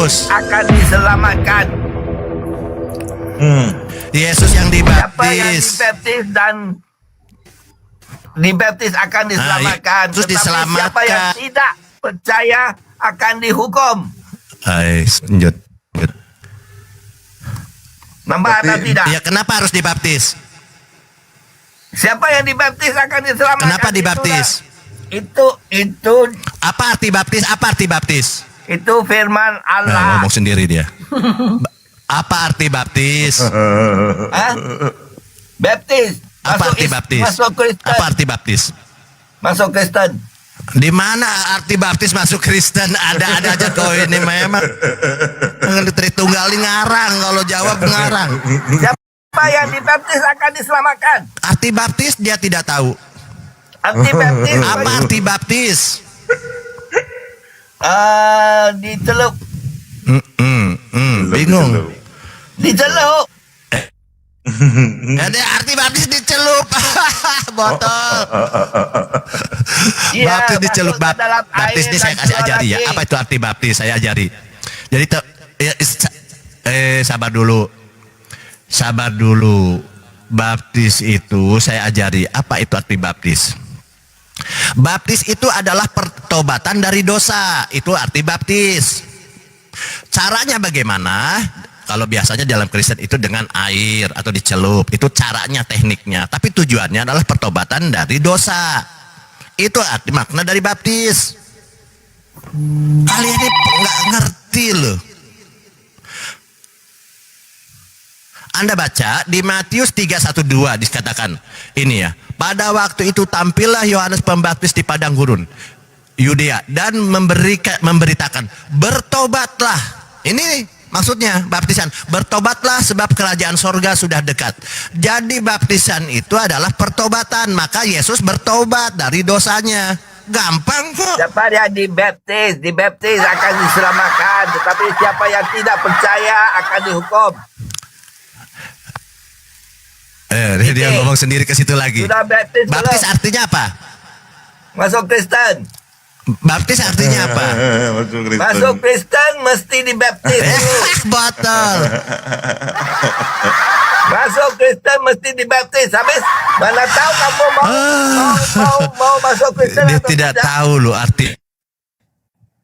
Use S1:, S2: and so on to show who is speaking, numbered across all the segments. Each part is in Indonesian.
S1: Yesus
S2: akan diselamatkan.
S1: Yesus yang
S2: Siapa yang
S1: dibaptis.
S2: dibaptis dan dibaptis akan diselamatkan.
S1: Yesus
S2: Tetapi siapa yang
S1: diselamatkan.
S2: tidak percaya akan dihukum.
S1: Hai, lanjut.
S2: Nampak atau tidak?
S1: Ya, kenapa harus dibaptis?
S2: Siapa yang dibaptis akan diselamatkan.
S1: Kenapa dibaptis?
S2: Itu
S1: Apa arti baptis? Apa arti baptis?
S2: itu firman Allah.
S1: Ngomong sendiri dia. Apa arti baptis?
S2: Hah? Baptis.
S1: Apa arti baptis?
S2: Masuk Kristen.
S1: Apa arti baptis?
S2: Masuk Kristen.
S1: Di mana arti baptis masuk Kristen? Ada aja kau ini memang. Tritunggali ngarang, kalau jawab ngarang.
S2: Siapa yang dibaptis akan diselamatkan.
S1: Arti baptis dia tidak tahu.
S2: Arti baptis.
S1: Apa arti baptis?
S2: Dicelup.
S1: Bingung.
S2: Dicelup.
S1: Ada arti baptis dicelup. Botol.
S2: Iya,
S1: Baptis dicelup.
S2: masuk ke dalam
S1: Baptis
S2: air
S1: ini saya
S2: dan
S1: kasih
S2: keluar
S1: ajari ya.
S2: lagi.
S1: Apa itu arti baptis? Saya ajari. Jadi sabar dulu. Sabar dulu. Baptis itu saya ajari. Apa itu arti baptis? Baptis itu adalah pertobatan dari dosa. Itu arti baptis. Caranya bagaimana? Kalau biasanya dalam Kristen itu dengan air atau dicelup. Itu caranya, tekniknya. Tapi tujuannya adalah pertobatan dari dosa. Itu arti makna dari baptis. Kalian ini nggak ngerti loh. Anda baca di Matius 3:1-2 dikatakan ini ya. Pada waktu itu tampillah Yohanes Pembaptis di padang gurun Yudea dan memberitakan, bertobatlah. Ini maksudnya baptisan. Bertobatlah sebab kerajaan sorga sudah dekat. Jadi baptisan itu adalah pertobatan. Maka Yesus bertobat dari dosanya. Gampang kok.
S2: Siapa yang dibaptis akan diselamatkan. Tetapi siapa yang tidak percaya akan dihukum.
S1: Dia ngomong sendiri ke situ lagi.
S2: Sudah baptis
S1: Baptis
S2: belum?
S1: artinya apa?
S2: Masuk Kristen.
S1: Baptis artinya apa?
S2: Masuk Kristen mesti dibaptis dulu.
S1: Botol.
S2: Masuk Kristen mesti dibaptis. Habis mana tahu kamu mau masuk Kristen
S1: Dia
S2: atau
S1: tidak tahu loh arti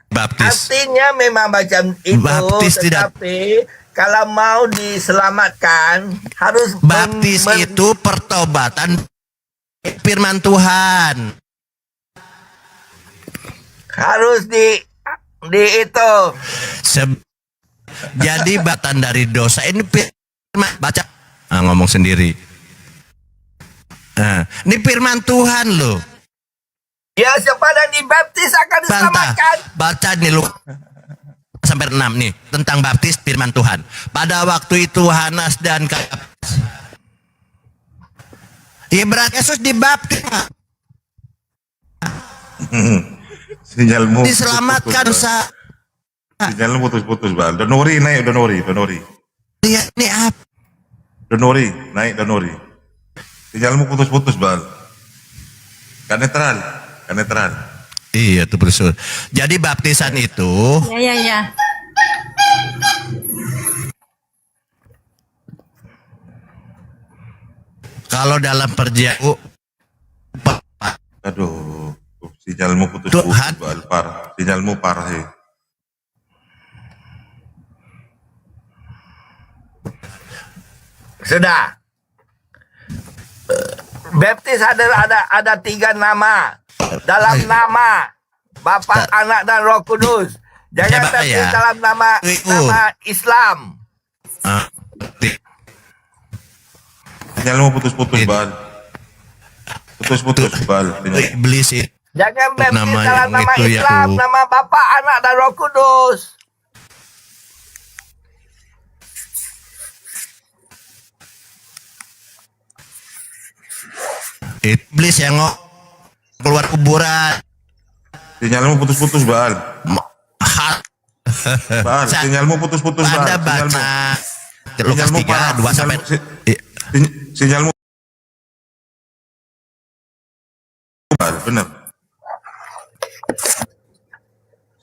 S1: baptis.
S2: Artinya memang macam itu.
S1: Baptis tidak.
S2: Tetapi kalau mau diselamatkan harus
S1: Baptis itu pertobatan firman Tuhan.
S2: Harus di itu.
S1: Jadi batan dari dosa ini firman, baca. Ngomong sendiri. Ini firman Tuhan loh.
S2: Ya, siapa yang dibaptis akan diselamatkan.
S1: Baca nih lu sampai 6 nih tentang baptis firman Tuhan. Pada waktu itu Hanas dan Ibrahim Yesus dibaptis.
S3: Sinyalmu
S1: Diselamatkan
S3: sinyalmu putus-putus Bal. Donori naik Donori.
S1: Iya, ini apa?
S3: Donori naik Donori. Sinyalmu putus-putus Bal. Kan netral.
S1: Iya tuh betul. Jadi baptisan itu
S4: Ya.
S1: kalau dalam perjanjian
S3: Aduh, sinyalmu putus-putus
S1: Tuhan.
S3: Bal. Parah. Sinyalmu parah ya.
S2: Sudah. Baptis ada 3 nama. Dalam nama Bapa, Anak dan Roh Kudus. Jangan
S1: Ya,
S2: baptis
S1: ya.
S2: dalam nama Islam.
S3: Sinyalmu putus-putus Bal. Putus-putus Bal.
S1: iblis itu
S2: Jangan baptis
S1: Nama
S2: dalam
S1: yang
S2: nama
S1: itu ya,
S2: Islam,
S1: Bu.
S2: nama Bapa, Anak dan Roh Kudus.
S1: iblis yang keluar kuburan.
S3: Sinyalmu putus-putus Bal.
S1: Ha-
S3: Bal, sinyalmu putus-putus Bal.
S1: Anda baca Lukas 3 2 sampai
S3: Sinyalmu Bal, benar.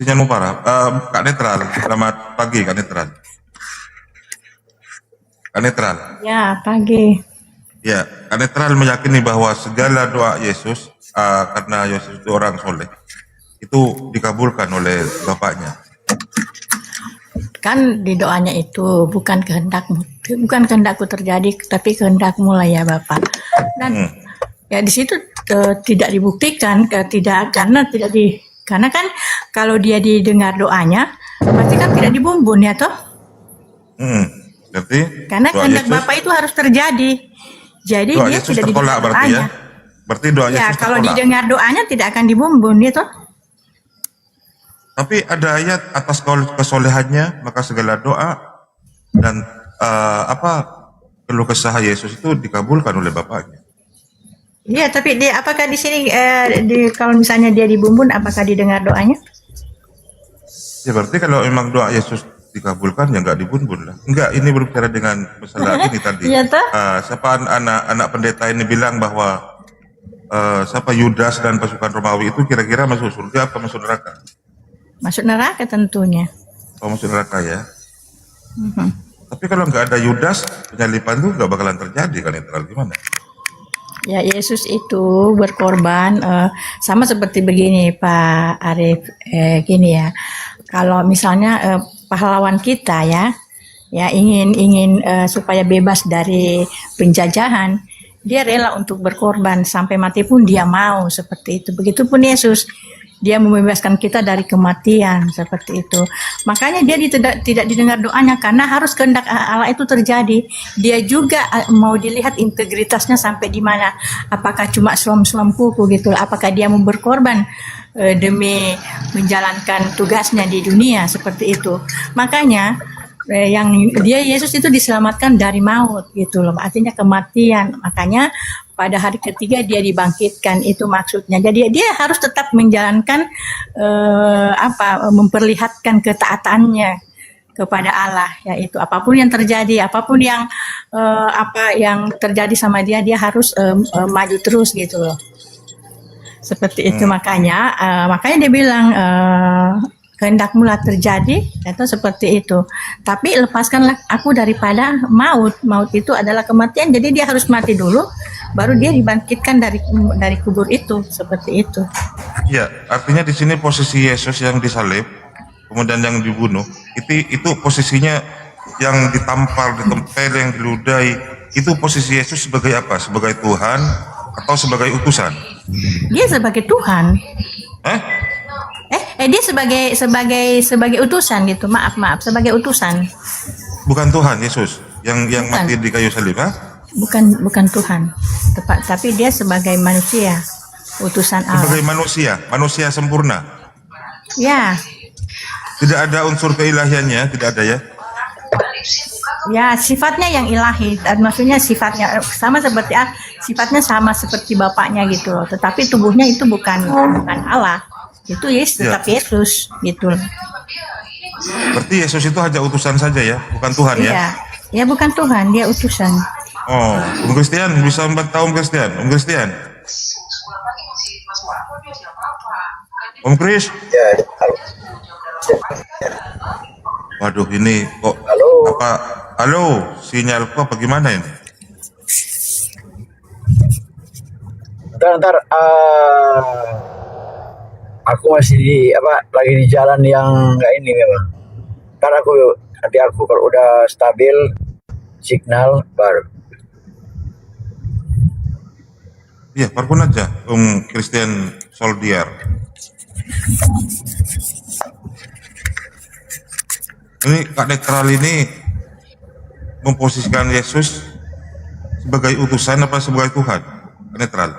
S3: Sinyalmu parah. Kak Netral, selamat pagi Kak Netral. Kak Netral.
S4: Ya, pagi.
S3: Ya, Kak Netral meyakini bahwa segala doa Yesus, karena Yesus itu orang soleh, itu dikabulkan oleh Bapaknya.
S4: Kan di doanya itu bukan kehendakku terjadi, tapi kehendakmu lah ya Bapak. Dan ya di situ tidak dibuktikan, karena kan kalau dia didengar doanya, pasti kan tidak dibumbun ya toh?
S3: Berarti
S4: Karena
S3: doa
S4: kehendak
S3: Yesus,
S4: Bapak itu harus terjadi. Jadi
S3: doa
S4: dia
S3: Yesus
S4: tidak
S3: tertolak
S4: didengar
S3: berarti ya.
S4: doanya.
S3: Berarti doa
S4: Ya,
S3: Yesus
S4: kalau
S3: tertolak.
S4: didengar doanya tidak akan dibumbun ya toh?
S3: Tapi ada ayat atas kesolehannya maka segala doa dan keluh kesah Yesus itu dikabulkan oleh Bapaknya.
S4: Iya, tapi dia apakah di sini kalau misalnya dia dibumbun, apakah didengar doanya?
S3: Ya berarti kalau memang doa Yesus dikabulkan ya nggak dibun-bun lah. Enggak, ini berbicara dengan masalah ini tadi.
S4: Iya toh?
S3: Siapa anak pendeta ini bilang bahwa siapa Yudas dan pasukan Romawi itu kira-kira masuk surga apa masuk neraka?
S4: Masuk neraka tentunya.
S3: Oh, masuk neraka ya. Tapi kalau nggak ada Yudas, penyalipan itu nggak bakalan terjadi kan, Netral, gimana?
S4: Ya, Yesus itu berkorban sama seperti begini Pak Arief, gini ya. Kalau misalnya pahlawan kita ya ingin supaya bebas dari penjajahan, dia rela untuk berkorban sampai mati pun dia mau, seperti itu. Begitupun Yesus, dia membebaskan kita dari kematian, seperti itu. Makanya dia tidak didengar doanya karena harus kehendak Allah itu terjadi. Dia juga mau dilihat integritasnya sampai di mana. Apakah cuma suam-suam kuku gitu? Apakah dia mau berkorban demi menjalankan tugasnya di dunia, seperti itu. Makanya yang Yesus itu diselamatkan dari maut gitu loh, artinya kematian. Makanya pada hari ketiga dia dibangkitkan, itu maksudnya. Jadi dia harus tetap menjalankan memperlihatkan ketaatannya kepada Allah, yaitu apapun yang terjadi, apapun yang yang terjadi sama dia harus maju terus gitu loh. Seperti itu. Makanya dia bilang kehendakmu lah terjadi, itu seperti itu. Tapi lepaskanlah aku daripada maut. Maut itu adalah kematian, jadi dia harus mati dulu, baru dia dibangkitkan dari kubur itu, seperti itu.
S3: Ya, artinya di sini posisi Yesus yang disalib, kemudian yang dibunuh, itu posisinya yang ditampar, ditempel, yang diludahi, itu posisi Yesus sebagai apa? Sebagai Tuhan atau sebagai utusan?
S4: Dia sebagai Tuhan. Dia sebagai utusan gitu. Maaf, sebagai utusan.
S3: Bukan Tuhan Yesus yang
S4: Bukan.
S3: mati di kayu salib,
S4: Bukan Tuhan. Tapi dia sebagai manusia, utusan Allah.
S3: Sebagai manusia sempurna.
S4: Ya.
S3: Tidak ada unsur keilahiannya, tidak ada ya.
S4: Ya, sifatnya yang ilahi. Maksudnya sifatnya sama seperti Bapaknya gitu loh. Tetapi tubuhnya itu bukan Allah. Itu tetap Yesus gitu.
S3: Berarti Yesus itu hanya utusan saja ya, bukan Tuhan ya?
S4: Iya. Ya bukan Tuhan, dia utusan.
S3: Oh, Om Christian bisa membantu Om Christian. Om Chris. Waduh, ini kok halo, sinyalku apa gimana ini?
S5: Ntar aku masih lagi di jalan yang nggak ini memang. Nanti aku kalau udah stabil signal baru.
S3: Iya, parpun aja Om Christian Soldier. Ini Kak Netral ini memposisikan Yesus sebagai utusan apa sebagai Tuhan? Kak Netral.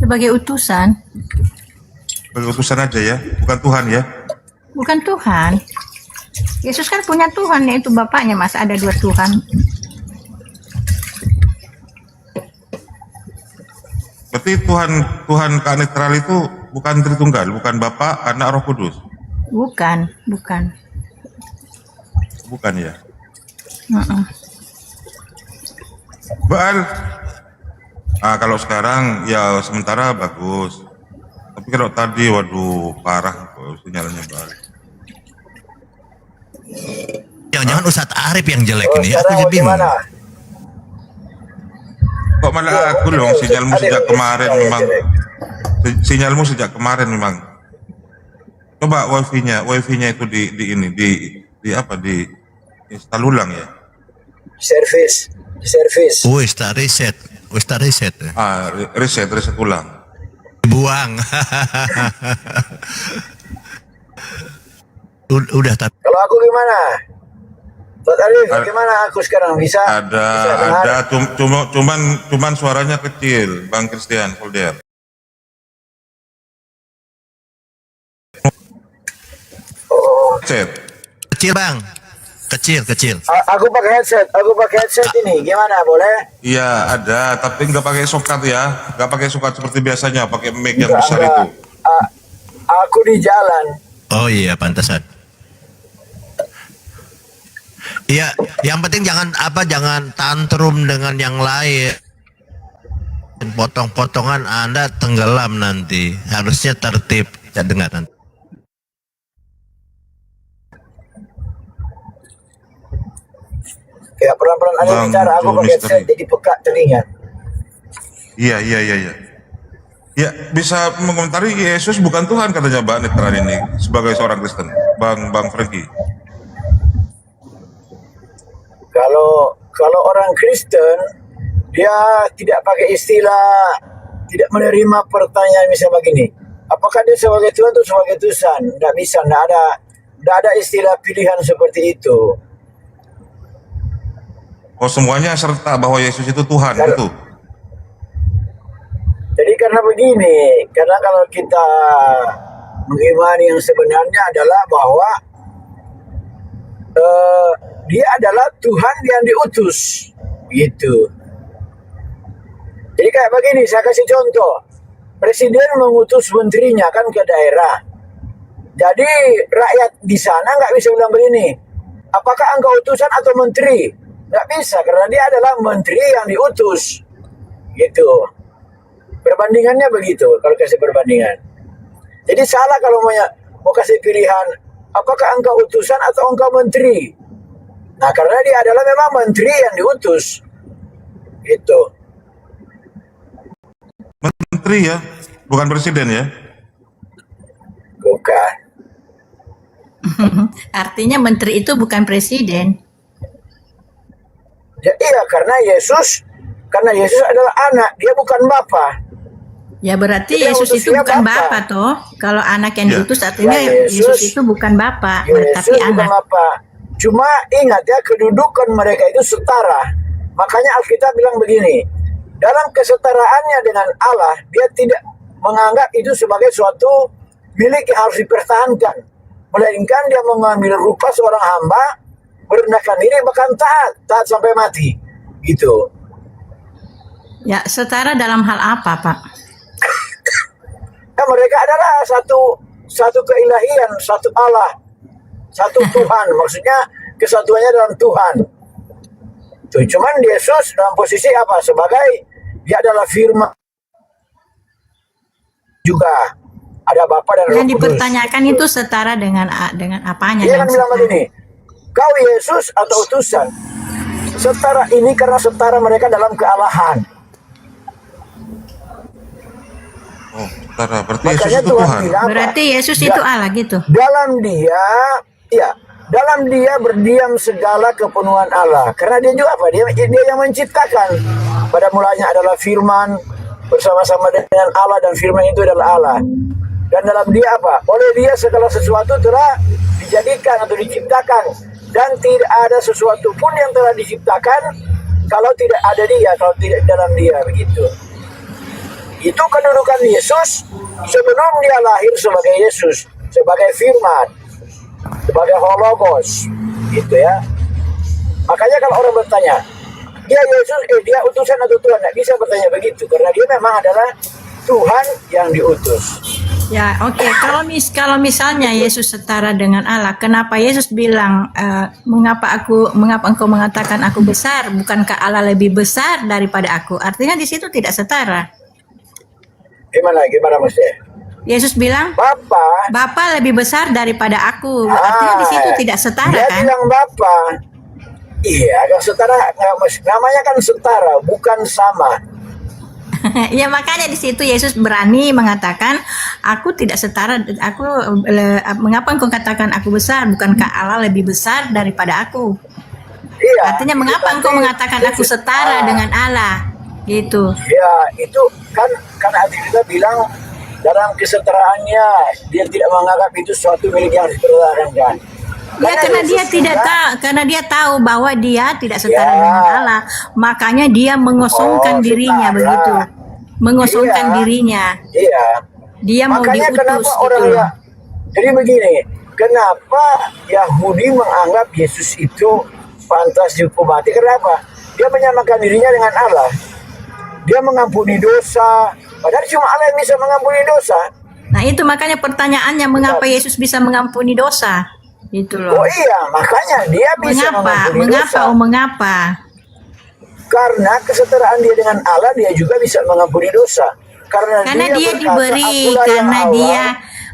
S4: Sebagai utusan.
S3: Sebagai utusan aja ya, bukan Tuhan ya?
S4: Bukan Tuhan. Yesus kan punya Tuhan, yaitu Bapaknya. Masa ada dua Tuhan?
S3: Berarti Tuhan Kak Netral itu bukan Tritunggal, bukan Bapa, Anak, Roh Kudus.
S4: Bukan.
S3: Bukan ya. Baal. Kalau sekarang ya sementara bagus. Tapi Kalau tadi, waduh, parah kok sinyalnya balik.
S1: Jangan-jangan Ustadz Arif yang jelek
S5: Oh,
S1: ini. Aku
S5: sekarang
S1: jadi bingung.
S5: gimana?
S3: Kok malah aku dong, sinyalmu sejak kemarin memang. Sinyalmu sejak kemarin memang. Coba wifi-nya itu di apa, di install ulang ya.
S5: Service.
S1: Ustadz reset.
S3: Reset ulang.
S1: Buang. Udah tapi
S5: Kalau aku gimana? Ustaz Arif, gimana aku sekarang bisa? bisa dengar?
S3: Ada, cuman suaranya kecil, Bang Christian Soldier.
S5: Oh,
S3: Reset.
S1: kecil bang, kecil.
S5: aku pakai headset ini. Gimana, boleh?
S3: Iya ada, tapi nggak pakai sokat ya, nggak pakai sokat seperti biasanya, pakai mic yang
S5: Enggak,
S3: besar
S5: enggak.
S3: itu.
S5: Aku di jalan.
S1: Oh iya pantasan. Iya, yang penting jangan tantrum dengan yang lain. Potong-potongan Anda tenggelam nanti. Harusnya tertib. Saya dengar nanti.
S5: Ya, pelan-pelan ada
S3: Bang
S5: bicara. Aku
S3: Jo
S5: pakai headset
S3: Misteri.
S5: jadi peka telinga.
S3: Iya. Ya, bisa mengomentari Yesus bukan Tuhan katanya Mbak Netran ini sebagai seorang Kristen, Bang Franky.
S5: Kalau orang Kristen dia tidak pakai istilah, tidak menerima pertanyaan misalnya begini. Apakah dia sebagai Tuhan atau sebagai Tuhan? Tidak bisa, tidak ada istilah pilihan seperti itu.
S3: Oh, semuanya serta bahwa Yesus itu Tuhan
S5: Kalau-
S3: itu.
S5: Jadi karena begini, karena kalau kita mengimani yang sebenarnya adalah bahwa dia adalah Tuhan yang diutus, gitu. Jadi kayak begini, saya kasih contoh. Presiden mengutus menterinya kan ke daerah. Jadi rakyat di sana nggak bisa bilang begini, apakah engkau utusan atau menteri? Nggak bisa, karena dia adalah menteri yang diutus, gitu. Perbandingannya begitu, kalau kasih perbandingan. Jadi salah kalau mau kasih pilihan, apakah engkau utusan atau engkau menteri? Nah, karena dia adalah memang menteri yang diutus. Gitu.
S3: Menteri ya, bukan presiden ya.
S5: Bukan.
S4: Artinya menteri itu bukan presiden.
S5: Ya, iya, karena Yesus adalah anak, dia bukan bapa.
S4: Ya berarti
S5: Dia
S4: Yesus itu
S5: utusnya
S4: bukan
S5: Bapa.
S4: Bapa toh. Kalau anak yang
S3: Ya.
S4: diutus artinya
S5: Ya,
S4: Yesus itu bukan Bapa,
S5: Yesus
S4: tapi
S5: bukan
S4: anak.
S5: bapa. Cuma ingat ya, kedudukan mereka itu setara. Makanya Alkitab bilang begini, dalam kesetaraannya dengan Allah, dia tidak menganggap itu sebagai suatu milik yang harus dipertahankan. Melainkan dia mengambil rupa seorang hamba, merendahkan diri, bahkan taat sampai mati. Gitu.
S4: Ya setara dalam hal apa Pak?
S5: Nah, mereka adalah satu keilahian, satu Allah, satu Tuhan. Maksudnya kesatuannya dalam Tuhan. Tuh, cuman Yesus dalam posisi apa? Sebagai dia adalah firman juga. Ada Bapa dan Roh
S4: Yang
S5: Kudus.
S4: dipertanyakan itu setara dengan apanya?
S5: Dia
S4: yang
S5: kan bilang
S4: setara?
S5: begini, kau Yesus atau utusan? Setara ini karena setara mereka dalam kealahan.
S3: Oh, setara. Berarti Yesus
S5: Makanya
S3: itu
S5: Tuhan
S3: Tuhan.
S5: bilang apa?
S4: Berarti Yesus
S5: Ya.
S4: itu Allah gitu.
S5: Dalam dia berdiam segala kepenuhan Allah. Karena dia juga apa? Dia yang menciptakan. Pada mulanya adalah firman bersama-sama dengan Allah, dan firman itu adalah Allah. Dan dalam dia apa? Oleh dia segala sesuatu telah dijadikan atau diciptakan. Dan tidak ada sesuatu pun yang telah diciptakan kalau tidak ada dia, kalau tidak dalam dia. Begitu. Itu kedudukan Yesus sebelum dia lahir sebagai Yesus, sebagai firman, sebagai hologos, gitu ya. Makanya kalau orang bertanya, dia Yesus, dia utusan atau Tuhan, nggak bisa bertanya begitu, karena dia memang adalah Tuhan yang diutus.
S4: Ya oke. Kalau misalnya Yesus setara dengan Allah, kenapa Yesus bilang mengapa engkau mengatakan aku besar? Bukankah Allah lebih besar daripada aku? Artinya di situ tidak setara.
S5: Gimana maksudnya?
S4: Yesus bilang,
S5: Bapa.
S4: Bapa lebih besar daripada aku. Artinya di situ tidak setara
S5: Dia
S4: kan?
S5: bilang Bapa. Iya, kan setara. Namanya kan setara, bukan sama.
S4: Ya makanya di situ Yesus berani mengatakan, aku tidak setara. Mengapa engkau katakan aku besar? Bukankah Allah lebih besar daripada aku?
S5: Iya.
S4: Artinya mengapa engkau mengatakan aku setara dengan Allah? Gitu.
S5: Ya, itu kan hati kita bilang dalam kesetaraannya dia tidak menganggap itu suatu milik yang harus dipertahankan.
S4: Ya karena dia tidak tahu, karena dia tahu bahwa dia tidak setara dengan Allah, makanya dia mengosongkan dirinya
S5: setara.
S4: begitu, mengosongkan
S5: Iya.
S4: dirinya.
S5: Iya.
S4: Dia mau
S5: Makanya
S4: diutus
S5: kenapa
S4: gitu
S5: orang
S4: loh.
S5: ya, jadi begini, kenapa Yahudi menganggap Yesus itu pantas dihukum mati? Kenapa? Dia menyamakan dirinya dengan Allah. Dia mengampuni dosa. Padahal cuma Allah yang bisa mengampuni dosa.
S4: Nah itu makanya pertanyaannya, mengapa Yesus bisa mengampuni dosa? Gitu loh.
S5: Oh iya, makanya dia bisa
S4: Mengapa?
S5: mengampuni
S4: Mengapa?
S5: dosa.
S4: Oh mengapa?
S5: Karena kesetaraan dia dengan Allah, dia juga bisa mengampuni dosa. Karena
S4: Karena dia
S5: berkata,
S4: diberi,
S5: "Akulah yang
S4: karena
S5: Allah."
S4: dia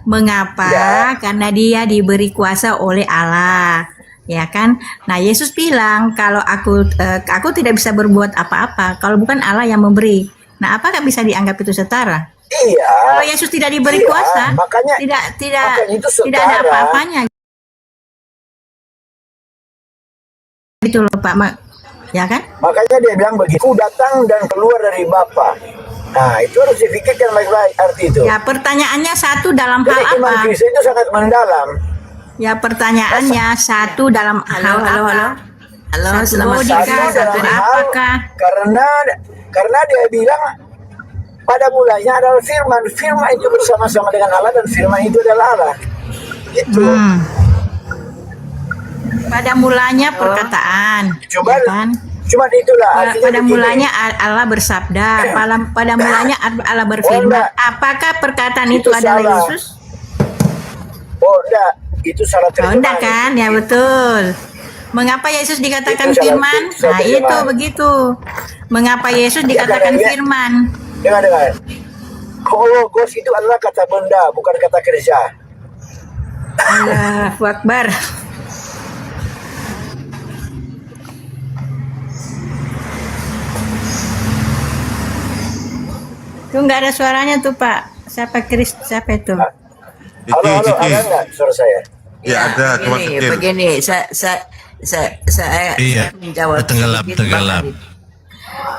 S4: mengapa?
S5: Ya.
S4: Karena dia diberi kuasa oleh Allah, ya kan? Nah Yesus bilang kalau aku tidak bisa berbuat apa-apa kalau bukan Allah yang memberi. Nah apakah bisa dianggap itu setara?
S5: Iya.
S4: Kalau Yesus tidak diberi
S5: Iya,
S4: kuasa,
S5: makanya
S4: tidak
S5: itu
S4: tidak ada
S5: setara.
S4: apa-apanya. Gitu loh Pak, ya kan?
S5: Makanya dia bilang begitu, "Ku datang dan keluar dari Bapa." Nah, itu harus dipikirkan baik-baik arti itu.
S4: Ya pertanyaannya satu dalam hal
S5: Jadi iman
S4: apa?
S5: Kristen itu sangat mendalam.
S4: Ya pertanyaannya satu dalam hal apa?
S6: Halo,
S4: Satu
S6: selamat
S4: logika,
S6: pagi.
S5: Satu
S4: satu
S5: dalam hal,
S4: apakah?
S5: karena dia bilang pada mulanya adalah firman. Firman itu bersama-sama dengan Allah dan firman itu adalah Allah. Itu.
S4: Pada mulanya perkataan,
S5: Coba
S4: ya kan?
S5: Cuma itulah artinya
S4: Pada
S5: begini.
S4: mulanya Allah bersabda, pada mulanya Allah berfirman.
S5: enggak.
S4: Apakah perkataan itu
S5: Itu
S4: adalah
S5: salah.
S4: Yesus?
S5: Oh enggak, itu salah
S4: Oh, enggak
S5: terjemahan.
S4: kan? Ya betul. Mengapa Yesus dikatakan
S5: Itu salah-
S4: firman?
S5: salah
S4: Nah, itu
S5: terjemahan.
S4: begitu. Mengapa Yesus
S5: Ya,
S4: dikatakan
S5: karena dia-
S4: firman?
S5: Dengar. Hologos itu adalah kata benda, bukan kata kerja.
S4: Allahu Akbar. Tuh nggak ada suaranya tuh Pak. Siapa itu?
S5: Halo,
S3: Iki.
S5: ada nggak suara saya?
S3: Ya ada, coba
S6: Begini,
S3: kecil.
S6: begini, saya
S1: Iya,
S6: menjawab
S1: tenggelam,
S6: sedikit,
S1: tenggelam.
S6: Bang.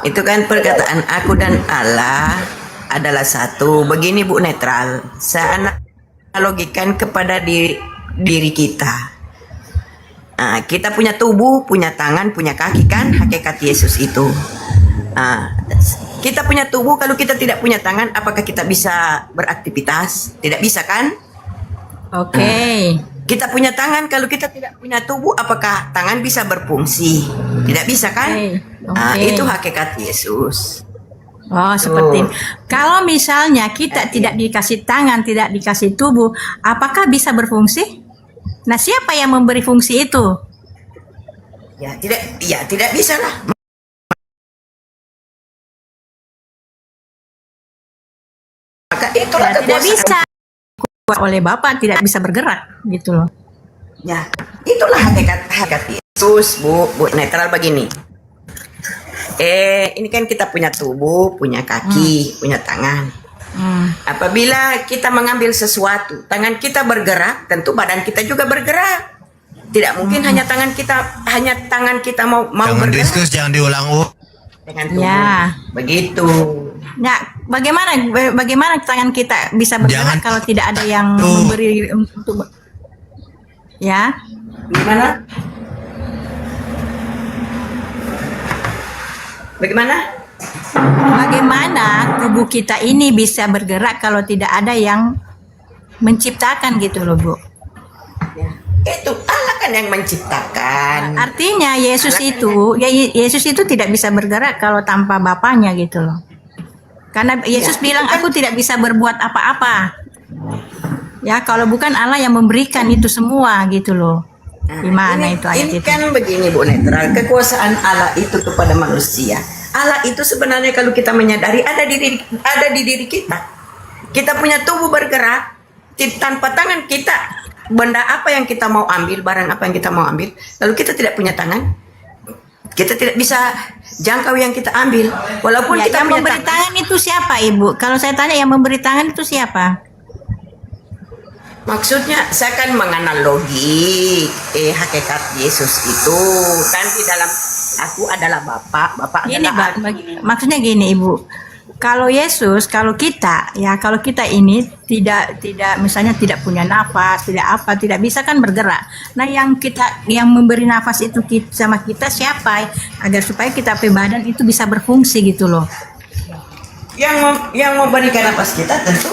S6: Itu kan perkataan aku dan Allah adalah satu. Begini Bu Netral, saya analogikan kepada diri kita. Nah, kita punya tubuh, punya tangan, punya kaki kan, hakikat Yesus itu. Nah, kita punya tubuh, kalau kita tidak punya tangan, apakah kita bisa beraktivitas? Tidak bisa kan?
S4: Oke.
S6: Kita punya tangan, kalau kita tidak punya tubuh, apakah tangan bisa berfungsi? Tidak bisa kan?
S4: Oke,
S6: Nah,
S4: oke.
S6: itu hakikat Yesus.
S4: Oh, seperti kalau misalnya kita tidak dikasih tangan, tidak dikasih tubuh, apakah bisa berfungsi? Nah, siapa yang memberi fungsi itu?
S6: Ya tidak bisa lah. Maka itulah
S4: Ya, tidak
S6: kekuasaan.
S4: bisa oleh Bapak, tidak bisa bergerak gitu loh.
S6: Ya, itulah hakikat Yesus, Bu Netral begini. Ini kan kita punya tubuh, punya kaki, punya tangan. Apabila kita mengambil sesuatu, tangan kita bergerak, tentu badan kita juga bergerak. Tidak mungkin hanya tangan kita mau
S1: Jangan
S6: bergerak
S1: diskus, jangan diulang.
S6: dengan tubuh.
S4: Ya.
S6: Begitu.
S4: Nah, bagaimana tangan kita bisa bergerak
S1: Jangan.
S4: kalau tidak ada yang
S1: Tuh.
S4: memberi untuk ya?
S6: Gimana? Bagaimana?
S4: Bagaimana tubuh kita ini bisa bergerak kalau tidak ada yang menciptakan gitu loh, Bu?
S6: Ya. Itu Allah kan yang menciptakan.
S4: Artinya Yesus itu tidak bisa bergerak kalau tanpa Bapaknya gitu loh. Karena Yesus bilang aku tidak bisa berbuat apa-apa. Ya, kalau bukan Allah yang memberikan itu semua gitu loh. Gimana itu ayat
S6: Ini
S4: itu?
S6: kan begini Bu Netral, kekuasaan Allah itu kepada manusia. Allah itu sebenarnya kalau kita menyadari ada di diri kita. Kita punya tubuh bergerak, tanpa tangan kita, benda apa yang kita mau ambil, barang apa yang kita mau ambil, lalu kita tidak punya tangan, kita tidak bisa jangkau yang kita ambil. Walaupun
S4: Ya,
S6: kita
S4: yang
S6: punya
S4: memberi
S6: tangan.
S4: tangan itu siapa, Ibu? Kalau saya tanya yang memberi tangan itu siapa?
S6: Maksudnya saya kan menganalogi hakikat Yesus itu kan di dalam aku adalah Bapak
S4: Gini,
S6: adalah
S4: Pak, maksudnya gini, Ibu. Kalau Yesus, kalau kita ini tidak misalnya tidak punya nafas, tidak bisa kan bergerak. Nah, yang memberi nafas itu sama kita siapa? Agar supaya kita badan itu bisa berfungsi gitu loh.
S6: yang memberikan nafas kita tentu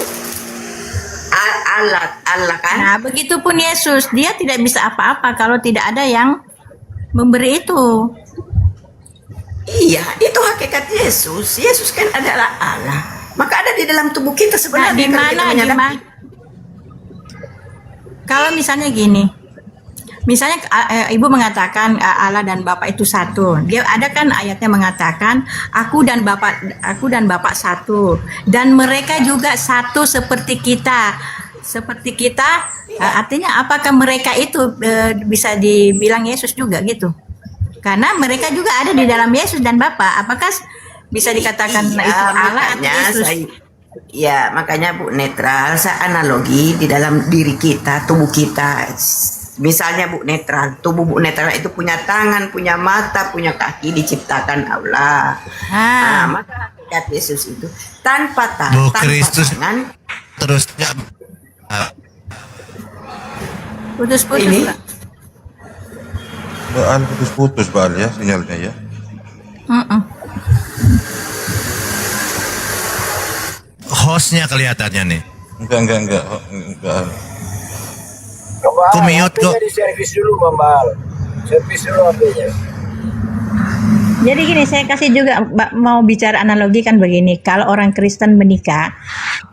S6: Allah kan.
S4: Nah, begitupun Yesus, dia tidak bisa apa-apa kalau tidak ada yang memberi itu.
S6: Iya, itu hakikat Yesus. Yesus kan adalah Allah. Maka ada di dalam tubuh kita
S4: Nah,
S6: sebenarnya.
S4: di
S6: kalau kita
S4: mana?
S6: menyadari.
S4: Kalau misalnya gini, misalnya Ibu mengatakan Allah dan Bapa itu satu. Dia ada kan ayatnya mengatakan aku dan Bapa satu, dan mereka juga satu seperti kita. Seperti kita, artinya apakah mereka itu bisa dibilang Yesus juga gitu? Karena mereka juga ada di dalam Yesus dan Bapa. Apakah bisa dikatakan
S6: Iya,
S4: itu Allah atau
S6: makanya
S4: Yesus?
S6: ya makanya Bu netral, saya analogi di dalam diri kita, tubuh kita. Misalnya Bu netral, tubuh Bu netral itu punya tangan, punya mata, punya kaki, diciptakan Allah.
S4: Ah.
S6: Maka hakikat Yesus itu tanpa
S1: Bu
S6: tanpa
S1: Kristus
S6: tangan.
S1: terusnya
S4: Putus-putus,
S6: Ini?
S4: Pak.
S3: Mbak Al putus-putus Mbak Al ya sinyalnya ya.
S4: Mm-mm.
S1: hostnya kelihatannya nih.
S3: Enggak.
S5: Mbak Al,
S1: Mute kok.
S5: HP-nya di servis dulu Mbak Al. Servis dulu HP-nya.
S4: Jadi gini, saya kasih juga mau bicara analogi kan begini. Kalau orang Kristen menikah,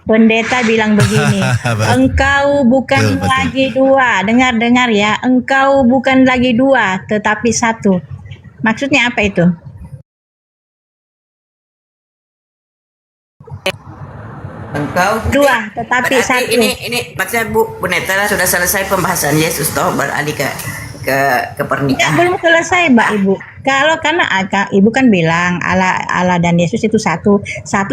S4: pendeta bilang begini, engkau bukan
S1: Betul.
S4: lagi dua. Dengar ya, engkau bukan lagi dua, tetapi satu. Maksudnya apa itu?
S6: Engkau
S4: Dua, tetapi
S6: berarti
S4: satu.
S6: ini maksudnya Bu Netral sudah selesai pembahasan Yesus toh beralih ke
S4: Ya,
S6: pernikahan.
S4: belum selesai, Mbak Ibu. Kalau karena Ibu kan bilang Allah dan Yesus itu satu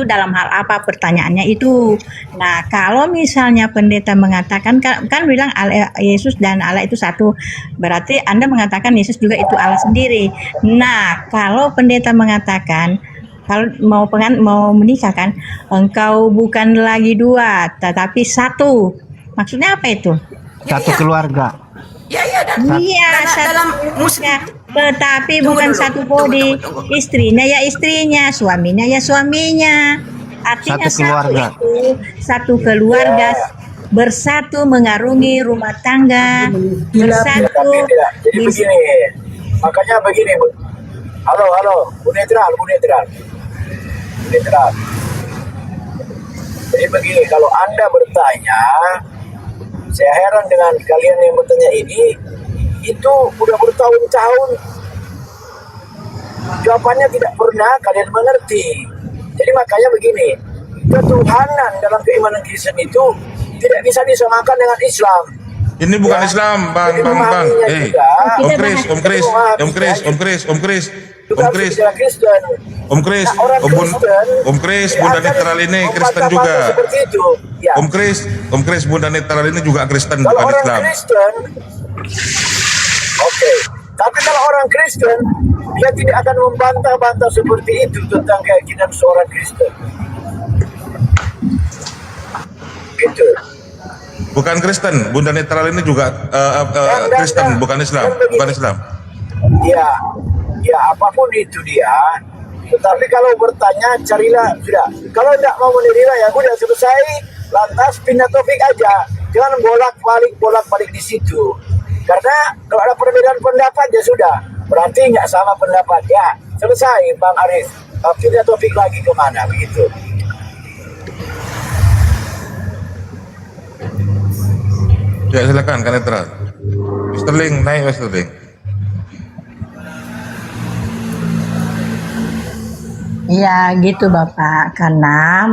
S4: dalam hal apa pertanyaannya itu. Nah, kalau misalnya pendeta mengatakan kan bilang Yesus dan Allah itu satu, berarti Anda mengatakan Yesus juga itu Allah sendiri. Nah, kalau pendeta mengatakan kalau mau menikah kan, engkau bukan lagi dua, tetapi satu. Maksudnya apa itu?
S7: Satu
S6: Ya.
S7: keluarga.
S6: Ya,
S4: Iya,
S6: dalam muslim.
S4: tetapi
S6: Tunggu
S4: bukan
S6: dulu,
S4: satu
S6: tunggu,
S4: body.
S6: tunggu.
S4: Istrinya ya istrinya, suaminya ya suaminya. Artinya
S7: Satu keluarga.
S4: itu satu keluarga bersatu mengarungi rumah tangga, bersatu.
S5: Tapi tidak. Jadi begini. Makanya begini. Halo. Bu Netral. Jadi begini, kalau Anda bertanya, saya heran dengan kalian yang bertanya ini, itu udah bertahun-tahun jawabannya tidak pernah kalian mengerti. Jadi makanya begini, ketuhanan dalam keimanan Kristen itu tidak bisa disamakan dengan Islam.
S3: Ini bukan
S5: Ya.
S3: Islam, Bang.
S5: Jadi memahaminya juga.
S3: Om Kris.
S5: Juga harus bicara Kristen.
S3: Om Kris,
S5: Nah, orang Kristen,
S3: Om Kris,
S5: tidak
S3: Bunda
S5: akan
S3: Netral ini Kristen
S5: membantah-bantah
S3: juga.
S5: Seperti itu. Ya.
S3: Om Kris, Bunda Netral ini juga Kristen,
S5: Kalau
S3: bukan
S5: orang
S3: Islam.
S5: Kristen, oke. Tapi kalau orang Kristen, dia tidak akan membantah-bantah seperti itu tentang keyakinan seorang Kristen. Gitu.
S3: Bukan Kristen, Bunda Netral ini juga Kristen, bukan Islam, bukan Islam.
S5: Ya apapun itu dia. Tetapi kalau bertanya, carilah sudah. Kalau tidak mau menerima ya udah selesai. Lantas pindah topik aja. Jangan bolak-balik di situ. Karena kalau ada perbedaan pendapat ya sudah. Berarti nggak sama pendapat ya. Selesai Bang Arif. Pindah topik lagi kemana begitu.
S3: Ya silakan, Kak Netral. Mr. Ling, naik Mr. Ling.
S4: Ya gitu Bapak, karena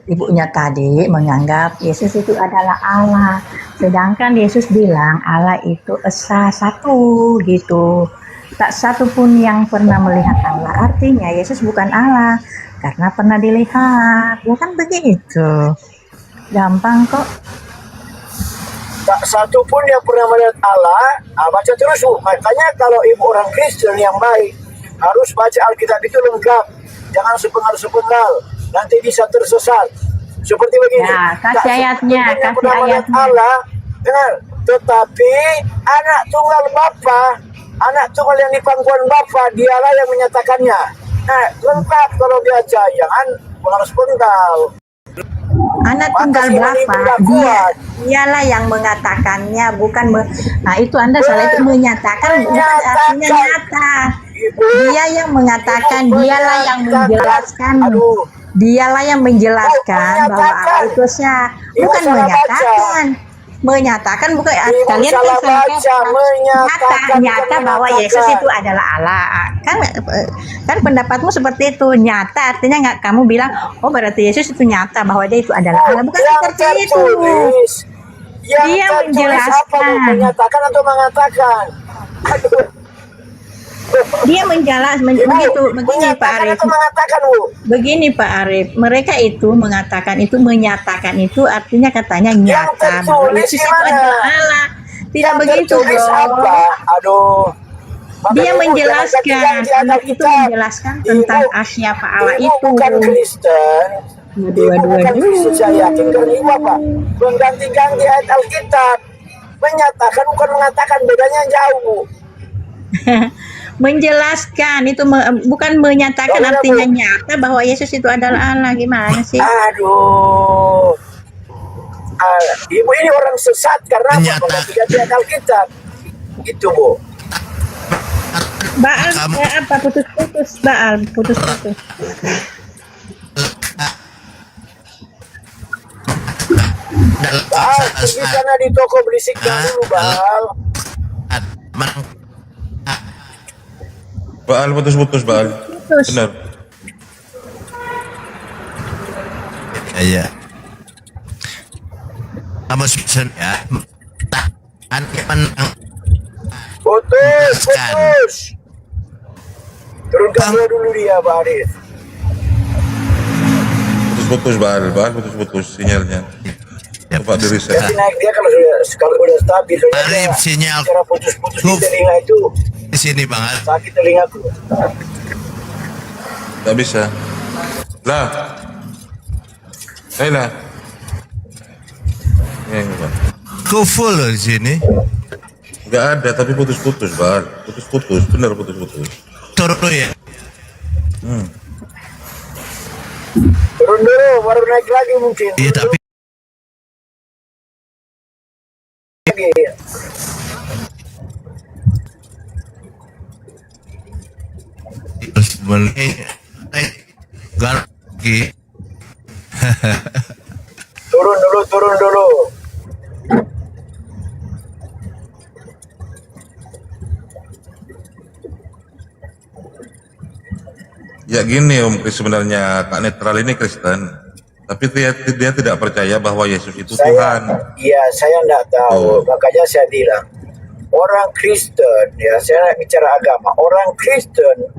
S4: ibunya tadi menganggap Yesus itu adalah Allah. Sedangkan Yesus bilang Allah itu esa satu gitu. Tak satu pun yang pernah melihat Allah. Artinya Yesus bukan Allah karena pernah dilihat. Ya kan begitu. Gampang kok.
S5: Tak satu pun yang pernah melihat Allah. Baca terus Bu. Makanya kalau ibu orang Kristen yang baik harus baca Alkitab itu lengkap. Jangan sepenggal-sepenggal. Nanti bisa tersesat. Seperti begini.
S4: Ya, kasih ayatnya,
S5: Tak satu pun yang
S4: kasih
S5: pernah melihat
S4: ayatnya.
S5: Allah. Dengar. Tetapi anak tunggal Bapa, anak tunggal yang di pangkuan Bapa, dialah yang menyatakannya. Nah, lengkap kalau baca. Jangan sepenggal.
S4: Anak tunggal Bapa, dialah yang mengatakannya, bukan nah itu Anda salah, itu menyatakan bukan artinya nyata. Dia yang mengatakan, dialah yang menjelaskan. Dialah yang menjelaskan bahwa Allah itu esa, bukan menyatakan. Menyatakan bukan kalian kan nyata bahwa Yesus itu adalah Allah. Kan pendapatmu seperti itu, nyata artinya nggak kamu bilang oh berarti Yesus itu nyata bahwa dia itu adalah Allah, bukan seperti itu. Dia menjelaskan,
S5: menyatakan atau mengatakan.
S4: Dia menjelaskan begini Pak Arif.
S5: Mengatakan Bu.
S4: Begini Pak Arif, mereka itu mengatakan itu, menyatakan itu artinya katanya nyata bahwa Yesus itu adalah Allah. Tidak begitu dong.
S5: Aduh.
S4: Dia menjelaskan, anak itu menjelaskan tentang siapa Allah itu.
S5: Bukan Kristen. Bukan Kristen, saya yakin karena ibu apa? Mengganti-ganti ayat Alkitab. Menyatakan bukan mengatakan, bedanya jauh Bu.
S4: Menjelaskan itu bukan menyatakan artinya nyata bahwa Yesus itu adalah Allah. Gimana sih?
S5: Aduh. Ibu ini orang sesat karena mengganti ayat Alkitab. Itu Bu.
S4: Baal apa putus-putus, Baal putus-putus.
S5: Baal pergi sana di toko beli signal dulu Baal.
S3: Baal putus-putus Baal. Benar.
S1: Iya. Kamu pesen ya.
S5: Putus. Turunkan dulu dia Pak Arif.
S3: Putus-putus Baal putus-putus sinyalnya. Coba di reset.
S5: Dia naik dia kalau udah stabil.
S1: Arif sinyal.
S5: Cara putus-putus di telinga itu.
S1: Di sini Bang Arif.
S5: Sakit telingaku.
S3: Gak bisa. Lah. Lah.
S1: Kau full loh di sini.
S3: Gak ada tapi putus-putus Baal. Putus-putus, benar putus-putus.
S1: Turun dulu ya.
S5: Turun dulu baru naik lagi mungkin.
S1: Iya tapi lagi.
S5: Turun dulu.
S3: Ya gini Om Kris, sebenarnya Kak Netral ini Kristen, tapi dia tidak percaya bahwa Yesus itu Tuhan.
S5: Iya, saya enggak tahu. Makanya saya bilang, orang Kristen, ya saya bicara agama, orang Kristen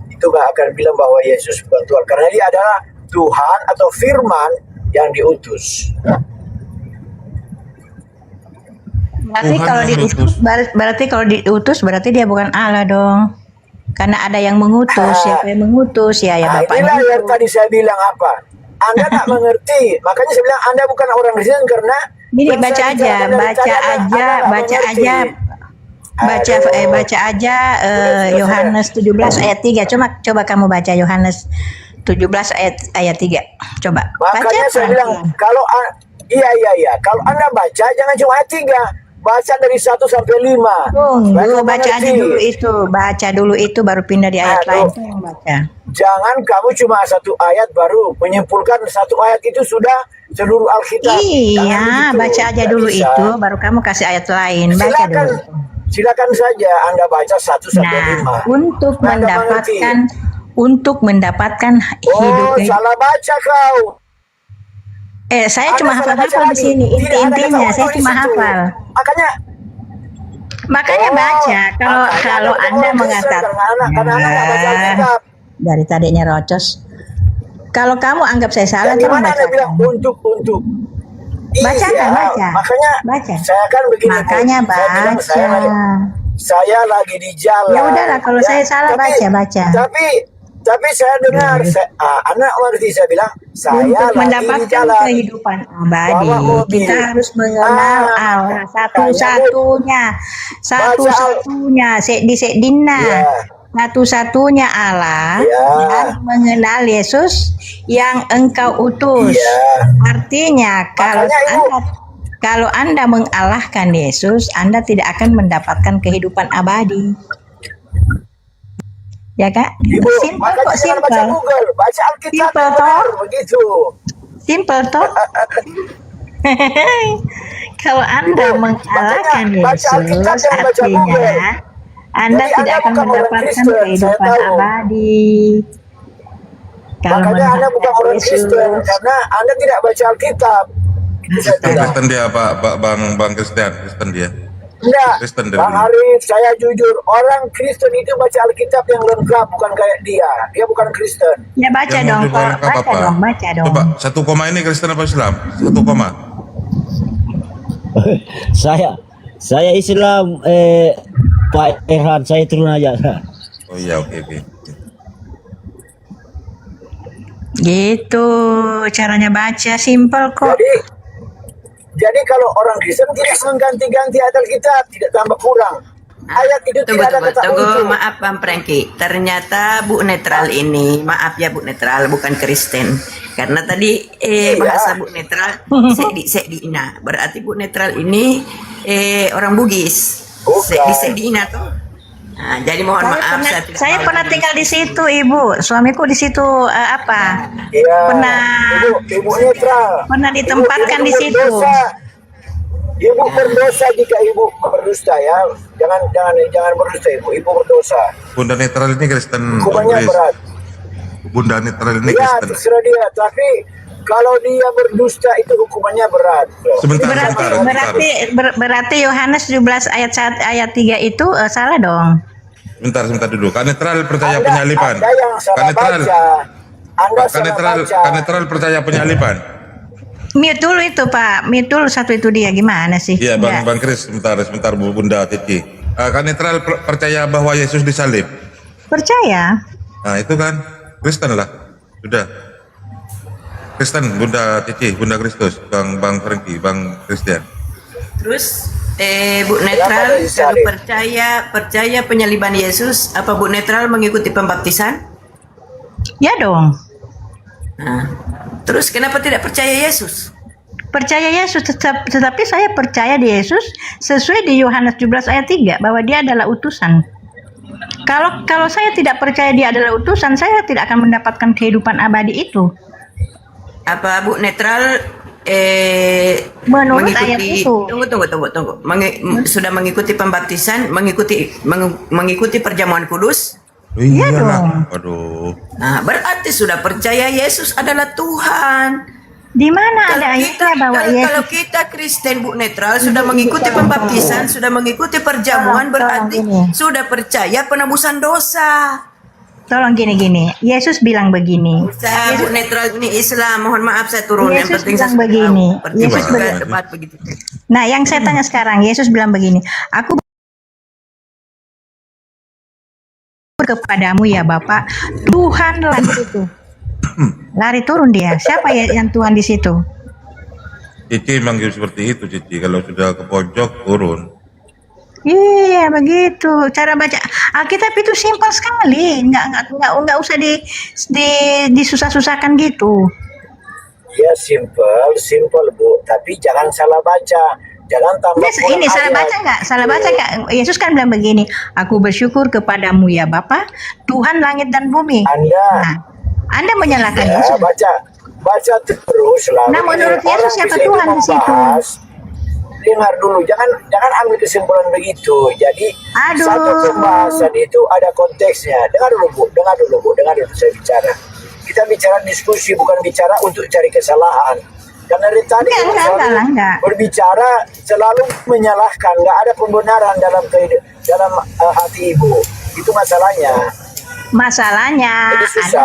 S5: itu gak akan bilang bahwa Yesus bukan Tuhan, karena dia adalah Tuhan atau firman yang diutus.
S4: Berarti kalau diutus berarti dia bukan Allah dong. Karena ada yang mengutus, siapa yang mengutus ya Bapaknya.
S5: Inilah yang tadi saya bilang apa? Anda tak mengerti. Makanya saya bilang Anda bukan orang Kristen karena
S4: ini baca aja Yohanes 17 ayat 3. Coba kamu baca Yohanes 17 ayat 3. Coba.
S5: Makanya
S4: baca
S5: saya bilang kalau iya. Kalau Anda baca jangan cuma ayat 3. Baca dari 1 sampai 5.
S4: Tunggu, baca aja dulu itu. Baca dulu itu baru pindah di ayat lain. Yang baca.
S5: Jangan kamu cuma satu ayat baru menyimpulkan satu ayat itu sudah seluruh Alkitab.
S4: Iya, baca aja dulu itu baru kamu kasih ayat lain. Baca dulu.
S5: Silakan saja Anda baca 1 sampai 5.
S4: Untuk mendapatkan hidup.
S5: Salah baca kau.
S4: Saya
S5: Anda
S4: cuma
S5: salah baca
S4: hafal di
S5: lagi.
S4: sini.
S5: Tidak ada
S4: Inti-intinya
S5: kata
S4: saya
S5: untuk di
S4: cuma
S5: situ.
S4: hafal. Makanya
S5: Oh,
S4: baca. Kalau
S5: makanya
S4: kalau
S5: bukan
S4: Anda
S5: orang Kristen,
S4: mengatakan
S5: karena anak nggak baca Alkitab.
S4: dari tadinya rocos. Kalau kamu anggap saya salah,
S5: Yang
S4: kamu
S5: dimana Anda bilang
S4: bacakan.
S5: untuk?
S4: Bacakan,
S5: Iya,
S4: baca.
S5: Makanya
S4: Baca.
S5: saya kan begini. Bu.
S4: Makanya
S5: Saya bilang
S4: baca.
S5: saya lagi di jalan.
S4: Ya udahlah, kalau saya salah, baca.
S5: Tapi saya dengar, anak mengerti, saya bilang saya
S4: Untuk
S5: lagi di
S4: mendapatkan
S5: jalan.
S4: kehidupan abadi,
S5: Bawa mobil.
S4: kita harus mengenal Allah satu-satunya, Sedina.
S5: Iya.
S4: Satu-satunya Allah
S5: Iya.
S4: dan mengenal Yesus yang engkau utus.
S5: Iya.
S4: Artinya
S5: Makanya,
S4: kalau Anda mengalahkan Yesus, Anda tidak akan mendapatkan kehidupan abadi. Ya Kak?
S5: Ibu,
S4: Simple
S5: makanya
S4: kok,
S5: jangan baca
S4: simple.
S5: Google, baca Alkitab
S4: Simple,
S5: yang benar,
S4: toh.
S5: begitu.
S4: Simple toh. Kalau Anda
S5: Ibu,
S4: mengalahkan
S5: makanya baca Alkitab,
S4: Yesus,
S5: jangan baca Google.
S4: artinya Anda
S5: Jadi
S4: tidak
S5: Anda
S4: akan
S5: bukan orang
S4: mendapatkan
S5: Kristen, saya
S4: kehidupan
S5: tahu.
S4: abadi. Kalau
S5: Makanya Anda bukan
S4: menghadap
S5: orang
S4: Yesus,
S5: Kristen, karena Anda tidak baca Alkitab. Itu saya bilang.
S3: Kristen dia Pak Bang Kristen dia.
S5: Enggak,
S3: Kristen dari
S5: Bang
S3: dulu.
S5: Arif, saya jujur, orang Kristen itu baca Alkitab yang lengkap, bukan kayak dia. Dia bukan Kristen.
S4: ya baca
S3: Yang
S4: dong,
S3: lebih
S4: Pak.
S3: lengkap
S4: Baca
S3: apa?
S4: dong, baca dong.
S3: Coba 1 koma ini Kristen apa Islam? 1 koma.
S7: Saya Islam, Pak Erhan, saya turun aja.
S3: Oh iya, oke.
S4: Gitu caranya baca, simple kok.
S5: Jadi kalau orang Kristen tidak mengganti-ganti ayat Alkitab, tidak tambah kurang. Ayat itu
S6: Tunggu,
S5: tidak ada kata
S6: tunggu,
S5: untuk.
S6: maaf Bang Franky. Ternyata Bu Netral ini, maaf ya Bu Netral, bukan Kristen. Karena tadi bahasa Bu Netral Sedina. Berarti Bu Netral ini orang Bugis.
S5: Bukan.
S6: Sedina tuh. Nah, jadi mohon maaf saya tidak
S4: Saya
S6: tahu.
S4: pernah tinggal di situ, Ibu. Suamiku di situ apa?
S5: Iya.
S4: Pernah-
S5: Ibu netral.
S4: Pernah ditempatkan
S5: Ibu
S4: di situ.
S5: berdosa. Ibu berdosa jika ibu berdusta ya. Jangan berdusta ibu. Ibu berdosa.
S3: Bunda netral ini Kristen.
S5: Hukumannya
S3: Inggris.
S5: berat.
S3: Bunda netral ini
S5: Ya,
S3: Kristen.
S5: terserah dia. Tapi kalau dia berdusta itu hukumannya berat.
S3: Sebentar.
S4: Berarti Yohanes 17 ayat 3 itu salah dong.
S3: Sebentar dulu. Kak netral percaya
S5: Anda-
S3: penyalipan.
S5: Anda yang
S3: Kak
S5: salah
S3: netral.
S5: baca. Anda
S3: Kak
S5: salah
S3: netral.
S5: baca.
S3: Kak netral percaya penyalipan.
S4: Mute dulu itu Pak, mute dulu satu itu dia gimana sih?
S3: Iya,
S4: Enggak.
S3: Bang Kris, sebentar Bu Bunda Titi. Kak netral percaya bahwa Yesus disalib.
S4: Percaya?
S3: Nah, itu kan Kristen lah. Sudah. Kristen, Bunda Titi, Bunda Kristus, Bang Franky, Bang Christian.
S6: Terus Bu Netral
S5: Kenapa
S6: kalau
S5: disalib?
S6: percaya penyaliban Yesus, apa Bu Netral mengikuti pembaptisan?
S4: Ya dong.
S6: Nah, terus kenapa tidak percaya Yesus?
S4: Percaya Yesus tetapi saya percaya di Yesus sesuai di Yohanes 17 ayat 3 bahwa dia adalah utusan. Kalau saya tidak percaya dia adalah utusan, saya tidak akan mendapatkan kehidupan abadi itu.
S6: Apa Bu Netral
S4: Menurut ayat itu.
S6: Tunggu. Sudah mengikuti pembaptisan, mengikuti perjamuan kudus?
S4: Iya
S3: Iyalah. Aduh.
S6: Nah, berarti sudah percaya Yesus adalah Tuhan.
S4: Di mana ada ayatnya bahwa
S6: Kalau
S4: Yesus?
S6: kita Kristen Bu Netral sudah mengikuti pembaptisan, sudah mengikuti perjamuan, berarti
S4: Tolong gini.
S6: sudah percaya penebusan dosa.
S4: Tolong gini. Yesus bilang begini.
S6: Saya Bu Netral ini Islam, mohon maaf saya turun. Yang
S4: Yesus
S6: penting saya
S4: bilang
S6: sudah
S4: begini.
S6: tahu. Pertimbangan
S4: Yesus
S3: bilang-
S6: tepat begitu.
S4: Nah, yang saya tanya sekarang, Yesus bilang begini, aku kepadamu ya Bapak, Tuhan lari itu. Lari turun dia. Siapa ya yang Tuhan di situ?
S3: Cici manggil seperti itu, Cici. Kalau sudah ke pojok, turun.
S4: Iya begitu. Cara baca Alkitab itu simpel sekali. Nggak usah disusah-susahkan gitu.
S5: Ya simple Bu. Tapi jangan salah baca. Jangan tambah kurang
S4: Ini salah
S5: ayat.
S4: baca nggak? Salah baca nggak? Yesus kan bilang begini, aku bersyukur kepadamu ya Bapa, Tuhan langit dan bumi. Nah, Anda menyalahkan
S5: Ya,
S4: Yesus.
S5: baca terus lah.
S4: Nah, menurut
S5: Orang
S4: Yesus siapa
S5: bisa
S4: Tuhan di situ?
S5: membahas. Dengar dulu, jangan ambil kesimpulan begitu. Jadi
S4: Aduh.
S5: satu pembahasan itu ada konteksnya. Dengar dulu saya bicara. Kita bicara diskusi, bukan bicara untuk cari kesalahan. Karena dari tadi
S4: Enggak,
S5: kita
S4: enggak,
S5: selalu
S4: enggak, enggak.
S5: berbicara selalu menyalahkan, nggak ada pembenaran dalam hati ibu. Itu masalahnya.
S4: Masalahnya
S5: Jadi susah.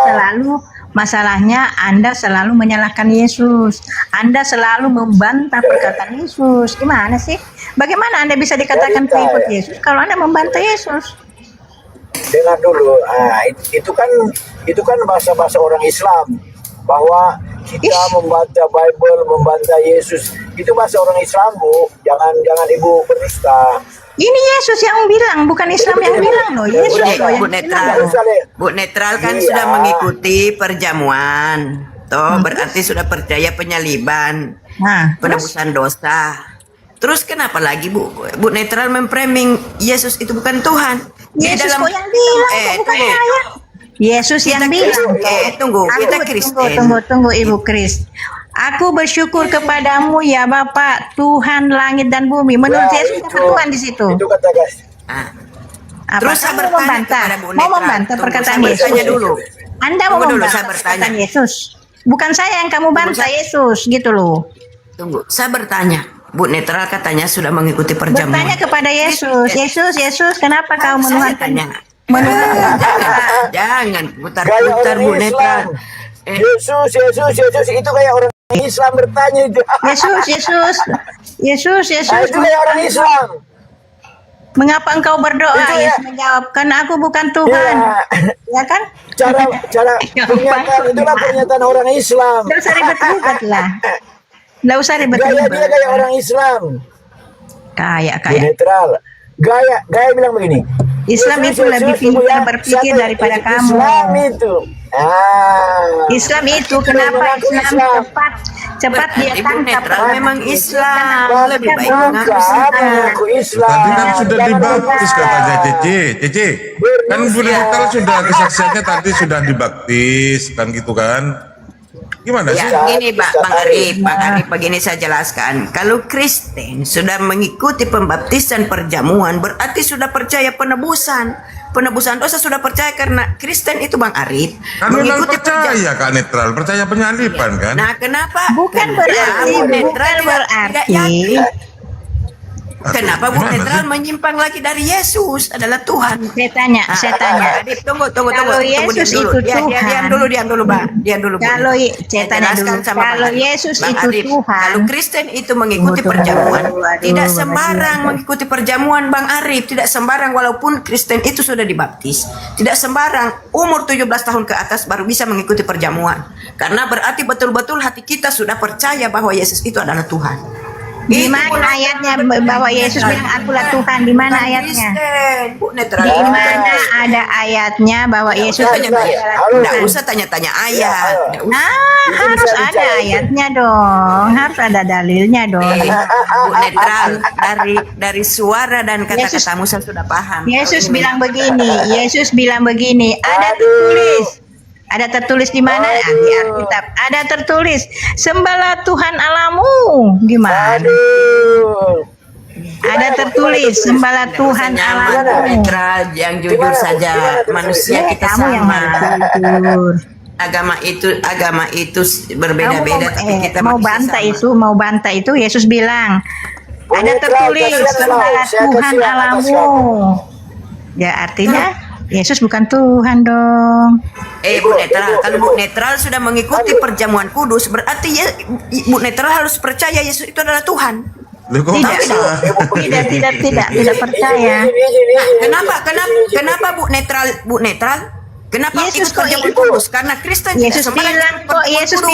S4: Anda selalu menyalahkan Yesus. Anda selalu membantah perkataan Yesus. Gimana sih? Bagaimana Anda bisa dikatakan
S5: Cerita,
S4: pengikut
S5: ya.
S4: Yesus kalau Anda membantah Yesus?
S5: Dengar dulu, itu kan bahasa-bahasa orang Islam, bahwa kita membantah Bible, membantah Yesus. Itu bahasa orang Islam, Bu. Jangan ibu berdusta.
S4: Ini Yesus yang bilang, bukan Islam yang bilang loh. Yesus loh yang
S6: Bu
S4: bilang.
S6: Netral, Bu Netral kan
S5: Iya.
S6: sudah mengikuti perjamuan. Toh berarti sudah percaya penyaliban,
S4: Nah,
S6: penebusan dosa. Terus kenapa lagi Bu Netral memframing Yesus itu bukan Tuhan? Di
S4: Yesus
S6: dalam-
S4: kok yang bilang, kok bukan
S6: tunggu.
S4: saya. Yesus yang
S6: Kita
S4: bilang.
S6: tunggu, kita
S4: Aku-
S6: Kristen.
S4: Tunggu, Ibu Kris. Aku bersyukur kepadamu ya Bapak, Tuhan langit dan bumi. Menurut
S5: Ya,
S4: Yesus
S5: itu-
S4: siapa Tuhan di situ?
S5: Itu kata guys.
S6: Ah.
S4: Apa
S6: Terus saya
S4: kamu
S6: bertanya
S4: membantah?
S6: kepada Bu
S4: Mau
S6: Netral.
S4: membantah
S6: Tunggu,
S4: perkataan
S6: saya
S4: Yesus?
S6: bertanya dulu.
S4: Anda mau
S6: Tunggu dulu,
S4: membantah
S6: saya bertanya.
S4: perkataan Yesus? Bukan saya yang kamu bantah Yesus, gitu loh.
S6: Tunggu, saya bertanya. Bu Netral katanya sudah mengikuti perjamuan.
S4: Bertanya kepada Yesus, Yesus, kenapa kau
S6: Saya
S4: menuhankan?
S6: tanya.
S4: Menuhankan
S6: Jangan
S5: Gaya
S6: putar-putar
S5: orang
S6: Bu
S5: Islam.
S6: Netral.
S5: Yesus itu kayak orang Islam bertanya itu.
S4: Yesus,
S5: Nah, itu kayak orang Islam.
S4: mengapa engkau berdoa?
S5: Itu ya.
S4: Yesus menjawab, karena aku bukan Tuhan.
S5: Ya.
S4: Ya kan?
S5: Cara pernyataan itulah pernyataan orang Islam.
S4: Nggak usah ribet-ribet lah. Nggak usah
S5: Gaya
S4: ribet-ribet.
S5: dia kayak orang Islam.
S4: Kayak.
S5: Netral. Gaya bilang begini.
S4: Islam itu lebih pintar berpikir daripada kamu.
S5: Islam itu.
S4: Islam itu kenapa Islam cepat dia
S6: Ibu
S4: tangkap
S6: Netral
S4: orang.
S6: memang Islam. Lebih baik
S5: Bukan,
S6: mengaku
S5: mengaku Islam.
S3: Tadi kan sudah
S5: Jangan
S3: dibaptis
S5: lupa.
S3: katanya Cece. Kan Bu Netral sudah kesaksiannya tadi sudah dibaptis kan gitu kan? Gimana sih?
S6: Ya, gini Bang Arif, begini saya jelaskan. Kalau Kristen sudah mengikuti pembaptisan perjamuan, berarti sudah percaya penebusan. Penebusan dosa sudah percaya karena Kristen itu Bang Arif
S3: Kan memang percaya Kak Netral, percaya penyaliban kan?
S6: Nah, kenapa?
S4: Bukan
S6: Kenapa
S4: berarti,
S6: Bu Netral
S4: bukan
S6: tidak
S4: berarti.
S6: yakin? Kenapa Bu
S3: Gimana
S6: Netral
S3: sih?
S6: menyimpang lagi dari Yesus adalah Tuhan?
S4: Saya tanya.
S6: Adip, tunggu.
S4: Kalau Yesus
S6: Diam dulu.
S4: itu
S6: Diam dulu, Bang. Diam dulu, Bu.
S4: Kalau
S6: Saya
S4: saya tanya
S6: jelaskan
S4: dulu,
S6: sama Bang
S4: kalau
S6: Arif.
S4: Yesus
S6: Bang
S4: itu
S6: Arif,
S4: Tuhan.
S6: Kalau Kristen itu mengikuti
S4: Tunggu.
S6: perjamuan,
S4: Aduh,
S6: tidak
S4: aduh.
S6: sembarang mengikuti perjamuan Bang Arif, tidak sembarang walaupun Kristen itu sudah dibaptis, tidak sembarang umur 17 tahun ke atas baru bisa mengikuti perjamuan. Karena berarti betul-betul hati kita sudah percaya bahwa Yesus itu adalah Tuhan.
S4: Di mana ayatnya bahwa Yesus bilang akulah Tuhan? Di mana ayatnya?
S6: Bu Netral.
S4: Di mana ada ayatnya bahwa Yesus
S6: Tanya
S4: adalah
S6: Tidak
S4: Tuhan?
S6: usah tanya-tanya ayat. Nggak usah.
S4: Harus
S5: bisa
S4: ada
S5: dicari.
S4: ayatnya dong, harus ada dalilnya dong.
S6: Bu Netral, dari suara dan kata-katamu saya sudah paham.
S4: Yesus
S6: Kalau ini
S4: bilang begini, ada tertulis di mana? Di Alkitab. Ada tertulis, sembahlah Tuhan Allahmu. Gimana?
S5: Aduh.
S4: Ada tertulis, sembahlah Tuhan
S6: nyaman, Bu
S4: Allahmu.
S6: Netral, yang jujur saja. Manusia kita
S4: Kamu yang
S6: sama.
S4: jujur.
S6: Agama itu berbeda-beda, tapi kita
S4: mau
S6: manusia sama.
S4: mau bantah itu Yesus bilang ada tertulis sembahlah Tuhan Allahmu. Ya artinya Yesus bukan Tuhan dong.
S6: Bu Netral, kalau Bu Netral sudah mengikuti perjamuan kudus, berarti Bu Netral harus percaya Yesus itu adalah Tuhan.
S3: Loh, kok
S4: Tidak,
S3: bisa?
S4: tidak percaya.
S6: Kenapa Bu Netral? Kenapa
S4: Yesus
S6: ikut
S4: kok
S6: perjamuan
S4: ikut?
S6: kudus? Karena Kristen
S4: Yesus
S6: tidak sembarang
S4: bilang
S6: ikut
S4: kok,
S6: perjamuan
S4: Yesus
S6: kudus.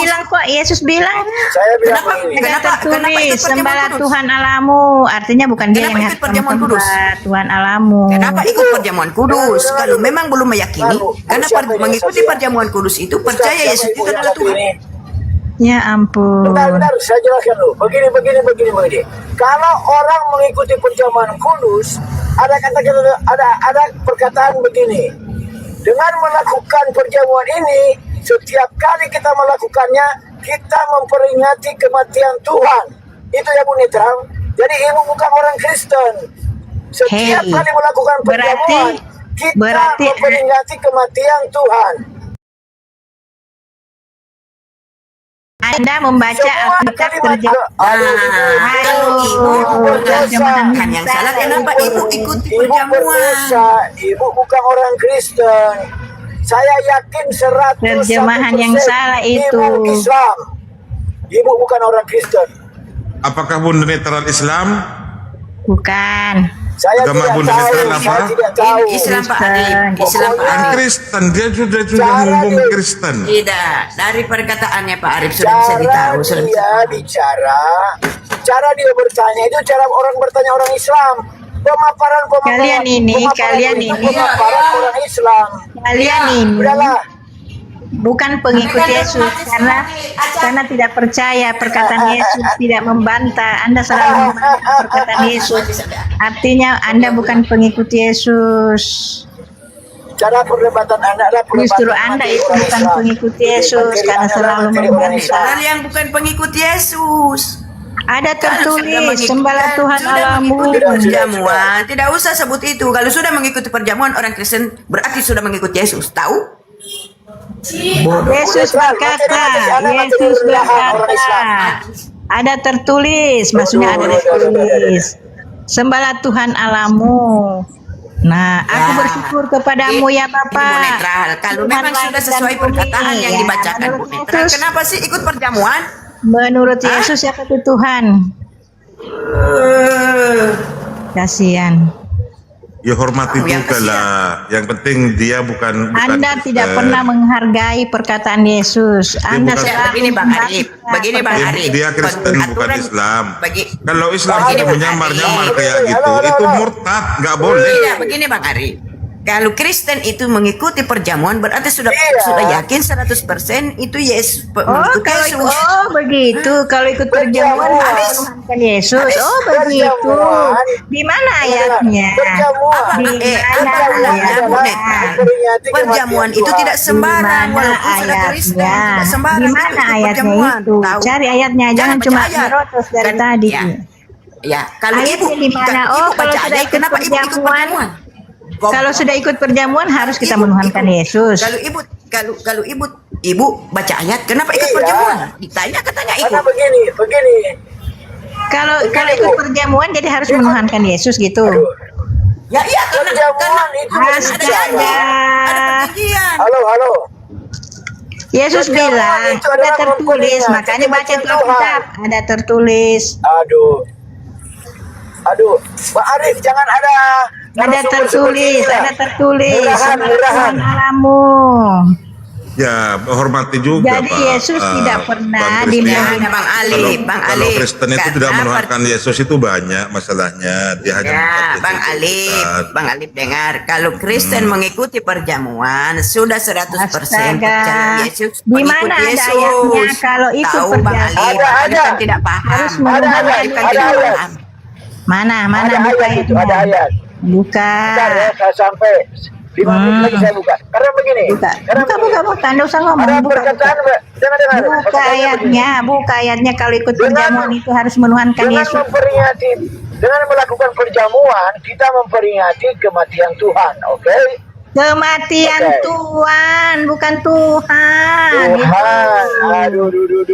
S4: bilang
S5: Saya bilang
S6: Kenapa?
S5: begini.
S4: ada
S6: Kenapa
S4: tertulis
S6: ikut perjamuan
S4: sembahlah
S6: kudus?
S4: Tuhan Allahmu. Artinya bukan dia
S6: Kenapa
S4: yang
S6: ikut
S4: harus
S6: perjamuan
S4: menyembah
S6: kudus?
S4: Tuhan Allahmu.
S6: Kenapa ikut perjamuan kudus? Kalau memang belum meyakini, karena mengikuti perjamuan kudus itu percaya Yesus itu adalah Tuhan.
S4: Ya ampun.
S5: Bentar, saya jelaskan dulu. Begini. Kalau orang mengikuti perjamuan kudus, ada perkataan begini. Dengan melakukan perjamuan ini, setiap kali kita melakukannya, kita memperingati kematian Tuhan. Itu ya Bu Netral. Jadi ibu bukan orang Kristen. Setiap
S4: Hei,
S5: kali melakukan perjamuan, kita
S4: berarti-
S5: memperingati kematian Tuhan.
S4: Anda membaca
S5: Semua
S4: Alkitab
S5: kalimat
S6: Kalau ibu
S4: terjemahan
S6: yang salah, kenapa ibu ikuti
S5: Ibu
S6: perjamuan?
S5: berdosa, ibu bukan orang Kristen. Saya yakin 100%
S4: Terjemahan yang salah itu.
S5: Ibu Islam. Ibu bukan orang Kristen.
S3: Apakah Bunda netral Islam?
S4: Bukan.
S5: Saya
S3: Agama
S5: tidak
S3: Bunda
S5: tahu.
S3: netral apa?
S5: Saya tidak tahu.
S6: Islam Pak Arif, Islam Pak
S5: Pokoknya-
S6: Arif.
S3: Kristen, dia sudah
S5: Cara
S3: ngomong
S5: dia-
S3: Kristen.
S6: Tidak, dari perkataannya Pak Arif sudah bisa
S5: Cara
S6: ditahu, sudah bisa.
S5: dia bicara, cara dia bertanya itu cara orang bertanya orang Islam. Pemaparan
S4: Kalian ini, kalian
S5: itu
S4: ini.
S5: pemaparan orang Islam.
S4: Kalian ini
S5: Udahlah.
S4: bukan pengikut Yesus karena tidak percaya perkataan Yesus, tidak membantah. Anda selalu membantah perkataan Yesus. Artinya Anda bukan pengikut Yesus.
S5: Cara perdebatan Anda adalah perdebatan
S4: Justru Anda
S5: mati
S4: itu
S5: orang
S4: bukan
S5: Islam.
S4: pengikut Yesus
S5: Jadi
S4: karena
S5: Anda
S4: selalu
S5: menjadi orang
S4: membantah.
S5: Islam.
S6: Kalian bukan pengikut Yesus.
S4: Ada tertulis,
S6: mengikuti-
S4: sembahlah Tuhan
S6: sudah
S4: Allahmu.
S6: mengikuti perjamuan, tidak usah sebut itu. Kalau sudah mengikuti perjamuan orang Kristen berarti sudah mengikuti Yesus. Tahu?
S4: Yesus berkata, Yesus berkata, ada tertulis, maksudnya ada tertulis, sembahlah Tuhan Allahmu. Nah, aku
S6: Ya.
S4: bersyukur kepadamu ya
S6: Ini Bu
S4: Bapak.
S6: Netral. Kalau
S4: Tuhan
S6: memang
S4: langit
S6: sudah
S4: dan
S6: sesuai
S4: bumi.
S6: perkataan yang
S4: Ya,
S6: dibacakan Bu
S4: menurut
S6: Netral,
S4: Yesus,
S6: kenapa sih ikut perjamuan?
S4: menurut Yesus siapa itu Tuhan? Kasihan.
S3: Ya hormati
S6: Oh, yang
S3: juga lah. Yang penting dia bukan
S4: Anda
S3: Kristen.
S4: tidak pernah menghargai perkataan Yesus. Anda
S3: bukan-
S4: selalu
S6: Begini Bang Arif, begini Bang
S3: Dia-
S6: Arif.
S3: dia Kristen bukan
S6: Aturan-
S3: Islam.
S6: Bagi,
S3: Kalau Islam
S6: Begini,
S3: sudah
S6: Bang
S3: menyamar-nyamar
S6: Arif.
S3: kayak gitu,
S5: Halo,
S3: itu
S5: halo.
S3: murtad, nggak boleh.
S6: Tidak, begini Bang Arif. Kalau Kristen itu mengikuti perjamuan berarti sudah
S5: Iya.
S6: yakin 100% itu Yesus.
S4: Oh,
S6: mengikuti
S4: kalau
S6: Yesus.
S4: oh begitu. Kalau ikut perjamuan harus menuhankan Yesus. Oh, begitu. Di mana ayatnya?
S5: Perjamuan.
S4: Di mana
S6: Perjamuan, Bu
S4: ayatnya?
S6: Net. Perjamuan itu tidak
S4: Di
S6: sembarang
S4: mana
S6: walaupun sudah Kristen
S4: ayatnya?
S6: tidak sembarang.
S4: Di
S6: itu
S4: mana
S6: ikut
S4: ayatnya
S6: perjamuan.
S4: itu?
S6: Tahu?
S4: Cari ayatnya, jangan
S6: baca
S4: cuma
S6: ayat.
S4: merotos dari
S6: Kan,
S4: tadi.
S6: Ya, kalau ibu
S4: Ayatnya di mana? Oh,
S6: ibu
S4: kalau
S6: baca
S4: sudah
S6: ayat,
S4: ikut
S6: kenapa ibu ikut
S4: perjamuan?
S6: perjamuan?
S4: Kalau sudah ikut perjamuan harus kita
S6: Ibu-
S4: menuhankan
S6: ibu-
S4: Yesus.
S6: Kalau ibu baca ayat, kenapa ikut
S5: Iya.
S6: perjamuan? Ditanya katanya
S5: Karena
S6: ikut.
S5: begini.
S4: Kalau ikut perjamuan jadi harus menuhankan Yesus gitu.
S6: Ya iya karena
S5: Perjamuan itu
S4: Astaga.
S6: ada perjanjian.
S5: Halo.
S4: Yesus
S5: Perjamuan
S4: bilang
S5: itu
S4: ada
S5: adalah
S4: tertulis,
S5: memperingati
S4: makanya baca
S5: kematian
S4: itu
S5: Tuhan.
S4: Alkitab, ada tertulis.
S5: Aduh, Pak Arif jangan ada
S4: Ada
S5: narasumber
S4: tertulis,
S5: seperti ini lah.
S4: ada tertulis.
S5: Murahan.
S4: Tuhan Allahmu.
S3: Ya, hormati juga
S4: Jadi
S3: Pak.
S4: Yesus tidak pernah
S3: Bang Christian.
S4: dimarahin.
S6: Nah, Bang Ali,
S3: Kalau-
S6: Bang
S3: kalau
S6: Ali.
S3: Kristen itu tidak
S6: Karena
S3: menuhankan Yesus itu banyak masalahnya. Dia hanya
S6: Ya,
S3: mengatakan
S6: Bang
S3: Yesus,
S6: Alif,
S3: Ustaz.
S6: Bang Alif dengar, kalau Kristen mengikuti perjamuan sudah 100%
S4: Astaga.
S6: percaya Yesus,
S4: Di
S6: pengikut
S4: mana ada
S6: Yesus.
S4: ayatnya kalau ikut
S6: Tahu Bang
S4: perjamuan?
S6: Alif,
S5: Ada,
S6: Bang Alif
S5: ada.
S6: kan tidak paham.
S4: Harus
S6: Bang
S4: menuhankan
S6: Alif kan
S5: ada
S6: tidak
S5: ayat.
S6: paham.
S4: Mana
S5: Ada
S4: buka
S5: ayat itu,
S4: ayatnya?
S5: ada ayat.
S4: Buka.
S5: Bentar ya, saya sampai 5 menit lagi saya buka. Karena begini.
S4: Buka.
S5: Karena
S4: Buka,
S5: begini.
S4: buka. Anda usah ngomong.
S5: Ada
S4: Buka,
S5: perkataan,
S4: buka.
S5: dengar.
S4: Buka
S5: Perkataannya
S4: ayatnya, buka ayatnya kalau ikut
S5: Dengan-
S4: perjamuan itu harus menuhankan
S5: Dengan
S4: Yesus.
S5: memperingati, dengan melakukan perjamuan, kita memperingati kematian Tuhan, oke?
S4: Kematian
S5: Oke.
S4: Tuhan, bukan Tuhan.
S5: Tuhan, aduh. Tuhan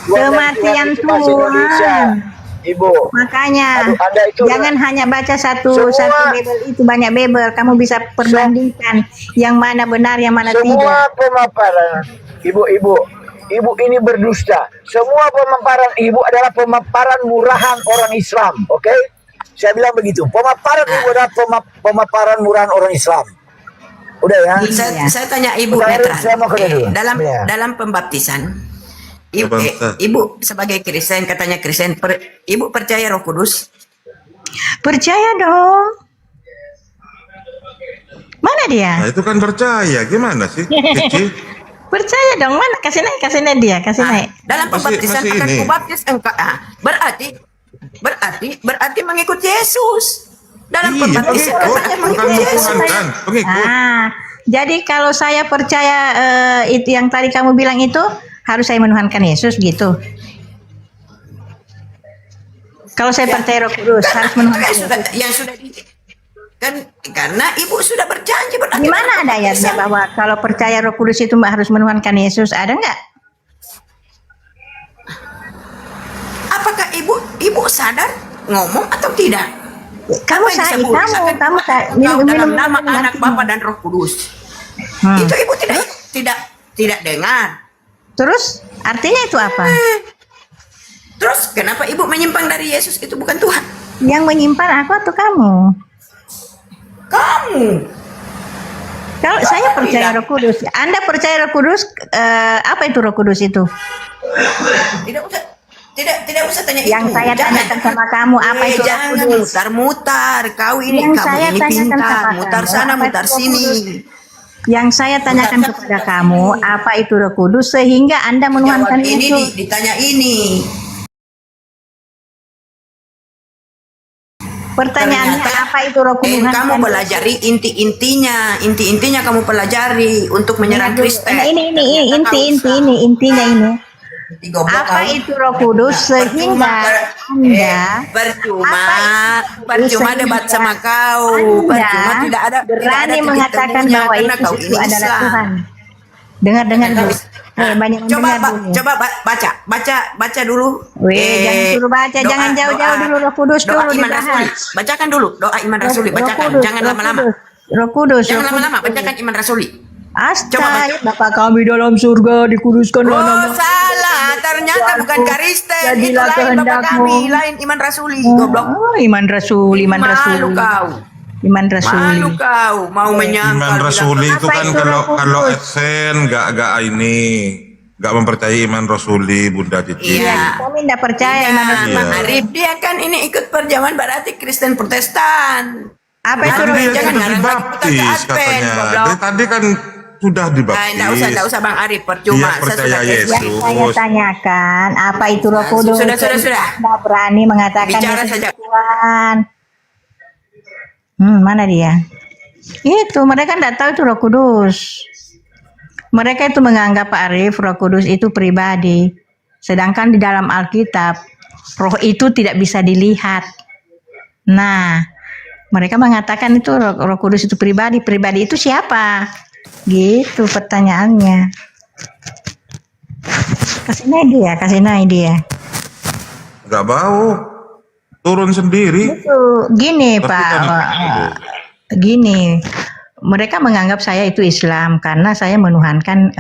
S5: dan
S4: Kematian
S5: Tuhan itu bahasa Indonesia.
S4: Tuhan.
S5: Ibu,
S4: Makanya
S5: Aduh, Anda itu-
S4: jangan hanya baca satu
S5: Semua-
S4: Bible itu banyak Bible. Kamu bisa perbandingkan yang mana benar, yang mana
S5: semua
S4: tidak.
S5: pemaparan, ibu ini berdusta. Semua pemaparan ibu adalah pemaparan murahan orang Islam, oke? Saya bilang begitu. Pemaparan ibu adalah pemaparan murahan orang Islam. Udah ya?
S6: Saya tanya Ibu
S5: Bentar,
S6: netral.
S5: saya mau kerja dulu. Ya.
S6: Dalam pembaptisan,
S3: Ya, bangsa.
S6: Ibu sebagai Kristen katanya Kristen, Ibu percaya Roh Kudus?
S4: Percaya dong. Mana dia?
S3: Nah, itu kan percaya. Gimana sih? Cici?
S4: Percaya dong. Mana? Kasih naik dia. Kasih
S6: Ah,
S4: naik.
S6: dalam pembaptisan
S3: masih
S6: akan
S3: ini.
S6: kubaptis engkau. Berarti mengikut Yesus. Dalam
S3: Iya,
S6: pembaptisan
S3: pengikut.
S6: akan
S3: Bukan
S6: mengikut Yesus.
S3: menuhankan. Pengikut.
S4: Jadi kalau saya percaya itu yang tadi kamu bilang itu harus saya menuhankan Yesus gitu. Kalau saya percaya Roh Kudus harus menuhankan Yesus.
S6: Yang sudah kan karena Ibu sudah berjanji berarti
S4: Di mana ada ayatnya bahwa kalau percaya Roh Kudus itu harus menuhankan Yesus? Ada nggak?
S6: Ibu sadar ngomong atau tidak?
S4: Kamu
S6: Apa yang
S4: saya,
S6: disebut? Misalkan
S4: kamu saya
S6: engkau dalam nama
S4: minum,
S6: Anak, Bapa dan Roh Kudus. Itu ibu tidak dengar.
S4: Terus artinya itu apa?
S6: Terus kenapa ibu menyimpang dari Yesus itu bukan Tuhan?
S4: Yang menyimpan aku atau kamu?
S6: Kamu.
S4: Kalau saya percaya Roh Kudus, Anda percaya Roh Kudus? Apa itu Roh Kudus itu?
S6: Tidak usah tanya
S4: Yang
S6: itu.
S4: saya tanyakan sama kamu, apa itu Roh
S6: Jangan
S4: Kudus?
S6: mutar-mutar. Kau ini
S4: Yang
S6: kamu
S4: saya
S6: ini
S4: tanyakan
S6: pintar,
S4: sama
S6: mutar
S4: kamu,
S6: sana,
S4: apa
S6: mutar
S4: itu Roh
S6: sini.
S4: Kudus? Yang saya tanyakan kepada kamu, apa itu Roh Kudus sehingga Anda menuhankan
S6: Jawab ini
S4: itu?
S6: ditanya ini.
S4: Pertanyaannya
S6: Ternyata,
S4: apa itu Roh Kudus?
S6: kamu pelajari inti-intinya kamu pelajari untuk menyerang Kristen.
S4: Ini
S6: Ternyata
S4: intinya ini.
S6: Digoblok
S4: Apa
S6: kau.
S4: itu Roh Kudus sehingga Anda
S6: percuma debat sama kau. Percuma tidak ada
S4: berani
S6: titik
S4: mengatakan
S6: temunya
S4: bahwa
S6: karena
S4: Yesus
S6: kau
S4: itu
S6: ini
S4: adalah
S6: Islam.
S4: Tuhan. Dengar dulu. Banyak mendengar dulu.
S6: Coba baca dulu.
S4: Jangan suruh baca, jangan jauh-jauh dulu Roh Kudus
S6: doa
S4: dulu
S6: iman rasuli.
S4: dibahas.
S6: Bacakan dulu doa iman rasuli, bacakan. Jangan lama-lama.
S4: Roh Kudus.
S6: Jangan lama-lama, bacakan iman rasuli.
S4: Astaga, Bapa kami dalam surga dikuduskanlah
S6: Oh
S4: nama.
S6: salah, ternyata bukan Kristen. Itu
S4: Jadilah
S6: lain Bapak
S4: kehendakmu.
S6: kami, lain iman rasuli. Goblok.
S4: Oh, iman Rasul.
S6: Malu kau.
S4: Iman Rasul.
S6: Malu kau mau menyangkal.
S3: Iman Rasuli
S6: bilang,
S3: itu
S4: Apa
S3: kan
S4: itu
S3: kalau
S4: Roh Kudus?
S3: kalau Adsen nggak mempercayai iman Rasuli, Bunda Cici.
S6: Iya.
S4: Kami tidak percaya iman
S6: Iya,
S4: Rasul.
S6: Bang Arif dia kan ini ikut perjamuan berarti Kristen Protestan.
S4: Apa itu
S3: Kan
S4: Roh
S3: dia
S4: Kudus?
S6: jangan
S3: sudah
S6: ngarang
S3: dibaptis
S6: kita ke Advent,
S3: katanya.
S6: goblok.
S3: Dia tadi kan sudah dibaptis.
S6: Enggak usah Bang Arif, percuma.
S3: Dia
S6: Saya
S3: percaya
S6: sudah
S3: Yesus.
S4: Yang saya tanyakan, apa itu Roh Kudus?
S6: Sudah.
S4: Tidak berani mengatakan
S6: Bicara
S4: Yesus
S6: saja.
S4: Tuhan. Mana dia? Itu mereka tidak tahu itu Roh Kudus. Mereka itu menganggap Pak Arif Roh Kudus itu pribadi. Sedangkan di dalam Alkitab Roh itu tidak bisa dilihat. Nah, mereka mengatakan itu Roh Kudus itu pribadi. Pribadi itu siapa? Gitu pertanyaannya. Kasih dia.
S3: Nggak mau. Turun sendiri.
S4: Itu gini
S3: Tapi
S4: Pak,
S3: kan-
S4: gini. Mereka menganggap saya itu Islam karena saya menuhankan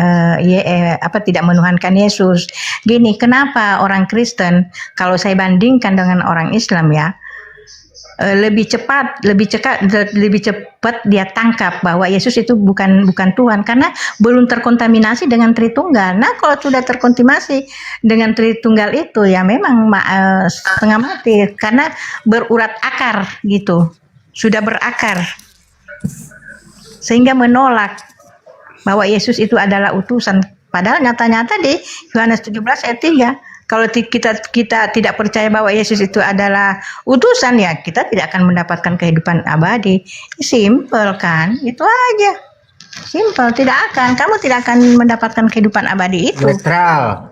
S4: tidak menuhankan Yesus. Gini, kenapa orang Kristen kalau saya bandingkan dengan orang Islam ya lebih cepat dia tangkap bahwa Yesus itu bukan Tuhan karena belum terkontaminasi dengan Tritunggal. Nah, kalau sudah terkontaminasi dengan Tritunggal itu ya memang setengah mati karena berurat akar gitu. Sudah berakar. Sehingga menolak bahwa Yesus itu adalah utusan. Padahal nyata-nyata di Yohanes 17 ayat 3 kalau kita tidak percaya bahwa Yesus itu adalah utusan ya kita tidak akan mendapatkan kehidupan abadi. Simpel kan? Itu aja. Simpel, kamu tidak akan mendapatkan kehidupan abadi itu.
S8: Netral.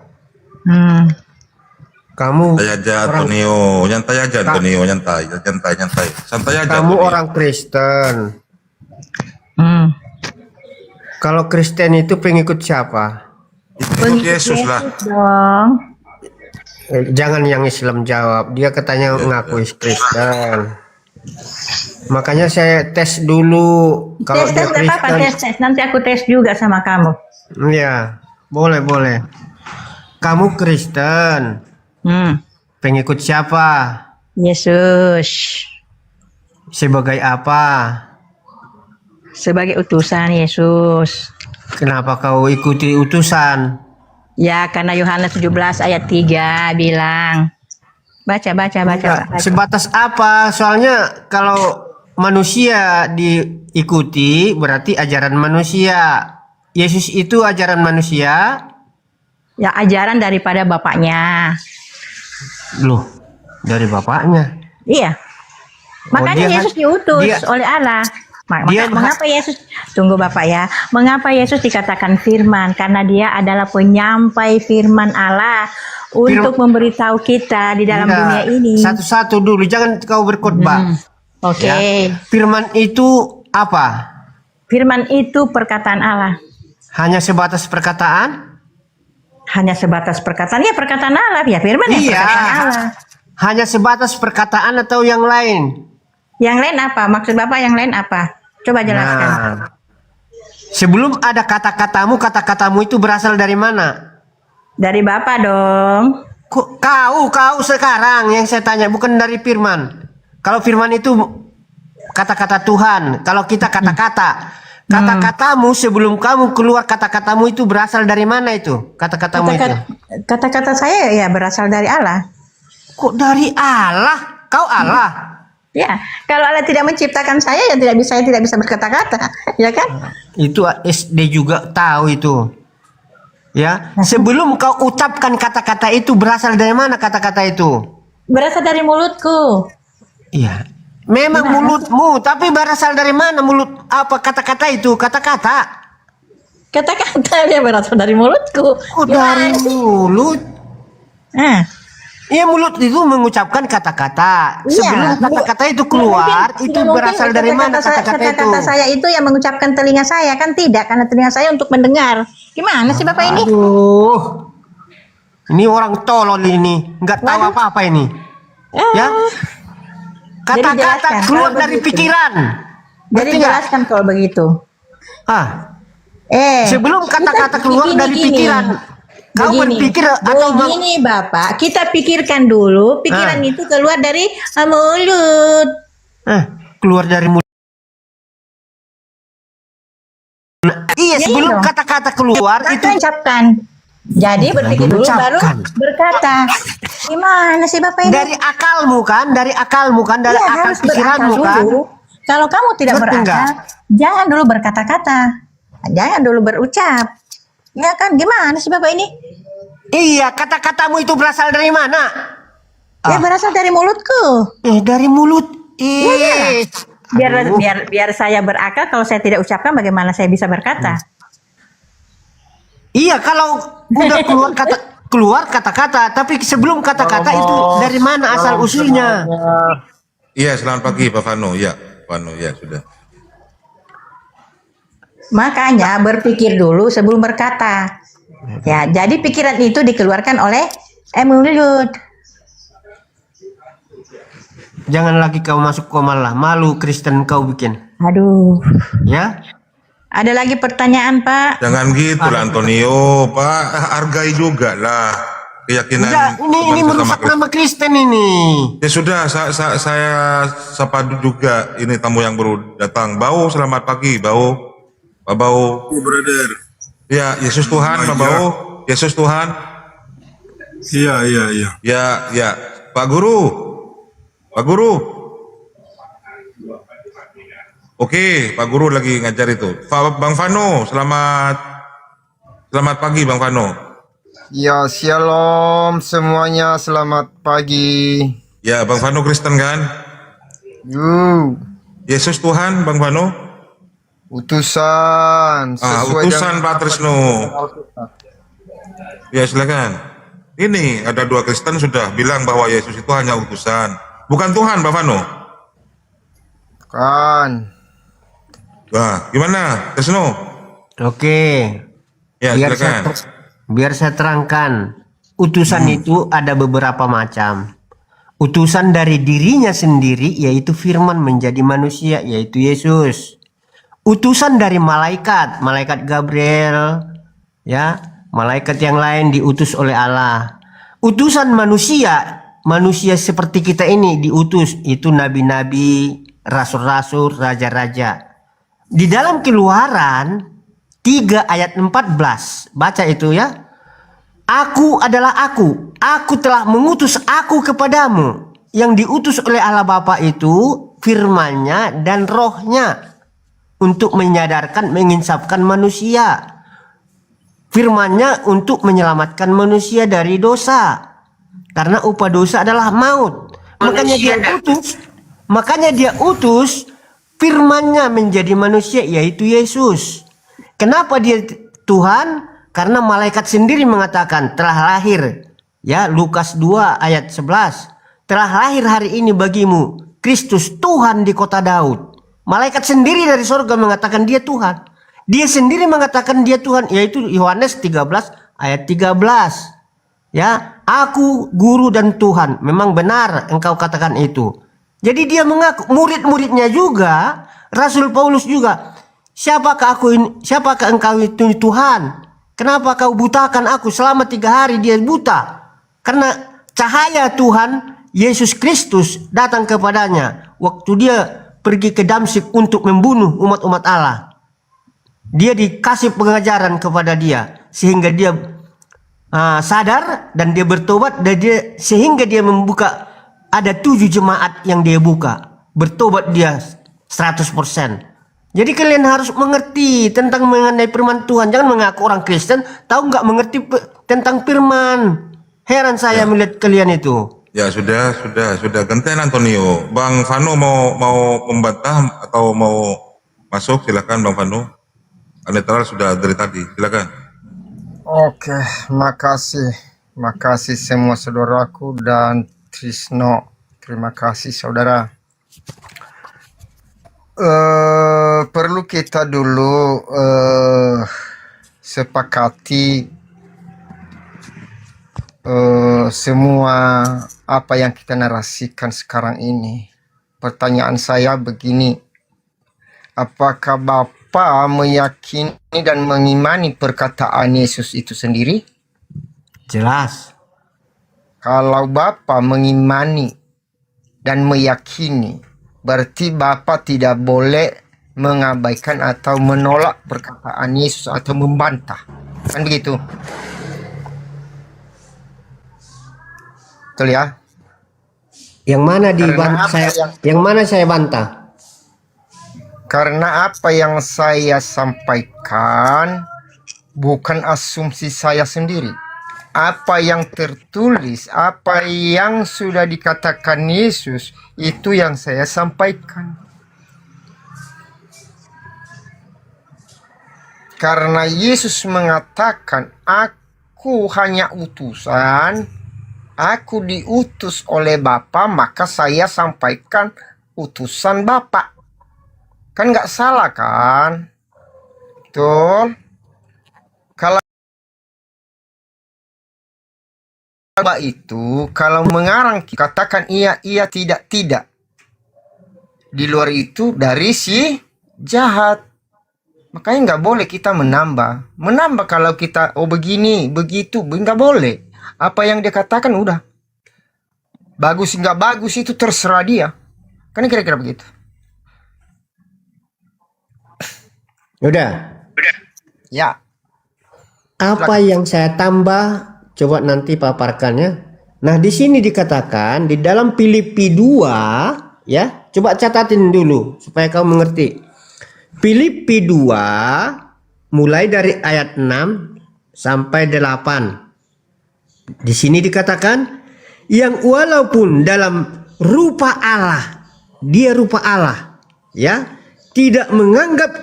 S8: Kamu
S3: Santai aja Antonio, nyantai aja Antonio, nyantai. Santai aja.
S8: kamu
S3: Antonio.
S8: orang Kristen. Kalau Kristen itu pengikut siapa?
S3: Ikut Yesus lah.
S4: Dong.
S8: Jangan yang Islam jawab. Dia katanya ngaku Kristen. Makanya saya tes dulu. Kalau
S4: Tes
S8: dia
S4: nggak apa-apa,
S8: Kristen,
S4: tes. Nanti aku tes juga sama kamu.
S8: ya boleh. Kamu Kristen. Pengikut siapa?
S4: Yesus.
S8: Sebagai apa?
S4: Sebagai utusan Yesus.
S8: Kenapa kau ikuti utusan?
S4: Ya, karena Yohanes 17 ayat 3 bilang. Baca.
S8: Enggak, sebatas apa? Soalnya kalau manusia diikuti berarti ajaran manusia. Yesus itu ajaran manusia.
S4: Ya, ajaran daripada bapaknya.
S8: Loh, dari bapaknya.
S4: Iya. Makanya
S8: dia
S4: Yesus
S8: kan-
S4: diutus
S8: dia-
S4: oleh Allah.
S8: dia-
S4: Mengapa Yesus? Tunggu Bapak ya. Mengapa Yesus dikatakan firman? Karena dia adalah penyampai firman Allah untuk memberitahu kita di dalam
S8: Enggak,
S4: dunia ini.
S8: Satu-satu dulu, jangan kau berkhotbah.
S4: Oke.
S8: Ya. Firman itu apa?
S4: Firman itu perkataan Allah.
S8: Hanya sebatas perkataan?
S4: Hanya sebatas perkataan. Ya perkataan Allah. Ya firman ya
S8: Iya.
S4: perkataan Allah.
S8: hanya sebatas perkataan atau yang lain?
S4: Yang lain apa? Maksud Bapak yang lain apa? Coba jelaskan.
S8: Nah, sebelum ada kata-katamu itu berasal dari mana?
S4: Dari Bapak dong.
S8: Kau sekarang yang saya tanya, bukan dari firman. Kalau firman itu kata-kata Tuhan, kalau kita kata-kata. Kata-katamu sebelum kamu keluar, kata-katamu itu berasal dari mana itu? Kata-katamu itu.
S4: Kata-kata saya ya berasal dari Allah.
S8: Kok dari Allah? Kau Allah?
S4: Ya, kalau Allah tidak menciptakan saya ya saya tidak bisa berkata-kata, ya kan?
S8: Itu SD juga tahu itu. Ya, sebelum kau ucapkan kata-kata itu berasal dari mana kata-kata itu?
S4: Berasal dari mulutku.
S8: Iya. Memang mulutmu, tapi berasal dari mana mulut apa kata-kata itu? Kata-kata.
S4: Kata-kata dia berasal dari mulutku.
S8: Kok dari mulut? Iya, mulut itu mengucapkan kata-kata.
S4: Iya,
S8: Sebelum kata-kata itu keluar,
S4: mungkin,
S8: itu
S4: tidak
S8: berasal
S4: mungkin
S8: dari mana kata-kata itu?
S4: Kata-kata saya itu yang mengucapkan telinga saya, kan tidak, karena telinga saya untuk mendengar. Gimana sih Bapak ini?
S8: Aduh. Ini orang tolol ini, nggak tahu apa-apa ini. Ya? Kata-kata
S4: jelaskan,
S8: keluar
S4: kalau
S8: dari
S4: begitu.
S8: pikiran.
S4: Jadi
S8: Ngerti nggak?
S4: jelaskan kalau begitu.
S8: Sebelum kata-kata keluar dari pikiran, kau berpikir atau
S4: begini Bapak, kita pikirkan dulu, pikiran itu keluar dari mulut.
S8: keluar dari mulut. Iya, sebelum
S4: dong.
S8: kata-kata keluar itu
S4: ucapkan. Jadi berpikir dulu baru berkata. Gimana sih Bapak ini?
S8: dari akalmu kan, dari akal
S4: Iya,
S8: akal
S4: harus
S8: pikiranmu
S4: berakal
S8: kan.
S4: dulu. Kalau kamu tidak
S8: Ngerti
S4: berakal,
S8: nggak?
S4: jangan dulu berkata-kata. Jangan dulu berucap. Ya kan, gimana sih Bapak ini?
S8: Iya, kata-katamu itu berasal dari mana?
S4: Ya berasal dari mulutku.
S8: Dari mulut.
S4: Biar saya berakal, kalau saya tidak ucapkan bagaimana saya bisa berkata?
S8: Iya, kalau udah keluar kata-kata, tapi sebelum kata-kata itu dari mana asal usulnya?
S3: Iya, selamat pagi Pak Vano. Ya, Vano, ya sudah.
S4: Makanya berpikir dulu sebelum berkata. Ya, jadi pikiran itu dikeluarkan oleh mulut.
S8: Jangan lagi kau masuk koma lah, malu Kristen kau bikin.
S4: Aduh.
S8: Ya?
S4: Ada lagi pertanyaan, Pak?
S3: Jangan gitu lah Antonio, Pak. Hargai juga lah keyakinan.
S8: Udah, ini merusak nama Kristen ini.
S3: Ya sudah, saya sapa juga ini tamu yang baru datang. Bau, selamat pagi, Bau. Pak Bau.
S9: Brother.
S3: Ya, Yesus Tuhan, Pak Bau. Yesus Tuhan.
S9: Iya.
S3: Ya. Pak Guru. Oke, Pak Guru lagi ngajar itu. Bang Vano, selamat pagi Bang Vano.
S10: Ya, shalom semuanya, selamat pagi.
S3: Ya, Bang Vano Kristen kan? Yesus Tuhan, Bang Vano?
S10: Utusan.
S3: Utusan Pak Trisno. Ya, silakan. Ini ada 2 Kristen sudah bilang bahwa Yesus itu hanya utusan. Bukan Tuhan, Bang Vano.
S10: Kan.
S3: Wah, gimana, Trisno?
S8: Oke.
S3: Ya, silakan.
S8: Biar saya terangkan. Utusan itu ada beberapa macam. Utusan dari dirinya sendiri, yaitu firman menjadi manusia, yaitu Yesus. Utusan dari malaikat Gabriel, ya, malaikat yang lain diutus oleh Allah. Utusan manusia seperti kita ini diutus, itu nabi-nabi, rasul-rasul, raja-raja. Di dalam Keluaran 3 ayat 14, baca itu ya. Aku adalah aku telah mengutus aku kepadamu. Yang diutus oleh Allah Bapa itu firman-Nya dan roh-Nya untuk menyadarkan, menginsafkan manusia. Firman-Nya untuk menyelamatkan manusia dari dosa. Karena upah dosa adalah maut. Makanya dia utus firman-Nya menjadi manusia, yaitu Yesus. Kenapa dia Tuhan? Karena malaikat sendiri mengatakan telah lahir. Ya, Lukas 2 ayat 11. Telah lahir hari ini bagimu Kristus Tuhan di kota Daud. Malaikat sendiri dari surga mengatakan dia Tuhan. Dia sendiri mengatakan dia Tuhan, yaitu Yohanes 13 ayat 13. Ya, aku guru dan Tuhan. Memang benar engkau katakan itu. Jadi dia mengaku, murid-muridnya juga, Rasul Paulus juga. Siapakah engkau itu Tuhan? Kenapa kau butakan aku? Selama 3 hari dia buta. Karena cahaya Tuhan Yesus Kristus datang kepadanya waktu dia pergi ke Damsyik untuk membunuh umat-umat Allah. Dia dikasih pengajaran kepada dia sehingga dia sadar dan dia bertobat, dan sehingga dia membuka, ada 7 jemaat yang dia buka. Bertobat dia 100%. Jadi kalian harus mengerti tentang mengenai firman Tuhan. Jangan mengaku orang Kristen tahu nggak mengerti tentang firman. Heran saya melihat kalian itu.
S3: Ya sudah. Gentian Antonio. Bang Vano mau membantah atau mau masuk? Silakan Bang Vano. Netral sudah dari tadi. Silakan.
S10: Oke, makasih semua saudaraku dan Trisno. Terima kasih saudara. Perlu kita dulu sepakati semua apa yang kita narasikan sekarang ini. Pertanyaan saya begini, apakah Bapak meyakini dan mengimani perkataan Yesus itu sendiri?
S8: Jelas.
S10: Kalau Bapak mengimani dan meyakini, berarti Bapak tidak boleh mengabaikan atau menolak perkataan Yesus atau membantah. Kan begitu? Betul ya?
S8: Yang mana saya bantah?
S10: Karena apa yang saya sampaikan bukan asumsi saya sendiri. Apa yang tertulis, apa yang sudah dikatakan Yesus, itu yang saya sampaikan. Karena Yesus mengatakan, aku hanya utusan, aku diutus oleh Bapa, maka saya sampaikan utusan Bapa. Kan nggak salah kan? Betul? Kalau itu, kalau mengarang katakan iya, tidak. Di luar itu dari si jahat. Makanya nggak boleh kita menambah. Menambah kalau kita begini, begitu, nggak boleh. Apa yang dia katakan udah. Bagus nggak bagus itu terserah dia. Kan kira-kira begitu.
S8: Udah.
S10: Ya.
S8: Apa yang saya tambah? Coba nanti paparkannya. Nah, di sini dikatakan di dalam Filipi 2, ya. Coba catatin dulu supaya kau mengerti. Filipi 2 mulai dari ayat 6 sampai 8. Di sini dikatakan yang walaupun dalam rupa Allah, dia rupa Allah, ya, tidak menganggap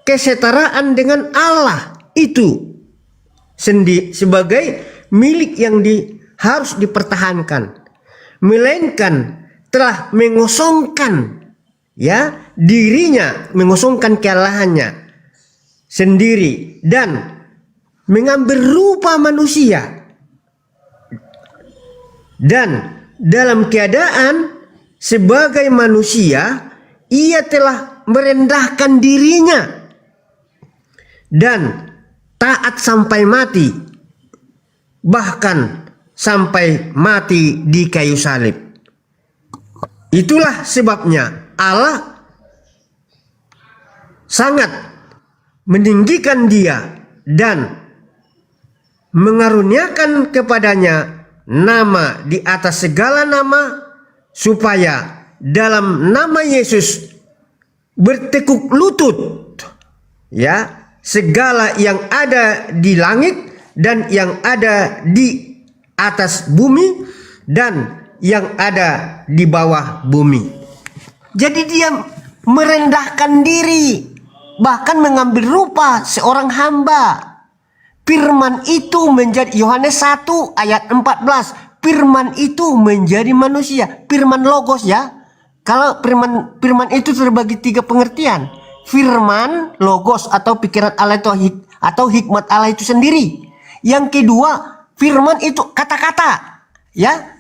S8: kesetaraan dengan Allah itu sebagai milik yang harus dipertahankan, melainkan telah mengosongkan, ya, dirinya, mengosongkan kealahannya sendiri dan mengambil rupa manusia, dan dalam keadaan sebagai manusia ia telah merendahkan dirinya dan taat sampai mati, bahkan sampai mati di kayu salib. Itulah sebabnya Allah sangat meninggikan dia dan mengaruniakan kepadanya nama di atas segala nama, supaya dalam nama Yesus bertekuk lutut, ya, segala yang ada di langit dan yang ada di atas bumi dan yang ada di bawah bumi. Jadi dia merendahkan diri, bahkan mengambil rupa seorang hamba. Firman itu menjadi, Yohanes 1 ayat 14, firman itu menjadi manusia. Firman logos, ya. Kalau firman itu terbagi 3 pengertian. Firman, logos atau pikiran Allah itu atau hikmat Allah itu sendiri. Yang kedua, firman itu kata-kata, ya,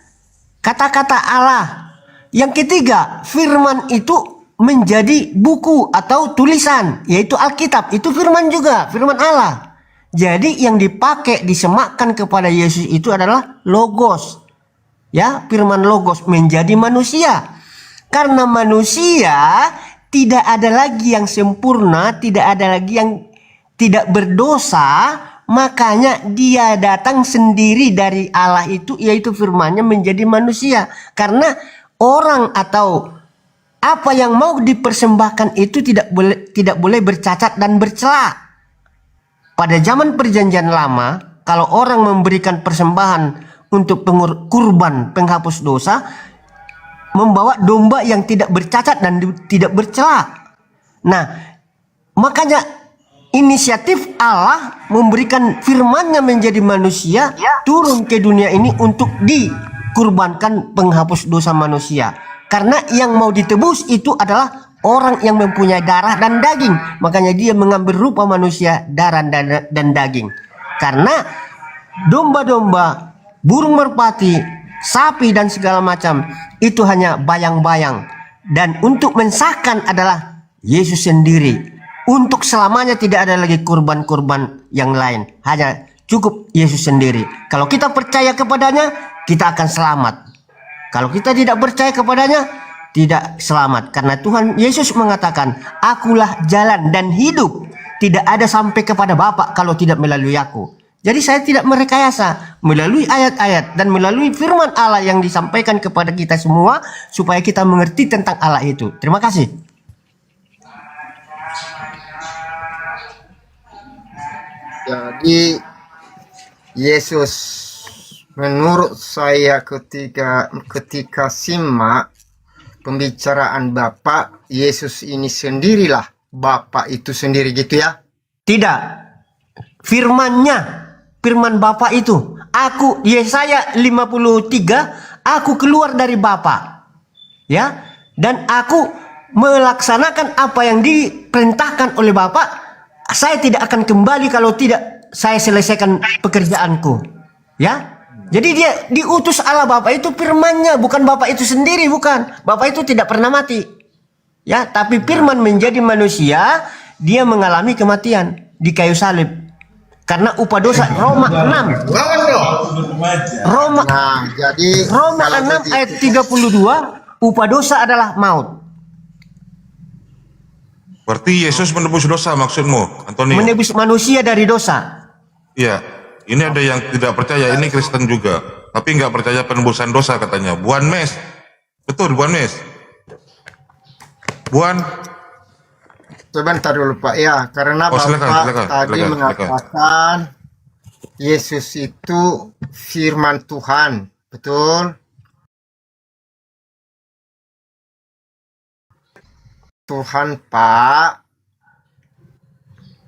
S8: kata-kata Allah. Yang ketiga, firman itu menjadi buku atau tulisan, yaitu Alkitab. Itu firman juga, firman Allah. Jadi yang dipakai disematkan kepada Yesus itu adalah logos. Ya, firman logos menjadi manusia. Karena manusia tidak ada lagi yang sempurna, tidak ada lagi yang tidak berdosa, makanya dia datang sendiri dari Allah itu, yaitu firman-Nya menjadi manusia. Karena orang atau apa yang mau dipersembahkan itu tidak boleh bercacat dan bercela. Pada zaman Perjanjian Lama, kalau orang memberikan persembahan untuk kurban penghapus dosa, membawa domba yang tidak bercacat dan tidak bercela. Nah, makanya inisiatif Allah memberikan firman-Nya menjadi manusia, turun ke dunia ini untuk dikurbankan penghapus dosa manusia. Karena yang mau ditebus itu adalah orang yang mempunyai darah dan daging. Makanya dia mengambil rupa manusia, darah dan daging. Karena domba-domba, burung merpati, sapi dan segala macam itu hanya bayang-bayang. Dan untuk mensahkan adalah Yesus sendiri. Untuk selamanya tidak ada lagi kurban-kurban yang lain. Hanya cukup Yesus sendiri. Kalau kita percaya kepadanya, kita akan selamat. Kalau kita tidak percaya kepadanya, tidak selamat. Karena Tuhan Yesus mengatakan, akulah jalan dan hidup. Tidak ada sampai kepada Bapa kalau tidak melalui aku. Jadi saya tidak merekayasa, melalui ayat-ayat dan melalui firman Allah yang disampaikan kepada kita semua, supaya kita mengerti tentang Allah itu. Terima kasih.
S10: Jadi Yesus menurut saya ketika simak pembicaraan Bapak, Yesus ini sendirilah Bapak itu sendiri gitu ya?
S8: Tidak. Firman-Nya, firman Bapa itu. Aku, Yesaya 53, aku keluar dari Bapa. Ya, dan aku melaksanakan apa yang diperintahkan oleh Bapa. Saya tidak akan kembali kalau tidak saya selesaikan pekerjaanku. Ya. Jadi dia diutus Allah Bapa itu firman-Nya, bukan Bapa itu sendiri, bukan. Bapa itu tidak pernah mati. Ya, tapi firman menjadi manusia, dia mengalami kematian di kayu salib. Karena upah dosa Roma 6. Roma
S10: jadi
S8: Roma 6 ayat 32, upah dosa adalah maut.
S3: Berarti Yesus menebus dosa maksudmu, Antonio?
S8: Menebus manusia dari dosa.
S3: Iya. Ini ada yang tidak percaya, ini Kristen juga. Tapi nggak percaya penebusan dosa katanya. Buan Mes. Betul, Buan Mes. Buan.
S10: Sebentar dulu Pak ya, karena Bapak tadi mengatakan Yesus itu firman Tuhan, betul? Tuhan Pak,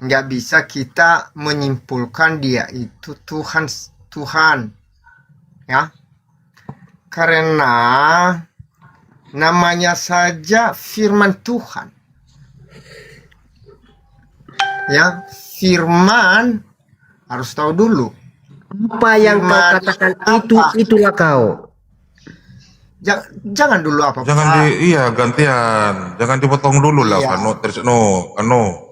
S10: nggak bisa kita menyimpulkan dia itu Tuhan, ya, karena namanya saja firman Tuhan. Ya, firman harus tahu dulu.
S8: Apa yang kau katakan itu, itulah kau.
S10: Jangan dulu apa?
S3: Jangan gantian. Jangan dipotong dulu lah,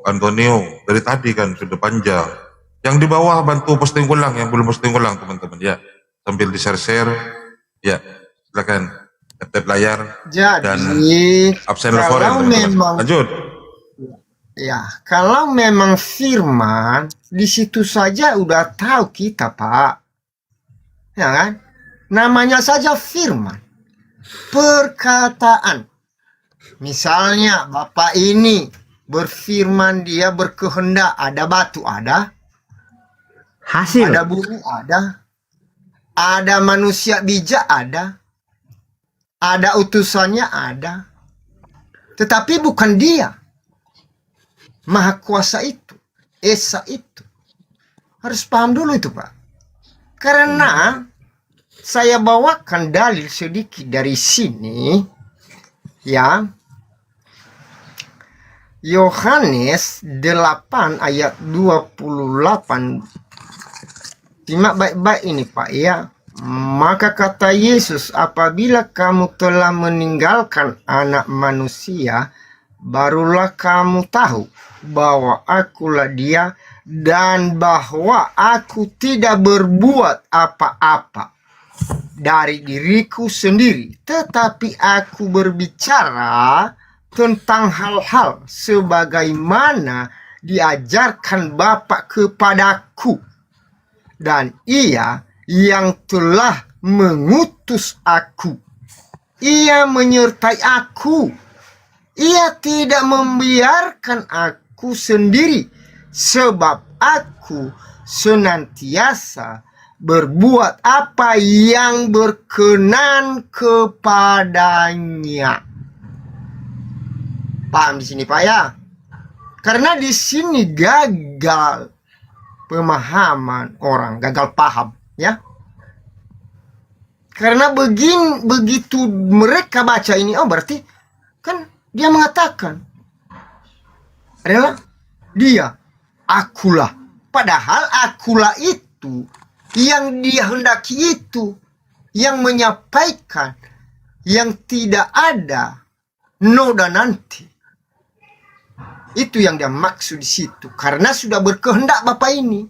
S3: Antonio. Dari tadi kan sudah panjang. Yang di bawah bantu posting ulang, yang belum posting ulang teman-teman ya. Sambil di-share. Ya, silakan. Tap layar.
S10: Jadi,
S3: dan absen
S10: kalau memang
S3: lanjut.
S10: Ya, kalau memang firman, di situ saja udah tahu kita, Pak. Ya kan? Namanya saja firman. Perkataan. Misalnya, Bapak ini berfirman, dia berkehendak, ada batu, ada.
S8: Hasil.
S10: Ada bumi, ada. Ada manusia bijak, ada. Ada utusannya, ada. Tetapi bukan dia. Maha kuasa itu, Esa itu. Harus paham dulu itu, Pak. Karena saya bawakan dalil sedikit dari sini, ya. Yohanes 8 ayat 28 simak baik-baik ini Pak ya. Maka kata Yesus, apabila kamu telah meninggalkan anak manusia, barulah kamu tahu bahwa akulah dia dan bahwa aku tidak berbuat apa-apa dari diriku sendiri, tetapi aku berbicara tentang hal-hal sebagaimana diajarkan Bapa kepadaku. Dan ia yang telah mengutus aku, ia menyertai aku. Ia tidak membiarkan aku sendiri, sebab aku senantiasa berbuat apa yang berkenan kepadanya. Paham di sini Pak ya? Karena di sini gagal pemahaman orang, gagal paham ya. Karena begitu mereka baca ini, oh berarti kan dia mengatakan adalah dia, akulah. Padahal akulah itu yang dia hendaki, itu yang menyampaikan, yang tidak ada noda nanti. Itu yang dia maksud di situ. Karena sudah berkehendak Bapak ini.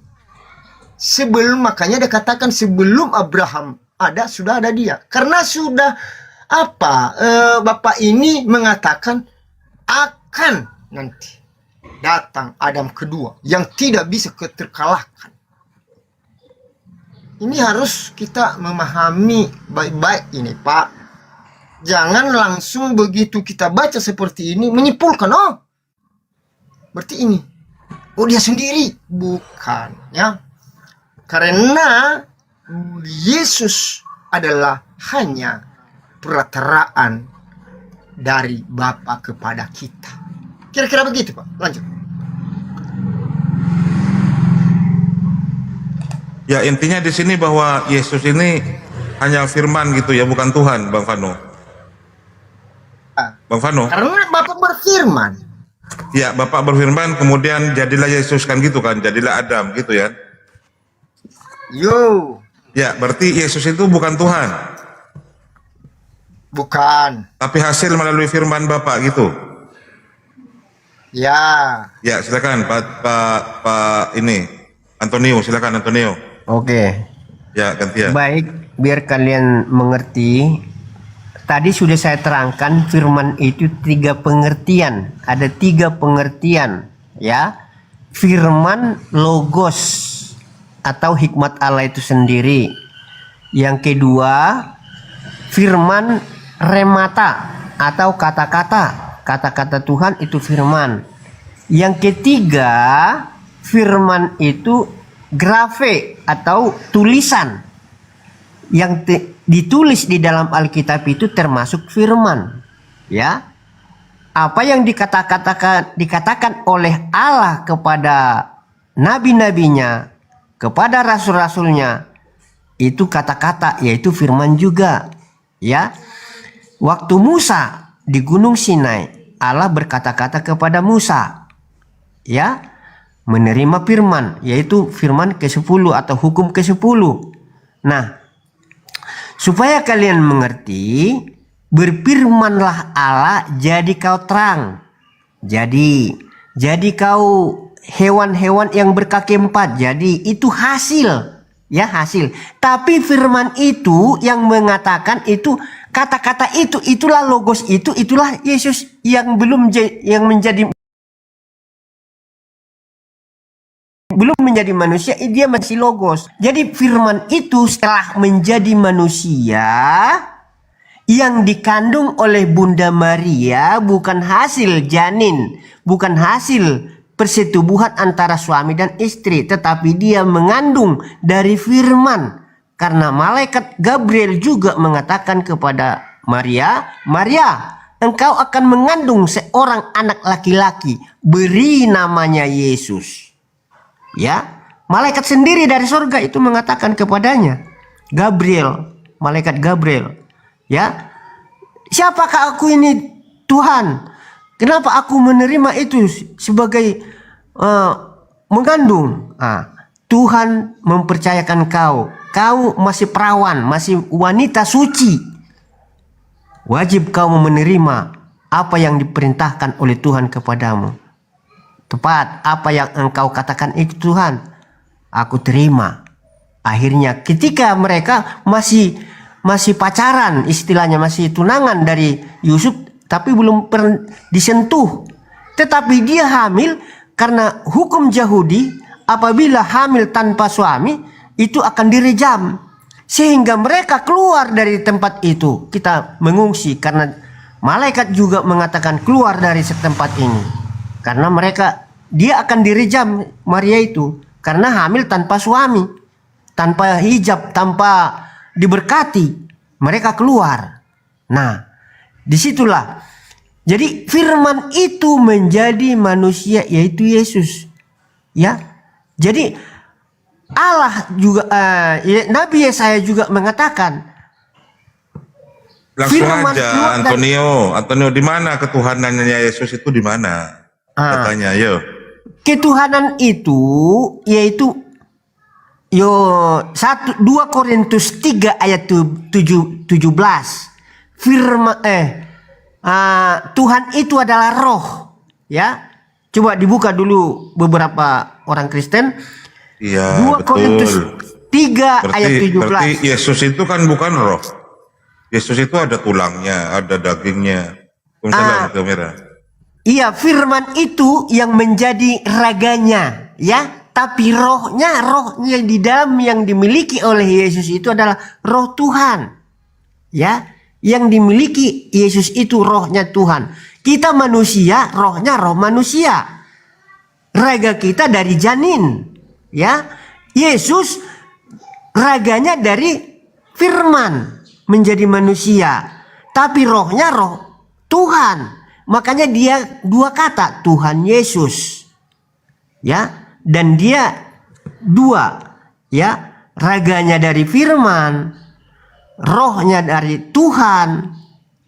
S10: Sebelum, makanya dia katakan sebelum Abraham ada, sudah ada dia. Karena sudah Bapak ini mengatakan akan nanti datang Adam kedua yang tidak bisa terkalahkan. Ini harus kita memahami baik-baik ini Pak. Jangan langsung begitu kita baca seperti ini menyimpulkan, oh berarti ini, oh dia sendiri. Bukan ya. Karena Yesus adalah hanya perataraan dari Bapa kepada kita. Kira-kira begitu Pak. Lanjut.
S3: Ya intinya di sini bahwa Yesus ini hanya firman gitu ya, bukan Tuhan, Bang Vano. Bang Vano.
S10: Karena Bapak berfirman.
S3: Ya, Bapak berfirman kemudian jadilah Yesus kan gitu kan, jadilah Adam gitu ya.
S10: Yo.
S3: Ya, berarti Yesus itu bukan Tuhan.
S10: Bukan.
S3: Tapi hasil melalui firman Bapak gitu.
S10: Ya.
S3: Ya, silakan Pak ini Antonio, silakan Antonio.
S8: Oke.
S3: Ya, gantian.
S8: Baik, biar kalian mengerti. Tadi sudah saya terangkan firman itu 3 pengertian. Ada 3 pengertian, ya. Firman logos atau hikmat Allah itu sendiri. Yang kedua, firman remata atau kata-kata. Kata-kata Tuhan itu firman. Yang ketiga, firman itu grafe atau tulisan. Yang ditulis di dalam Alkitab itu termasuk firman, ya. Apa yang dikatakan oleh Allah kepada nabi-nabinya, kepada rasul-rasulnya, itu kata-kata, yaitu firman juga, ya. Waktu Musa di Gunung Sinai, Allah berkata-kata kepada Musa, ya, menerima firman, yaitu firman ke-10 atau hukum ke-10. Nah, supaya kalian mengerti, berfirmanlah Allah, jadi kau terang. Jadi kau hewan-hewan yang berkaki 4. Jadi itu hasil, ya, hasil. Tapi firman itu yang mengatakan itu, kata-kata itu, itulah logos itu, itulah Yesus yang belum menjadi manusia, dia masih logos. Jadi firman itu setelah menjadi manusia yang dikandung oleh Bunda Maria, bukan hasil janin, bukan hasil persetubuhan antara suami dan istri, tetapi dia mengandung dari firman. Karena malaikat Gabriel juga mengatakan kepada Maria, Maria, engkau akan mengandung seorang anak laki-laki, beri namanya Yesus. Ya, malaikat sendiri dari surga itu mengatakan kepadanya, Gabriel, malaikat Gabriel, ya, siapakah aku ini Tuhan? Kenapa aku menerima itu sebagai mengandung? Tuhan mempercayakan kau masih perawan, masih wanita suci, wajib kau menerima apa yang diperintahkan oleh Tuhan kepadamu. Tepat apa yang engkau katakan itu Tuhan, aku terima. Akhirnya ketika mereka masih pacaran, istilahnya masih tunangan dari Yusuf, tapi belum disentuh. Tetapi dia hamil karena hukum Yahudi, apabila hamil tanpa suami itu akan direjam. Sehingga mereka keluar dari tempat itu. Kita mengungsi karena malaikat juga mengatakan keluar dari tempat ini. Karena dia akan direjam, Maria itu, karena hamil tanpa suami, tanpa hijab, tanpa diberkati, mereka keluar. Nah, disitulah. Jadi firman itu menjadi manusia, yaitu Yesus. Ya, jadi Allah juga, Nabi Yesaya juga mengatakan.
S3: Langsung aja, Antonio, di mana ketuhanannya Yesus itu di mana? Katanya, yo.
S8: Ketuhanan itu yaitu 2 Korintus 3 ayat 17. Firman Tuhan itu adalah roh, ya. Coba dibuka dulu beberapa orang Kristen.
S3: Iya,
S8: 2 Korintus 3 ayat 17.
S3: Berarti Yesus itu kan bukan roh. Yesus itu ada tulangnya, ada dagingnya. Kamera.
S8: Iya, firman itu yang menjadi raganya, ya. Tapi rohnya di dalam yang dimiliki oleh Yesus itu adalah roh Tuhan. Ya, yang dimiliki Yesus itu rohnya Tuhan. Kita manusia, rohnya roh manusia. Raga kita dari janin, ya. Yesus raganya dari firman menjadi manusia, tapi rohnya roh Tuhan. Makanya dia 2 kata, Tuhan Yesus. Ya, dan dia 2, ya, raganya dari firman, rohnya dari Tuhan.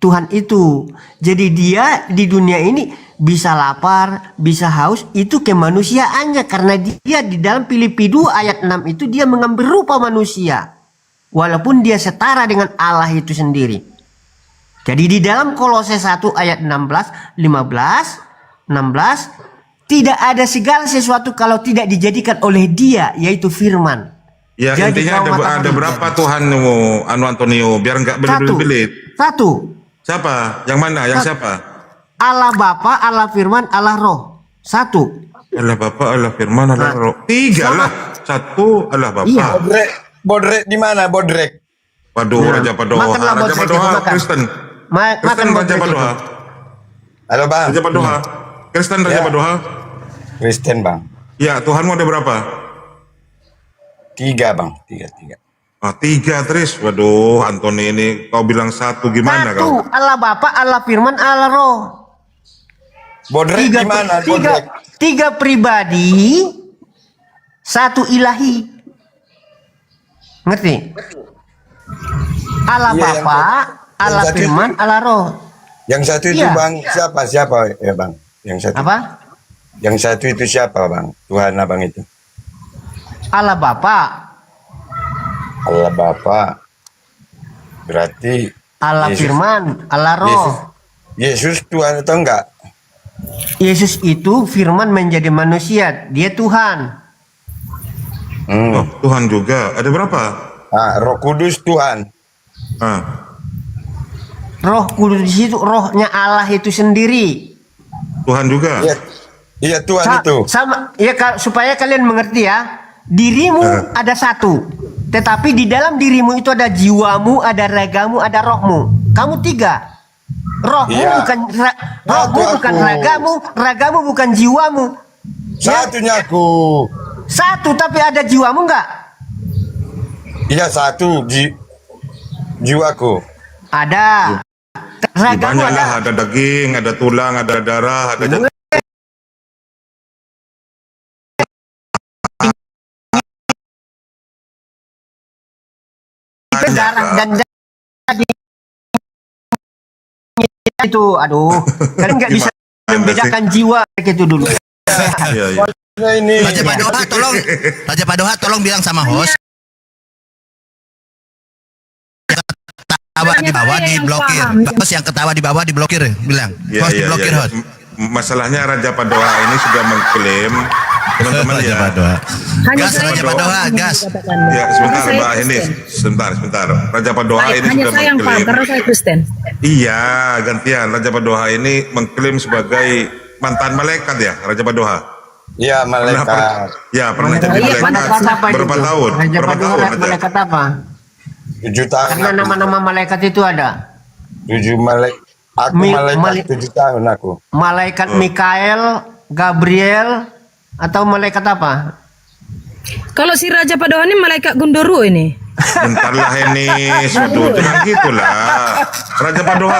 S8: Tuhan itu. Jadi dia di dunia ini bisa lapar, bisa haus, itu kemanusiaannya, karena dia di dalam Filipi 2 ayat 6 itu dia mengambil rupa manusia. Walaupun dia setara dengan Allah itu sendiri. Jadi di dalam Kolose 1 ayat 16, tidak ada segala sesuatu kalau tidak dijadikan oleh dia, yaitu firman.
S3: Ya,
S8: jadi
S3: intinya ada berapa Tuhanmu, Antonio, biar nggak berbelit-belit.
S8: Satu.
S3: Siapa? Yang mana? Yang siapa?
S8: Allah Bapa, Allah Firman, Allah Roh. 1.
S3: Allah Bapa, Allah Firman, Allah Roh. 3 lah. 1 Allah Bapa.
S8: Iya.
S2: Bodrek di mana, Bodrek?
S3: Waduh, Raja Padoha. Raja Padoha Kristen. Kristen Raja Padoha.
S2: Halo, Bang.
S3: Raja Padoha. Kristen Raja Padoha.
S2: Kristen, Bang.
S3: Ya, Tuhanmu ada berapa?
S2: 3, Bang. 3.
S3: 3 terus. Waduh, Antoni ini kau bilang 1 gimana kau?
S8: 1, Allah Bapa, Allah Firman, Allah Roh.
S2: Bodrek di mana, Bodrek?
S8: 3 pribadi, 1 ilahi. Ngerti? Allah Bapa, Allah Firman, Allah Roh.
S2: Yang satu itu, Bang, siapa ya, Bang? Yang satu.
S8: Apa?
S2: Yang satu itu siapa, Bang? Tuhan Abang itu.
S8: Allah Bapa.
S2: Allah Bapa. Berarti
S8: Allah
S2: Yesus,
S8: Firman, Allah Roh.
S2: Yesus Tuhan atau enggak?
S8: Yesus itu firman menjadi manusia, dia Tuhan.
S3: Oh, Tuhan juga. Ada berapa?
S2: Roh Kudus Tuhan.
S8: Roh Kudus itu rohnya Allah itu sendiri.
S3: Tuhan juga.
S2: Iya Tuhan itu.
S8: Sama ya, supaya kalian mengerti ya. Dirimu ada 1. Tetapi di dalam dirimu itu ada jiwamu, ada ragamu, ada rohmu. Kamu 3. Rohmu bukan ragamu bukan jiwamu.
S2: Satunya aku.
S8: 1 tapi ada jiwamu enggak?
S2: Iya 1 jiwaku.
S8: Ada. Ragamu
S3: Banyaklah, ada daging, ada tulang, ada darah, ada jantung.
S8: Darah dan itu, aduh, kalian nggak bisa membedakan jiwa itu dulu.
S3: Iya.
S1: Raja Padoha tolong, Raja Padoha tolong bilang sama host. Ketawa di bawah diblokir. Host yang ketawa di bawah diblokir, bilang. Host diblokir host.
S3: Masalahnya Raja Padoha ini sudah mengklaim teman-teman
S1: Raja
S3: ya.
S1: Padoha.
S4: Hanya
S1: Gas
S4: saya
S1: Raja
S4: yang
S1: Padoha,
S4: paham
S1: gas.
S4: dikatakannya.
S3: Ya, sebentar
S4: Karena saya
S3: Mbak Henis,
S4: Kristen.
S3: sebentar. Raja Padoha ini
S4: Hanya
S3: sudah
S4: saya yang paham
S3: mengklaim.
S4: karena saya Kristen.
S3: Iya, gantian. Raja Padoha ini mengklaim sebagai mantan malaikat ya, Raja Padoha.
S2: Ya, malaikat.
S3: Pernah jadi
S4: Iya,
S3: malaikat.
S8: Malaikat apa itu?
S3: Berapa tahun?
S8: Raja
S3: Berapa
S8: Padoha
S3: tahun Raja?
S8: malaikat apa?
S2: 7 tahun.
S8: Karena nama-nama malaikat itu ada.
S2: 7 malaikat. Aku malaikat 7 tahun aku.
S8: Malaikat Mikael, Gabriel, atau malaikat apa?
S11: Kalau si Raja Padoha ini malaikat Gundurwo ini.
S3: Bentarlah Henis, waduh, jangan gitulah. Raja Padoha,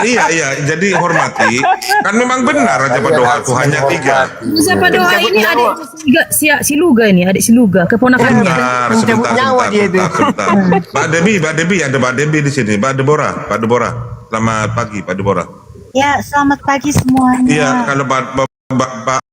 S3: iya, jadi hormati. Kan memang benar Raja Padoha Tuhannya 3.
S11: Raja Padoha ini adik si Luga ini, adik si Luga, keponakannya.
S3: Sebentar.
S8: nyawa dia itu.
S3: Sebentar. Mbak Debi, ada Mbak Debi di sini. Mbak Deborah. Selamat pagi, Pak Deborah.
S12: Ya, selamat pagi semuanya.
S3: Iya, kalau Mbak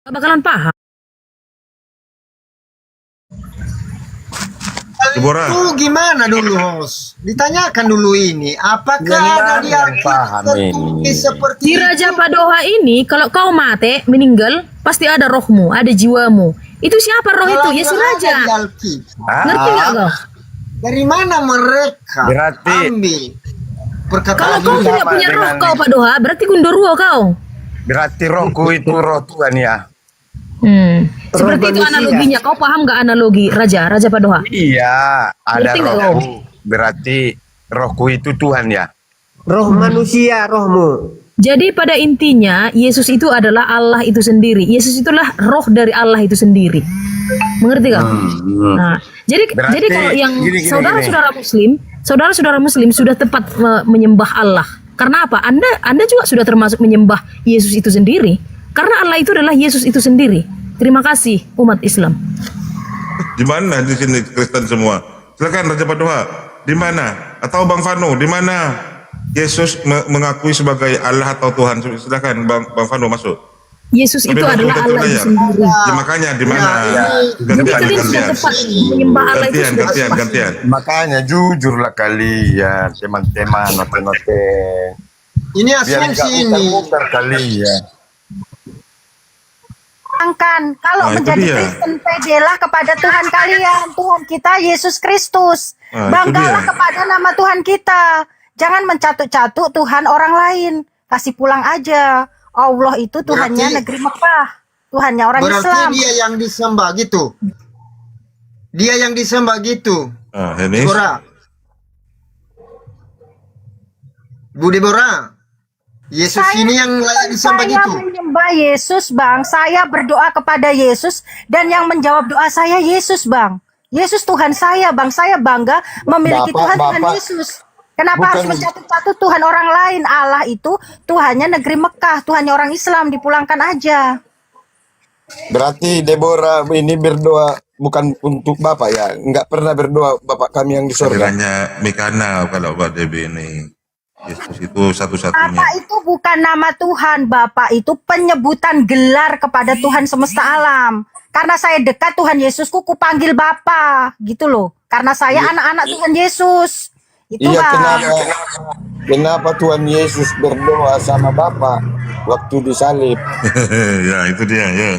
S11: Gak bakalan paham.
S3: Deborah.
S10: Itu gimana dulu host? Ditanyakan dulu ini, apakah ada di Alkitab tertulis seperti
S11: Si Raja Padoha ini kalau kau mati, meninggal, pasti ada rohmu, ada jiwamu. Itu siapa roh itu? Ya si Raja. Ngerti gak kau?
S10: Dari mana mereka ambil perkataan
S11: Kalau kau tidak punya roh kau Padoha, berarti Gundurwo kau.
S2: Berarti rohku itu roh Tuhan ya.
S11: Seperti itu analoginya. Kau paham gak analogi Raja Padoha?
S2: Iya, ada
S11: Ngerti nggak
S2: rohku. Berarti rohku itu Tuhan ya.
S8: Roh manusia, rohmu.
S11: Jadi pada intinya Yesus itu adalah Allah itu sendiri. Yesus itulah roh dari Allah itu sendiri. Mengerti gak? Nah, jadi kalau yang saudara-saudara Muslim sudah tepat menyembah Allah. Karena apa? Anda juga sudah termasuk menyembah Yesus itu sendiri. Karena Allah itu adalah Yesus itu sendiri. Terima kasih umat Islam.
S3: Di mana di sini Kristen semua? Silakan Raja Padoha. Di mana? Atau Bang Fano, di mana Yesus mengakui sebagai Allah atau Tuhan? Silakan Bang Fano masuk.
S11: Yesus itu adalah Allah itu sendiri.
S3: Ya, makanya di mana? Gantian.
S11: Menyembah Allah itu
S3: Gantian.
S2: Makanya jujurlah kalian, teman-teman, note-note.
S10: ini
S2: Biar
S10: asumsi
S2: nggak
S10: ini.
S2: muter kalian.
S12: Kalau menjadi Kristen, pedelah kepada Tuhan kalian, Tuhan kita Yesus Kristus. Banggalah kepada nama Tuhan kita. Jangan mencatut-catut Tuhan orang lain. Kasih pulang aja. Allah itu Tuhannya negeri Mekah. Tuhannya orang Islam.
S10: Berarti dia yang disembah gitu. Dia yang disembah gitu.
S3: Henis.
S10: Bu Deborah. Yesus ini yang layak disembah gitu.
S12: Saya menyembah Yesus, Bang. Saya berdoa kepada Yesus dan yang menjawab doa saya Yesus, Bang. Yesus Tuhan saya, Bang. Saya bangga memiliki Tuhan Yesus. Kenapa harus mencatut-catut Tuhan orang lain? Allah itu Tuhannya negeri Mekah, Tuhannya orang Islam, dipulangkan aja.
S5: Berarti Deborah ini berdoa bukan untuk Bapak ya? Enggak pernah berdoa Bapak kami yang di surga.
S3: Hanya Mekana kalau Pak DB ini. Yesus itu satu-satunya.
S12: Bapak itu bukan nama Tuhan, Bapak itu penyebutan gelar kepada Tuhan semesta alam. Karena saya dekat Tuhan Yesusku, ku panggil Bapak, gitu loh. Karena saya anak-anak Tuhan Yesus. Itu
S5: Iya,
S12: Bang.
S5: kenapa Tuhan Yesus berdoa sama Bapak waktu disalib?
S3: Ya, itu dia, ya.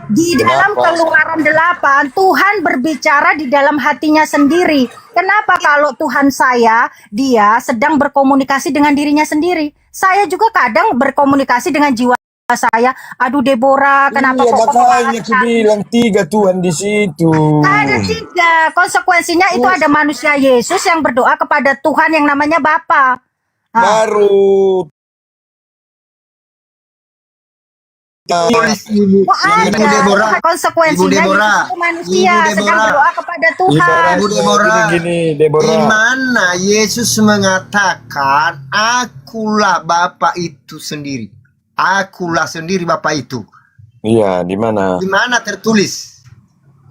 S12: Di dalam Keluaran 8, Tuhan berbicara di dalam hatinya sendiri. Kenapa kalau Tuhan saya, dia sedang berkomunikasi dengan dirinya sendiri. Saya juga kadang berkomunikasi dengan jiwa saya. Aduh Deborah, kenapa
S5: Iya,
S12: kok
S5: makanya aku bilang 3 Tuhan di situ.
S12: ada 3. Konsekuensinya itu ada manusia Yesus yang berdoa kepada Tuhan yang namanya Bapa.
S5: Baru
S12: Kok ada konsekuensinya Yesus itu manusia sedang berdoa kepada Tuhan.
S8: Ibu Deborah,
S5: gini, Deborah.
S8: di mana Yesus mengatakan, akulah Bapa itu sendiri. Akulah sendiri Bapa itu.
S5: Iya, di mana?
S8: Di mana tertulis?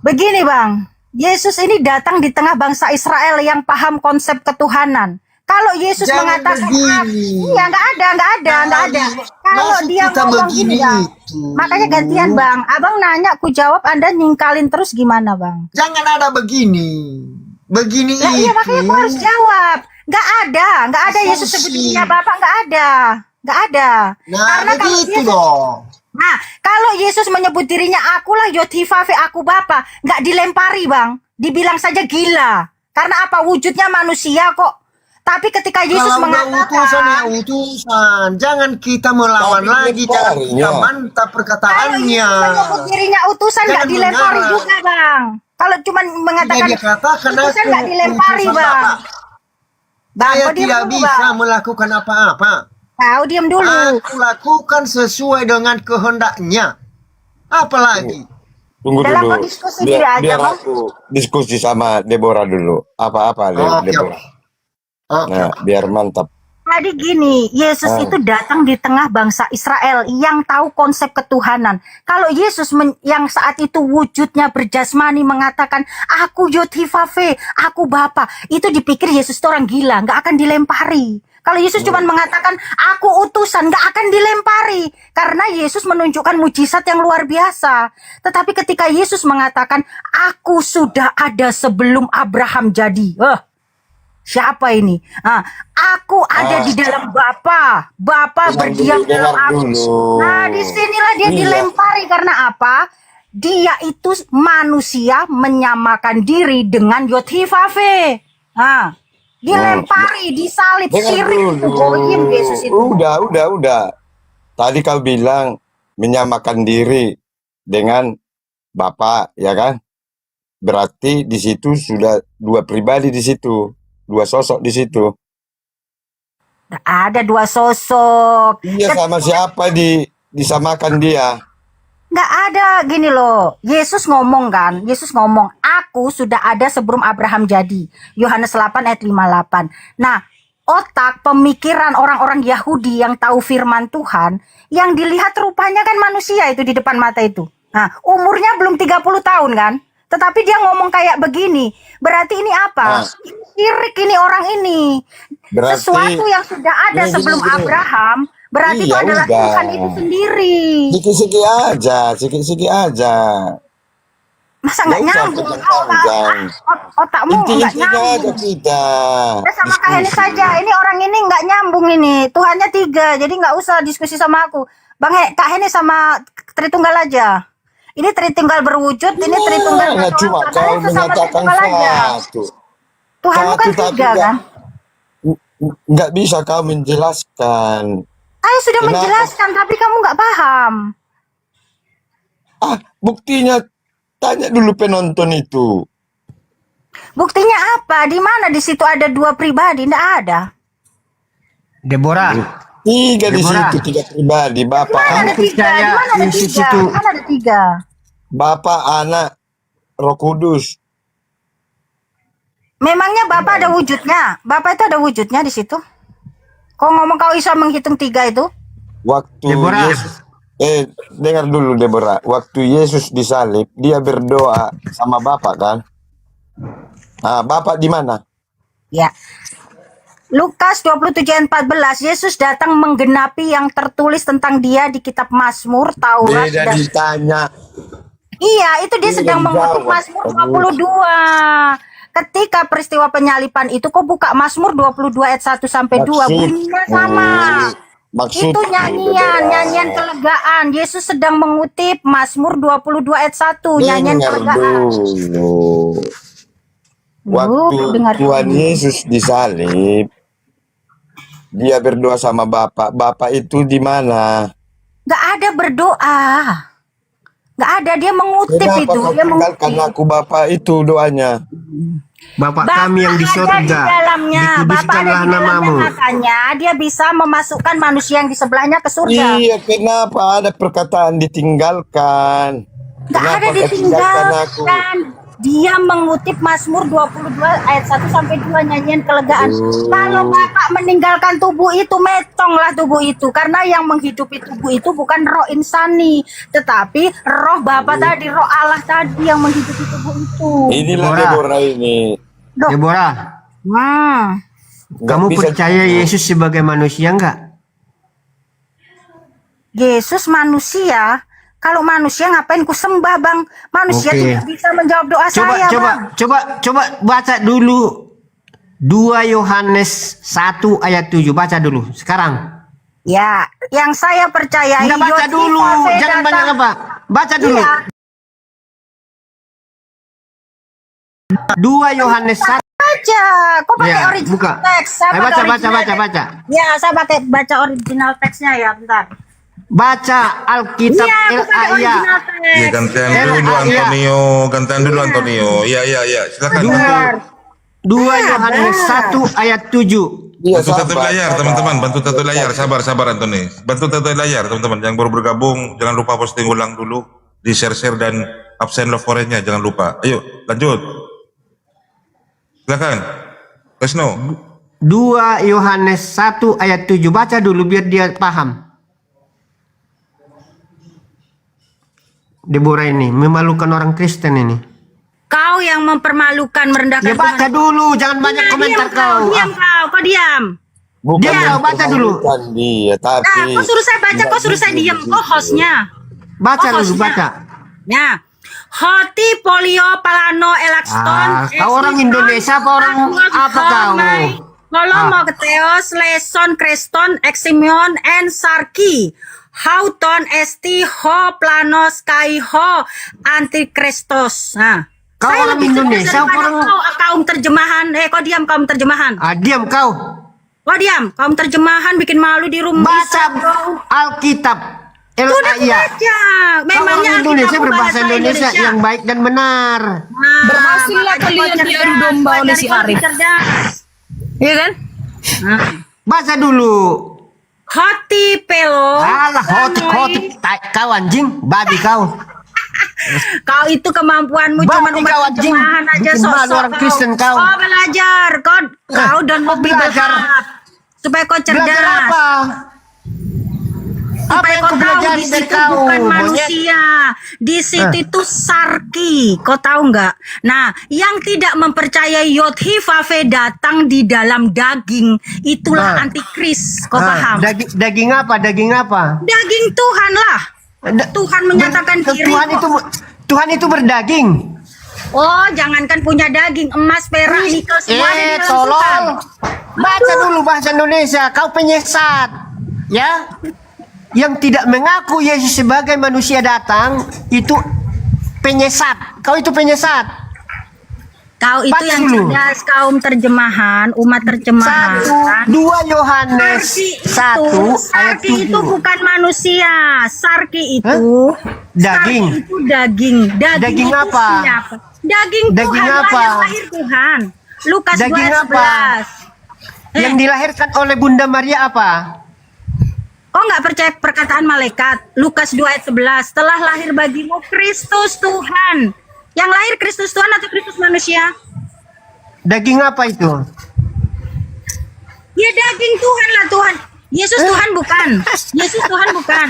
S12: Begini Bang, Yesus ini datang di tengah bangsa Israel yang paham konsep ketuhanan. Kalau Yesus
S8: Jangan
S12: mengatakan,
S8: begini.
S12: iya nggak ada. Kalau
S8: Maksud
S12: dia
S8: kita
S12: ngomong gini Bang,
S8: itu.
S12: makanya gantian Bang. Abang nanya, ku jawab, Anda nyingkalin terus gimana Bang?
S8: Jangan ada begini. Begini
S12: Lah iya makanya
S8: itu.
S12: aku harus jawab. Nggak ada Yesus sebut dirinya Bapak, nggak ada.
S8: Nah,
S12: Karena kalau
S8: begitu
S12: Yesus,
S8: dong.
S12: nah kalau Yesus menyebut dirinya akulah Yothivafe, aku Bapa, nggak dilempari Bang, dibilang saja gila. Karena apa? Wujudnya manusia kok. Tapi ketika Yesus
S8: Kalau
S12: mengatakan,
S8: utusan. Jangan kita melawan lagi. Jangan kita mantap
S12: kalau
S8: perkataannya.
S12: Yesus menyebut dirinya utusan nggak
S8: Jangan
S12: dilempari
S8: mengarang.
S12: juga Bang. Kalau cuma mengatakan
S8: Dia katakan
S12: utusan
S8: aku
S12: nggak dilempari
S8: utusan
S12: Bang.
S8: Bapak.
S12: Bang,
S8: Saya
S12: kau diam
S8: tidak
S12: dulu,
S8: bisa
S12: Bang.
S8: melakukan apa-apa.
S12: Kau diam dulu.
S8: Aku lakukan sesuai dengan kehendaknya. Apalagi?
S5: Tunggu
S12: Dalam
S5: dulu.
S12: diskusi dia aja,
S5: Biar
S12: Bang.
S5: aku diskusi sama Deborah dulu. Apa-apa
S8: Oke,
S5: Deborah.
S8: Oke.
S5: Nah, biar mantap.
S12: Jadi gini, Yesus itu datang di tengah bangsa Israel yang tahu konsep ketuhanan. Kalau Yesus yang saat itu wujudnya berjasmani mengatakan, aku Yothivafe, aku Bapa, itu dipikir Yesus itu orang gila, nggak akan dilempari. Kalau Yesus cuma mengatakan, aku utusan, nggak akan dilempari. Karena Yesus menunjukkan mujizat yang luar biasa. Tetapi ketika Yesus mengatakan, aku sudah ada sebelum Abraham jadi. Siapa ini? Aku ada di dalam Bapa. Bapa berdiam dalam aku. Nah, disinilah dia dilempari karena apa? Dia itu manusia menyamakan diri dengan Yothivafe. Dilempari, disalib, syirik itu goyim Yesus itu.
S5: Udah. Tadi kau bilang menyamakan diri dengan Bapak, ya kan? Berarti di situ sudah 2 pribadi di situ. 2 sosok di situ.
S12: Ada 2 sosok.
S5: Iya, sama siapa disamakan dia?
S12: Nggak ada, gini loh. Yesus ngomong kan, aku sudah ada sebelum Abraham jadi. Yohanes 8 ayat 58. Nah, otak pemikiran orang-orang Yahudi yang tahu firman Tuhan, yang dilihat rupanya kan manusia itu di depan mata itu. Nah, umurnya belum 30 tahun kan? Tetapi dia ngomong kayak begini. Berarti ini apa? Syirik ini orang ini.
S5: Berarti,
S12: sesuatu yang sudah ada sebelum Abraham, berarti itu adalah Tuhan itu sendiri.
S5: Sikit-sikit aja.
S12: Masa nggak nyambung? Otakmu nggak nyambung. Udah sama kayak ini saja. Ini orang ini nggak nyambung ini. Tuhannya 3, jadi nggak usah diskusi sama aku. Bang Kak Heni sama Tritunggal aja. Ini Tritunggal berwujud, ini Tritunggal
S5: berwujud. Cuma kau menyatakan satu.
S12: Tuhanmu kan 3 kan?
S5: Nggak bisa kau menjelaskan.
S12: Saya sudah menjelaskan, tapi kamu nggak paham.
S5: Buktinya tanya dulu penonton itu.
S12: Buktinya apa? Di mana di situ ada 2 pribadi? Nggak ada.
S8: Deborah.
S5: 3 di situ, 3 pribadi. Bapak,
S12: Mana ada 3? Di mana ada 3? Di mana ada 3?
S5: Bapak, Anak, Roh Kudus.
S12: Memangnya Bapak ada wujudnya? Bapak itu ada wujudnya di situ? Kau ngomong kau bisa menghitung 3 itu?
S5: Waktu
S8: Deborah.
S5: Yesus Dengar dulu Deborah. Waktu Yesus disalib, dia berdoa sama Bapa kan? Nah, Bapa di mana?
S12: Ya. Lukas 27:14, Yesus datang menggenapi yang tertulis tentang dia di kitab Mazmur, Taurat,
S5: Beda
S12: dan
S5: ditanya.
S12: iya, itu dia
S5: Beda
S12: sedang mengutip
S5: dijawab.
S12: Mazmur 22. Ketika peristiwa penyalipan itu, kok buka Mazmur 22 ayat 1 sampai 2, bunyinya sama. Itu nyanyian kelegaan. Yesus sedang mengutip Mazmur 22 ayat 1, nyanyian
S5: Dengar
S12: kelegaan.
S5: dulu. Waktu
S12: dengar
S5: Tuhan
S12: dulu.
S5: Yesus disalib, dia berdoa sama Bapa. Bapa itu di mana?
S12: Gak ada berdoa. Gak ada, dia mengutip
S5: Kenapa
S12: itu.
S5: kau
S12: Dia
S5: tinggalkan
S12: mengutip.
S5: aku Bapa itu doanya?
S8: Bapak
S12: Bapa
S8: kami yang di
S12: ada di
S8: sorga,
S12: dalamnya. Bapak ada
S8: dikuduskanlah
S12: di dalamnya,
S8: namamu.
S12: makanya dia bisa memasukkan manusia yang di sebelahnya ke surga.
S5: Iya, kenapa ada perkataan ditinggalkan?
S12: Gak ada
S5: Kenapa kau tinggalkan aku?
S12: ditinggalkan. Dia mengutip Mazmur 22 ayat 1 sampai 2, nyanyian kelegaan. Kalau Bapak meninggalkan tubuh itu, metonglah tubuh itu. Karena yang menghidupi tubuh itu bukan roh insani, tetapi roh Bapak tadi, roh Allah tadi yang menghidupi tubuh itu.
S5: Inilah
S8: Deborah.
S5: Deborah ini.
S8: Deborah,
S5: Nggak
S8: kamu
S5: bisa
S8: percaya Yesus sebagai manusia enggak?
S12: Yesus manusia. Kalau manusia ngapain ku sembah, Bang? Manusia
S8: Oke.
S12: tidak bisa menjawab doa
S8: Coba
S12: saya,
S8: coba
S12: Bang.
S8: coba baca dulu 2 Yohanes 1 ayat 7. Baca dulu sekarang.
S12: Ya, yang saya percayai.
S8: Enggak, baca
S12: Yosef
S8: dulu,
S12: Fafeda
S8: jangan banyak
S12: datang-
S8: apa. Baca dulu.
S12: Iya.
S8: 2 Yohanes 1.
S12: Baca, kok pakai
S8: Ya,
S12: original
S8: buka.
S12: teks? Saya
S8: Ayo,
S12: pakai
S8: baca,
S12: original
S8: baca.
S12: teks. Ya, saya pakai baca original teksnya ya, bentar.
S8: Baca Alkitab
S12: Iya, aku pakai
S8: LAIA.
S12: original
S3: Ya
S12: teks.
S3: gantian
S8: Iya.
S3: dulu
S8: Iya.
S3: Antonio, gantian dulu Antonio. Iya iya iya, silakan.
S12: Benar.
S8: 2 Yohanes 1 ayat 7.
S5: Iya,
S3: Bantu tatu
S5: sabar,
S3: layar
S5: sabar.
S3: teman-teman, bantu tatu layar, sabar Antoni. Bantu tatu layar teman-teman, yang baru bergabung jangan lupa posting ulang dulu, di share dan absen love forest-nya jangan lupa. Ayo lanjut. Silakan. Resno.
S8: 2 Yohanes 1 ayat 7. Baca dulu biar dia paham. Deborah ini memalukan orang Kristen ini.
S12: Kau yang mempermalukan, merendahkan
S8: Ya baca dulu, jangan banyak komentar kau.
S12: Diam kau diam.
S5: Bukan
S8: Diam
S5: yang
S8: kau, baca dulu.
S5: mempermalukan dia, tapi
S12: Nah, kau suruh saya baca, kau suruh saya diam. Kau hostnya.
S8: Baca
S12: Oh,
S8: dulu,
S12: hostnya.
S8: baca.
S12: Ya. Hoti polio palano elakston.
S8: Kau orang Indonesia apa orang apa kau?
S12: Kolomo keteos leson kreston eximion en sarki. Hauton esti ho planos kai ho antikristos. Nah,
S8: Kau
S12: saya
S8: orang
S12: lebih cerdas
S8: Indonesia apa
S12: daripada
S8: orang-
S12: kau, kaum terjemahan. Kau diam, kaum terjemahan.
S8: Diam kau.
S12: Kau diam, kaum terjemahan bikin malu di rumah.
S8: Baca Alkitab
S12: Sudah
S8: LAIA.
S12: baca.
S8: Kau
S12: Memangnya
S8: orang Indonesia
S12: Alkitab
S8: berbahasa
S12: bahasa
S8: Indonesia yang baik dan benar.
S12: Nah,
S11: Berhasillah
S12: makanya
S11: kalian
S12: kau cerdas,
S11: diadu domba
S12: kau
S11: oleh
S12: dari
S11: si
S12: kau
S11: Arif.
S12: cerdas.
S11: Iya kan?
S12: Nah.
S8: Baca dulu.
S12: Hoti pelo.
S8: Alah, hotik. Kau anjing, babi kau.
S12: Kau itu kemampuanmu
S8: Babi
S12: cuma umat
S8: kau, anjing.
S12: terjemahan aja
S8: Bikin malu
S12: sosok
S8: orang Kristen kau.
S12: Kau belajar, kau download
S8: belajar.
S12: Bible supaya kau cerdas.
S8: Belajar apa? Apa
S12: Supaya
S8: yang
S12: kau
S8: kau
S12: tahu
S8: belajar
S12: di
S8: dari
S12: situ
S8: kau,
S12: bukan
S8: monyet?
S12: manusia, di situ itu sarki. Kau tahu nggak? Nah, yang tidak mempercayai Yod-Heh-Vaveh datang di dalam daging, itulah antikris. Kau paham?
S8: Daging apa? Daging apa?
S12: Daging Tuhan lah. Tuhan menyatakan diri.
S8: Tuhan itu berdaging.
S12: Oh, jangankan punya daging, emas, perak, nikel, semua ada di dalam Tuhan.
S8: Tolong. Baca dulu bahasa Indonesia. Kau penyesat. Ya. Yang tidak mengaku Yesus sebagai manusia datang itu penyesat. Kau itu penyesat.
S12: Kau itu
S8: Baca
S12: yang
S8: dulu.
S12: cerdas, kaum terjemahan, umat terjemahan.
S8: 2 Yohanes 1 ayat
S12: Sarki itu
S8: 7.
S12: bukan manusia. Sarki itu
S8: Daging.
S12: Sarki itu daging.
S8: Daging
S12: itu
S8: apa?
S12: siapa? Daging
S8: Daging
S12: Tuhan lah
S8: apa?
S12: yang lahir Tuhan. Lukas 2
S8: Daging
S12: ayat
S8: apa?
S12: 11.
S8: Yang dilahirkan oleh Bunda Maria apa?
S12: Kau nggak percaya perkataan malaikat? Lukas 2 ayat 11. Telah lahir bagimu Kristus Tuhan. Yang lahir Kristus Tuhan atau Kristus manusia?
S8: Daging apa itu?
S12: Ya daging Tuhan lah Tuhan. Yesus Tuhan bukan. Yesus Tuhan bukan.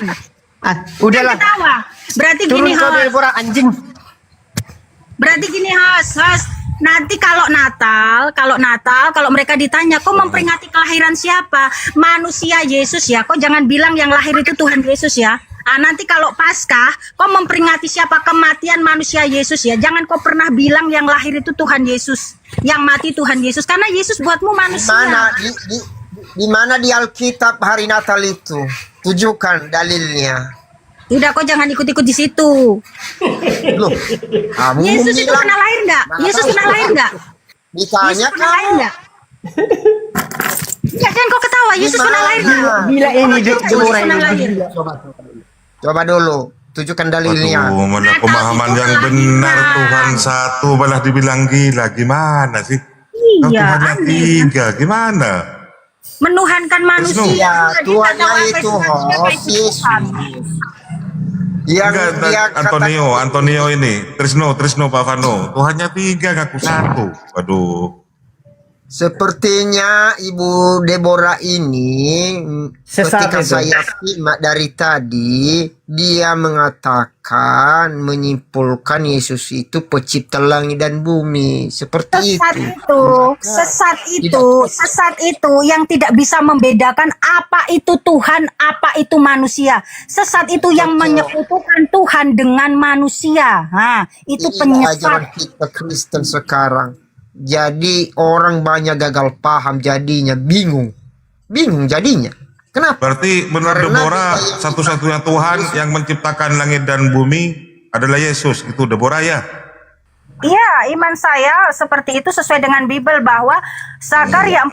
S10: Udahlah.
S12: Ketawa. Berarti
S10: Turun
S12: gini,
S10: kau
S12: Hos.
S10: Deborah, anjing.
S12: Berarti gini, Hos. Nanti kalau Natal, kalau mereka ditanya, kok memperingati kelahiran siapa? Manusia Yesus ya. Kok jangan bilang yang lahir itu Tuhan Yesus ya. Nanti kalau Paskah, kok memperingati siapa? Kematian manusia Yesus ya. Jangan kau pernah bilang yang lahir itu Tuhan Yesus, yang mati Tuhan Yesus. Karena Yesus buatmu manusia.
S10: Di mana di Alkitab hari Natal itu? Tunjukkan dalilnya.
S12: Tidak, kok jangan ikut-ikut di situ.
S10: Loh, kamu
S12: Yesus itu
S10: bilang-
S12: pernah lahir nggak? Yesus pernah lahir nggak?
S10: Ditanya
S12: Yesus pernah lahir nggak? Ya, jangan kau ketawa. Yesus pernah lahir nggak?
S10: Gila ini
S12: Yesus
S10: Deborah
S12: pernah
S10: ini.
S12: lahir.
S10: Coba dulu, tunjukkan dalilnya.
S3: Waduh, mana pemahaman yang benar Tuhan satu malah dibilang gila. Gimana sih? Kan
S12: Iya,
S3: Tuhannya
S12: aneh.
S3: 3, gimana?
S12: Menuhankan manusia.
S10: Ya,
S12: Jadi
S10: Tuhannya
S12: kata orang
S10: itu
S12: Kristen, siapa
S10: Hos
S12: itu
S10: Yesus.
S12: Tuhan?
S10: Yang
S3: Enggak,
S10: dia
S3: Antonio ini, Trisno Pak Vano. Tuhannya 3, ngaku 1. Waduh.
S10: Sepertinya Ibu Deborah ini
S8: Sesat
S10: ketika
S8: itu.
S10: saya simak dari tadi, dia mengatakan, menyimpulkan Yesus itu pencipta langit dan bumi. Seperti
S12: Sesat itu yang tidak bisa membedakan apa itu Tuhan, apa itu manusia. Sesat itu yang menyekutukan Tuhan dengan manusia. Itu
S10: Inilah ajaran
S12: penyesat.
S10: kita Kristen sekarang. Jadi orang banyak gagal paham, jadinya bingung jadinya. Kenapa?
S3: Berarti menurut
S10: Karena
S3: Deborah
S10: kita-
S3: satu-satunya Tuhan yang menciptakan langit dan bumi adalah Yesus. Itu Deborah ya.
S12: Iya, iman saya seperti itu sesuai dengan Bible bahwa Zakaria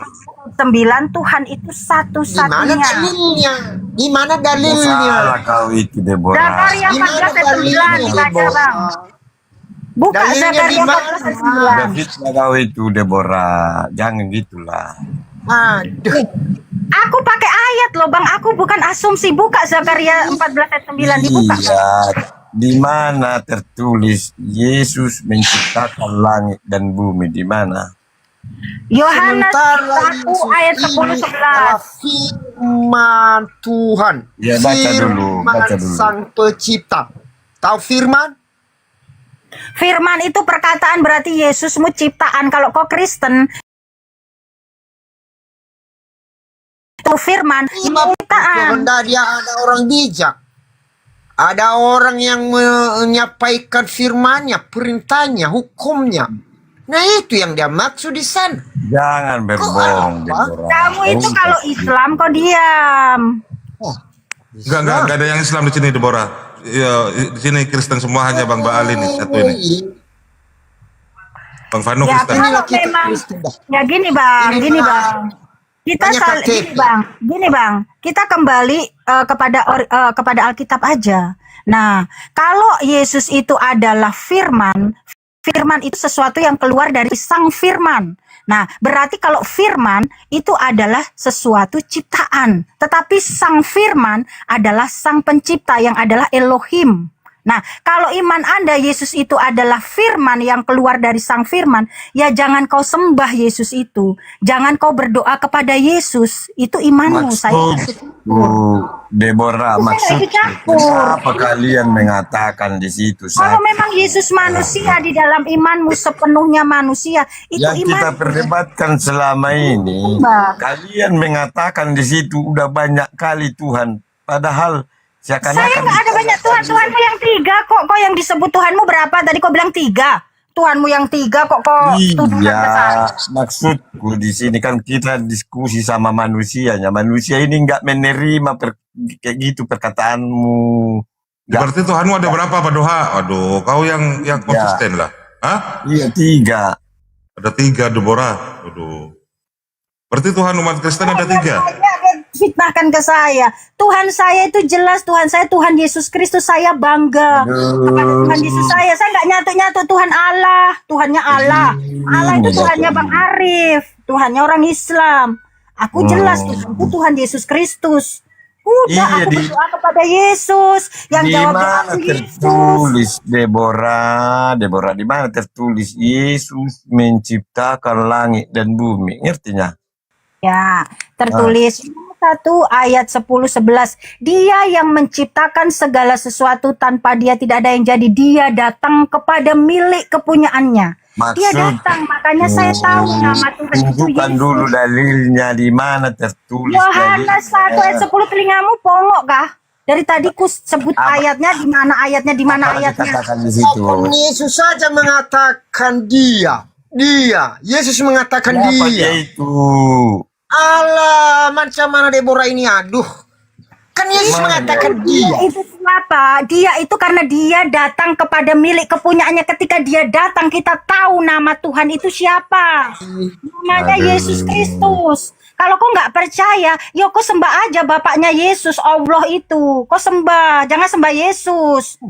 S12: 49 Tuhan itu
S10: Di mana
S12: satu-satunya.
S10: dalilnya? Di mana dalilnya?
S13: kau itu Deborah.
S12: Zakaria
S10: Di mana
S12: 14 ayat 9
S10: dalilnya,
S12: dibaca,
S10: Deborah?
S12: Bang. Buka
S10: Dalilnya di
S12: Zakaria
S10: mana?
S12: 14 ayat 9.
S13: Fitnah kau itu Deborah. Jangan gitulah.
S10: Aduh.
S12: Aku pakai ayat loh, Bang. Aku bukan asumsi. Buka Zakaria 14 ayat 9 dibuka.
S13: Iya. Di mana tertulis Yesus menciptakan langit dan bumi? Di mana?
S12: Yohanes
S10: Sementara
S12: 1 ayat 10 11.
S10: Firman Tuhan.
S13: Ya, baca dulu, baca
S10: Firman
S13: dulu.
S10: Sang Pencipta. Tahu firman?
S12: Firman itu perkataan, berarti Yesusmu ciptaan. Kalau kau Kristen, itu firman ciptaan.
S10: Kehendak dia ada orang bijak. Ada orang yang menyampaikan firmannya, perintahnya, hukumnya. Nah itu yang dia maksud di sana.
S13: Jangan berbohong,
S10: apa?
S13: Deborah.
S12: Kamu itu kalau Islam kau diam.
S3: Enggak ada yang Islam di sini Deborah. Ya, di sini Kristen semua, hanya Bang Baali nih satu ini. Bang Vano
S12: Ya
S3: Kristen.
S12: kalau memang ya gini bang, gini bang. Kita gini bang. Kita kembali kepada Alkitab aja. Nah, kalau Yesus itu adalah firman, firman itu sesuatu yang keluar dari sang firman. Nah, berarti kalau firman itu adalah sesuatu ciptaan, tetapi sang firman adalah sang pencipta yang adalah Elohim. Nah, kalau iman Anda Yesus itu adalah firman yang keluar dari sang firman, ya jangan kau sembah Yesus itu. Jangan kau berdoa kepada Yesus. Itu imanmu.
S13: Deborah, maksud apa kalian mengatakan di situ?
S12: Kalau memang Yesus manusia, di dalam imanmu sepenuhnya manusia, itu
S13: Yang kita
S12: iman.
S13: perdebatkan selama ini,
S12: Mbak.
S13: kalian mengatakan di situ udah banyak kali Tuhan, padahal
S12: Saya
S13: seakan-akan
S12: nggak ada banyak Tuhan. Tuhanmu yang 3 kok. Kok yang disebut Tuhanmu berapa? Tadi kau bilang 3. Tuhanmu yang 3 kok tuduhan ke saya.
S13: iya, maksudku di sini kan kita diskusi sama manusianya. Manusia ini nggak menerima kayak gitu perkataanmu.
S3: Berarti Tuhanmu ada berapa Pak Doha? Aduh, kau yang konsisten lah. Hah?
S13: Iya, 3.
S3: Ada 3 Deborah. Aduh. Berarti Tuhan umat Kristen ada 3.
S12: Fitnahkan ke saya. Tuhan saya itu jelas. Tuhan saya Tuhan Yesus Kristus. Saya bangga kepada Tuhan Yesus saya. Saya nggak nyatu-nyatu Tuhan Allah. Tuhannya Allah. Allah itu Tuhannya Bang Arif. Tuhannya orang Islam. Aku jelas Tuhanku Tuhan Yesus Kristus. Udah, aku berdoa kepada Yesus. Yang
S13: Di
S12: jawab
S13: mana
S12: doaku Yesus.
S13: tertulis Deborah? Deborah, di mana tertulis Yesus menciptakan langit dan bumi? Ngertinya?
S12: Ya, tertulis 1 ayat 10-11. Dia yang menciptakan segala sesuatu, tanpa dia tidak ada yang jadi. Dia datang kepada milik kepunyaannya. Dia datang, makanya saya tahu nama Tuhan itu
S13: Tunjukkan
S12: Yesus.
S13: dulu dalilnya di mana tertulis
S12: Yohanes 1 ayat 10, telingamu pongok kah? Dari tadi ku sebut ayatnya, di mana ayatnya, di mana ayatnya.
S13: dikatakan di situ.
S10: Apapun Yesus saja mengatakan dia. Yesus mengatakan
S13: Siapa
S10: dia.
S13: dia itu?
S10: Allah, macam mana Deborah ini? Aduh. Kan Yesus mengatakan dia.
S12: Itu kenapa? Dia itu karena dia datang kepada milik kepunyaannya. Ketika dia datang, kita tahu nama Tuhan itu siapa. Namanya Yesus Kristus. Kalau kau nggak percaya, ya kau sembah aja bapaknya Yesus, Allah itu. Kau sembah, jangan sembah Yesus.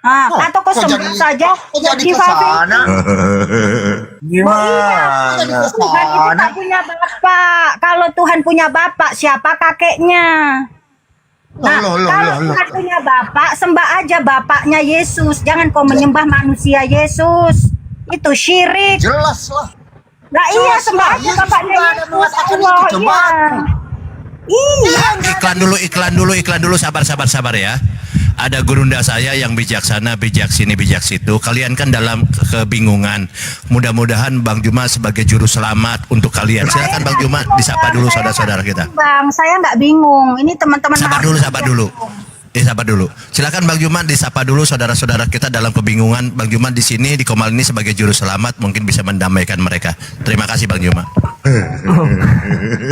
S12: Atau kau sembah saja
S10: Jadi ke sana.
S13: Gimana?
S12: Tuhan itu tak punya bapak. Kalau Tuhan punya bapak, siapa kakeknya? Kalau Tuhan punya bapak, sembah aja bapaknya Yesus. Jangan kau menyembah manusia Yesus. Itu syirik.
S10: Jelas lah.
S12: Nah iya, sembah aja bapaknya Yesus. Allah, iya.
S1: Iklan dulu, sabar ya. Ada gurunda saya yang bijaksana, bijak sini, bijak situ. Kalian kan dalam kebingungan. Mudah-mudahan Bang Juma sebagai juru selamat untuk kalian. Silakan Bang Juma disapa dulu saudara-saudara kita.
S12: Bang, saya nggak bingung. Ini teman-teman.
S1: Sabar dulu. Silakan Bang Juma disapa dulu saudara-saudara kita dalam kebingungan. Bang Juma di sini di Komal ini sebagai juru selamat mungkin bisa mendamaikan mereka. Terima kasih Bang Juma.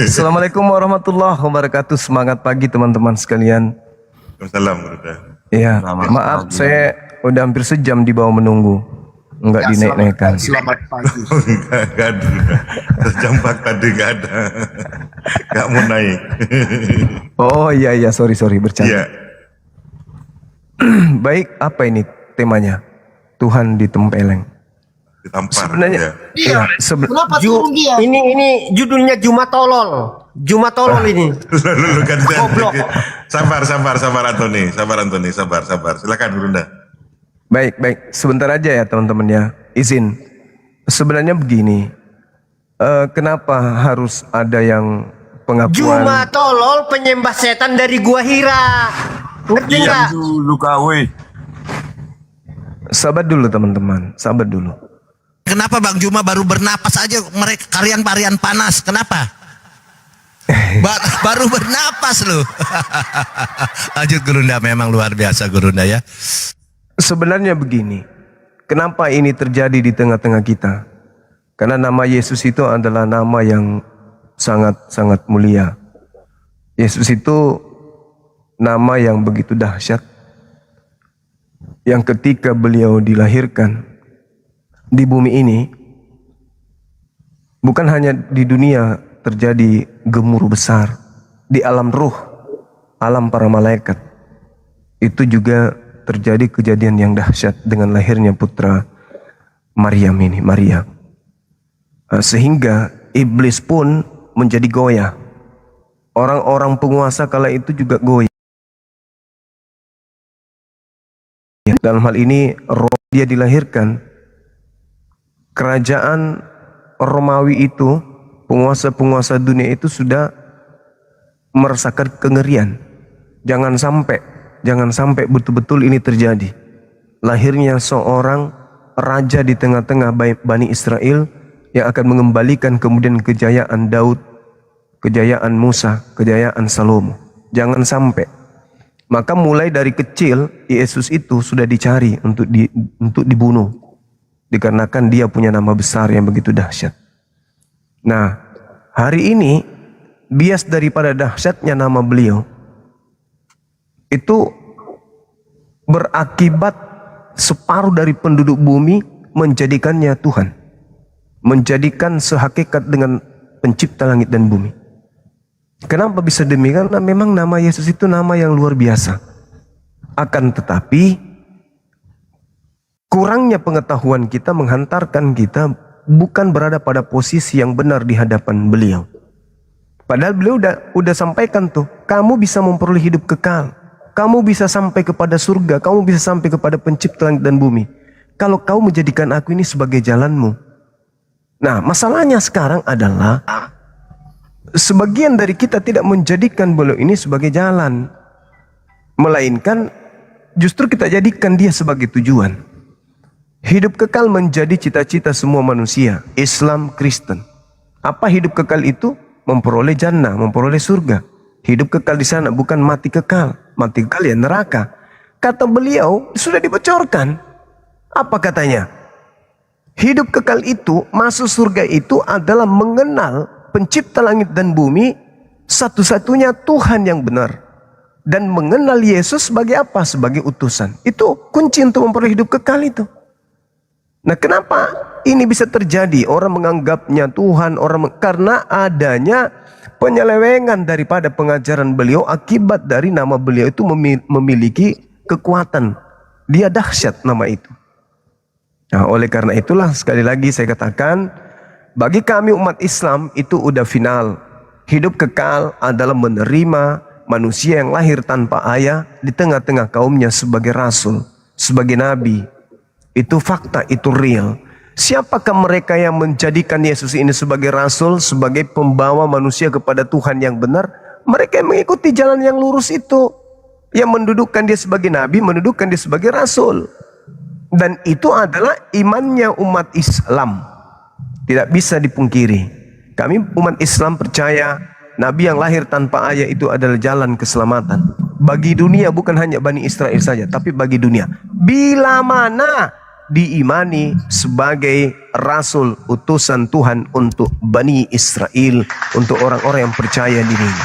S14: Assalamualaikum warahmatullahi wabarakatuh. Semangat pagi teman-teman sekalian.
S3: Waalaikumsalam.
S14: Iya, maaf saya udah hampir sejam di bawah menunggu. Enggak dinaik-naikkan.
S10: Selamat pagi.
S3: Enggak ada. Terjampak tadi enggak ada. Enggak mau naik.
S14: Oh iya, sorry bercanda.
S3: Iya.
S14: Baik, apa ini temanya? Tuhan ditempeleng.
S3: Ditampar.
S14: Sebenarnya
S3: ya.
S10: Kenapa turun dia? Ini judulnya Juma Tolol. Juma Tolol ini.
S3: Lu kan
S10: Goblok.
S3: Sabar Antoni. Sabar. Silakan Gurunda.
S14: Baik. Sebentar aja ya teman-teman ya. Izin. Sebenarnya begini. Kenapa harus ada yang pengakuan?
S10: Juma Tolol penyembah setan dari Gua Hira. Ngerti nggak?
S13: Dulu kawe.
S14: Sabar dulu teman-teman. Sabar dulu.
S1: Kenapa Bang Juma baru bernapas aja mereka varian panas? Kenapa? Baru bernapas loh. Lanjut Gurunda, memang luar biasa Gurunda ya.
S14: Sebenarnya begini, kenapa ini terjadi di tengah-tengah kita? Karena nama Yesus itu adalah nama yang sangat-sangat mulia. Yesus itu nama yang begitu dahsyat, yang ketika beliau dilahirkan di bumi ini, bukan hanya di dunia terjadi gemuruh besar, di alam ruh, alam para malaikat, itu juga terjadi kejadian yang dahsyat dengan lahirnya putra Maryam ini, Maria. Sehingga iblis pun menjadi goyah. Orang-orang penguasa kala itu juga goyah. Dalam hal ini roh dia dilahirkan. Kerajaan Romawi itu, penguasa-penguasa dunia itu sudah merasakan kengerian. Jangan sampai betul-betul ini terjadi. Lahirnya seorang raja di tengah-tengah Bani Israel yang akan mengembalikan kemudian kejayaan Daud, kejayaan Musa, kejayaan Salomo. Jangan sampai. Maka mulai dari kecil Yesus itu sudah dicari untuk dibunuh. Dikarenakan dia punya nama besar yang begitu dahsyat. Nah, hari ini bias daripada dahsyatnya nama beliau itu berakibat separuh dari penduduk bumi menjadikannya Tuhan. Menjadikan sehakikat dengan pencipta langit dan bumi. Kenapa bisa demikian? Karena memang nama Yesus itu nama yang luar biasa. Akan tetapi kurangnya pengetahuan kita menghantarkan kita bukan berada pada posisi yang benar di hadapan beliau. Padahal beliau udah sampaikan tuh, kamu bisa memperoleh hidup kekal. Kamu bisa sampai kepada surga, kamu bisa sampai kepada pencipta langit dan bumi. Kalau kau menjadikan aku ini sebagai jalanmu. Nah, masalahnya sekarang adalah sebagian dari kita tidak menjadikan beliau ini sebagai jalan, melainkan justru kita jadikan dia sebagai tujuan. Hidup kekal menjadi cita-cita semua manusia, Islam, Kristen. Apa hidup kekal itu? Memperoleh jannah, memperoleh surga. Hidup kekal di sana bukan mati kekal. Mati kekal ya neraka. Kata beliau sudah dibocorkan. Apa katanya? Hidup kekal itu, masuk surga itu adalah mengenal pencipta langit dan bumi, satu-satunya Tuhan yang benar. Dan mengenal Yesus sebagai apa? Sebagai utusan. Itu kunci untuk memperoleh hidup kekal itu. Nah, kenapa ini bisa terjadi? Orang menganggapnya Tuhan, karena adanya penyelewengan daripada pengajaran beliau akibat dari nama beliau itu memiliki kekuatan. Dia dahsyat nama itu. Nah, oleh karena itulah sekali lagi saya katakan, bagi kami umat Islam itu udah final. Hidup kekal adalah menerima manusia yang lahir tanpa ayah di tengah-tengah kaumnya sebagai rasul, sebagai nabi. Itu fakta, itu real. Siapakah mereka yang menjadikan Yesus ini sebagai rasul, sebagai pembawa manusia kepada Tuhan yang benar? Mereka yang mengikuti jalan yang lurus itu, yang mendudukkan dia sebagai nabi, mendudukkan dia sebagai rasul. Dan itu adalah imannya umat Islam. Tidak bisa dipungkiri. Kami umat Islam percaya nabi yang lahir tanpa ayah itu adalah jalan keselamatan. Bagi dunia, bukan hanya Bani Israel saja, tapi bagi dunia. Bila mana diimani sebagai rasul utusan Tuhan untuk Bani Israel, untuk orang-orang yang percaya dirinya.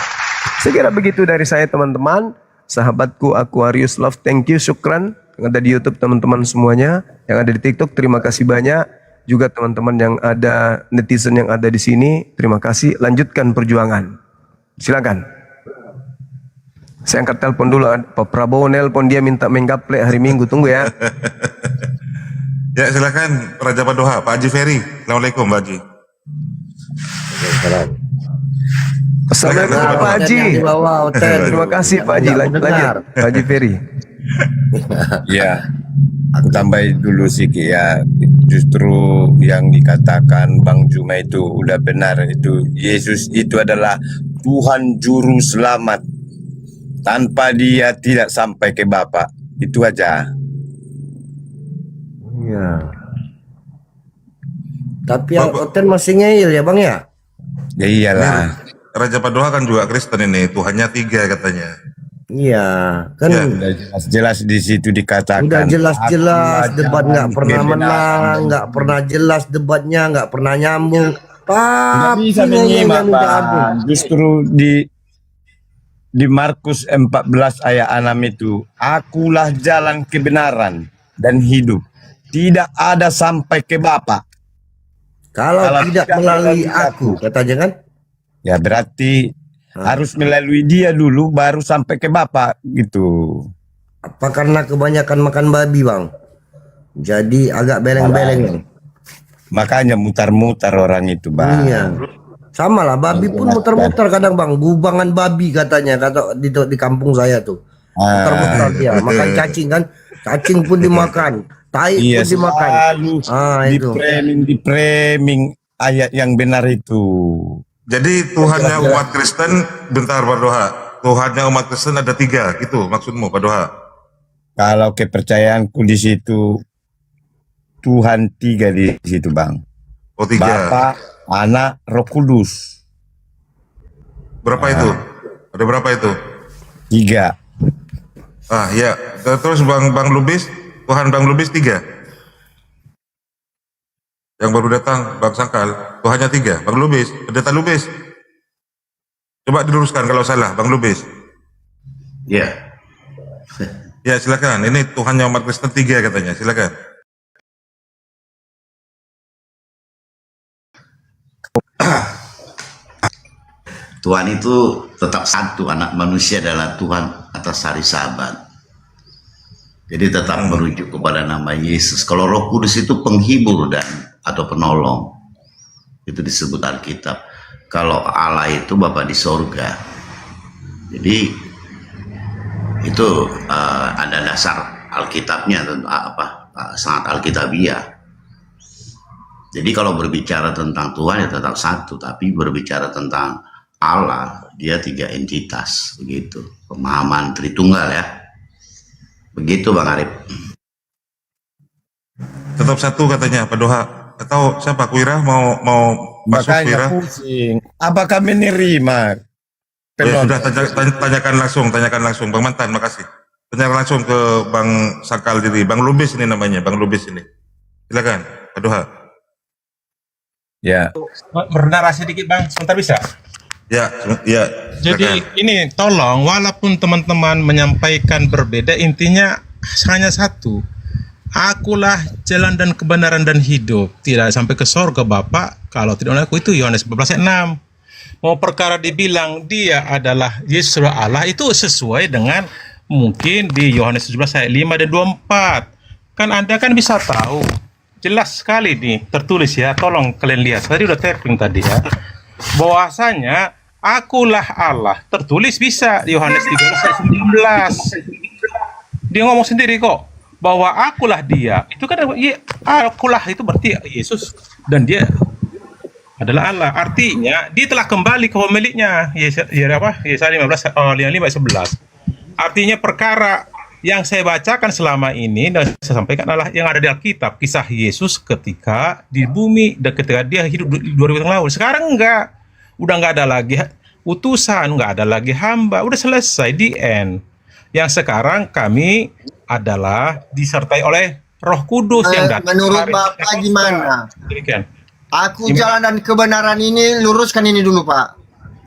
S14: Saya kira begitu dari saya, teman-teman. Sahabatku Aquarius Love, thank you, syukran. Yang ada di YouTube teman-teman semuanya, yang ada di TikTok terima kasih banyak. Juga teman-teman yang ada, netizen yang ada di sini, terima kasih. Lanjutkan perjuangan. Silakan. Saya angkat telepon dulu. Pak Prabowo nelpon, dia minta main gaplek hari Minggu. Tunggu ya.
S3: Ya silakan Raja Padoha, Pak Haji Ferry. Assalamualaikum Pak Haji.
S14: Assalamualaikum Pak Haji. Terima kasih Pak Haji. Lanjut Pak Haji Ferry.
S13: Ya, aku tambahin dulu sedikit ya. Justru yang dikatakan Bang Juma itu udah benar. Itu Yesus itu adalah Tuhan Juru Selamat. Tanpa dia tidak sampai ke Bapa. Itu aja.
S15: Ya. Tapi yang Oten masih ngeyel ya Bang ya?
S13: Ya iyalah.
S3: Raja Padoha kan juga Kristen ini, Tuhannya 3 katanya.
S15: Iya, kan
S13: ya, udah jelas-jelas di situ dikatakan.
S15: Udah jelas-jelas debat nggak pernah menang, nggak pernah jelas debatnya, nggak pernah nyambung.
S13: Nggak bisa menyimak, Bang. Justru di Markus 14 ayat 6 itu, akulah jalan kebenaran dan hidup. Tidak ada sampai ke Bapa.
S15: Kalau tidak melalui aku, katanya kan?
S13: Ya berarti harus melalui dia dulu baru sampai ke Bapa gitu.
S15: Apa karena kebanyakan makan babi Bang? Jadi agak beleng-beleng.
S13: Makanya mutar-mutar orang itu Bang.
S15: Iya. Sama lah, babi pun muter-muter kadang Bang. Gubangan babi katanya, kata di kampung saya tuh. Muter-muter dia, makan cacing kan. Cacing pun dimakan, tai pun dimakan.
S13: Itu di framing ayat yang benar itu.
S3: Jadi Tuhannya umat Kristen, bentar Pak Doha, Tuhannya umat Kristen ada 3, gitu maksudmu Pak Doha?
S13: Kalau kepercayaanku di situ, Tuhan 3 di situ Bang.
S3: Oh 3.
S13: Bapa, Anak, Roh Kudus.
S3: Berapa itu? Ada berapa itu?
S13: 3.
S3: Ah ya, terus Bang Lubis, Tuhan Bang Lubis 3. Yang baru datang Bang Sangkal, Tuhannya 3. Bang Lubis, Pendeta Lubis. Coba diluruskan kalau salah, Bang Lubis.
S16: Ya.
S3: Ya silakan. Ini Tuhannya umat Kristen 3 katanya. Silakan.
S16: Tuhan itu tetap satu, anak manusia adalah Tuhan atas hari Sabat. Jadi tetap merujuk kepada nama Yesus. Kalau Roh Kudus itu penghibur atau penolong. Itu disebut Alkitab. Kalau Allah itu Bapa di sorga. Jadi itu ada dasar Alkitabnya, sangat Alkitabiah. Jadi kalau berbicara tentang Tuhan ya tetap satu, tapi berbicara tentang Allah, dia 3 entitas, begitu. Pemahaman Tritunggal ya. Begitu Bang Arif.
S3: Tetap satu katanya Pak Doha. Atau siapa Kuira mau masuk Kuira?
S13: Makanya pusing. Apakah menerima?
S3: Ya, sudah tanyakan langsung Bang Mantan, makasih. Tanyakan langsung ke Bang Sakal diri, Bang Lubis ini namanya, Bang Lubis ini. Silakan, Pak Doha.
S13: Ya.
S17: Bernarasi sedikit Bang, sebentar bisa?
S3: Ya.
S17: Jadi ini tolong, walaupun teman-teman menyampaikan berbeda, intinya hanya satu. Akulah jalan dan kebenaran dan hidup. Tidak sampai ke sorga Bapak kalau tidak oleh aku, itu Yohanes 14 ayat 6. Mau perkara dibilang dia adalah Yesus adalah Allah, itu sesuai dengan mungkin di Yohanes 17 ayat 5 dan 24. Kan Anda kan bisa tahu. Jelas sekali nih tertulis ya, tolong kalian lihat. Tadi udah tapping tadi ya. Bahwasanya akulah Allah. Tertulis bisa di Yohanes 13 ayat 19. Dia ngomong sendiri kok. Bahwa akulah dia, itu kan akulah itu berarti Yesus dan dia adalah Allah. Artinya dia telah kembali ke pemiliknya. Yesaya 15 11. Artinya perkara yang saya bacakan selama ini dan saya sampaikan adalah yang ada di Alkitab, kisah Yesus ketika di bumi dan ketika dia hidup 2000 tahun lalu. Sekarang enggak, udah enggak ada lagi utusan, enggak ada lagi hamba, udah selesai, di end. Yang sekarang kami adalah disertai oleh Roh Kudus yang datang.
S10: Menurut Bapak gimana?
S17: Demikian.
S10: Aku jalan dan kebenaran ini, luruskan ini dulu Pak.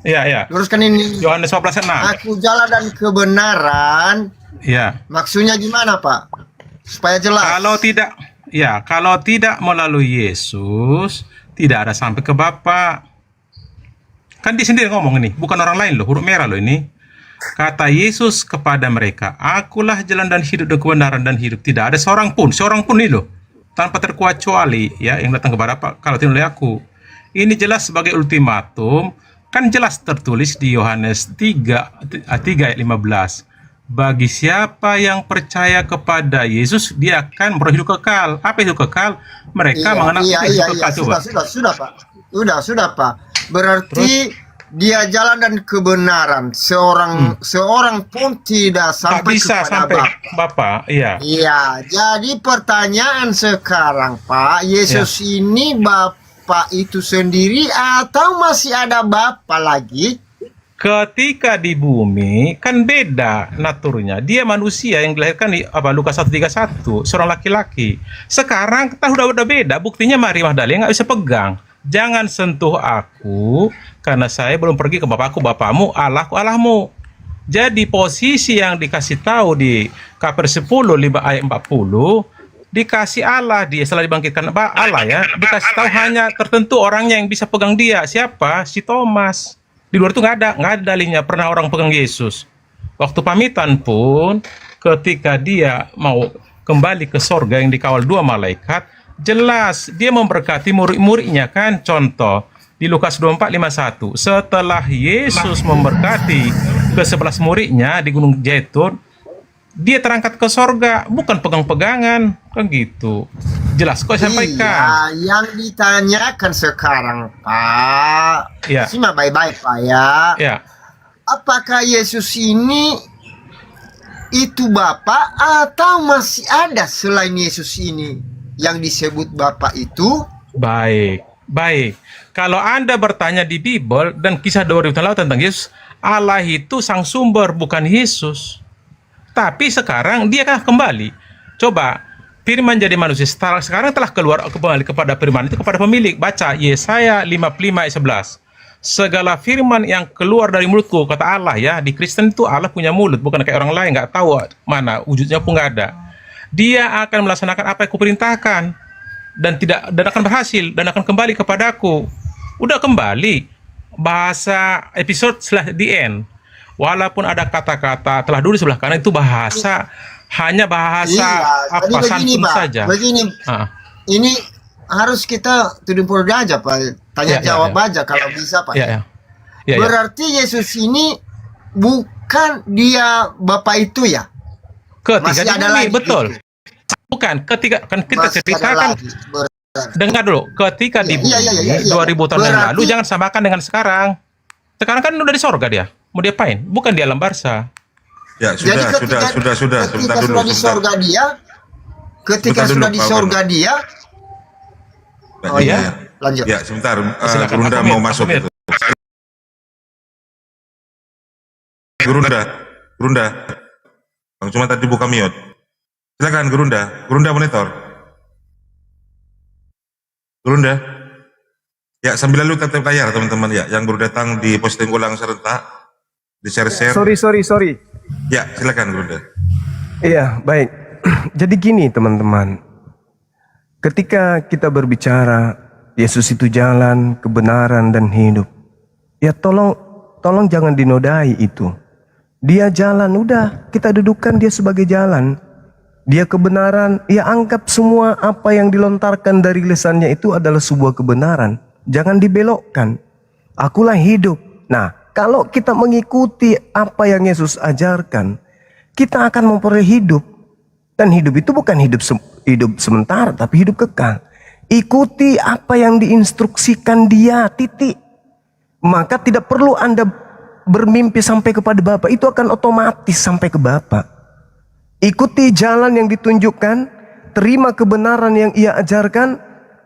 S17: Iya.
S10: Luruskan ini.
S17: Yohanes 14 ayat 6.
S10: Aku jalan dan kebenaran.
S17: Iya.
S10: Maksudnya gimana Pak? Supaya jelas.
S17: Kalau tidak melalui Yesus, tidak ada sampai ke Bapa. Kan dia sendiri ngomong ini, bukan orang lain loh, huruf merah loh ini. Kata Yesus kepada mereka, akulah jalan dan hidup dan kebenaran dan hidup. Tidak ada seorang pun ini loh, tanpa terkecuali ya yang datang kepada Bapa kalau tidak oleh aku. Ini jelas sebagai ultimatum, kan jelas tertulis di Yohanes 3 ayat 15. Bagi siapa yang percaya kepada Yesus, dia akan berhidup kekal. Apa hidup kekal? Mereka mengenal hidup kekal.
S10: Sudah Pak. Sudah Pak. Berarti dia jalan dan kebenaran. Seorang pun tidak sampai kepada
S17: Bapa. Iya.
S10: Iya. Jadi pertanyaan sekarang Pak, Yesus ini Bapa itu sendiri atau masih ada Bapa lagi?
S17: Ketika di bumi kan beda naturnya. Dia manusia yang dilahirkan di Lukas 1:31, seorang laki-laki. Sekarang kita udah beda. Buktinya Maria Magdalena nggak bisa pegang. Jangan sentuh aku, karena saya belum pergi ke Bapakku, Bapamu, Allahku, Allahmu. Jadi posisi yang dikasih tahu di Kaper 10 ayat 40, dikasih Allah, dia setelah dibangkitkan Allah ya, dikasih tahu hanya tertentu orangnya yang bisa pegang dia. Siapa? Si Thomas. Di luar itu nggak ada dalilnya pernah orang pegang Yesus. Waktu pamitan pun, ketika dia mau kembali ke sorga yang dikawal 2 malaikat, jelas dia memberkati murid-muridnya kan. Contoh di Lukas 24:51, setelah Yesus memberkati ke-11 muridnya di Gunung Zaitun, dia terangkat ke sorga, bukan pegang-pegangan kan gitu. Jelas kok sampaikan.
S10: Iya, yang ditanyakan sekarang Pak, simak baik-baik Pak ya.
S17: Ya.
S10: Apakah Yesus ini itu Bapa atau masih ada selain Yesus ini yang disebut Bapa itu?
S17: Baik. Kalau Anda bertanya di Bible dan kisah 2000 tahun lalu tentang Yesus, Allah itu sang sumber, bukan Yesus. Tapi sekarang dia kan kembali. Coba, firman jadi manusia sekarang telah keluar kembali kepada firman itu, kepada pemilik. Baca Yesaya 55 ayat 11. Segala firman yang keluar dari mulutku, kata Allah ya. Di Kristen itu Allah punya mulut, bukan kayak orang lain, nggak tahu mana, wujudnya pun nggak ada. Dia akan melaksanakan apa yang kuperintahkan dan akan berhasil dan akan kembali kepadaku. Udah kembali. Bahasa episode setelah the end. Walaupun ada kata-kata telah dulu sebelah kanan, itu bahasa hanya bahasa santun saja.
S10: Begini. Ini harus kita tudung aja Pak. Tanya jawab aja kalau bisa Pak. Berarti Yesus ini bukan dia Bapa itu ya?
S17: Ketika di bumi, betul. Bukan, ketika kan kita ceritakan. Dengar dulu, ketika di bumi 2000 tahun yang lalu, jangan samakan dengan sekarang. Sekarang kan udah di sorga dia. Mau diapain? Bukan di alam barza.
S3: Ya,
S10: Jadi
S3: sudah.
S10: ketika
S3: Sebentar dulu.
S10: sudah di sorga dia, ketika
S3: Sebentar
S10: sudah
S3: dulu,
S10: di
S3: Pak
S10: sorga dia,
S3: Mbak
S10: oh
S3: Dina,
S10: ya,
S3: ya.
S10: lanjut.
S3: Ya, sebentar.
S17: Silakan,
S3: Gurunda
S17: aku
S3: mau
S17: mute,
S3: masuk
S17: aku
S3: itu. Gurunda. Bang cuma tadi buka mute. Silakan Gurunda monitor. Gurunda. Ya, sambil lalu tetap layar teman-teman ya, yang baru datang di posting ulang serentak, di share.
S14: Sorry.
S3: Ya, silakan Gurunda.
S14: Iya, baik. Jadi gini teman-teman. Ketika kita berbicara Yesus itu jalan, kebenaran dan hidup. Ya tolong jangan dinodai itu. Dia jalan, udah kita dudukkan dia sebagai jalan. Dia kebenaran, ya anggap semua apa yang dilontarkan dari lisannya itu adalah sebuah kebenaran. Jangan dibelokkan. Akulah hidup. Nah, kalau kita mengikuti apa yang Yesus ajarkan, kita akan memperoleh hidup. Dan hidup itu bukan hidup sementara, tapi hidup kekal. Ikuti apa yang diinstruksikan dia, titik. Maka tidak perlu Anda bermimpi sampai kepada Bapa, itu akan otomatis sampai ke Bapa. Ikuti jalan yang ditunjukkan, terima kebenaran yang ia ajarkan,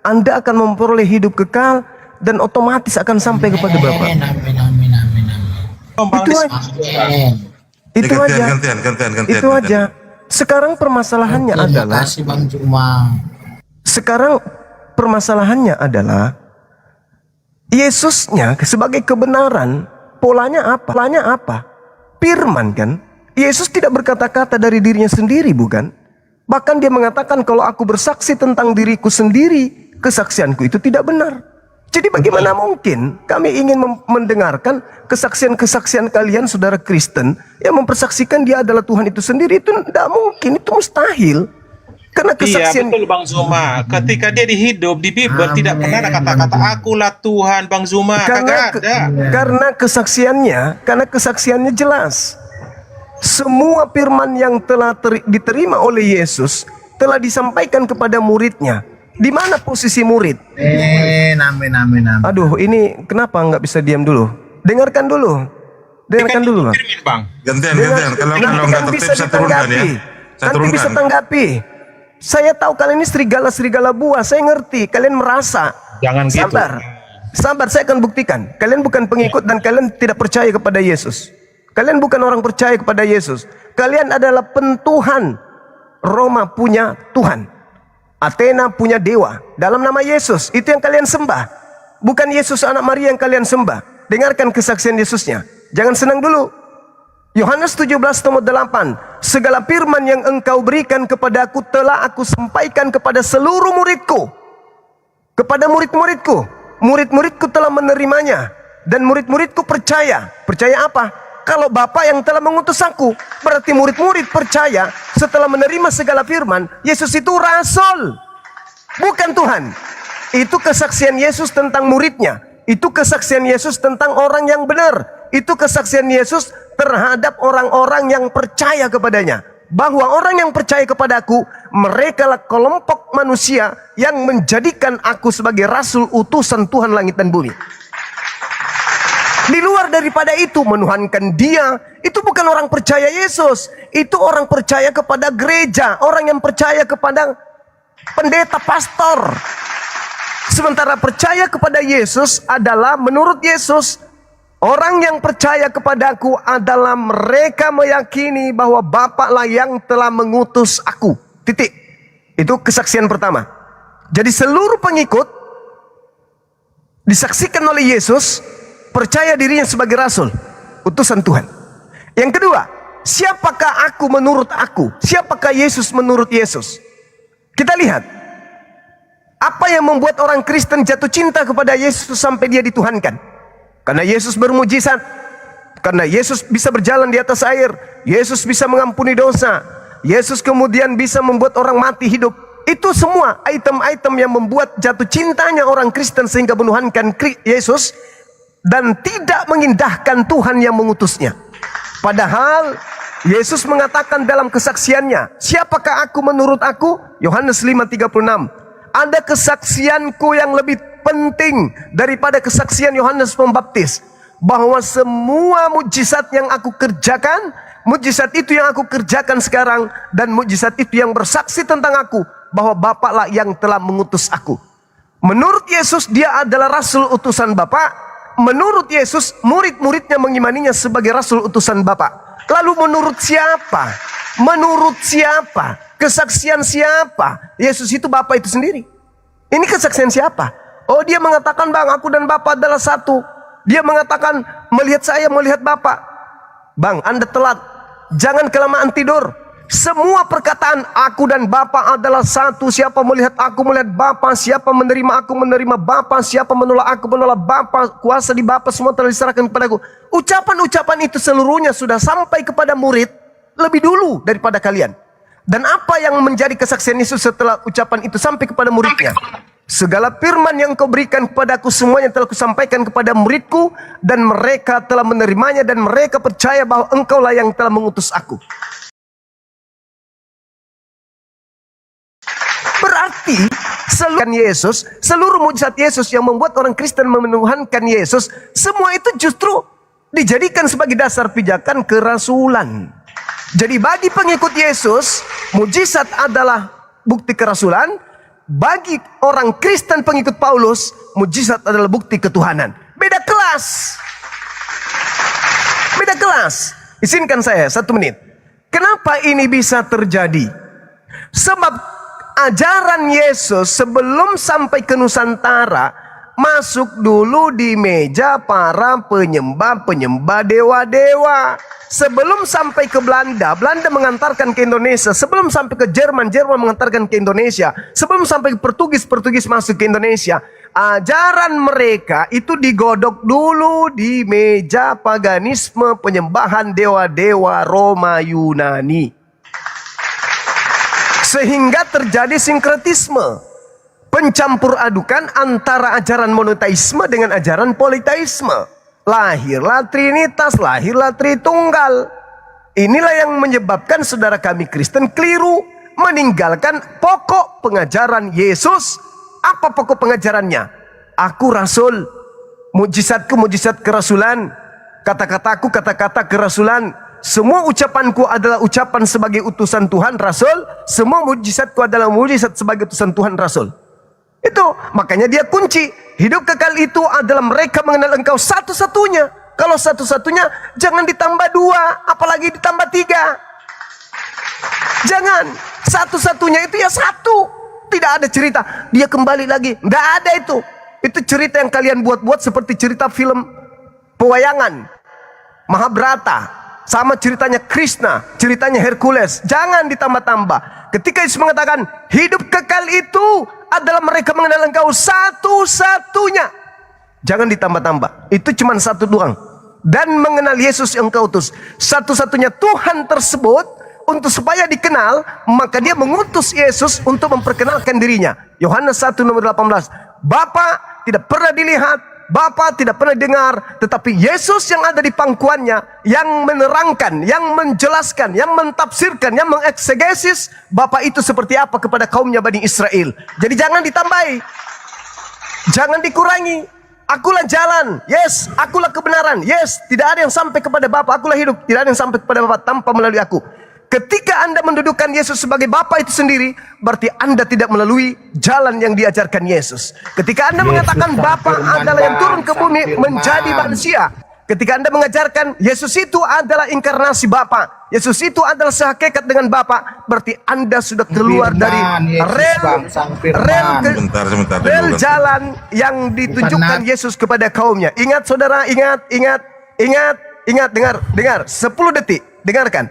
S14: Anda akan memperoleh hidup kekal dan otomatis akan sampai kepada Bapa. Itu aja.
S3: Gantian.
S14: Itu aja. Sekarang permasalahannya adalah Yesusnya sebagai kebenaran, polanya apa? Firman kan? Yesus tidak berkata-kata dari dirinya sendiri, bukan? Bahkan dia mengatakan kalau aku bersaksi tentang diriku sendiri, kesaksianku itu tidak benar. Jadi bagaimana mungkin kami ingin mendengarkan kesaksian-kesaksian kalian saudara Kristen yang mempersaksikan dia adalah Tuhan itu sendiri? Itu tidak mungkin, itu mustahil. Karena kesaksian...
S17: Iya betul Bang Zuma. Ketika dia dihidup di Bible tidak pernah ada kata-kata akulah Tuhan Bang Zuma. Kagak ada.
S14: Karena kesaksiannya jelas. Semua firman yang telah diterima oleh Yesus telah disampaikan kepada muridnya. Di mana posisi murid?
S2: Amin.
S14: Aduh, ini kenapa nggak bisa diam dulu? Dengarkan dulu, Bang.
S3: Gantian. Kalau nggak tertib saya turunkan ya.
S14: Nanti bisa tanggapi. Saya tahu kalian ini serigala buah. Saya ngerti. Kalian merasa.
S17: Jangan
S14: Sabar, saya akan buktikan. Kalian bukan pengikut dan kalian tidak percaya kepada Yesus. Kalian bukan orang percaya kepada Yesus. Kalian adalah pentuhan. Roma punya Tuhan. Athena punya dewa. Dalam nama Yesus. Itu yang kalian sembah. Bukan Yesus anak Maria yang kalian sembah. Dengarkan kesaksian Yesusnya. Jangan senang dulu. Yohanes 17:8. Segala firman yang engkau berikan kepadaku telah aku sampaikan kepada seluruh muridku. Kepada murid-muridku. Murid-muridku telah menerimanya. Dan murid-muridku percaya. Percaya apa? Kalau Bapa yang telah mengutus aku. Berarti murid-murid percaya setelah menerima segala firman, Yesus itu rasul, bukan Tuhan. Itu kesaksian Yesus tentang muridnya. Itu kesaksian Yesus tentang orang yang benar. Itu kesaksian Yesus terhadap orang-orang yang percaya kepadanya. Bahwa orang yang percaya kepadaku, mereka lah kelompok manusia yang menjadikan aku sebagai rasul utusan Tuhan langit dan bumi. Di luar daripada itu, menuhankan dia, itu bukan orang percaya Yesus. Itu orang percaya kepada gereja. Orang yang percaya kepada pendeta, pastor. Sementara percaya kepada Yesus adalah menurut Yesus, orang yang percaya kepadaku adalah mereka meyakini bahwa Bapa lah yang telah mengutus aku. Titik. Itu kesaksian pertama. Jadi seluruh pengikut disaksikan oleh Yesus, percaya dirinya sebagai rasul, utusan Tuhan. Yang kedua, siapakah aku menurut aku? Siapakah Yesus menurut Yesus? Kita lihat, apa yang membuat orang Kristen jatuh cinta kepada Yesus sampai dia dituhankan? Karena Yesus bermujizat, karena Yesus bisa berjalan di atas air, Yesus bisa mengampuni dosa, Yesus kemudian bisa membuat orang mati hidup. Itu semua item-item yang membuat jatuh cintanya orang Kristen sehingga menuhankan Yesus dan tidak mengindahkan Tuhan yang mengutusnya. Padahal Yesus mengatakan dalam kesaksiannya, siapakah aku menurut aku? Yohanes 5:36. Ada kesaksianku yang lebih penting daripada kesaksian Yohanes Pembaptis. bahwa semua mujizat yang aku kerjakan, mujizat itu yang aku kerjakan sekarang, dan mujizat itu yang bersaksi tentang aku, bahwa Bapaklah yang telah mengutus aku. Menurut Yesus, dia adalah rasul utusan Bapa. Menurut Yesus, murid-muridnya mengimaninya sebagai rasul utusan Bapa. Lalu menurut siapa? Menurut siapa? Kesaksian siapa? Yesus itu Bapa itu sendiri. Ini kesaksian siapa? Oh, dia mengatakan, Bang, aku dan Bapa adalah satu. Dia mengatakan, melihat saya, melihat Bapa. Bang, Anda telat. Jangan kelamaan tidur. Semua perkataan aku dan Bapa adalah satu. Siapa melihat aku, melihat Bapa. Siapa menerima aku, menerima Bapa. Siapa menolak aku, menolak Bapa. Kuasa di Bapa semua telah diserahkan kepadaku. Ucapan-ucapan itu seluruhnya sudah sampai kepada murid lebih dulu daripada kalian. Dan apa yang menjadi kesaksian Yesus setelah ucapan itu sampai kepada muridnya? Segala firman yang kau berikan kepadaku semuanya telah kusampaikan kepada muridku, dan mereka telah menerimanya, dan mereka percaya bahwa engkaulah yang telah mengutus aku. Berarti seluruh mujizat Yesus yang membuat orang Kristen menuhankan Yesus, semua itu justru dijadikan sebagai dasar pijakan kerasulan. Jadi bagi pengikut Yesus, mujizat adalah bukti kerasulan. Bagi orang Kristen pengikut Paulus, mujizat adalah bukti ketuhanan. Beda kelas. Beda kelas. Izinkan saya 1 menit. Kenapa ini bisa terjadi? Sebab ajaran Yesus sebelum sampai ke Nusantara masuk dulu di meja para penyembah dewa-dewa. Sebelum sampai ke Belanda, Belanda mengantarkan ke Indonesia. Sebelum sampai ke Jerman, Jerman mengantarkan ke Indonesia. Sebelum sampai ke Portugis, Portugis masuk ke Indonesia. Ajaran mereka itu digodok dulu di meja paganisme penyembahan dewa-dewa Roma Yunani. Sehingga terjadi sinkretisme, pencampur adukan antara ajaran monoteisme dengan ajaran politeisme. Lahirlah Trinitas, lahirlah Tritunggal. Inilah yang menyebabkan saudara kami Kristen keliru, meninggalkan pokok pengajaran Yesus. Apa pokok pengajarannya? Aku rasul, mujizatku mujizat kerasulan, kata-kataku kata-kata kerasulan. Semua ucapanku adalah ucapan sebagai utusan Tuhan Rasul. Semua mujizatku adalah mujizat sebagai utusan Tuhan Rasul. Itu makanya dia kunci. Hidup kekal itu adalah mereka mengenal engkau satu-satunya. Kalau satu-satunya, jangan ditambah 2, apalagi ditambah 3. Jangan. Satu-satunya itu ya satu. Tidak ada cerita dia kembali lagi. Tidak ada itu. Itu cerita yang kalian buat-buat seperti cerita film pewayangan Mahabharata. Sama ceritanya Krishna, ceritanya Hercules. Jangan ditambah-tambah. Ketika Yesus mengatakan hidup kekal itu adalah mereka mengenal engkau satu-satunya. Jangan ditambah-tambah. Itu cuma satu doang. Dan mengenal Yesus yang kau utus. Satu-satunya Tuhan tersebut, untuk supaya dikenal, maka dia mengutus Yesus untuk memperkenalkan dirinya. Yohanes 1 nomor 18. Bapa tidak pernah dilihat, Bapa tidak pernah dengar, tetapi Yesus yang ada di pangkuannya, yang menerangkan, yang menjelaskan, yang mentafsirkan, yang mengeksegesis Bapa itu seperti apa kepada kaumnya Bani Israel. Jadi jangan ditambahi, jangan dikurangi. Akulah jalan, yes. Akulah kebenaran, yes. Tidak ada yang sampai kepada Bapa. Akulah hidup, tidak ada yang sampai kepada Bapa tanpa melalui aku. Ketika Anda mendudukkan Yesus sebagai Bapa itu sendiri, berarti Anda tidak melalui jalan yang diajarkan Yesus. Ketika Anda mengatakan Bapa adalah yang turun ke bumi menjadi manusia, ketika Anda mengajarkan Yesus itu adalah inkarnasi Bapa, Yesus itu adalah sehakikat dengan Bapa, berarti Anda sudah keluar dari rel jalan yang ditunjukkan Yesus kepada kaumnya. Ingat saudara, ingat, dengar 10 detik, dengarkan.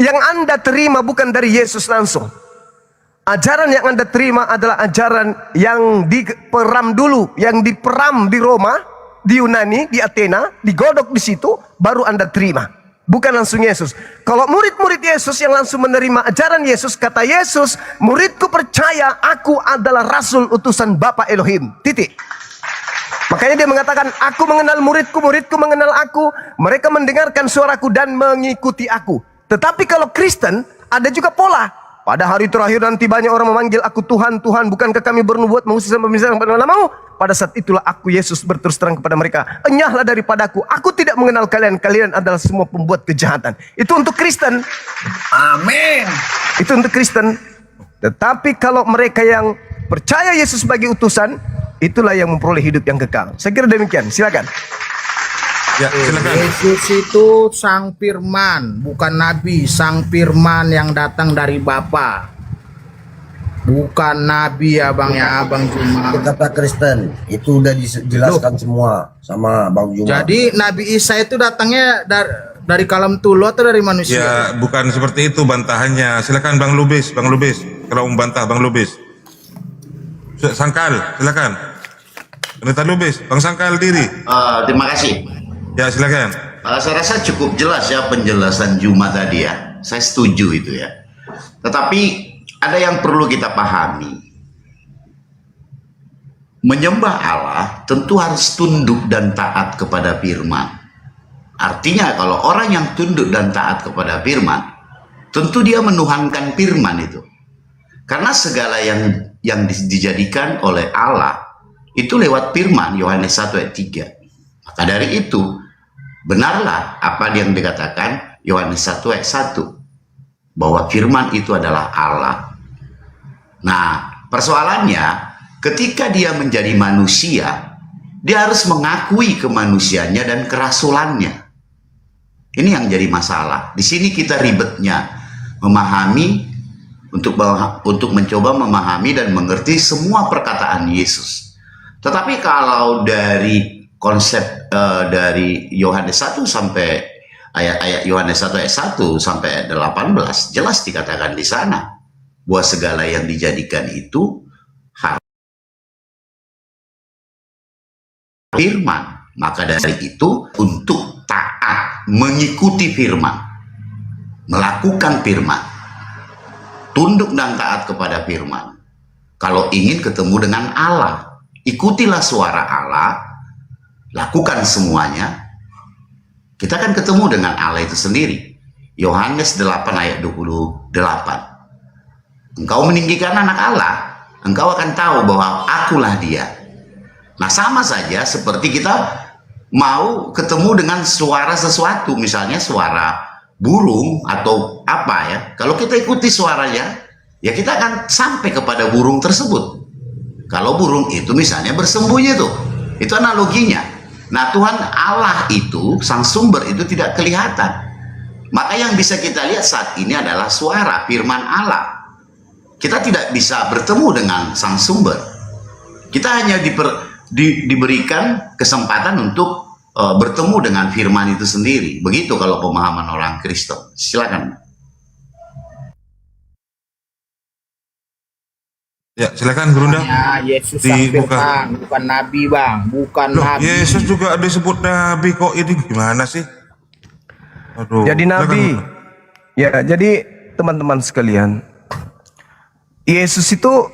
S14: Yang Anda terima bukan dari Yesus langsung. Ajaran yang Anda terima adalah ajaran yang diperam dulu, yang diperam di Roma, di Yunani, di Athena, digodok di situ, baru Anda terima. Bukan langsung Yesus. Kalau murid-murid Yesus yang langsung menerima ajaran Yesus, kata Yesus, muridku percaya aku adalah rasul utusan Bapa Elohim. Titik. Makanya dia mengatakan, aku mengenal muridku, muridku mengenal aku, mereka mendengarkan suaraku dan mengikuti aku. Tetapi kalau Kristen, ada juga pola. Pada hari terakhir nanti banyak orang memanggil aku Tuhan, Tuhan, bukankah kami bernubuat mengusir dan pemisahan pada namamu? Pada saat itulah aku Yesus berterus terang kepada mereka, enyahlah daripadaku, aku tidak mengenal kalian, kalian adalah semua pembuat kejahatan. Itu untuk Kristen.
S2: Amin.
S14: Itu untuk Kristen. Tetapi kalau mereka yang percaya Yesus sebagai utusan, itulah yang memperoleh hidup yang kekal. Saya kira demikian. Silakan.
S3: Ya, silakan.
S18: Yesus itu sang firman, bukan nabi, sang firman yang datang dari Bapa. Bukan nabi ya Bang ya, Bang Juma.
S15: Itu kata Kristen, itu udah dijelaskan semua sama Bang Juma.
S18: Jadi Nabi Isa itu datangnya dari kalam tulu atau dari manusia?
S3: Ya, bukan seperti itu bantahannya. Silakan Bang Lubis, kalau membantah Bang Lubis. Sangkal, silakan. Pendeta Lubis, Bang Sangkal diri.
S16: Terima kasih.
S3: Ya, silakan.
S16: Saya rasa cukup jelas ya penjelasan Juma tadi ya. Saya setuju itu ya. Tetapi ada yang perlu kita pahami. Menyembah Allah tentu harus tunduk dan taat kepada firman. Artinya kalau orang yang tunduk dan taat kepada firman, tentu dia menuhankan firman itu. Karena segala yang dijadikan oleh Allah itu lewat firman, Yohanes 1 ayat 3. Maka dari itu, benarlah apa yang dikatakan Yohanes 1 ayat 1. Bahwa firman itu adalah Allah. Nah, persoalannya, ketika dia menjadi manusia, dia harus mengakui kemanusiaannya dan kerasulannya. Ini yang jadi masalah. Di sini kita ribetnya memahami, untuk mencoba memahami dan mengerti semua perkataan Yesus. Tetapi kalau dari konsep dari Yohanes 1 sampai ayat Yohanes 1 ayat 1 sampai ayat 18 jelas dikatakan di sana bahwa segala yang dijadikan itu harus firman. Maka dari itu untuk taat mengikuti firman, melakukan firman, tunduk dan taat kepada firman. Kalau ingin ketemu dengan Allah, ikutilah suara Allah, lakukan semuanya, kita akan ketemu dengan Allah itu sendiri. Yohanes 8 ayat 28. Engkau meninggikan anak Allah, engkau akan tahu bahwa akulah dia. Nah, sama saja seperti kita mau ketemu dengan suara sesuatu, misalnya suara burung atau apa ya. Kalau kita ikuti suaranya, ya kita akan sampai kepada burung tersebut. Kalau burung itu misalnya bersembunyi tuh, itu analoginya. Nah, Tuhan Allah itu, sang sumber itu tidak kelihatan. Maka yang bisa kita lihat saat ini adalah suara firman Allah. Kita tidak bisa bertemu dengan sang sumber. Kita hanya diberikan kesempatan untuk bertemu dengan firman itu sendiri. Begitu kalau pemahaman orang Kristen. Silakan.
S3: Ya, silakan Gurunda.
S18: Ya, Yesus sang firman, bukan nabi Bang, bukan nabi.
S3: Yesus juga disebut nabi kok, ini gimana sih? Aduh.
S14: Jadi nabi. Ya, jadi teman-teman sekalian, Yesus itu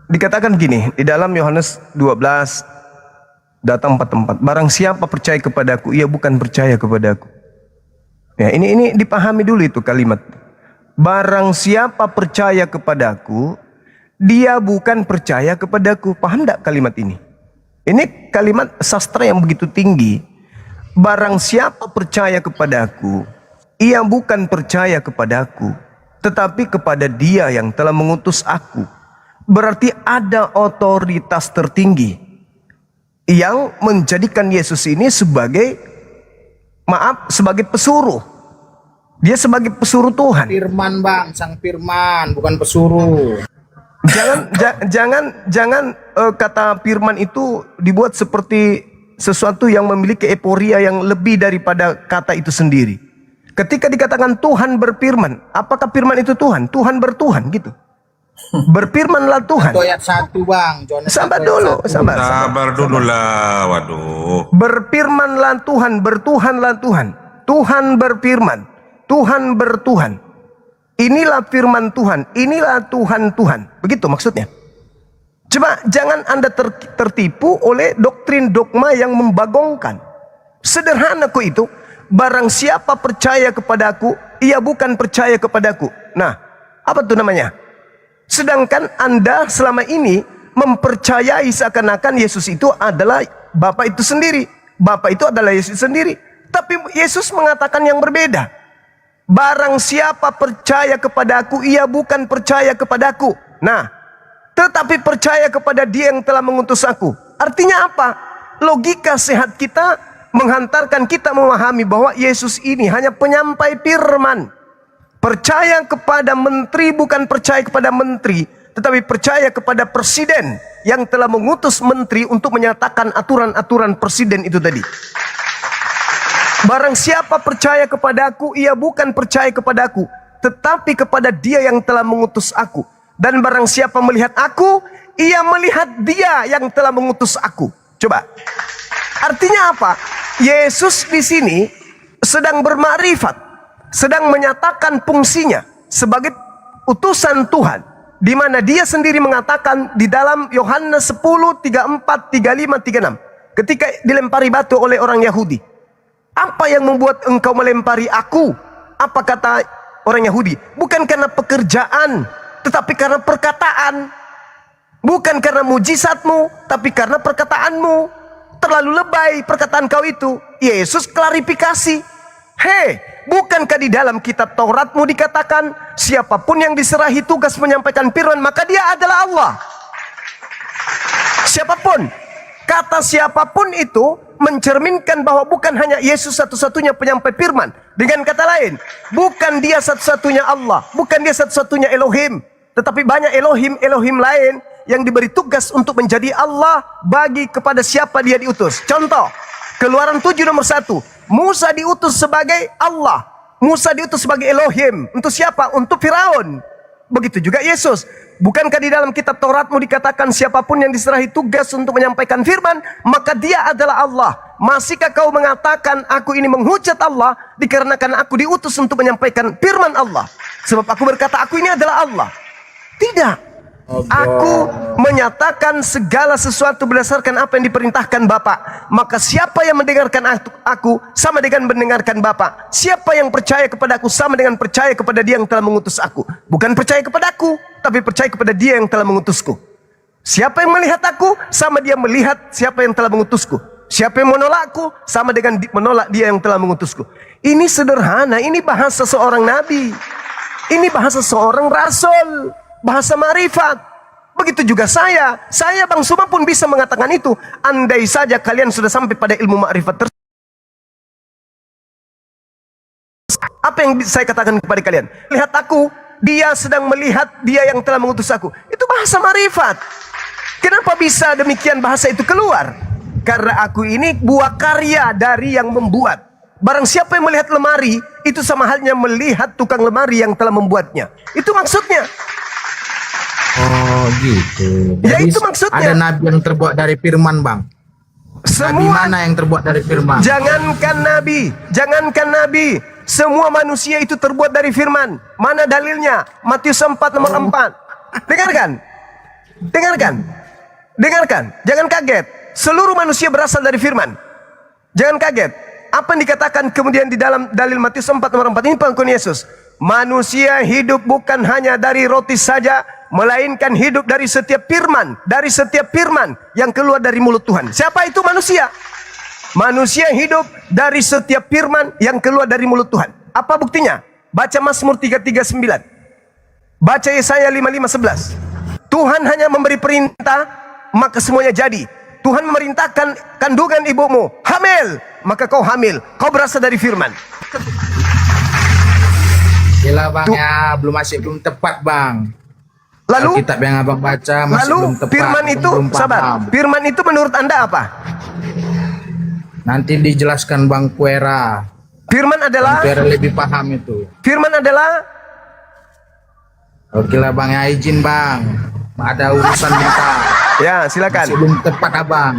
S14: dikatakan gini di dalam Yohanes 12 datang 44. Barang siapa percaya kepadaku, ia bukan percaya kepadaku. Ya, ini dipahami dulu itu kalimat. Barang siapa percaya kepadaku, dia bukan percaya kepadaku. Paham enggak kalimat ini? Ini kalimat sastra yang begitu tinggi. Barang siapa percaya kepadaku, ia bukan percaya kepadaku, tetapi kepada dia yang telah mengutus aku. Berarti ada otoritas tertinggi yang menjadikan Yesus ini sebagai sebagai pesuruh. Dia sebagai pesuruh Tuhan.
S18: Firman Bang, sang firman, bukan pesuruh.
S14: Jangan kata firman itu dibuat seperti sesuatu yang memiliki euforia yang lebih daripada kata itu sendiri. Ketika dikatakan Tuhan berfirman, apakah firman itu Tuhan? Tuhan bertuhan gitu. Berfirmanlah Tuhan.
S18: Itu ayat 1 Bang.
S14: Sabar dulu,
S3: sabar dulu lah. Waduh.
S14: Berfirmanlah Tuhan, bertuhanlah Tuhan. Tuhan berfirman, Tuhan bertuhan. Inilah firman Tuhan, inilah Tuhan. Begitu maksudnya. Coba jangan Anda tertipu oleh doktrin dogma yang membagongkan. Sederhana kok itu. Barang siapa percaya kepadaku, ia bukan percaya kepadaku. Nah, Apa tuh namanya? Sedangkan Anda selama ini mempercayai seakan-akan Yesus itu adalah Bapa itu sendiri. Bapa itu adalah Yesus sendiri. Tapi Yesus mengatakan yang berbeda. Barang siapa percaya kepada aku, ia bukan percaya kepadaku. Nah, tetapi percaya kepada Dia yang telah mengutus aku. Artinya apa? Logika sehat kita menghantarkan kita memahami bahwa Yesus ini hanya penyampai firman. Percaya kepada menteri bukan percaya kepada menteri, tetapi percaya kepada presiden yang telah mengutus menteri untuk menyatakan aturan-aturan presiden itu tadi. Barang siapa percaya kepada aku, ia bukan percaya kepada aku, tetapi kepada Dia yang telah mengutus aku. Dan barang siapa melihat aku, ia melihat Dia yang telah mengutus aku. Coba. Artinya apa? Yesus di sini sedang bermakrifat, sedang menyatakan fungsinya sebagai utusan Tuhan, di mana Dia sendiri mengatakan di dalam Yohanes 10, 34, 35, 36, ketika dilempari batu oleh orang Yahudi. Apa yang membuat engkau melempari aku? Apa kata orang Yahudi? Bukan karena pekerjaan, tetapi karena perkataan. Bukan karena mujizatmu, tapi karena perkataanmu. Terlalu lebay perkataan kau itu. Yesus klarifikasi. Hei, bukankah di dalam kitab Tauratmu dikatakan, siapapun yang diserahi tugas menyampaikan firman, maka dia adalah Allah. Siapapun. Kata siapapun itu mencerminkan bahwa bukan hanya Yesus satu-satunya penyampai firman. Dengan kata lain, bukan Dia satu-satunya Allah, bukan Dia satu-satunya Elohim, tetapi banyak Elohim lain yang diberi tugas untuk menjadi Allah bagi kepada siapa dia diutus. Contoh, Keluaran 7 nomor 1, Musa diutus sebagai Allah, Musa diutus sebagai Elohim. Untuk siapa? Untuk Firaun. Begitu juga Yesus. Bukankah di dalam kitab Tauratmu dikatakan siapapun yang diserahi tugas untuk menyampaikan firman, maka dia adalah Allah. Masihkah kau mengatakan aku ini menghujat Allah dikarenakan aku diutus untuk menyampaikan firman Allah? Sebab aku berkata aku ini adalah Allah. Tidak. Aku menyatakan segala sesuatu berdasarkan apa yang diperintahkan Bapa. Maka siapa yang mendengarkan aku sama dengan mendengarkan Bapa. Siapa yang percaya kepada aku sama dengan percaya kepada Dia yang telah mengutus aku. Bukan percaya kepada aku, tapi percaya kepada Dia yang telah mengutusku. Siapa yang melihat aku sama dia melihat siapa yang telah mengutusku. Siapa yang menolakku sama dengan menolak Dia yang telah mengutusku. Ini sederhana, ini bahasa seorang nabi. Ini bahasa seorang rasul. Bahasa marifat. Begitu juga saya Bang Suma pun bisa mengatakan itu. Andai saja kalian sudah sampai pada ilmu makrifat tersebut. Apa yang saya katakan kepada kalian? Lihat aku, Dia sedang melihat Dia yang telah mengutus aku. Itu bahasa marifat. Kenapa bisa demikian bahasa itu keluar? Karena aku ini buah karya dari yang membuat. Barang siapa yang melihat lemari, itu sama halnya melihat tukang lemari yang telah membuatnya. Itu maksudnya.
S18: Oh gitu.
S14: Ya
S18: Jadi
S14: itu maksudnya.
S18: ada nabi yang terbuat dari firman, Bang. Nabi mana yang terbuat dari firman?
S14: Jangankan nabi, semua manusia itu terbuat dari firman. Mana dalilnya? Matius 4 nomor 4. Dengarkan. Jangan kaget. Seluruh manusia berasal dari firman. Jangan kaget. Apa yang dikatakan kemudian di dalam dalil Matius 4 nomor 4 ini pengakuan Yesus. Manusia hidup bukan hanya dari roti saja, melainkan hidup dari setiap firman yang keluar dari mulut Tuhan. Siapa itu manusia? Manusia hidup dari setiap firman yang keluar dari mulut Tuhan. Apa buktinya? Baca Mazmur 339. Baca Yesaya 55:11. Tuhan hanya memberi perintah, maka semuanya jadi. Tuhan memerintahkan kandungan ibumu, hamil, maka kau hamil. Kau berasal dari firman.
S18: Gila Bang ya, belum tepat Bang.
S14: Lalu
S18: kitab yang Abang baca masih belum tepat.
S14: Firman itu, sabar. Firman itu menurut Anda apa?
S18: Nanti dijelaskan Bang Kuera.
S14: Firman adalah?
S18: Bang Kuera lebih paham itu.
S14: Firman adalah?
S18: Oke lah Bang, ya izin Bang. Ada urusan bentar.
S14: Ya, silakan.
S18: Masih belum tepat Abang.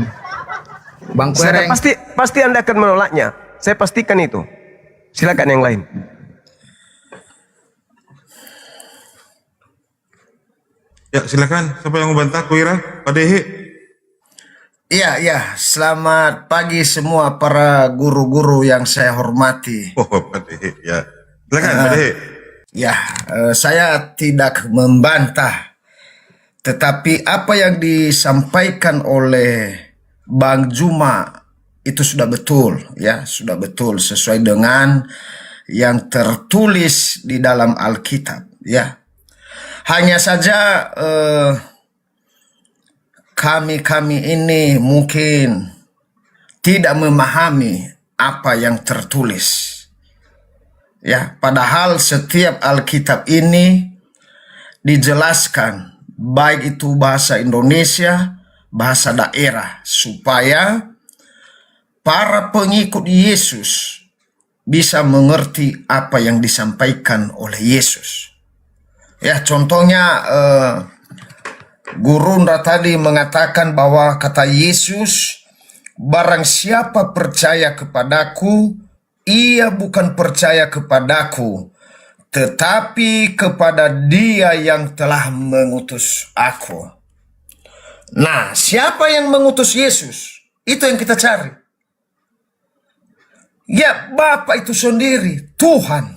S18: Bang Kuera
S14: pasti Anda akan menolaknya. Saya pastikan itu. Silakan yang lain.
S3: Ya silakan, siapa yang mau bantah? Kuira, Pak Dehi.
S15: Iya, selamat pagi semua para guru-guru yang saya hormati.
S3: Oh, Pak Dehi, ya. Silakan Pak Dehi.
S18: Ya, saya tidak membantah, tetapi apa yang disampaikan oleh Bang Juma itu sudah betul, ya, sudah betul sesuai dengan yang tertulis di dalam Alkitab, ya. Hanya saja kami ini mungkin tidak memahami apa yang tertulis. Ya, padahal setiap Alkitab ini dijelaskan baik itu bahasa Indonesia, bahasa daerah, supaya para pengikut Yesus bisa mengerti apa yang disampaikan oleh Yesus. Ya, contohnya Gurunda tadi mengatakan bahwa kata Yesus, barang siapa percaya kepadaku, ia bukan percaya kepadaku, tetapi kepada Dia yang telah mengutus aku. Nah, siapa yang mengutus Yesus? Itu yang kita cari. Ya, Bapa itu sendiri, Tuhan.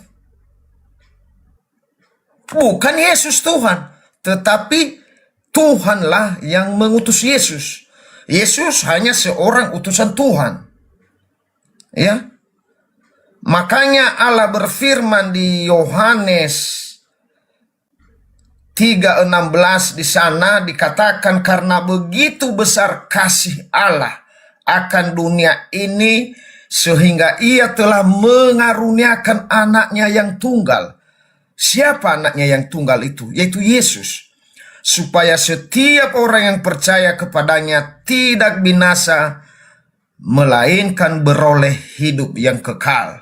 S18: Bukan Yesus Tuhan, tetapi Tuhanlah yang mengutus Yesus. Yesus hanya seorang utusan Tuhan. Ya. Makanya Allah berfirman di Yohanes 3:16 di sana dikatakan, karena begitu besar kasih Allah akan dunia ini sehingga Ia telah mengaruniakan anaknya yang tunggal. Siapa anaknya yang tunggal itu? Yaitu Yesus. Supaya setiap orang yang percaya kepadanya tidak binasa, melainkan beroleh hidup yang kekal.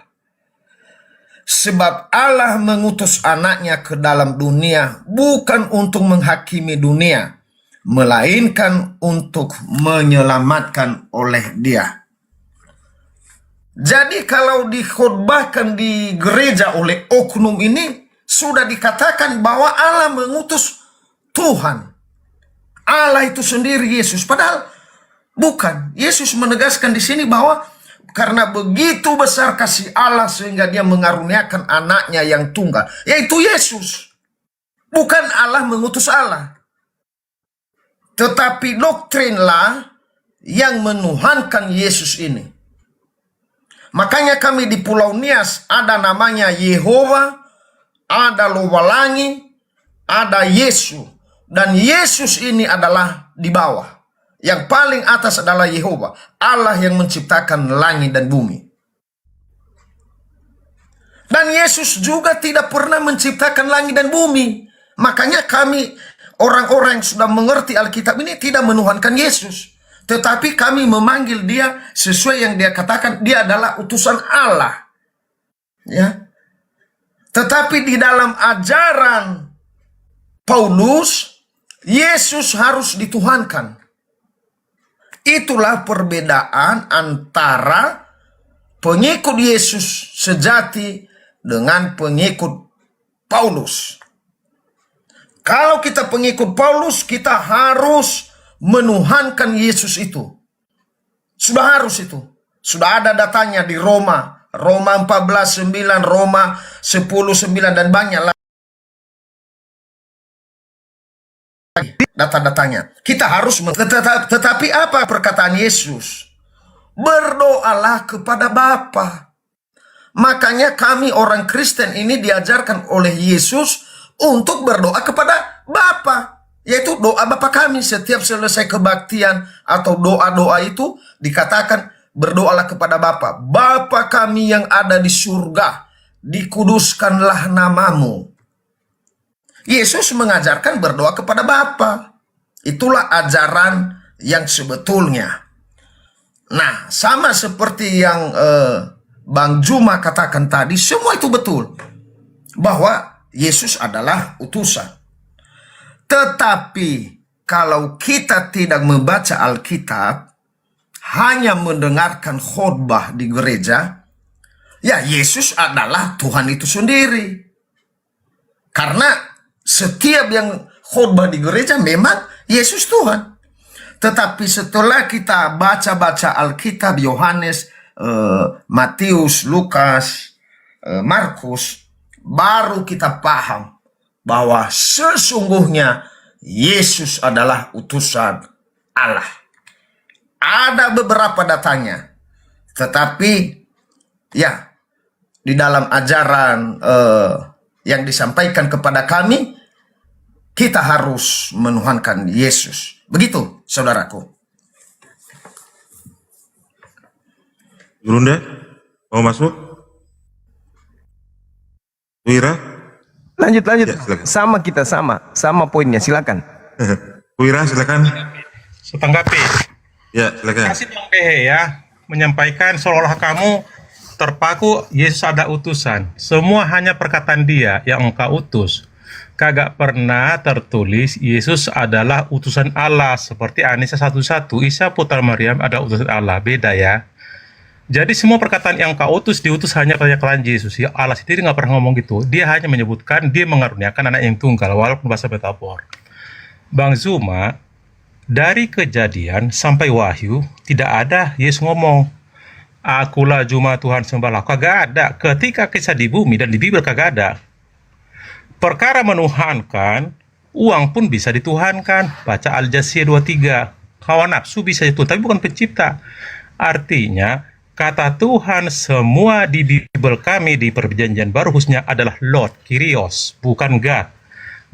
S18: Sebab Allah mengutus anaknya ke dalam dunia bukan untuk menghakimi dunia, melainkan untuk menyelamatkan oleh Dia. Jadi kalau dikhotbahkan di gereja oleh oknum ini, sudah dikatakan bahwa Allah mengutus Tuhan. Allah itu sendiri Yesus. Padahal bukan. Yesus menegaskan di sini bahwa karena begitu besar kasih Allah sehingga Dia mengaruniakan anaknya yang tunggal, yaitu Yesus. Bukan Allah mengutus Allah. Tetapi doktrinlah yang menuhankan Yesus ini. Makanya kami di Pulau Nias ada namanya Yehova, ada Lowalangi, ada Yesus. Dan Yesus ini adalah di bawah. Yang paling atas adalah Yehova, Allah yang menciptakan langit dan bumi. Dan Yesus juga tidak pernah menciptakan langit dan bumi. Makanya kami, orang-orang yang sudah mengerti Alkitab ini, tidak menuhankan Yesus. Tetapi kami memanggil Dia sesuai yang Dia katakan, Dia adalah utusan Allah. Ya. Tetapi di dalam ajaran Paulus, Yesus harus dituhankan. Itulah perbedaan antara pengikut Yesus sejati dengan pengikut Paulus. Kalau kita pengikut Paulus, kita harus menuhankan Yesus itu. Sudah harus itu. Sudah ada datanya di Roma. Roma 14:9, Roma 10:9, dan banyak lagi data-datanya. Kita harus tetapi apa perkataan Yesus? Berdoalah kepada Bapa. Makanya kami orang Kristen ini diajarkan oleh Yesus untuk berdoa kepada Bapa, yaitu doa Bapa kami. Setiap selesai kebaktian atau doa-doa itu dikatakan berdoalah kepada Bapa. Bapa kami yang ada di surga, dikuduskanlah namamu. Yesus mengajarkan berdoa kepada Bapa. Itulah ajaran yang sebetulnya. Nah, sama seperti yang Bang Juma katakan tadi, semua itu betul. Bahwa Yesus adalah utusan. Tetapi kalau kita tidak membaca Alkitab, hanya mendengarkan khotbah di gereja, ya Yesus adalah Tuhan itu sendiri. Karena setiap yang khotbah di gereja memang Yesus Tuhan. Tetapi setelah kita baca-baca Alkitab, Yohanes, Matius, Lukas, Markus, baru kita paham bahwa sesungguhnya Yesus adalah utusan Allah. Ada beberapa datanya, tetapi ya di dalam ajaran yang disampaikan kepada kami, kita harus menuhankan Yesus. Begitu, saudaraku.
S3: Gurunda, mau masuk? Wira?
S14: Lanjut.
S3: Ya, silakan.
S14: Sama poinnya, silakan.
S3: Wira, silakan.
S17: Setanggapi.
S3: Ya, silakan.
S17: Kasih Bang Dehe ya, menyampaikan seolah kamu terpaku Yesus ada utusan. Semua hanya perkataan dia yang engkau utus. Kagak pernah tertulis Yesus adalah utusan Allah seperti Anisa 1:1. Isa putra Maryam ada utusan Allah. Beda ya. Jadi semua perkataan yang kau utus diutus hanya kepada Yesus. Ya, Allah sendiri nggak pernah ngomong gitu. Dia hanya menyebutkan dia mengaruniakan anak yang tunggal walaupun bahasa metafor. Bang Zuma, dari Kejadian sampai Wahyu tidak ada Yesus ngomong Akulah Juma Tuhan sembahlah. Kagak ada. Ketika kisah di bumi dan di Bible kagak ada. Perkara menuhankan, uang pun bisa dituhankan. Baca Al-Jasiyah 23. Hawa nafsu bisa itu, tapi bukan pencipta. Artinya, kata Tuhan semua di Bible kami di Perjanjian Baru khususnya adalah Lord, Kyrios, bukan God.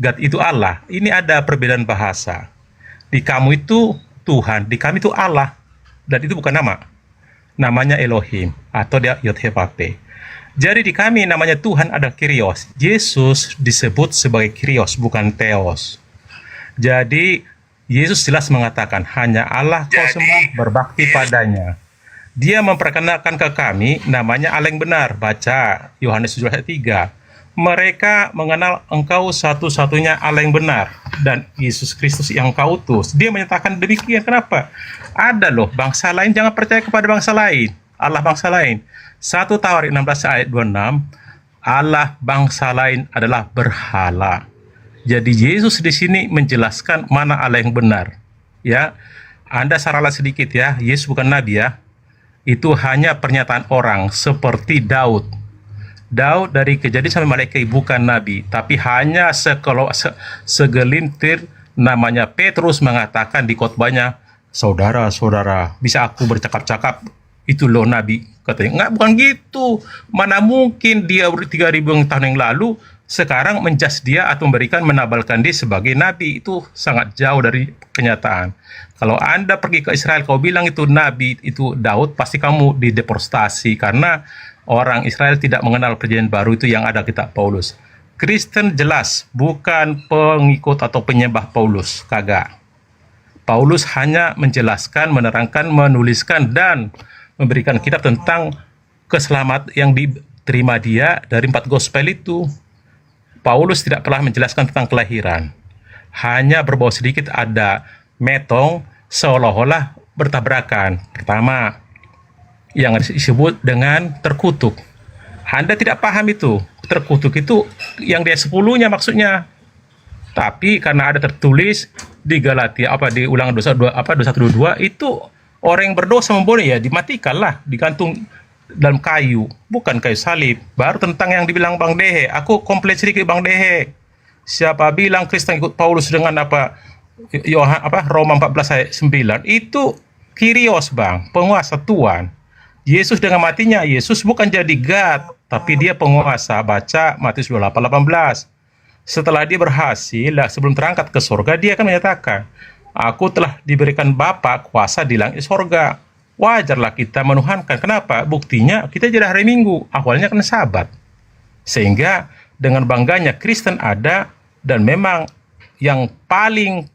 S17: God itu Allah. Ini ada perbedaan bahasa. Di kamu itu Tuhan, di kami itu Allah. Dan itu bukan nama. Namanya Elohim atau dia Yod-Heh-Vav-He. Jadi di kami namanya Tuhan ada Kyrios. Yesus disebut sebagai Kyrios, bukan Theos. Jadi Yesus jelas mengatakan hanya Allah kau sembah, berbakti padanya. Dia memperkenalkan ke kami namanya Allah yang benar. Baca Yohanes 7 ayat 3. Mereka mengenal engkau satu-satunya Allah yang benar dan Yesus Kristus yang kau utus. Dia menyatakan demikian. Kenapa? Ada loh bangsa lain, jangan percaya kepada bangsa lain. Allah bangsa lain. 1 Tawarik 16 ayat 26. Allah bangsa lain adalah berhala. Jadi Yesus di sini menjelaskan mana Allah yang benar. Ya, Anda salah sedikit ya. Yesus bukan nabi ya. Itu hanya pernyataan orang seperti Daud. Daud dari Kejadian sampai Malaikat bukan nabi, tapi hanya segelintir namanya Petrus mengatakan di khotbahnya, saudara-saudara, bisa aku bercakap-cakap, itu loh nabi. Katanya, enggak, bukan gitu. Mana mungkin dia 3.000 tahun yang lalu sekarang menjas dia atau menabalkan dia sebagai nabi. Itu sangat jauh dari kenyataan. Kalau Anda pergi ke Israel, kau bilang itu nabi, itu Daud, pasti kamu dideportasi karena orang Israel tidak mengenal Perjanjian Baru itu yang ada kitab Paulus. Kristen jelas bukan pengikut atau penyembah Paulus, kagak. Paulus hanya menjelaskan, menerangkan, menuliskan dan memberikan kitab tentang keselamatan yang diterima dia dari 4 gospel itu. Paulus tidak pernah menjelaskan tentang kelahiran. Hanya berbau sedikit ada metong seolah-olah bertabrakan. Pertama, yang disebut dengan terkutuk. Anda tidak paham itu. Terkutuk itu yang dia 10-nya maksudnya. Tapi karena ada tertulis di Galatia di Ulangan 21:22 itu orang yang berdosa membunuh ya dimatikan lah, digantung dalam kayu, bukan kayu salib. Baru tentang yang dibilang Bang Dehe, aku komplain sedikit Bang Dehe. Siapa bilang Kristen ikut Paulus dengan Roma 14 ayat 9 itu Kyrios Bang, penguasa Tuhan. Yesus dengan matinya, Yesus bukan jadi God, tapi dia penguasa. Baca Matius 28:18. Setelah dia berhasil, sebelum terangkat ke surga, dia akan menyatakan, aku telah diberikan Bapa kuasa di langit surga. Wajarlah kita menuhankan. Kenapa? Buktinya kita jadi hari Minggu, awalnya kan Sabat. Sehingga dengan bangganya Kristen ada, dan memang yang paling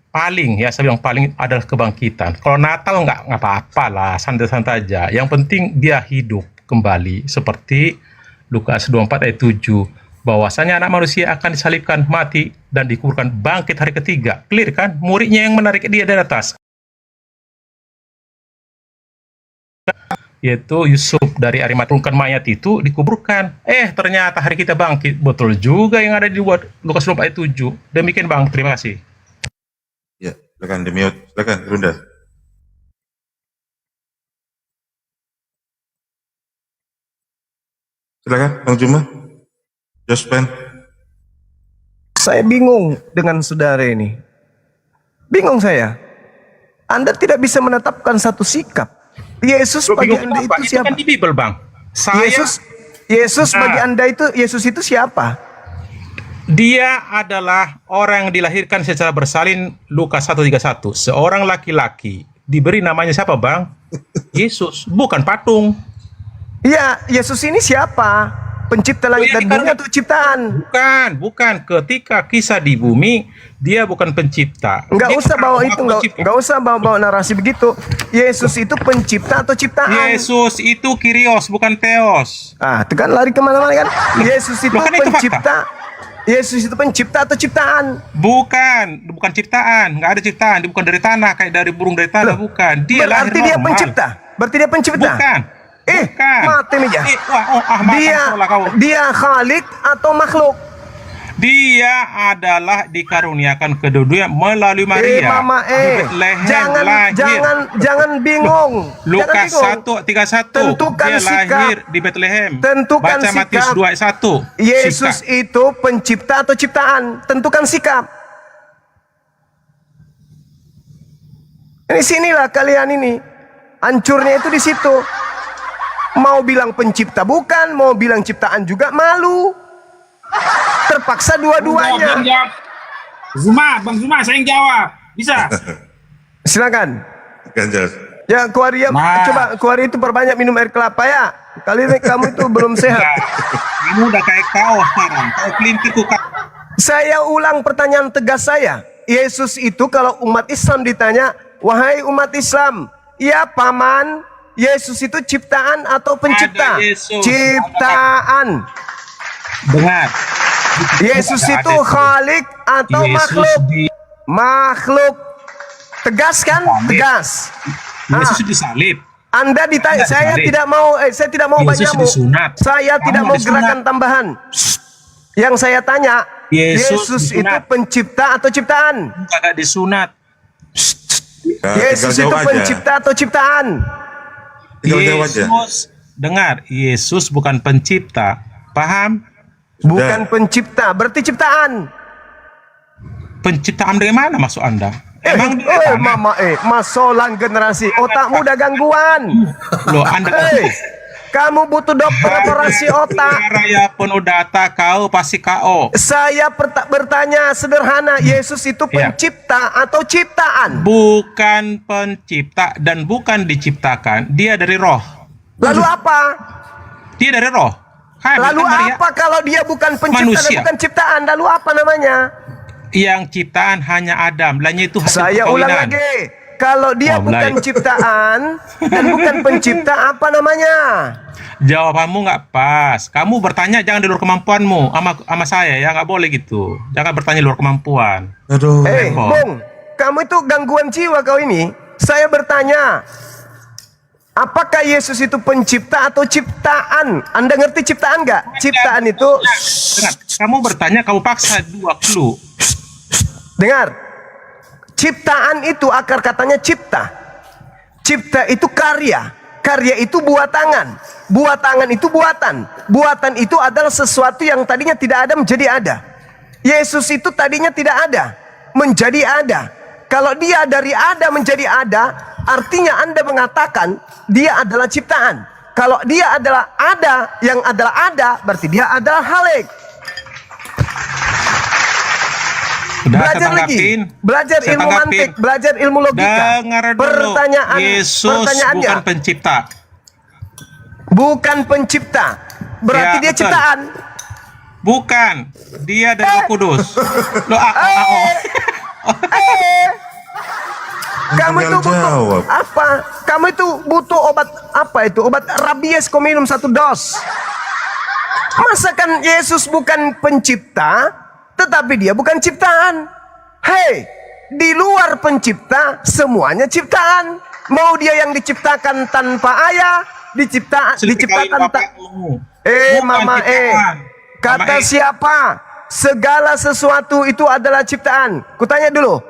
S17: ya saya bilang paling adalah kebangkitan. Kalau Natal nggak apa-apa lah, santai-santai aja. Yang penting dia hidup kembali seperti Lukas 24 ayat 7. Bahwasanya anak manusia akan disalibkan, mati, dan dikuburkan, bangkit hari ketiga. Clear kan? Muridnya yang menarik dia dari atas, yaitu Yusuf dari Arimatea, mayat itu dikuburkan. Ternyata hari kita bangkit. Betul juga yang ada di Lukas 24 ayat 7. Demikian Bang, terima kasih.
S3: Ya, silakan Demiot, silakan Runda. Silakan Bang Juma. Jospen.
S14: Saya bingung dengan saudara ini. Bingung saya. Anda tidak bisa menetapkan satu sikap. Yesus bagi Anda itu siapa?
S17: Itu kan di Bible, Bang.
S14: Yesus bagi Anda itu, Yesus itu siapa?
S17: Dia adalah orang yang dilahirkan secara bersalin, Lukas 1:31. Seorang laki-laki diberi namanya siapa, Bang? Yesus, bukan patung.
S14: Iya, Yesus ini siapa? Pencipta langit dan bumi atau ciptaan?
S17: Bukan. Ketika kisah di bumi, dia bukan pencipta.
S14: Enggak usah bawa itu, enggak usah bawa narasi begitu. Yesus itu pencipta atau ciptaan?
S17: Yesus itu Kyrios, bukan Theos.
S14: Itu kan lari kemana-mana kan? Yesus itu pencipta. Yesus itu pencipta atau ciptaan?
S17: Bukan ciptaan. Nggak ada ciptaan. Dia bukan dari tanah, kayak dari burung dari tanah, bukan. Dia
S14: berarti dia pencipta. Berarti dia pencipta.
S17: Bukan.
S14: Mati meja. Dia khalik atau makhluk?
S17: Dia adalah dikaruniakan kedua-duanya melalui Maria.
S14: Jangan bingung.
S17: Lukas 1:31.
S14: Tentukan
S17: dia
S14: sikap.
S17: lahir di Bethlehem.
S14: Tentukan
S17: Baca Matius
S14: sikap.
S17: 2:1.
S14: Yesus itu pencipta atau ciptaan? Tentukan sikap. Ini sinilah kalian ini. Hancurnya itu di situ. Mau bilang pencipta bukan, mau bilang ciptaan juga malu. Terpaksa dua-duanya.
S19: Bang Zuma, saya yang jawab. Bisa?
S14: Silakan.
S3: Ganjar.
S14: Ya, Kuaria, coba Kuaria itu perbanyak minum air kelapa ya. Kali ini kamu itu belum sehat.
S19: Kamu udah kayak kau sekarang. Kau kelintir tuh.
S14: Saya ulang pertanyaan tegas saya. Yesus itu kalau umat Islam ditanya, wahai umat Islam, ya paman, Yesus itu ciptaan atau pencipta? Ciptaan.
S17: Dengar.
S14: Yesus itu khalik atau makhluk? Makhluk. Tegas kan? Tegas.
S17: Yesus disalib.
S14: Anda ditanya, saya tidak mau banyak. Saya tidak mau gerakan tambahan. Yang saya tanya, Yesus itu pencipta atau ciptaan?
S17: Kagak disunat.
S14: Yesus itu pencipta atau ciptaan?
S17: Yesus, dengar, Yesus bukan pencipta. Paham?
S14: Bukan pencipta, berarti ciptaan.
S17: Penciptaan dari mana maksud Anda? Emang
S14: masolang generasi, otakmu udah gangguan.
S17: Loh, Anda
S14: kamu butuh dokterasi otak.
S17: Raya penuh data, kau pasti KO.
S14: Saya bertanya sederhana, Yesus itu pencipta atau ciptaan?
S17: Bukan pencipta dan bukan diciptakan, dia dari roh.
S14: Lalu apa?
S17: Dia dari roh.
S14: Lalu apa kalau dia bukan pencipta dan bukan ciptaan? Lalu apa namanya?
S17: Yang ciptaan hanya Adam, lainnya itu hasil
S14: Saya ulang lagi. Kalau dia bukan ciptaan dan bukan pencipta, apa namanya?
S17: Jawabanmu nggak pas. Kamu bertanya jangan di luar kemampuanmu sama saya ya, nggak boleh gitu. Jangan bertanya di luar kemampuan.
S3: Aduh.
S14: Bung, kamu itu gangguan jiwa kau ini. Saya bertanya, apakah Yesus itu pencipta atau ciptaan? Anda ngerti ciptaan nggak? Ciptaan itu.
S17: Dengar, kamu bertanya, kamu paksa dua clue.
S14: Dengar. Ciptaan itu akar katanya cipta. Cipta itu karya. Karya itu buat tangan. Buat tangan itu buatan. Buatan itu adalah sesuatu yang tadinya tidak ada menjadi ada. Yesus itu tadinya tidak ada menjadi ada. Kalau dia dari ada menjadi ada, artinya Anda mengatakan dia adalah ciptaan. Kalau dia adalah ada yang adalah ada, berarti dia adalah halik. Belajar lagi, belajar ilmu mantik, belajar ilmu logika.
S17: Yesus bukan pencipta.
S14: Bukan pencipta, berarti dia ciptaan.
S17: Bukan, dia dari Roh Kudus.
S14: Kamu itu butuh apa? Kamu itu butuh obat apa itu? Obat rabies kau minum 1 dos. Masakan Yesus bukan pencipta, tetapi dia bukan ciptaan. Hei, di luar pencipta semuanya ciptaan. Mau dia yang diciptakan tanpa ayah, diciptakan mama kata siapa? Segala sesuatu itu adalah ciptaan. Kutanya dulu,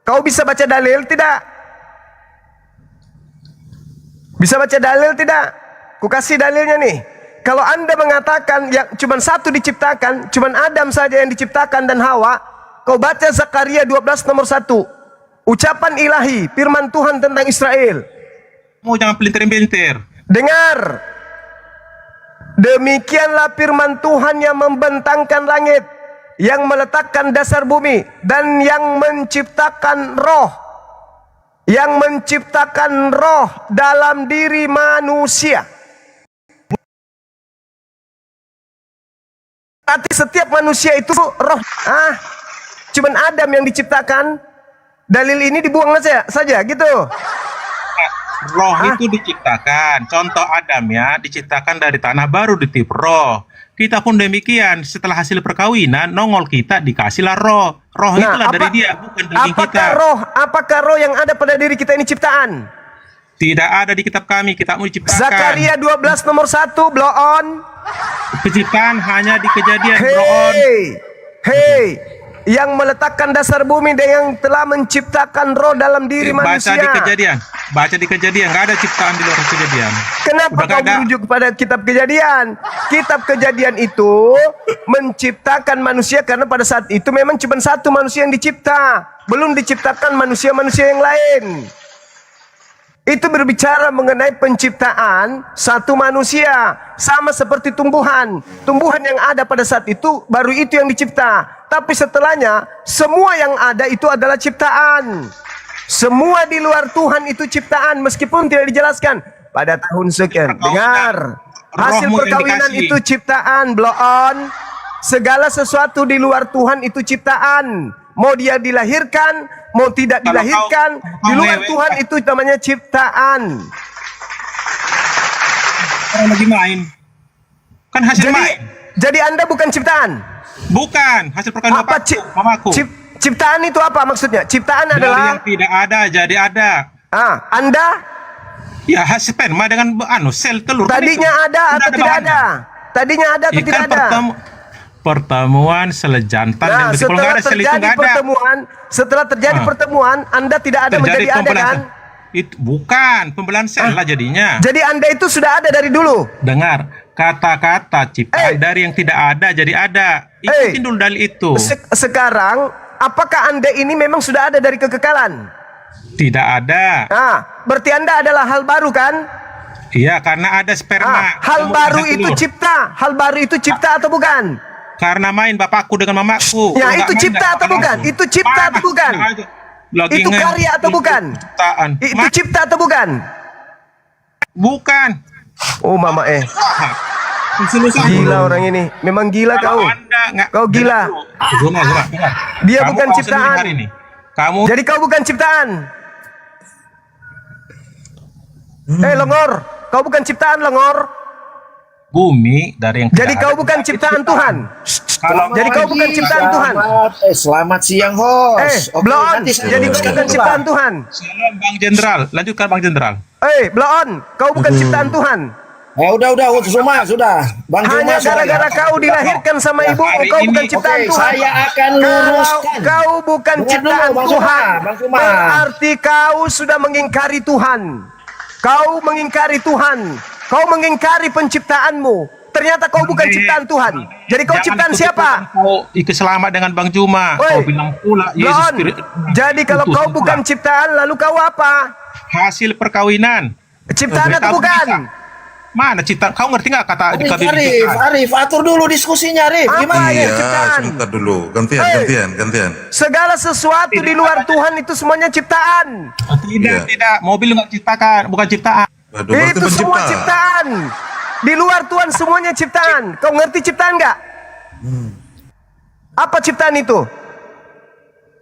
S14: kau bisa baca dalil tidak? Bisa baca dalil tidak? Ku kasih dalilnya nih. kalau Anda mengatakan yang cuma satu diciptakan, cuma Adam saja yang diciptakan dan Hawa, kau baca Zakaria 12 nomor 1. Ucapan ilahi, firman Tuhan tentang Israel.
S17: Mau jangan pelintir-pelintir.
S14: Dengar. Demikianlah firman Tuhan yang membentangkan langit, yang meletakkan dasar bumi, dan yang menciptakan roh. Yang menciptakan roh dalam diri manusia. Berarti setiap manusia itu roh. Cuman Adam yang diciptakan. Dalil ini dibuang saja gitu.
S17: Roh itu diciptakan. Contoh Adam ya, diciptakan dari tanah baru ditiup roh. Kita pun demikian. Setelah hasil perkawinan, nongol kita dikasihlah roh. Roh itulah dari dia, bukan daging kita.
S14: Apakah roh yang ada pada diri kita ini ciptaan?
S17: Tidak ada di kitab kami. Kitabmu diciptakan.
S14: Zakaria 12 nomor 1, blow on.
S17: Penciptaan hanya di Kejadian, blow on.
S14: Yang meletakkan dasar bumi dan yang telah menciptakan roh dalam diri manusia.
S17: Baca di Kejadian, nggak ada ciptaan di luar Kejadian.
S14: Kenapa kau merujuk kepada kitab Kejadian? Kitab Kejadian itu menciptakan manusia karena pada saat itu memang cuma satu manusia yang dicipta, belum diciptakan manusia-manusia yang lain. Itu berbicara mengenai penciptaan satu manusia, sama seperti tumbuhan. Tumbuhan yang ada pada saat itu baru itu yang dicipta. Tapi setelahnya semua yang ada itu adalah ciptaan. Semua di luar Tuhan itu ciptaan meskipun tidak dijelaskan pada tahun sekian. Dengar, hasil perkawinan itu ciptaan, blow on. Segala sesuatu di luar Tuhan itu ciptaan. Mau dia dilahirkan, mau tidak dilahirkan, di luar Tuhan itu namanya ciptaan.
S17: Orang lagi main. Kan hasil main.
S14: Jadi Anda bukan ciptaan?
S17: Bukan, hasil perkawinan mamaku.
S14: Ciptaan itu apa maksudnya? Ciptaan
S17: dari
S14: adalah
S17: yang tidak ada jadi ada.
S14: Anda?
S17: Ya, hasil sperma dengan sel telur.
S14: Tadinya ada atau tidak ada? Tadinya ada atau tidak ada?
S17: Pertemuan selejantan dan betul nggak ada sel itu nggak ada.
S14: Setelah terjadi pertemuan, Anda tidak ada menjadi ada kan?
S17: Itu bukan pembelahan sel lah jadinya.
S14: Jadi Anda itu sudah ada dari dulu.
S17: Dengar kata-kata ciptaan dari yang tidak ada jadi ada. Ikutin dulu dalil itu.
S14: Sekarang, apakah Anda ini memang sudah ada dari kekekalan?
S17: Tidak ada.
S14: Berarti Anda adalah hal baru kan?
S17: Iya, karena ada sperma.
S14: Hal baru itu cipta. Hal baru itu cipta atau bukan?
S17: Karena main bapakku dengan mamaku.
S14: Ya, itu cipta atau bukan? Itu cipta atau bukan? Itu karya atau bukan? Itu cipta atau bukan?
S17: Bukan.
S14: Oh mama gila orang ini. Memang gila kau. Kau gila. Dia bukan ciptaan. Jadi kau bukan ciptaan. Longor, kau bukan ciptaan, Longor.
S17: Bumi dari yang
S14: jadi kau bukan ciptaan Tuhan. Jadi kau bukan ciptaan Tuhan.
S15: Selamat siang, host.
S14: Blon. Jadi kau bukan ciptaan Tuhan.
S17: Shalom Bang Jenderal. Lanjutkan Bang Jenderal.
S14: Blon, kau bukan ciptaan Tuhan.
S15: Udah, sudah. Bang
S14: hanya gara-gara kau dilahirkan sama ibu, kau bukan ciptaan Tuhan.
S15: Saya akan luruskan.
S14: Kau bukan ciptaan Tuhan. Berarti kau sudah mengingkari Tuhan. Kau mengingkari Tuhan. Kau mengingkari penciptaanmu. Ternyata kau bukan ciptaan Tuhan. Jadi kau ciptaan siapa?
S17: Kau ikut selamat dengan Bang Juma. Kau bilang pula Yesus.
S14: Jadi kalau kau bukan ciptaan, lalu kau apa?
S17: Hasil perkawinan.
S14: Ciptaan atau bukan?
S17: Mana ciptaan? Kau ngerti nggak kata
S15: Arif, atur dulu diskusinya, Arif. Gimana
S3: ya ciptaan? Sebentar dulu. Gantian.
S14: Segala sesuatu di luar Tuhan itu semuanya ciptaan.
S17: Tidak. Mobil nggak ciptakan, bukan ciptaan.
S14: Itu semua ciptaan. Di luar Tuhan semuanya ciptaan. Kau ngerti ciptaan nggak? Apa ciptaan itu?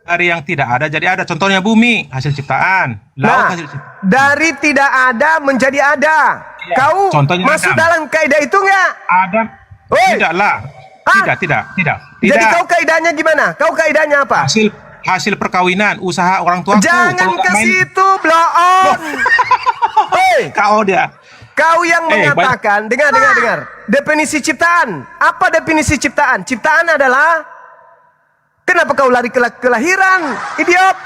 S17: Dari yang tidak ada jadi ada. Contohnya bumi, hasil ciptaan. Laut, hasil ciptaan.
S14: Dari tidak ada menjadi ada. Ya, kau masuk dalam kaidah itu nggak?
S17: Ada. Tidaklah. Tidak.
S14: Jadi kau kaidahnya gimana? Kau kaidahnya apa?
S17: Hasil perkawinan, usaha orang tua.
S14: Jangan ke situ, blow on. Kau yang mengatakan, dengar. Definisi ciptaan. Apa definisi ciptaan? Ciptaan adalah, kenapa kau lari ke kelahiran, idiot?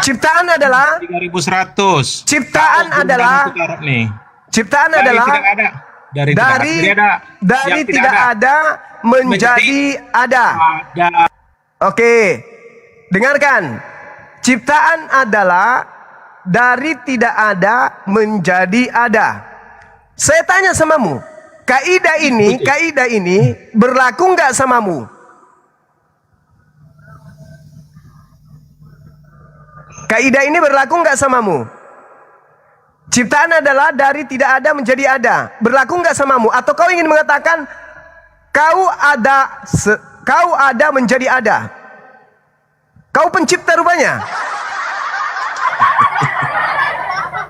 S14: Ciptaan adalah
S17: 3100.
S14: Ciptaan adalah
S17: Dari
S14: dari tidak ada menjadi ada. Oke, dengarkan. Ciptaan adalah dari tidak ada menjadi ada. Saya tanya samamu, kaidah ini berlaku nggak samamu? Kaidah ini berlaku nggak samamu? Ciptaan adalah dari tidak ada menjadi ada. Berlaku nggak samamu? Atau kau ingin mengatakan kau ada menjadi ada? Kau pencipta rupanya.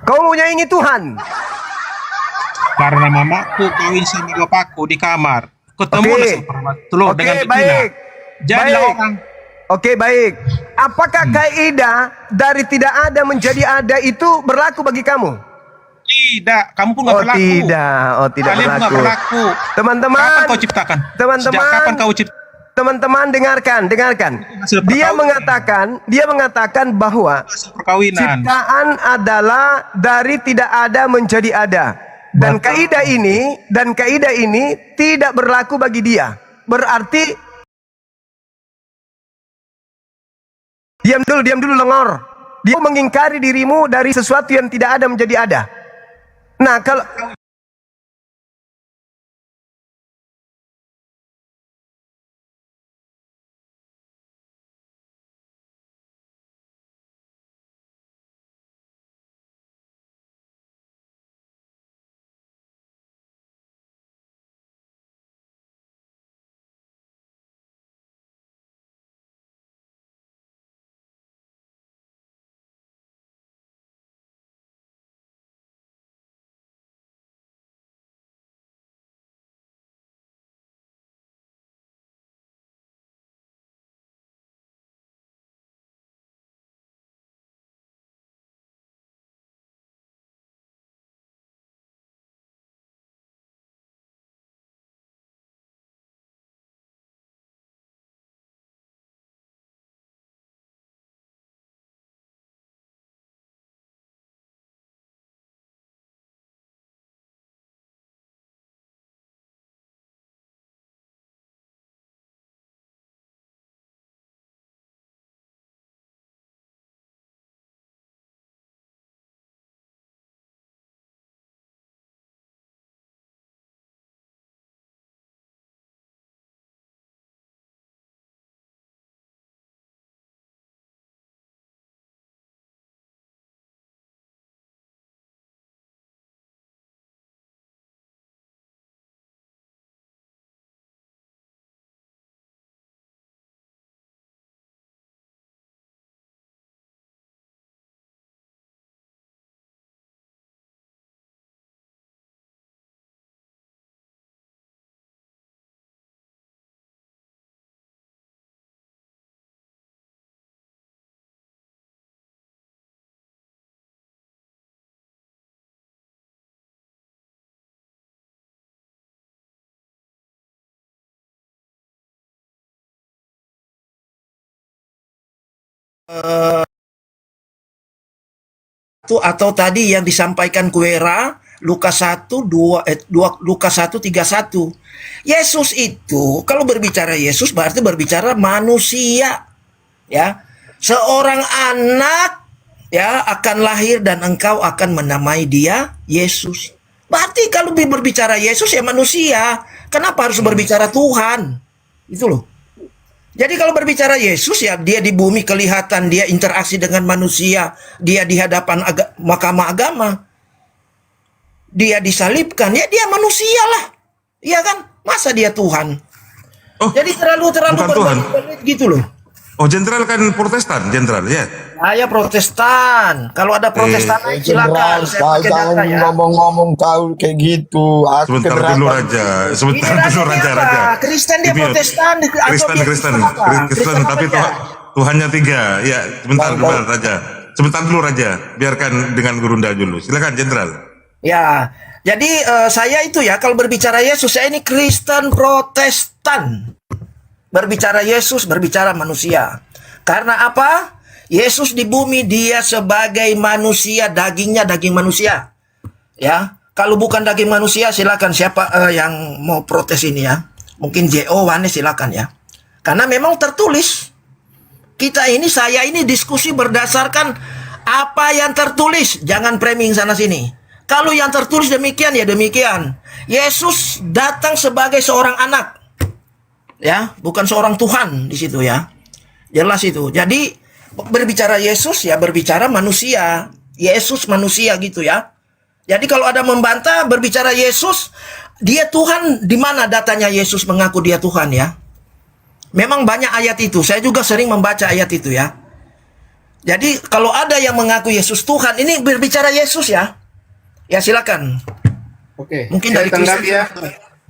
S14: Kau menyaingi Tuhan.
S17: Karena mamaku kawin sama bapakku di kamar. Ketemu sama telur dengan betina. Jadilah orang.
S14: Oke, baik. Apakah kaidah dari tidak ada menjadi ada itu berlaku bagi kamu?
S17: Tidak, kamu pun nggak berlaku.
S14: Tidak
S17: Kalian
S14: berlaku.
S17: nggak berlaku.
S14: Teman-teman,
S17: Kapan kau ciptakan? Sejak kapan kau ciptakan?
S14: Teman-teman, dengarkan. Dia mengatakan bahwa ciptaan adalah dari tidak ada menjadi ada. Dan kaidah ini tidak berlaku bagi dia. Berarti diam dulu lengor. Dia mengingkari dirimu dari sesuatu yang tidak ada menjadi ada. Nah, kalau
S18: atau tadi yang disampaikan Kuera Lukas 1:31. Yesus itu kalau berbicara Yesus berarti berbicara manusia, ya. Seorang anak ya akan lahir dan engkau akan menamai dia Yesus. Berarti kalau berbicara Yesus ya manusia. Kenapa harus berbicara Tuhan? Itu loh. Jadi kalau berbicara Yesus ya dia di bumi kelihatan, dia interaksi dengan manusia, dia di hadapan mahkamah agama, dia disalibkan, ya dia manusia lah, iya kan? Masa dia Tuhan? Jadi terlalu berbelit gitu loh.
S3: Oh, jenderal kan Protestan, jenderal ya.
S18: Saya Protestan. Kalau ada Protestan silakan.
S15: Saya jangan ngomong-ngomong kau kayak gitu.
S3: Sebentar dulu Raja.
S18: Kristen dia Protestan.
S3: Kristen tapi Tuhannya 3. Ya, sebentar dulu Raja. Biarkan dengan Gurunda dulu. Silakan jenderal.
S18: Ya, jadi saya itu ya kalau berbicara Yesus saya ini Kristen Protestan. Berbicara Yesus, berbicara manusia. Karena apa? Yesus di bumi dia sebagai manusia, dagingnya daging manusia. Ya, Kalau bukan daging manusia, silakan siapa yang mau protes ini ya. Mungkin JO, Wane, silakan ya. Karena memang tertulis. Saya ini diskusi berdasarkan apa yang tertulis. Jangan framing sana sini. Kalau yang tertulis demikian, ya demikian. Yesus datang sebagai seorang anak. Ya, bukan seorang Tuhan di situ ya. Jelas itu. Jadi berbicara Yesus ya berbicara manusia. Yesus manusia gitu ya. Jadi kalau ada membantah berbicara Yesus, dia Tuhan, di mana datanya Yesus mengaku dia Tuhan ya? Memang banyak ayat itu. Saya juga sering membaca ayat itu ya. Jadi kalau ada yang mengaku Yesus Tuhan, ini berbicara Yesus ya. Ya silakan.
S19: Oke.
S18: Mungkin
S19: Saya
S18: dari
S19: tanggapi
S18: Kristus.
S19: ya.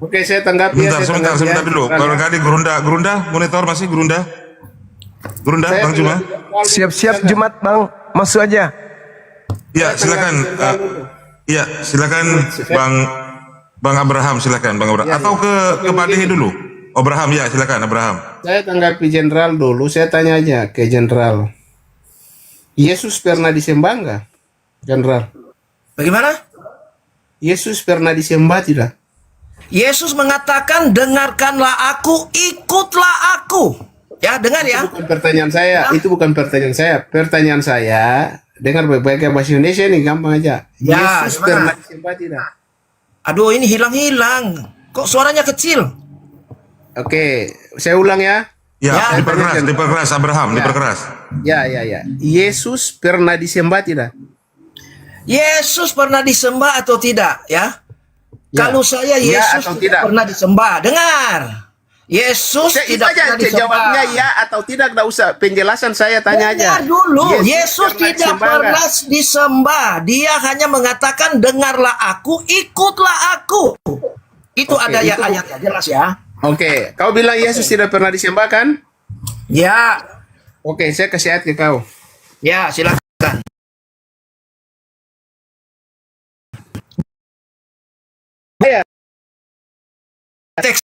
S19: Oke, saya tanggapi ya.
S3: Sebentar dulu. Kalau kali Gerunda monitor masih Gerunda, Bang Juma.
S14: Siap-siap Jumat Bang, masuk aja.
S3: Iya, silakan. Iya, silakan Bang Abraham, silakan Bang Abraham. Atau ke Pak Dehi dulu. Abraham ya, silakan Abraham.
S19: Saya tanggapi Jenderal dulu. Saya tanya aja ke Jenderal. Yesus pernah disembah nggak, Jenderal?
S18: Bagaimana?
S19: Yesus pernah disembah tidak?
S18: Yesus mengatakan, dengarkanlah aku, ikutlah aku. Ya, dengar ya.
S19: Itu bukan pertanyaan saya. Itu bukan pertanyaan saya. Pertanyaan saya, dengar baik-baik bahasa Indonesia nih, gampang aja.
S18: Ya,
S19: Yesus
S18: gimana?
S19: pernah disembah tidak?
S18: Aduh, ini hilang-hilang. Kok suaranya kecil?
S19: Oke, saya ulang ya.
S3: Ya, diperkeras Abraham, diperkeras.
S19: Ya. Yesus pernah disembah tidak?
S18: Yesus pernah disembah atau tidak ya? Kalau saya
S19: Ya
S18: Yesus
S19: atau
S18: tidak
S19: tidak?
S18: pernah disembah. Dengar. Yesus
S19: Itu
S18: tidak
S19: aja
S18: pernah disembah.
S19: jawabnya ya atau tidak, nggak usah penjelasan, saya tanya aja.
S18: Dengar dulu. Yesus
S19: pernah
S18: tidak
S19: disembah nggak?
S18: pernah disembah. Dia hanya mengatakan, dengarlah aku, ikutlah aku. Itu
S19: Oke,
S18: ada ya
S19: itu-
S18: ayatnya, jelas ya.
S19: Oke, kau bilang Yesus tidak pernah disembah kan?
S18: Ya.
S19: Oke, saya kasih ayat ke kau.
S18: Ya, silakan.
S19: Ya.
S18: Teks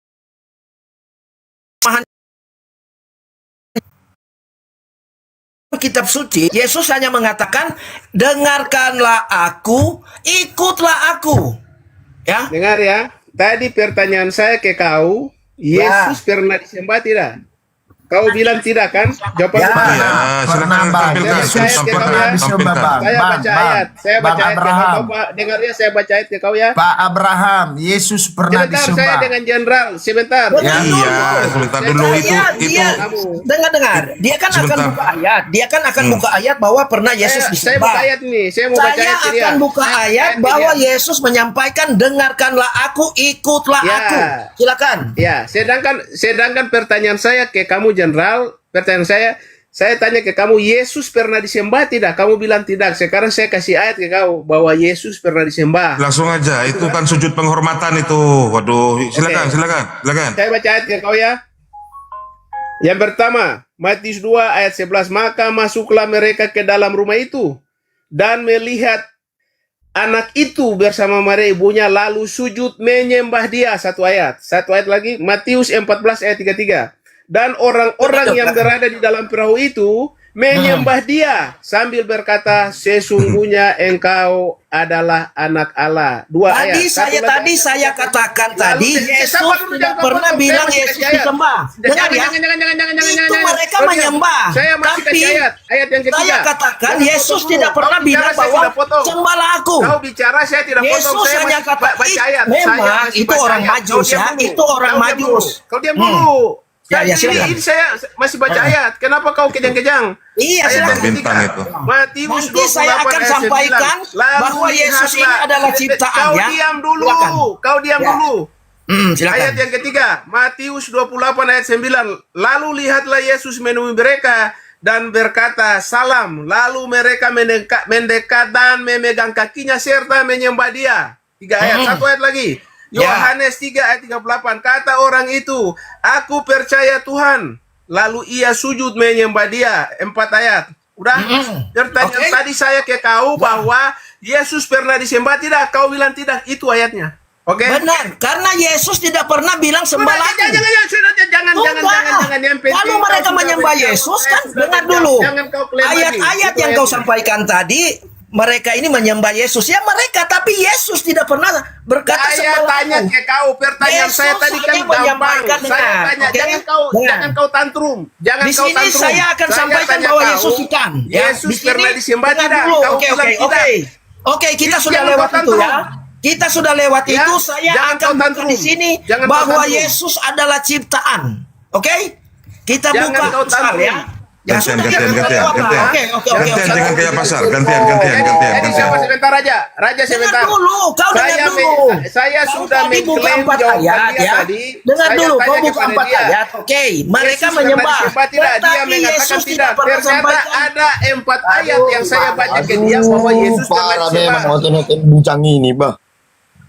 S18: kitab suci, Yesus hanya mengatakan, dengarkanlah aku, ikutlah aku. Ya.
S19: Dengar ya. Tadi pertanyaan saya ke kau, Yesus pernah disembah tidak? Kau bilang tidak kan? Jawaban
S3: Ya, silakan tampilkan.
S19: Saya baca ayat. Saya baca ayat ke kau, Pak. Dengar ya, saya baca ayat ke kau ya.
S20: Pak Abraham, Yesus pernah
S19: Sebentar, saya
S20: disembah.
S19: dengan Jenderal. Sebentar.
S3: Iya, sebentar dulu itu.
S18: Dengar. Dia kan akan buka ayat. Dia kan akan buka ayat bahwa pernah Yesus
S19: Saya
S18: disembah.
S19: buka ayat nih. Saya mau baca
S18: Saya
S19: ayat ke dia.
S18: akan buka ayat bahwa Yesus menyampaikan, dengarkanlah aku, ikutlah aku. Silakan.
S19: Ya, sedangkan pertanyaan saya ke kamu Jenderal, pertanyaan saya tanya ke kamu, Yesus pernah disembah tidak? Kamu bilang tidak. Sekarang saya kasih ayat ke kau bahwa Yesus pernah disembah.
S3: Langsung aja, itu kan sujud penghormatan itu. Waduh, silakan.
S19: Saya baca ayat ke kau ya. Yang pertama, Matius 2 ayat 11, maka masuklah mereka ke dalam rumah itu dan melihat anak itu bersama Maria ibunya, lalu sujud menyembah dia. Satu ayat lagi, Matius 14 ayat 33. Dan orang-orang yang berada di dalam perahu itu menyembah dia sambil berkata, sesungguhnya engkau adalah anak Allah. Dua ayat.
S18: Tadi saya katakan tadi, Yesus tidak pernah bilang Yesus disembah. Dengar ya. Itu mereka menyembah.
S19: Saya masih
S18: Tapi
S19: kasih ayat yang ketiga.
S18: saya katakan Yesus tidak pernah bilang bahwa sembahlah aku.
S19: Kau bicara, saya tidak potong.
S18: Yesus
S19: Saya
S18: hanya
S19: masih
S18: kata,
S19: baca ayat.
S18: memang
S19: Saya masih
S18: itu
S19: baca
S18: orang
S19: ayat.
S18: majus ya. Itu orang majus.
S19: Kau diam dulu.
S18: Ya, silakan.
S19: Ini saya masih baca ayat. Kenapa kau kejang-kejang?
S18: Iya,
S19: Ayat
S18: silakan.
S3: Bintang itu.
S19: Matius
S18: Nanti
S19: 28
S18: saya akan
S19: ayat 9.
S18: sampaikan
S19: Lalu
S18: bahwa Yesus ini
S19: lihatlah.
S18: adalah ciptaan
S19: Kau
S18: ya.
S19: diam dulu.
S18: Silakan.
S19: Kau diam
S18: Ya.
S19: dulu.
S18: Silakan.
S19: Ayat yang ketiga, Matius 28 ayat 9. Lalu lihatlah Yesus menemui mereka dan berkata, salam. Lalu mereka mendekat dan memegang kakinya serta menyembah dia. 3 ayat. Satu ayat lagi. Yohanes 3 ayat 38. Kata orang itu, aku percaya Tuhan. Lalu ia sujud menyembah dia. 4 ayat. Udah? Pertanyaan tadi saya ke kau bahwa Yesus pernah disembah tidak? Kau bilang tidak. Itu ayatnya. Oke?
S18: Benar, karena Yesus tidak pernah bilang sembahlah aku.
S19: Jangan. Yang penting
S18: Kalau mereka
S19: kau sudah
S18: menyembah
S19: menjawab.
S18: Yesus kan,
S19: Saya
S18: dengar
S19: sudah
S18: dulu.
S19: Jangan kau klaim lagi.
S18: Ayat-ayat
S19: Itu
S18: yang kau
S19: ayatnya.
S18: sampaikan tadi
S15: mereka ini menyembah Yesus. Ya mereka, tapi Yesus tidak pernah berkata
S19: Saya
S15: sembah
S19: tanya
S15: aku.
S19: ke kau, pertanyaan
S15: Yesus
S19: saya tadi kan
S15: hanya
S19: gampang.
S15: menyampaikan,
S19: Saya
S15: dengar,
S19: tanya,
S15: oke?
S19: jangan kau tantrum. Jangan
S15: Di
S19: kau
S15: sini
S19: tantrum.
S15: saya akan sampaikan
S19: tanya
S15: bahwa
S19: kau,
S15: Yesus ikan. Ya.
S19: Yesus
S15: Di sini,
S19: pernah disembah
S15: dengar
S19: tidak?
S15: dulu.
S19: Kau
S15: Oke,
S19: bilang
S15: oke,
S19: tidak.
S15: oke. Oke, kita sudah
S19: Jangan
S15: lewat
S19: kau
S15: itu ya.
S19: tantrum.
S15: Kita sudah lewat
S19: Ya,
S15: itu. Saya
S19: jangan
S15: akan
S19: kau
S15: buka
S19: tantrum.
S15: di sini
S19: Jangan kau
S15: bahwa
S19: tantrum.
S15: Yesus adalah ciptaan. Oke? Kita
S19: Jangan
S15: buka
S19: kau
S15: Amsal
S19: tantrum.
S15: ya. Ya
S3: Gantian,
S15: sudah,
S3: gantian,
S15: kita
S3: gantian,
S15: lewat lah.
S3: gantian.
S15: Oke.
S3: Gantian, jangan kayak pasar. Gantian.
S19: Jadi siapa sebentar Raja? Raja sebentar.
S15: Dengar dulu, kau dengar dulu.
S19: Saya
S15: Kau
S19: sudah
S15: tadi buka
S19: mengklaim
S15: 4
S19: jawaban
S15: ayat
S19: dia
S15: ya.
S19: tadi.
S15: Dengar
S19: Saya
S15: dulu, kau
S19: tanya
S15: buka
S19: kepada
S15: 4
S19: dia.
S15: ayat. Oke, mereka
S19: Yesus pernah
S15: menyembah.
S19: disembah tidak? Dia
S15: Tetapi
S19: mengatakan
S15: Yesus
S19: tidak.
S15: tidak pernah
S19: Ternyata
S15: sampaikan.
S19: ada 4 ayat yang saya baca ke dia bahwa Yesus pernah
S13: parah
S19: disembah.
S13: memang nonton bujang ini, bah.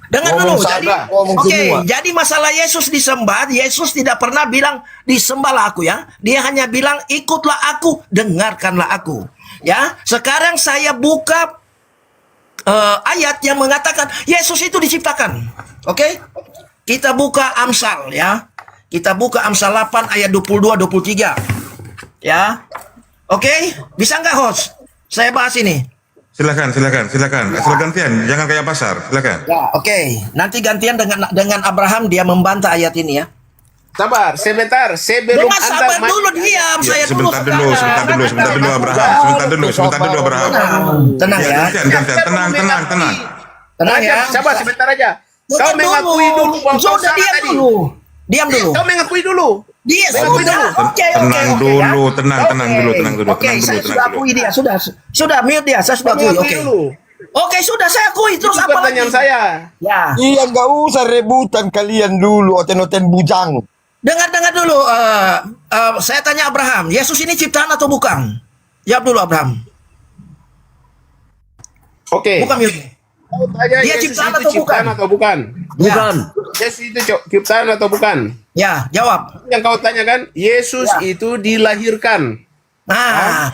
S15: Dengar
S13: Ngomong
S15: dulu. Jadi,
S13: sabar, ngomong semua.
S15: jadi masalah Yesus disembah, Yesus tidak pernah bilang disembahlah aku ya. Dia hanya bilang ikutlah aku, dengarkanlah aku. Ya, sekarang saya buka ayat yang mengatakan Yesus itu diciptakan. Oke? Kita buka Amsal ya. Kita buka Amsal 8 ayat 22-23. Ya. Oke? Bisa nggak host? Saya bahas ini.
S3: Silakan. Asal gantian, jangan kayak pasar. Silakan.
S15: Ya, oke. Nanti gantian dengan Abraham, dia membantah ayat ini ya.
S19: Sabar, sebentar. Sebelum
S15: Dengar,
S19: Anda
S15: sabar dulu, diam.
S3: Ya,
S15: Saya
S3: sebentar dulu Abraham. Abraham.
S15: Tenang ya.
S3: Gantian. Tenang.
S15: Tenang ya.
S19: Sabar sebentar aja. Kau
S15: Dengar
S19: mengakui dulu bahwa kau
S15: Sudah,
S19: salah
S15: diam
S19: tadi.
S15: dulu. Diam dulu.
S19: Kau mengakui dulu.
S15: Dia
S19: Mengakui
S15: sudah.
S19: dulu.
S15: Oke.
S3: Tenang dulu,
S15: ya.
S3: tenang dulu.
S15: Oke, saya sudah akui dia. Sudah mute dia. Saya sudah akui. Oke. Oke, sudah saya akui. Terus
S19: Itu
S15: apa lagi?
S19: pertanyaan saya.
S15: Ya.
S13: Iya, nggak usah rebutan kalian dulu, oten-oten bujang.
S15: Dengar dulu. Saya tanya Abraham. Yesus ini ciptaan atau bukan? Jawab dulu Abraham.
S19: Oke.
S15: Bukan mute.
S19: Kau tanya
S15: Dia
S19: Yesus
S15: ciptaan
S19: itu
S15: atau
S19: ciptaan
S15: bukan?
S19: atau bukan?
S15: Bukan.
S19: Yesus itu ciptaan atau bukan?
S15: Ya, jawab.
S19: Yang kau tanyakan, Yesus itu dilahirkan.
S15: Nah,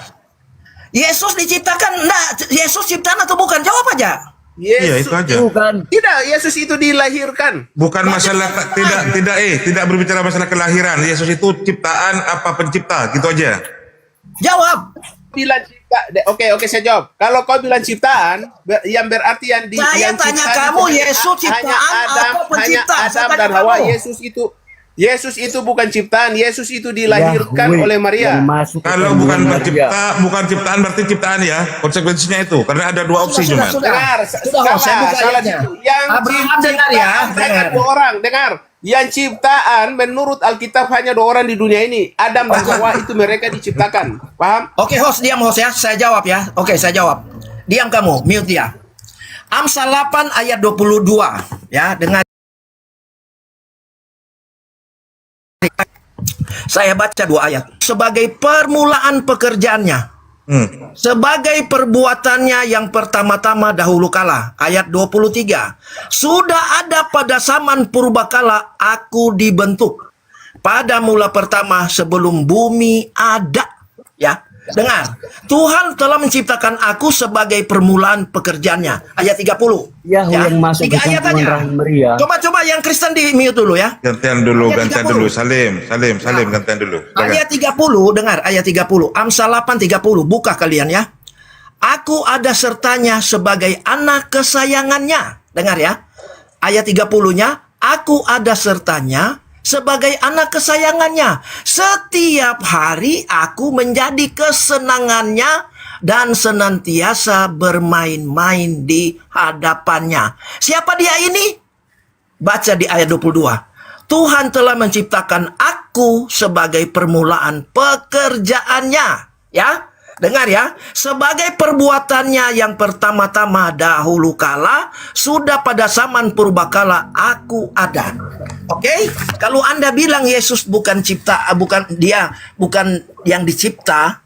S15: Yesus diciptakan. Nah, Yesus ciptaan atau bukan? Jawab aja.
S3: Iya, itu aja.
S19: Tidak, Yesus itu dilahirkan.
S3: Bukan masalah tidak berbicara masalah kelahiran. Yesus itu ciptaan apa pencipta, gitu aja.
S15: Jawab.
S19: Bilang cipta. Oke, saya jawab. Kalau kau bilang ciptaan, yang berarti yang di
S15: Saya
S19: yang
S15: tanya
S19: ciptaan
S15: kamu,
S19: itu
S15: Yesus ciptaan apa pencipta?
S19: Hanya
S15: Saya
S19: Adam
S15: tanya
S19: dan Hawa.
S15: kamu.
S19: Yesus itu bukan ciptaan. Yesus itu dilahirkan oleh Maria.
S3: Kalau bukan bukan ciptaan berarti ciptaan ya. Konsekuensinya itu karena ada 2 opsi cuma.
S19: Dengar,
S15: Sudah, saya buka
S19: salah
S15: ayatnya.
S19: situ. Yang
S15: Abraham dengar ya, dengar.
S19: 2 orang, dengar. Yang ciptaan menurut Alkitab hanya 2 orang di dunia ini. Adam dan Hawa itu mereka diciptakan. Paham?
S15: Oke, host, diam host ya. Saya jawab ya. Oke, saya jawab. Diam kamu, mute dia. Amsal 8 ayat 22 ya, dengan saya baca 2 ayat. Sebagai permulaan pekerjaannya, sebagai perbuatannya yang pertama-tama dahulu kala. Ayat 23. Sudah ada pada zaman purbakala aku dibentuk. Pada mula pertama sebelum bumi ada. Ya. Dengar, Tuhan telah menciptakan aku sebagai permulaan pekerjaannya. Ayat 30.
S7: Ya, yang masuk
S15: 3
S7: ke
S15: ayat
S7: campuran
S15: aja.
S7: rahim Maria.
S15: Coba yang Kristen di mute dulu ya.
S3: Gantian dulu.
S15: Ayat
S3: Salim, gantian dulu.
S15: Ayat 30, dengar ayat 30. Amsal 8 30, buka kalian ya. Aku ada sertanya sebagai anak kesayangannya. Dengar ya. Ayat 30-nya, aku ada sertanya sebagai anak kesayangannya. Setiap hari aku menjadi kesenangannya dan senantiasa bermain-main di hadapannya. Siapa dia ini? Baca di ayat 22. Tuhan telah menciptakan aku sebagai permulaan pekerjaannya. Ya, dengar ya. Sebagai perbuatannya yang pertama-tama dahulu kala, sudah pada zaman purbakala aku ada. Oke? Kalau Anda bilang Yesus bukan bukan yang dicipta,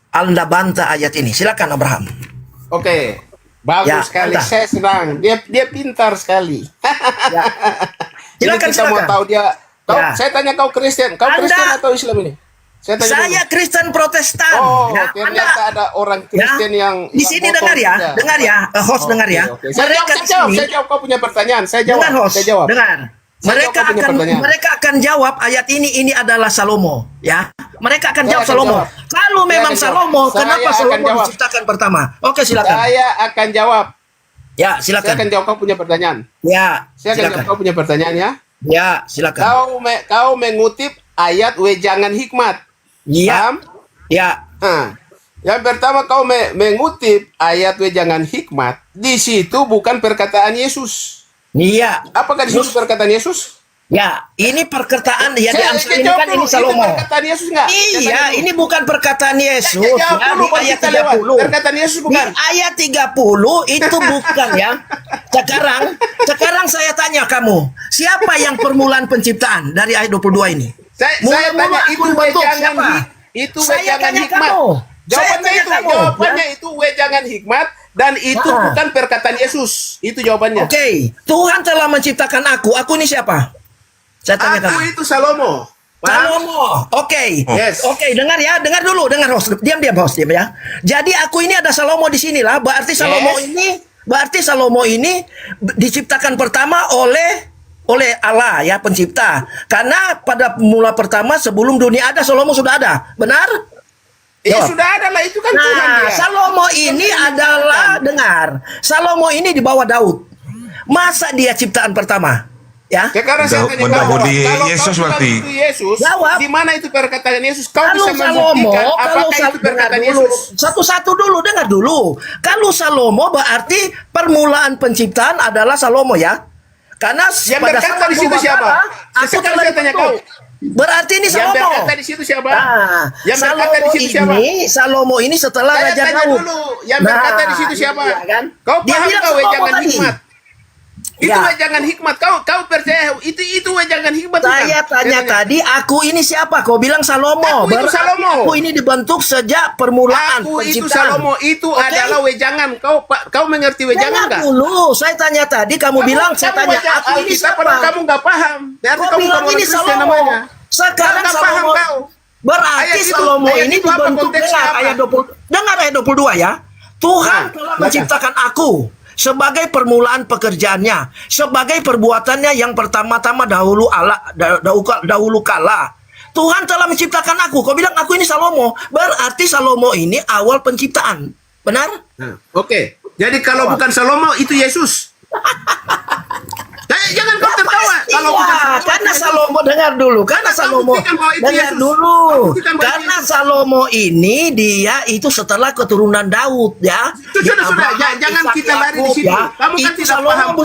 S15: Anda bantah ayat ini. Silakan Abraham.
S19: Oke. Bagus
S15: Ya,
S19: sekali.
S15: bantah.
S19: Saya senang. Dia pintar sekali. Jadi
S15: Silakan,
S19: kita mau
S15: silakan.
S19: tahu dia.
S15: Ya.
S19: Saya tanya kau Kristen. Kau
S15: Anda-
S19: Kristen atau Islam ini? Saya tanya
S15: Saya
S19: dulu.
S15: Kristen Protestan.
S19: Oh,
S15: Ya,
S19: ternyata ada orang Kristen yang
S15: di sini
S19: yang
S15: dengar ya,
S19: potong kita.
S15: host dengar ya.
S19: Oke. Saya
S15: Mereka di
S19: jawab,
S15: sini-
S19: saya jawab. Kau punya pertanyaan. Saya jawab.
S15: Dengar host,
S19: Saya jawab.
S15: dengar.
S21: Mereka akan jawab ayat ini adalah Salomo, ya. Mereka akan jawab Salomo. Kalau memang Salomo, kenapa Salomo diciptakan pertama? Oke, silakan.
S19: Saya akan jawab.
S21: Ya, silakan.
S19: Saya akan jawab kau punya pertanyaan.
S21: Ya,
S19: saya akan jawab kau punya pertanyaan ya.
S21: Ya, silakan.
S19: Kau mengutip ayat wejangan hikmat.
S21: Iya. Ya.
S19: Yang pertama kau mengutip ayat wejangan hikmat. Di situ bukan perkataan Yesus.
S21: Iya.
S19: Apakah di situ perkataan Yesus?
S21: Ya, ini perkataan ya diamsalikan ini Salomo.
S19: Itu perkataan Yesus enggak?
S21: Iya, ini bukan perkataan Yesus.
S19: Ya,
S21: Di ayat 30.
S19: Perkataan Yesus bukan.
S21: Di ayat 30 itu bukan ya. Sekarang saya tanya kamu, siapa yang permulaan penciptaan dari ayat 22 ini?
S19: Saya tanya itu wejangan hikmat. Jawabannya itu wejangan hikmat dan itu bukan perkataan Yesus. Itu jawabannya.
S21: Oke, Tuhan telah menciptakan aku. Aku ini siapa? Saya tanya
S19: aku itu Salomo.
S21: Salomo. Oke.
S19: Yes.
S21: Oke, dengar ya, dengar dulu, dengar host. Diam host ya. Jadi aku ini ada Salomo di sinilah, berarti Salomo ini diciptakan pertama oleh Allah ya, pencipta. Karena pada mula pertama sebelum dunia ada Salomo sudah ada. Benar?
S19: Ya sudah ada lah, itu kan Tuhan dia.
S21: Salomo ini adalah, dengar, Salomo ini di bawah Daud. Masa dia ciptaan pertama? Ya.
S19: Sekarang saya tanya kalau
S3: Yesus berarti.
S19: Itu Yesus, di mana itu perkataan Yesus? Kau
S21: kalau
S19: bisa membuktikan apakah itu perkataan Yesus?
S21: Satu-satu dulu, dengar dulu. Kalau Salomo berarti permulaan penciptaan adalah Salomo ya. Karena
S19: yang berkata di situ siapa? Sekarang saya tanya kau.
S21: Berarti ini Salomo.
S19: Yang berkata di situ siapa? Yang
S21: berkata di situ siapa? Salomo ini setelah Raja Daud.
S19: Yang berkata di situ siapa? Kau paham kau wejangan hikmat? Itu wejangan hikmat. Kau percaya itu wejangan hikmat?
S21: Saya tanya tadi, aku ini siapa? Kau bilang Salomo.
S19: Aku itu Salomo.
S21: Aku ini dibentuk sejak permulaan
S19: Aku itu
S21: penciptaan.
S19: Salomo. Itu adalah wejangan. Kau mengerti wejangan
S21: Dengar
S19: enggak?
S21: dulu, saya tanya tadi, kamu bilang, saya tanya, aku ini siapa?
S19: Kamu nggak paham.
S21: Kau bilang ini Salomo. Sekarang Salomo. Berarti Salomo ini dibentuk dengan ayat 20. Dengar ayat 22 ya. Tuhan telah menciptakan aku sebagai permulaan pekerjaannya, sebagai perbuatannya yang pertama-tama dahulu kala. Tuhan telah menciptakan aku. Kau bilang aku ini Salomo. Berarti Salomo ini awal penciptaan. Benar?
S19: Oke. Jadi kalau bukan Salomo itu Yesus. Jangan kau tertawa. Kalau
S21: karena Salomo, dengar dulu. Karena Salomo, dengar dulu. Karena Salomo ini dia itu setelah keturunan Daud ya.
S19: Sudah. Jangan kita lari di situ. Kamu kan tidak paham.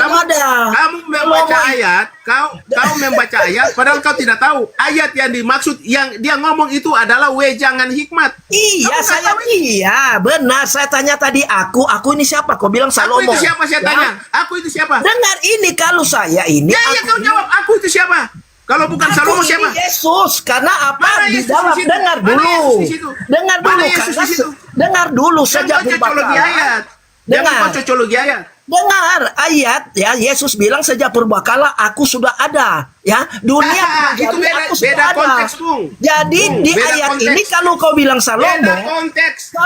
S19: Kamu membaca ayat. Kau membaca ayat. Padahal kau tidak tahu ayat yang dimaksud yang dia ngomong itu adalah wejangan hikmat.
S21: Iya, benar. Saya tanya tadi aku ini siapa? Kau bilang Salomo.
S19: Aku itu siapa? Saya tanya. Aku itu siapa?
S21: Dengar ini, kalau saya ini.
S19: Ya, kau jawab. Aku itu siapa? Kalau bukan Salomo siapa?
S21: Yesus. Karena apa? Di dalam dengar dulu. Dengar dulu. Dengar dulu sejak
S19: ayat. Jangan cocologi ayat.
S21: Dengar ayat ya, Yesus bilang sejak purbakala aku sudah ada ya. Dunia
S19: itu beda konteks, Bung.
S21: Jadi di ayat ini kalau kau bilang Salomo,
S19: beda konteks.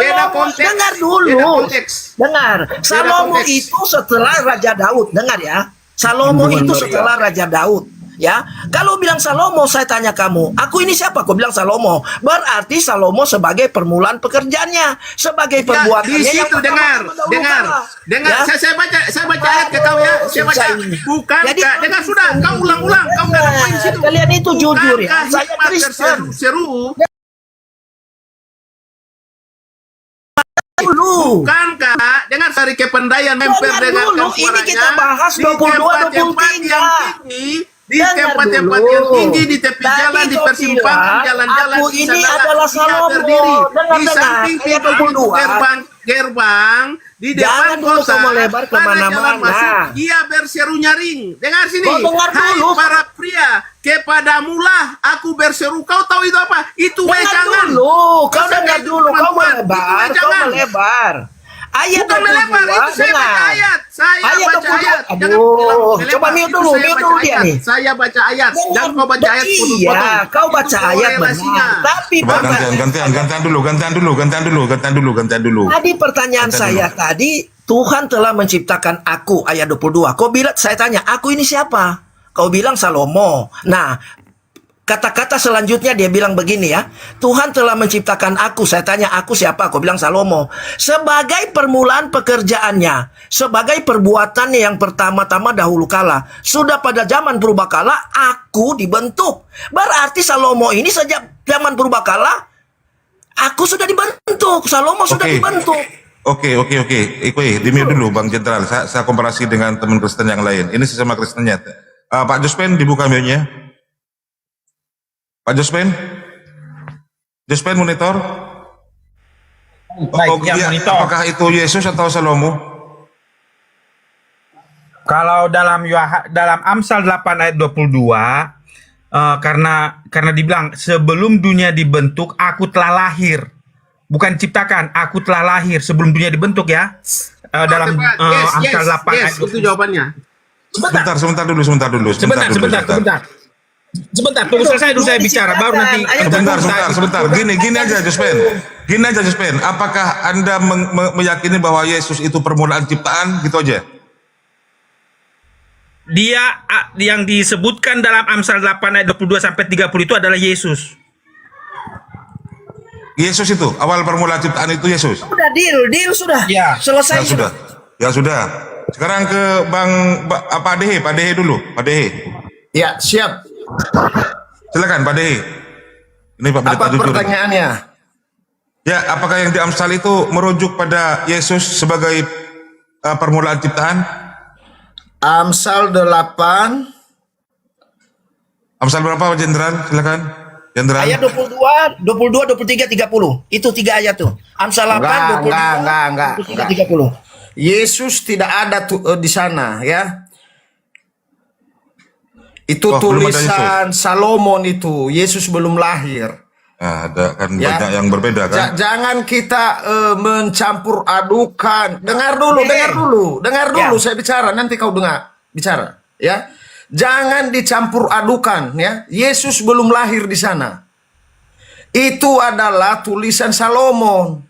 S21: Dengar dulu. Dengar. Salomo itu setelah Raja Daud. Dengar ya. Salomo itu setelah Raja Daud. Ya, kalau bilang Salomo, saya tanya kamu, aku ini siapa? Kau bilang Salomo. Berarti Salomo sebagai permulaan pekerjaannya, sebagai perbuatannya.
S19: Di situ dengar. Ya? Saya baca ayat ke kau ya. Saya baca. Bukan. Dengar sudah. Kau ulang-ulang. Kau nggak ada poin situ.
S21: Kalian itu jujur ya. Saya Kristen.
S19: Seru.
S21: Bukankah
S19: dengar dari kependaian memper dengarkan suaranya.
S21: Ini kita bahas 22-23.
S19: Di tempat-tempat yang tinggi, di tepi jalan, di persimpangan jalan-jalan,
S21: aku ini adalah Salomo.
S19: Berdiri di samping pintu gerbang di depan kota.
S21: Melebar kemana-mana.
S19: Dia berseru nyaring. Dengar sini.
S21: Hai
S19: para pria, kepadamulah aku berseru. Kau tahu itu apa? Itu wejangan.
S21: Kau dengar dulu. Kau melebar. Ayat
S19: bukan melebar, itu saya baca ayat. Saya baca ayat.
S21: Coba mute dulu dia nih.
S19: Saya baca ayat. Jangan kau baca ayat.
S21: Iya, kau baca ayat benar. Tapi
S3: gantian dulu.
S21: Tadi pertanyaan saya tadi, Tuhan telah menciptakan aku ayat 22. Kau bilang, saya tanya, aku ini siapa? kau bilang Salomo. Nah, kata-kata selanjutnya dia bilang begini ya. Tuhan telah menciptakan aku. Saya tanya, aku siapa? Kau bilang Salomo. Sebagai permulaan pekerjaannya, sebagai perbuatannya yang pertama-tama dahulu kala. Sudah pada zaman purbakala aku dibentuk. Berarti Salomo ini sejak zaman purbakala aku sudah dibentuk. Salomo sudah dibentuk.
S3: Oke. Demi dulu Bang Jenderal, saya komparasi dengan teman Kristen yang lain. Ini sesama Kristennya. Pak Jospen dibuka mute-nya. Pak Jospen monitor. Monitor. Apakah itu Yesus atau Salomo?
S6: Kalau dalam Amsal 8 ayat 22, karena dibilang sebelum dunia dibentuk aku telah lahir. Bukan ciptakan, aku telah lahir sebelum dunia dibentuk ya. Dalam Amsal 8 ayat 22.
S19: Itu jawabannya.
S3: Sebentar dulu.
S6: Sebentar, tunggu selesai dulu saya bicara, baru nanti.
S3: Sebentar. Gini aja Jospen. Apakah Anda meyakini bahwa Yesus itu permulaan ciptaan, gitu aja?
S6: Dia yang disebutkan dalam Amsal 8 ayat 22 sampai 30 itu adalah Yesus.
S3: Yesus itu awal permulaan ciptaan itu Yesus.
S21: Sudah deal sudah.
S6: Ya.
S21: Selesai
S3: Ya sudah. Sekarang ke Pak Dehe dulu. Pak Dehe.
S18: Ya, siap.
S3: Silakan Pak Dehe. Ini Pak
S18: Apa pertanyaannya?
S3: Ya, apakah yang di Amsal itu merujuk pada Yesus sebagai permulaan ciptaan?
S18: Amsal 8.
S3: Amsal berapa Pak Jenderal? Silakan. Jenderal.
S21: Ayat 22, 23, 30. Itu 3 ayat tuh. Amsal 8, 22, 23, 30.
S18: Yesus tidak ada di sana ya. Itu
S3: belum ada
S18: tulisan Salomon itu. Yesus belum lahir.
S3: Nah, ada kan banyak yang berbeda kan?
S18: Jangan kita mencampur adukan. Dengar dulu saya bicara, nanti kau bicara ya. Jangan dicampur adukan ya. Yesus belum lahir di sana. Itu adalah tulisan Salomon.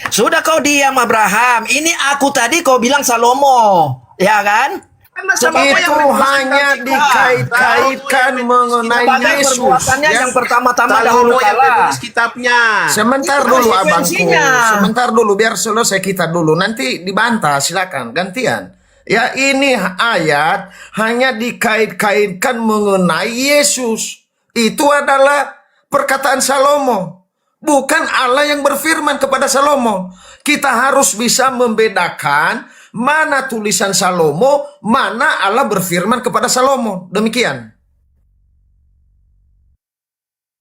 S21: Sudah kau diam Abraham. Ini aku tadi kau bilang Salomo, ya kan?
S18: Itu hanya dikait-kaitkan mengenai Yesus.
S21: Perbuatannya yang pertama-tama dahulu kala.
S19: Kitabnya.
S18: Sebentar dulu abangku. Sebentar dulu biar selesai kita dulu. Nanti dibantah silakan gantian. Ya ini ayat hanya dikait-kaitkan mengenai Yesus. Itu adalah perkataan Salomo. Bukan Allah yang berfirman kepada Salomo. Kita harus bisa membedakan mana tulisan Salomo, mana Allah berfirman kepada Salomo. Demikian.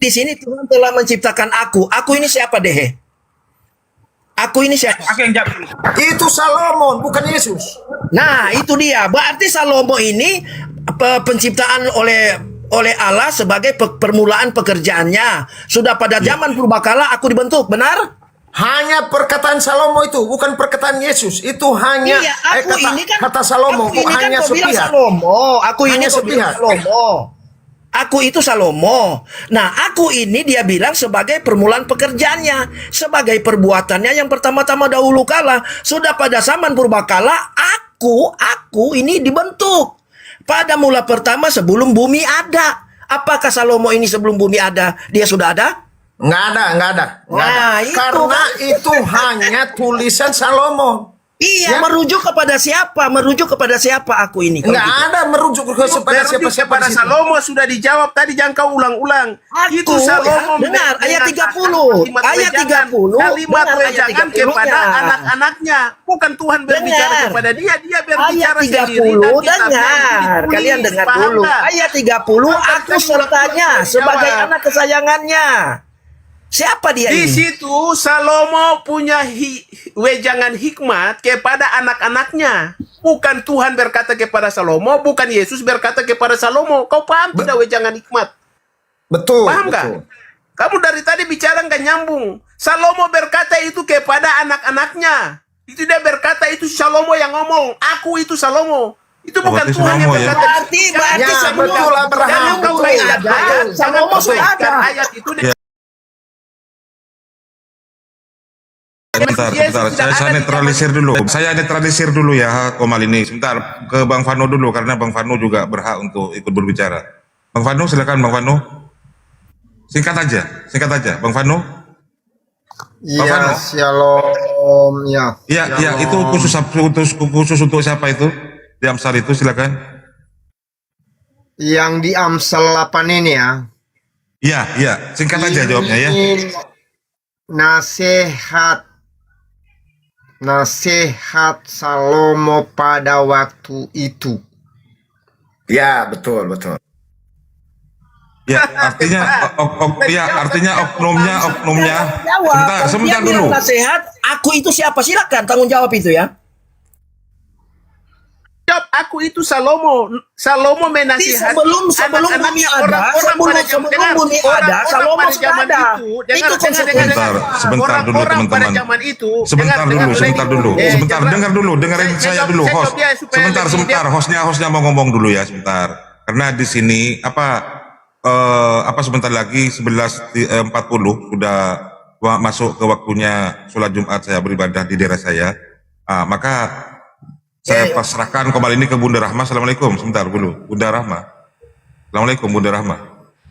S21: Di sini Tuhan telah menciptakan aku. Aku ini siapa Dehe? Aku ini siapa?
S6: Aku yang jawab.
S18: Itu Salomo, bukan Yesus.
S21: Nah, itu dia. Berarti Salomo ini penciptaan oleh Allah sebagai permulaan pekerjaannya. Sudah pada zaman purbakala aku dibentuk, benar?
S18: Hanya perkataan Salomo itu, bukan perkataan Yesus. Itu hanya kata Salomo, hanya sepihak. Aku itu Salomo. Nah, aku ini dia bilang sebagai permulaan pekerjaannya, sebagai perbuatannya yang pertama-tama dahulu kala. Sudah pada zaman purbakala aku ini dibentuk. Pada mula pertama sebelum bumi ada. Apakah Salomo ini sebelum bumi ada dia sudah ada? Nggak ada.
S21: Nah,
S18: karena itu hanya tulisan Salomo.
S21: Iya, merujuk kepada siapa? Merujuk kepada siapa aku ini?
S18: Nggak ada merujuk kepada siapa-siapa.
S19: Kepada Salomo sudah dijawab tadi, jangan kau ulang-ulang. Itu Salomo
S21: benar, ayat 30. Ayat 30.
S19: Kalimat wejangan kepada anak-anaknya. Bukan Tuhan berbicara kepada dia berbicara sendiri.
S21: Dengar, kalian dengar dulu. Ayat 30, aku sertanya sebagai anak kesayangannya. Siapa dia
S19: di
S21: ini?
S19: situ Salomo punya wejangan hikmat kepada anak-anaknya. Bukan Tuhan berkata kepada Salomo, bukan Yesus berkata kepada Salomo. Kau paham tidak wejangan hikmat?
S18: Betul.
S19: Paham nggak? Kamu dari tadi bicara nggak nyambung. Salomo berkata itu kepada anak-anaknya. Itu dia berkata, itu Salomo yang ngomong. Aku itu Salomo. Itu bukan Tuhan yang berkata.
S21: Berarti
S18: betul Abraham.
S21: Salomo sudah ada.
S19: Ayat itu
S3: Sebentar. Saya netralisir dulu. Saya netralisir dulu ya Komal ini. Sebentar ke Bang Vano dulu karena Bang Vano juga berhak untuk ikut berbicara. Bang Vano silakan Bang Vano. Singkat aja Bang Vano.
S10: Iya, shalom ya.
S3: Iya, itu khusus untuk siapa itu? Di Amsal itu silakan.
S10: Yang di Amsal 8 ini ya.
S3: Iya, singkat aja jawabnya ya.
S10: Nasihat Salomo pada waktu itu.
S20: Ya, betul.
S3: Ya, artinya oknumnya. Sebentar dulu.
S21: Nasihat, aku itu siapa? Silakan tanggung jawab itu ya.
S19: Jawab, aku itu Salomo menasihati
S21: sebelum bumi ada, sebelum bumi ada, Salomo sudah ada. Itu
S3: Sebentar dulu teman-teman. Sebentar dulu. Dengerin saya dulu, host. Sebentar, hostnya mau ngomong dulu ya, sebentar. Karena di sini sebentar lagi 11.40 sudah masuk ke waktunya sholat Jumat saya beribadah di daerah saya. Maka saya pasrahkan kembali ini ke Bunda Rahma. Assalamualaikum. Sebentar dulu, Bunda Rahma. Assalamualaikum Bunda Rahma.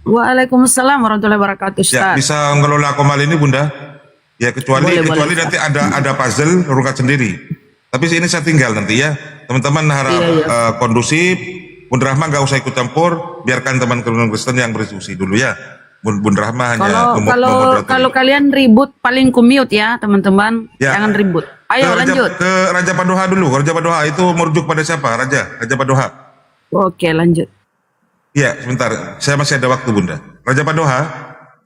S9: Waalaikumsalam warahmatullahi wabarakatuh.
S3: Ya, bisa ngelola kembali ini Bunda. Ya kecuali nanti ada puzzle rungkat sendiri. Tapi ini saya tinggal nanti ya. Teman-teman harap kondusif. Bunda Rahma nggak usah ikut campur. Biarkan teman-teman Kristen yang berdiskusi dulu ya. Bunda Rahma hanya
S9: kalau kalian ribut paling kumute ya teman-teman.
S3: Ya.
S9: Jangan ribut. Ayo lanjut.
S3: Ke Raja Padoha dulu. Raja Padoha itu merujuk pada siapa? Raja Padoha.
S9: Oke, lanjut.
S3: Iya, sebentar. Saya masih ada waktu, Bunda. Raja Padoha,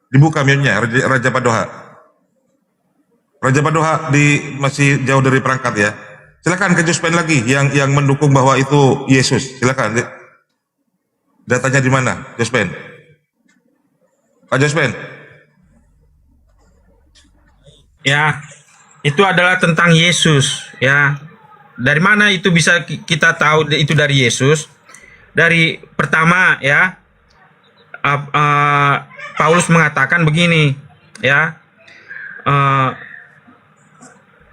S3: dibuka mute-nya. Raja Padoha. Raja Padoha masih jauh dari perangkat ya. Silakan ke Jospen lagi yang mendukung bahwa itu Yesus. Silakan. Datanya di mana, Jospen? Pak Jospen.
S6: Ya, itu adalah tentang Yesus ya. Dari mana itu bisa kita tahu itu dari Yesus? Dari pertama ya, Paulus mengatakan begini ya,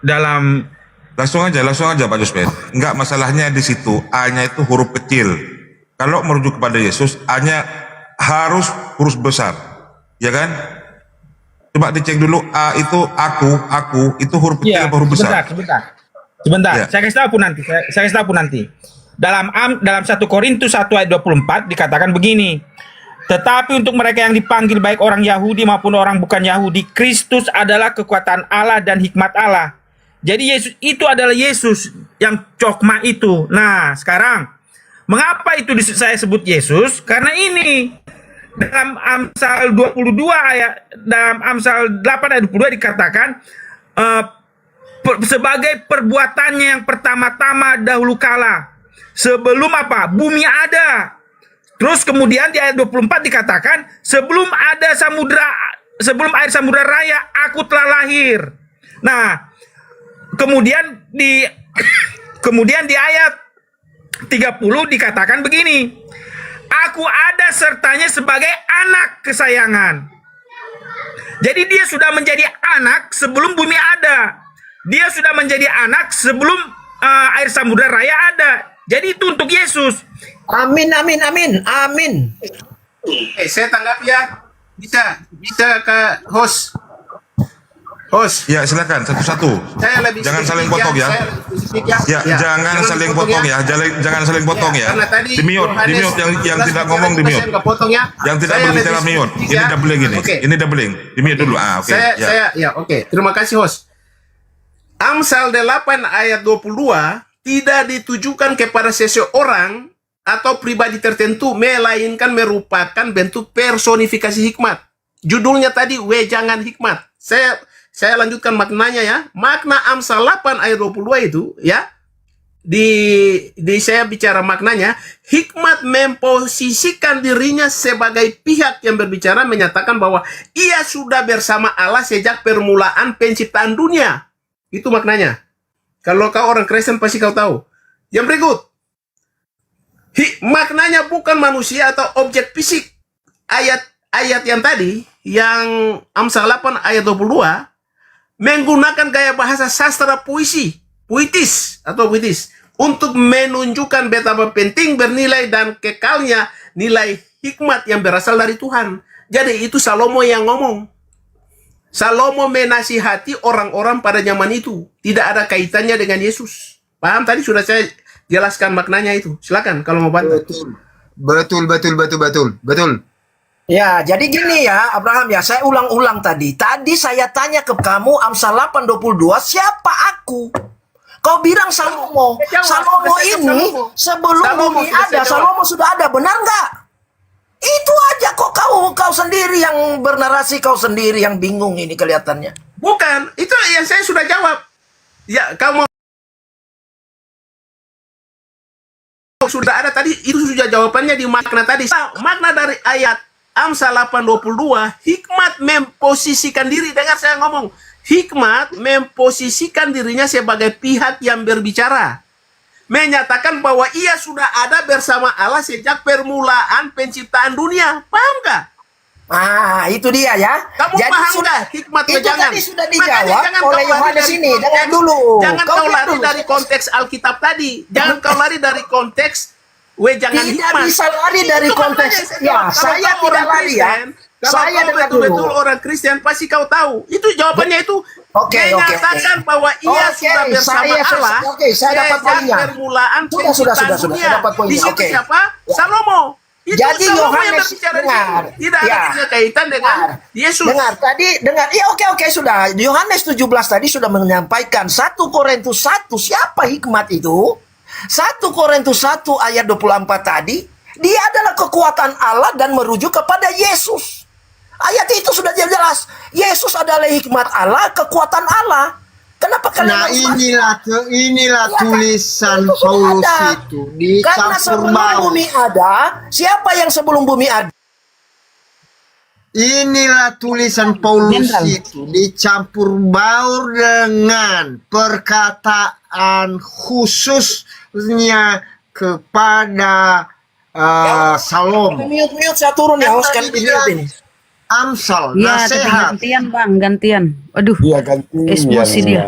S6: dalam
S3: langsung aja Pak Jospen. Enggak, masalahnya di situ A-nya itu huruf kecil. Kalau merujuk kepada Yesus, A-nya harus huruf besar, ya kan? Coba dicek dulu A itu aku itu huruf kecil atau huruf besar?
S6: Sebentar.
S3: Ya.
S6: Saya kasih tahu nanti. Dalam 1 Korintus 1 ayat 24 dikatakan begini. Tetapi untuk mereka yang dipanggil baik orang Yahudi maupun orang bukan Yahudi, Kristus adalah kekuatan Allah dan hikmat Allah. Jadi Yesus itu adalah Yesus yang cokma itu. Nah, sekarang mengapa itu saya sebut Yesus? Karena ini dalam Amsal 8 ayat 22 dikatakan sebagai perbuatannya yang pertama-tama dahulu kala, sebelum apa? Bumi ada. Terus kemudian di ayat 24 dikatakan sebelum air samudra raya aku telah lahir. Nah, kemudian di ayat 30 dikatakan begini. Aku ada sertanya sebagai anak kesayangan. Jadi dia sudah menjadi anak sebelum bumi ada. Dia sudah menjadi anak sebelum air samudra raya ada. Jadi itu untuk Yesus.
S21: Amin.
S19: Saya tanggap ya. Bisa ke host.
S3: Ya, silakan satu-satu. Jangan saling potong ya. Jangan saling potong ya. Jangan saling potong ya. Di mute yang tidak ngomong di mute. Yang tidak berbicara mute. Ini doubling ini. Ini doubling. Di mute dulu. Oke.
S19: Oke. Terima kasih host. Amsal 8 ayat 22 tidak ditujukan kepada seseorang atau pribadi tertentu, melainkan merupakan bentuk personifikasi hikmat. Judulnya tadi wejangan hikmat. Saya lanjutkan maknanya ya. Makna Amsal 8 ayat 22 itu ya. Di saya bicara maknanya, hikmat memposisikan dirinya sebagai pihak yang berbicara, menyatakan bahwa ia sudah bersama Allah sejak permulaan penciptaan dunia. Itu maknanya. Kalau kau orang Kristen pasti kau tahu. Yang berikut. Maknanya bukan manusia atau objek fisik. Ayat yang tadi, yang Amsal 8 ayat 22, menggunakan gaya bahasa sastra puitis untuk menunjukkan betapa penting, bernilai dan kekalnya nilai hikmat yang berasal dari Tuhan. Jadi itu Salomo yang ngomong. Salomo menasihati orang-orang pada zaman itu. Tidak ada kaitannya dengan Yesus. Paham? Tadi sudah saya jelaskan maknanya itu. Silakan kalau mau bantu.
S10: Betul.
S21: Ya, jadi gini ya, Abraham ya, saya ulang-ulang tadi. Tadi saya tanya ke kamu Amsal 8:22, siapa aku? Kau bilang Salomo. Salomo ini sebelum bumi ada, Salomo sudah ada, benar nggak? Itu aja kok kau sendiri yang bernarasi, kau sendiri yang bingung ini kelihatannya.
S19: Bukan, itu yang saya sudah jawab. Ya, kamu sudah ada tadi, itu sudah jawabannya di makna tadi. Makna dari ayat Amsal 8:22, hikmat memposisikan diri. Dengar saya ngomong, hikmat memposisikan dirinya sebagai pihak yang berbicara, menyatakan bahwa ia sudah ada bersama Allah sejak permulaan penciptaan dunia. Paham gak?
S21: Ah, itu dia ya.
S19: Kamu
S21: jadi
S19: paham
S21: sudah,
S19: gak hikmat
S21: itu
S19: jangan?
S21: tadi sudah dijawab oleh Yohanes ini. Dengar dulu.
S19: Jangan kau lari dari konteks Alkitab tadi. Jangan kau lari dari konteks jangan
S21: tidak
S19: hikmat.
S21: bisa lari dari
S19: Itu
S21: konteks.
S19: maknanya,
S21: Ya, saya
S19: kau
S21: tidak
S19: orang
S21: lari ya.
S19: Kristen, kalau
S21: Saya
S19: kau
S21: dengar
S19: betul-betul
S21: dulu.
S19: orang Kristen, pasti kau tahu. Itu jawabannya itu.
S21: Oke.
S19: Menyatakan bahwa ia sudah bersama Allah.
S21: Saya dapat
S19: sejak
S21: poinnya.
S19: permulaan
S21: Sudah,
S19: penciptaan
S21: saya
S19: dunia.
S21: dapat poinnya.
S19: Di situ
S21: Oke.
S19: siapa? Salomo. Itu
S21: Jadi
S19: Salomo yang
S21: Yohanes
S19: berbicara di
S21: dengar.
S19: situ. Tidak ada kaitan dengan Yesus.
S21: Dengar. Iya, oke sudah. Yohanes 17 tadi sudah menyampaikan 1 Korintus 1, siapa hikmat itu? 1 Korintus 1 ayat 24 tadi, dia adalah kekuatan Allah dan merujuk kepada Yesus. Ayat itu sudah jelas. Yesus adalah hikmat Allah, kekuatan Allah. Kenapa kalian
S10: Nah,
S21: harus
S10: inilah
S21: Ya,
S10: tulisan
S21: itu sudah
S10: Paulus
S21: ada.
S10: itu
S21: Karena
S10: dicampur
S21: sebelum
S10: baur.
S21: bumi ada, siapa yang sebelum bumi ada?
S10: Inilah tulisan Paulus itu dicampur baur dengan perkataan khususnya kepada Salomo.
S21: Mute saya turun ya, host kan ini.
S10: Amsal,
S9: Iya, tapi
S10: nasihat.
S9: gantian bang, gantian. Aduh,
S4: Iya gantian.
S9: emosi dia.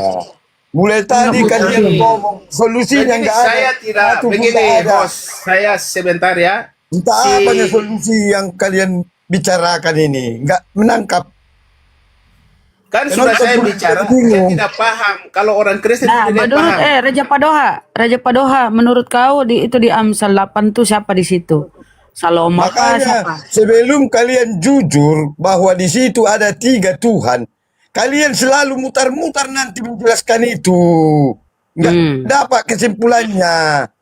S4: Mulai tadi
S9: Enggak,
S4: kalian
S9: bukan.
S4: ngomong solusinya
S19: Jadi
S4: nggak ada.
S19: saya tidak
S4: Satu pun
S19: begini,
S4: nggak ada.
S19: host. Saya sebentar ya.
S4: Entah apa nih solusi yang kalian bicarakan ini nggak menangkap.
S19: Kan sudah saya bicara, saya tidak paham. Kalau orang Kristen
S9: Nah,
S19: tidak
S9: menurut
S19: paham.
S9: Raja Padoha, menurut kau itu di Amsal 8 tuh siapa di situ? Salomo kah, siapa?
S4: Makanya sebelum kalian jujur bahwa di situ ada 3 Tuhan, kalian selalu mutar-mutar nanti menjelaskan itu. Nggak dapat kesimpulannya.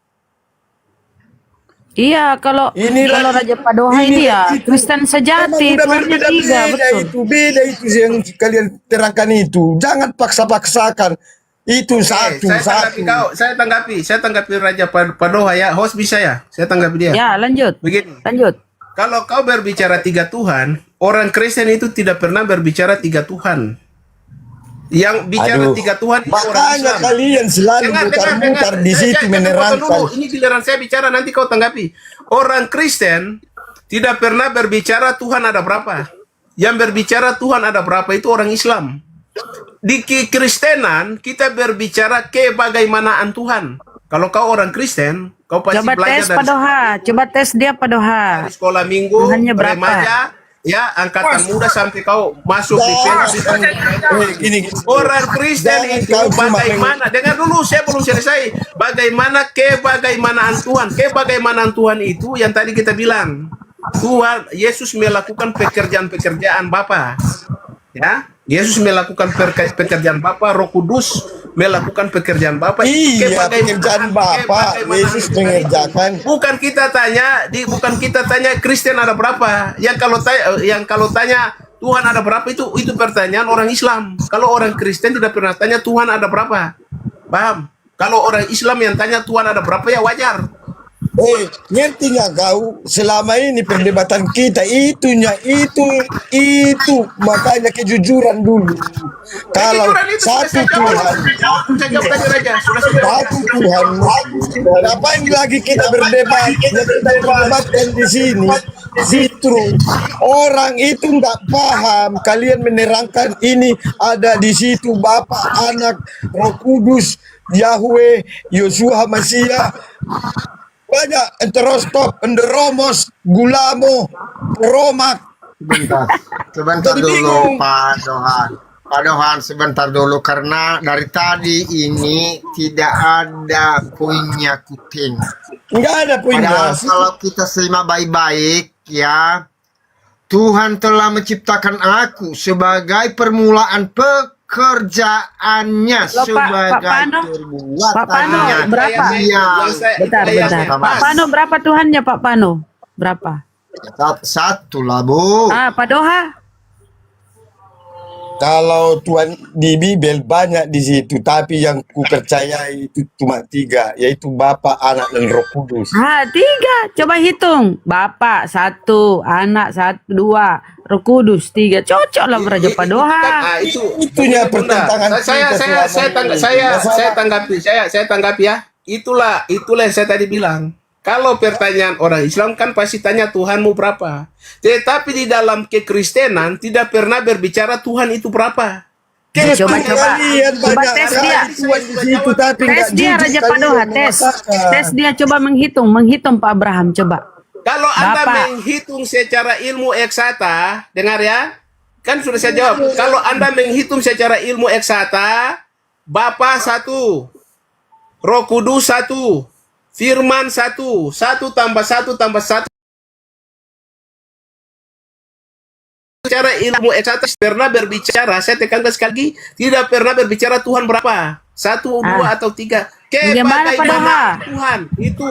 S9: Iya, kalau Raja Padoha ini ya Kristen sejati,
S4: Udah
S9: Tuhannya 3,
S4: berbeda-beda
S9: betul.
S4: itu, beda itu yang kalian terangkan itu. Jangan paksa-paksakan. Itu satu.
S19: Saya tanggapi Raja Padoha ya, host bisa ya? Saya tanggapi dia.
S9: Ya, lanjut.
S19: Begini.
S9: Lanjut.
S19: Kalau kau berbicara 3 Tuhan, orang Kristen itu tidak pernah berbicara 3 Tuhan. Yang bicara 3 Tuhan itu orang
S4: Makanya
S19: Islam.
S4: kalian selalu
S19: Dengar.
S4: mutar-mutar di situ
S19: Jangan potong
S4: menerangkan.
S19: dulu. Ini giliran saya bicara, nanti kau tanggapi. Orang Kristen tidak pernah berbicara Tuhan ada berapa. Yang berbicara Tuhan ada berapa itu orang Islam. Di Kekristenan kita berbicara kebagaimanaan Tuhan. Kalau kau orang Kristen, kau pasti
S9: Coba
S19: belajar
S9: tes
S19: dari
S9: Padoha, coba tes dia Padoha.
S19: sekolah minggu,
S9: Tuhannya berapa?
S19: remaja, ya angkatan muda sampai kau masuk di orang Kristen itu bagaimana? Dengar dulu, saya belum selesai. Bagaimana kebagaimanaan Tuhan? Kebagaimanaan Tuhan itu yang tadi kita bilang. Tuhan Yesus melakukan pekerjaan-pekerjaan Bapa. Ya, Yesus melakukan pekerjaan Bapa, Roh Kudus melakukan pekerjaan Bapa.
S4: Iya, pekerjaan Bapa, Yesus mengerjakan.
S19: Bukan kita tanya Kristen ada berapa. Yang kalau tanya Tuhan ada berapa itu pertanyaan orang Islam. Kalau orang Kristen tidak pernah tanya Tuhan ada berapa. Paham? Kalau orang Islam yang tanya Tuhan ada berapa ya wajar.
S4: Ngerti nggak kau? Selama ini perdebatan kita itu makanya kejujuran dulu. Kalau satu Tuhan, ngapain lagi kita berdebat? Yang kita perdebatkan di sini, justru orang itu nggak paham. Kalian menerangkan ini ada di situ Bapa, Anak, Roh Kudus, Yahweh, Yosua, Masia. Banyak enterostop, enderomos, gulamo, romak.
S10: Sebentar dulu Pak Dohan. Pak Dohan sebentar dulu, karena dari tadi ini tidak ada poinnya kuting.
S4: Enggak ada poinnya.
S10: Padahal kalau kita simak baik-baik ya, Tuhan telah menciptakan aku sebagai permulaan pekerjaannya,
S9: Loh,
S10: sebagai
S9: Pak Pano,
S10: perbuatannya.
S9: berapa? Bentar. Pak Pano berapa Tuhannya Pak Pano? Berapa?
S10: Satu lah Bu.
S9: Pak Doha?
S4: Kalau Tuhan di Bibel banyak di situ, tapi yang ku percayai itu cuma 3, yaitu Bapa, Anak, dan Roh Kudus.
S9: 3. Coba hitung. Bapak 1, Anak 1, 2, Roh Kudus 3. Cocok lah Raja Padoha.
S4: Itunya pertentangan
S19: saya tanggapi ya. Itulah yang saya tadi bilang. Kalau pertanyaan orang Islam kan pasti tanya Tuhanmu berapa. Tetapi di dalam kekristenan tidak pernah berbicara Tuhan itu berapa.
S9: Coba tes dia. Tes dia Raja Padoha, tes dia, coba menghitung Pak Abraham, coba.
S19: Kalau Anda menghitung secara ilmu eksakta, dengar ya, kan sudah saya jawab. Kalau Anda menghitung secara ilmu eksakta, Bapa 1, Roh Kudus 1, Firman 1, 1 tambah 1 tambah 1. Secara ilmu eksakta pernah berbicara, saya tekankan sekali lagi, tidak pernah berbicara Tuhan berapa, 1, 2 atau 3. Bagaimana Tuhan itu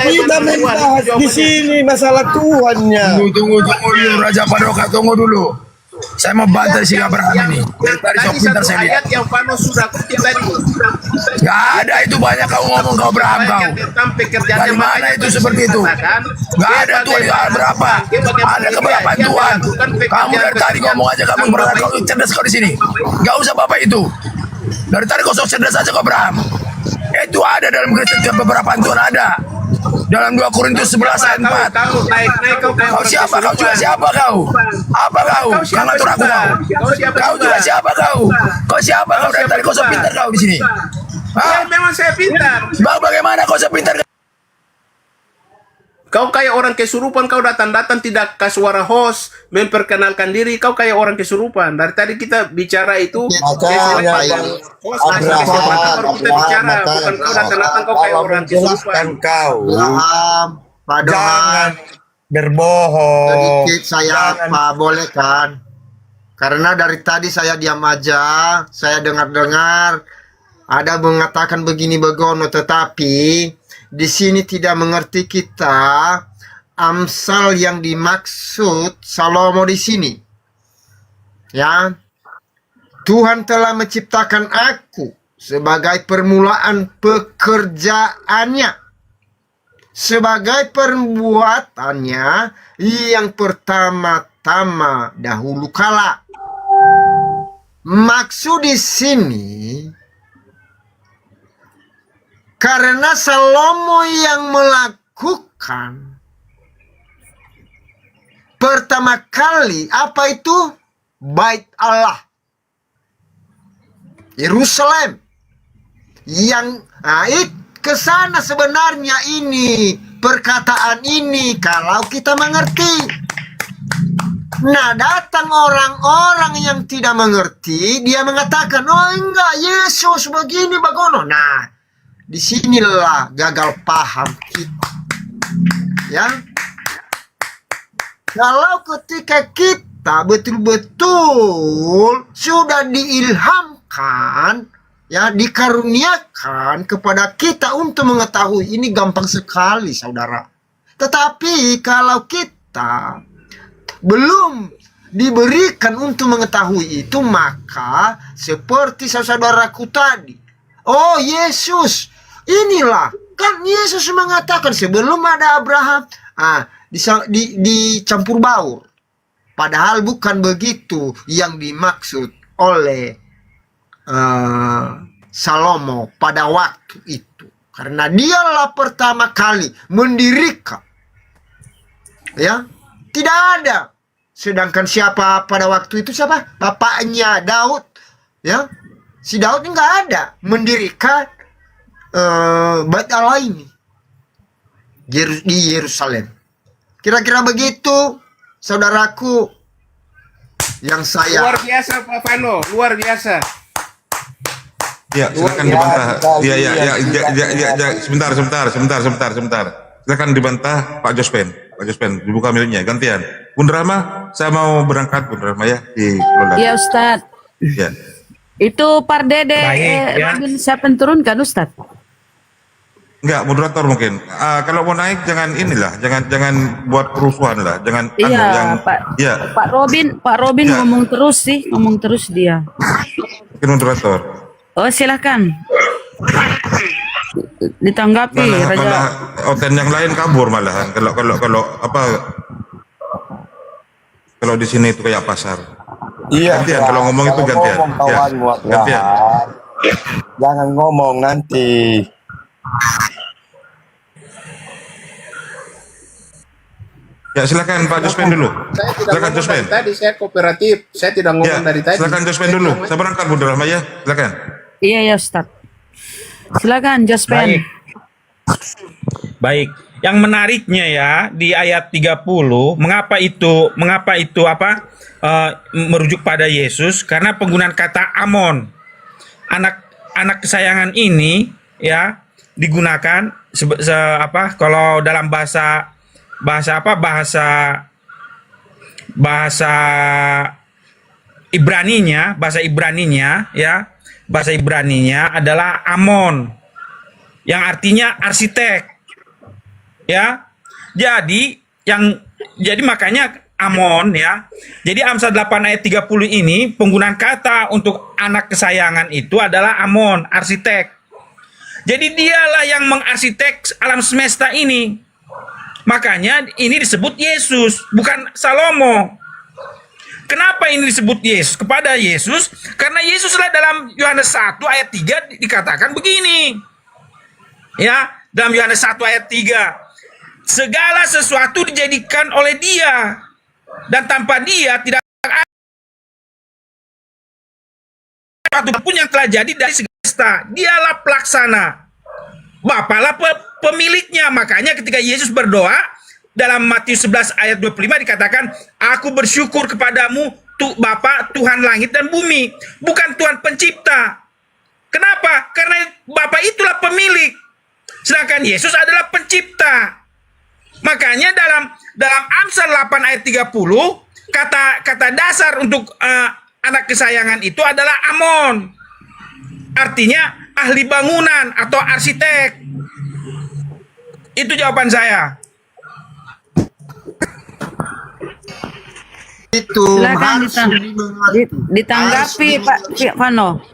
S4: kita membahas di sini masalah Tuhannya.
S5: Tunggu dulu Raja Padoka, tunggu dulu. Saya mau bantai si Abraham ini. Tadi sok pintar saya lihat.
S19: Ayat yang Pano sudah kutip tadi.
S5: Gak ada itu, banyak kau ngomong kau Abraham kau. Dari mana itu seperti itu? Gak ada Tuhan berapa? Ada keberapa Tuhan? Kamu dari tadi ngomong aja, kamu merasa kau cerdas kau di sini. Gak usah bapak itu. Dari tadi kau sok cerdas aja kau Abraham. Itu ada dalam Kristen, beberapa Tuhan ada. Dalam 2 Korintus 11 ayat 4. Kau siapa? Kau juga siapa kau? Apa kau? Kau ngatur aku kau. Kau juga siapa kau? Kau siapa kau? Dari tadi kau so pintar kau di sini.
S19: Ya, memang saya pintar.
S5: Bagaimana kau so pintar?
S19: Kau kayak orang kesurupan, kau datang-datang tidak ke suara host, memperkenalkan diri, kau kayak orang kesurupan. Dari tadi kita bicara itu, kita bicara, bukan kau datang-datang kau kayak orang kesurupan.
S10: Jangan
S4: berbohong.
S10: Sedikit saya boleh kan? Karena dari tadi saya diam aja, saya dengar-dengar ada mengatakan begini begono, tetapi di sini tidak mengerti kita Amsal yang dimaksud Salomo di sini. Ya. Tuhan telah menciptakan aku sebagai permulaan pekerjaannya, sebagai perbuatannya yang pertama-tama dahulu kala. Maksud di sini karena Salomo yang melakukan pertama kali apa itu? Bait Allah, Yerusalem, yang ke sana sebenarnya ini perkataan ini kalau kita mengerti. Nah, datang orang-orang yang tidak mengerti, dia mengatakan, oh enggak, Yesus begini bagono. Nah, disinilah gagal paham kita, ya. Kalau ketika kita betul-betul sudah diilhamkan, ya, dikaruniakan kepada kita untuk mengetahui, ini gampang sekali, saudara. Tetapi kalau kita belum diberikan untuk mengetahui itu, maka seperti saudaraku tadi, oh Yesus, inilah Kan Yesus mengatakan sebelum ada Abraham, dicampur baur. Padahal bukan begitu yang dimaksud oleh Salomo pada waktu itu. Karena dialah pertama kali mendirikan. Ya, tidak ada. Sedangkan siapa pada waktu itu siapa? Bapaknya Daud. Ya, si Daud nggak ada mendirikan Bait Allah ini di Yerusalem. Kira-kira begitu, saudaraku, yang saya.
S19: Luar biasa Pak Vano, luar biasa.
S3: Ya, silakan dibantah. Ya, sebentar. Silakan dibantah Pak Jospen. Pak Jospen, dibuka miliknya, gantian. Bunda Rahma, saya mau berangkat, Bunda Rahma ya.
S9: Iya Ustadz.
S3: Ya.
S9: Itu Pak Dede,
S3: Baik, ya.
S9: Robin siapa yang turunkan Ustadz?
S3: Enggak, moderator mungkin. Kalau mau naik jangan jangan buat kerusuhan lah, jangan
S9: Iya, Pak Robin
S3: Ya.
S9: ngomong terus dia.
S3: Mungkin moderator.
S9: Oh silakan. Ditanggapi Raja.
S3: Malah oten yang lain kabur malahan. Kalau di sini itu kayak pasar.
S4: Iya,
S3: gantian, kalau ngomong itu gantian. Ya, gantian.
S4: Jangan ngomong nanti.
S3: Ya silakan Pak Jospen dulu.
S19: Saya tidak
S3: Silakan
S19: ngomong
S3: Jospen.
S19: dari tadi, saya kooperatif. Saya tidak ngomong dari tadi.
S3: Silakan Jospen dulu. Saya berangkat Bunda Rahma ya. Silakan.
S9: Iya ya Ustadz. Silakan Jospen.
S6: Baik. Yang menariknya ya di ayat 30, mengapa itu merujuk pada Yesus? Karena penggunaan kata Amon. Anak kesayangan ini ya digunakan kalau dalam bahasa Ibraninya adalah Amon yang artinya arsitek. Ya. Jadi makanya Amon ya. Jadi Amsal 8 ayat 30 ini penggunaan kata untuk anak kesayangan itu adalah Amon, arsitek. Jadi dialah yang mengarsitek alam semesta ini. Makanya ini disebut Yesus, bukan Salomo. Kenapa ini disebut Yesus kepada Yesus? Karena Yesuslah dalam Yohanes 1 ayat 3 dikatakan begini. Ya, dalam Yohanes 1 ayat 3. Segala sesuatu dijadikan oleh Dia, dan tanpa Dia tidak ada sesuatu pun yang telah jadi dari semesta. Dialah pelaksana, Bapalah pemiliknya. Makanya ketika Yesus berdoa dalam Matius 11 ayat 25 dikatakan, aku bersyukur kepadamu Bapa Tuhan langit dan bumi, bukan Tuhan pencipta. Kenapa? Karena Bapa itulah pemilik, sedangkan Yesus adalah pencipta. Makanya dalam Amsal 8 ayat 30 kata dasar untuk anak kesayangan itu adalah Amon. Artinya ahli bangunan atau arsitek. Itu jawaban saya.
S10: Itu
S9: Silakan ditanggapi Pak Vano.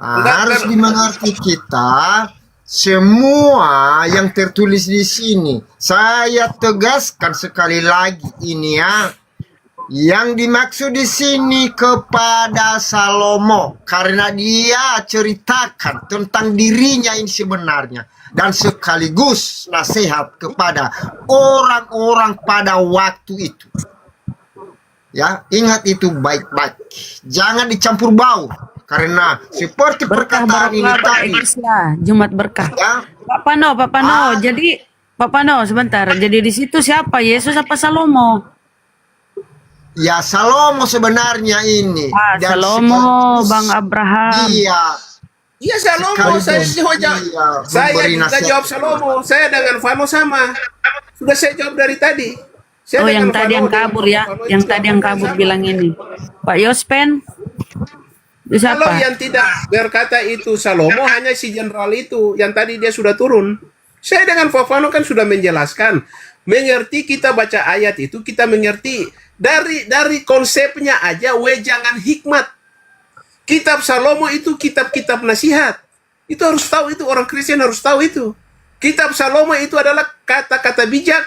S10: Harus dimengerti kita semua yang tertulis di sini. Saya tegaskan sekali lagi ini ya. Yang dimaksud di sini kepada Salomo karena dia ceritakan tentang dirinya ini sebenarnya dan sekaligus nasihat kepada orang-orang pada waktu itu. Ya, ingat itu baik-baik. Jangan dicampur baur. Karena seperti perkataan ini tadi.
S9: Jumat berkah.
S10: Ya.
S9: Pak Pano. Jadi Pak Pano sebentar. Jadi di situ siapa? Yesus apa Salomo?
S10: Ya Salomo sebenarnya ini.
S9: Salomo, Bang Abraham.
S10: Iya.
S19: Iya Salomo, saya juga jawab Salomo. Saya dengan Vano sama. Sudah saya jawab dari tadi.
S9: Yang tadi yang kabur ya. Yang tadi yang kabur bilang ini. Pak Yospen.
S19: Kalau yang tidak berkata itu Salomo hanya si jenderal itu yang tadi dia sudah turun. Saya dengan Fofano kan sudah menjelaskan, mengerti kita baca ayat itu kita mengerti dari konsepnya aja wejangan hikmat. Kitab Salomo itu kitab-kitab nasihat. Itu harus tahu, itu orang Kristen harus tahu itu. Kitab Salomo itu adalah kata-kata bijak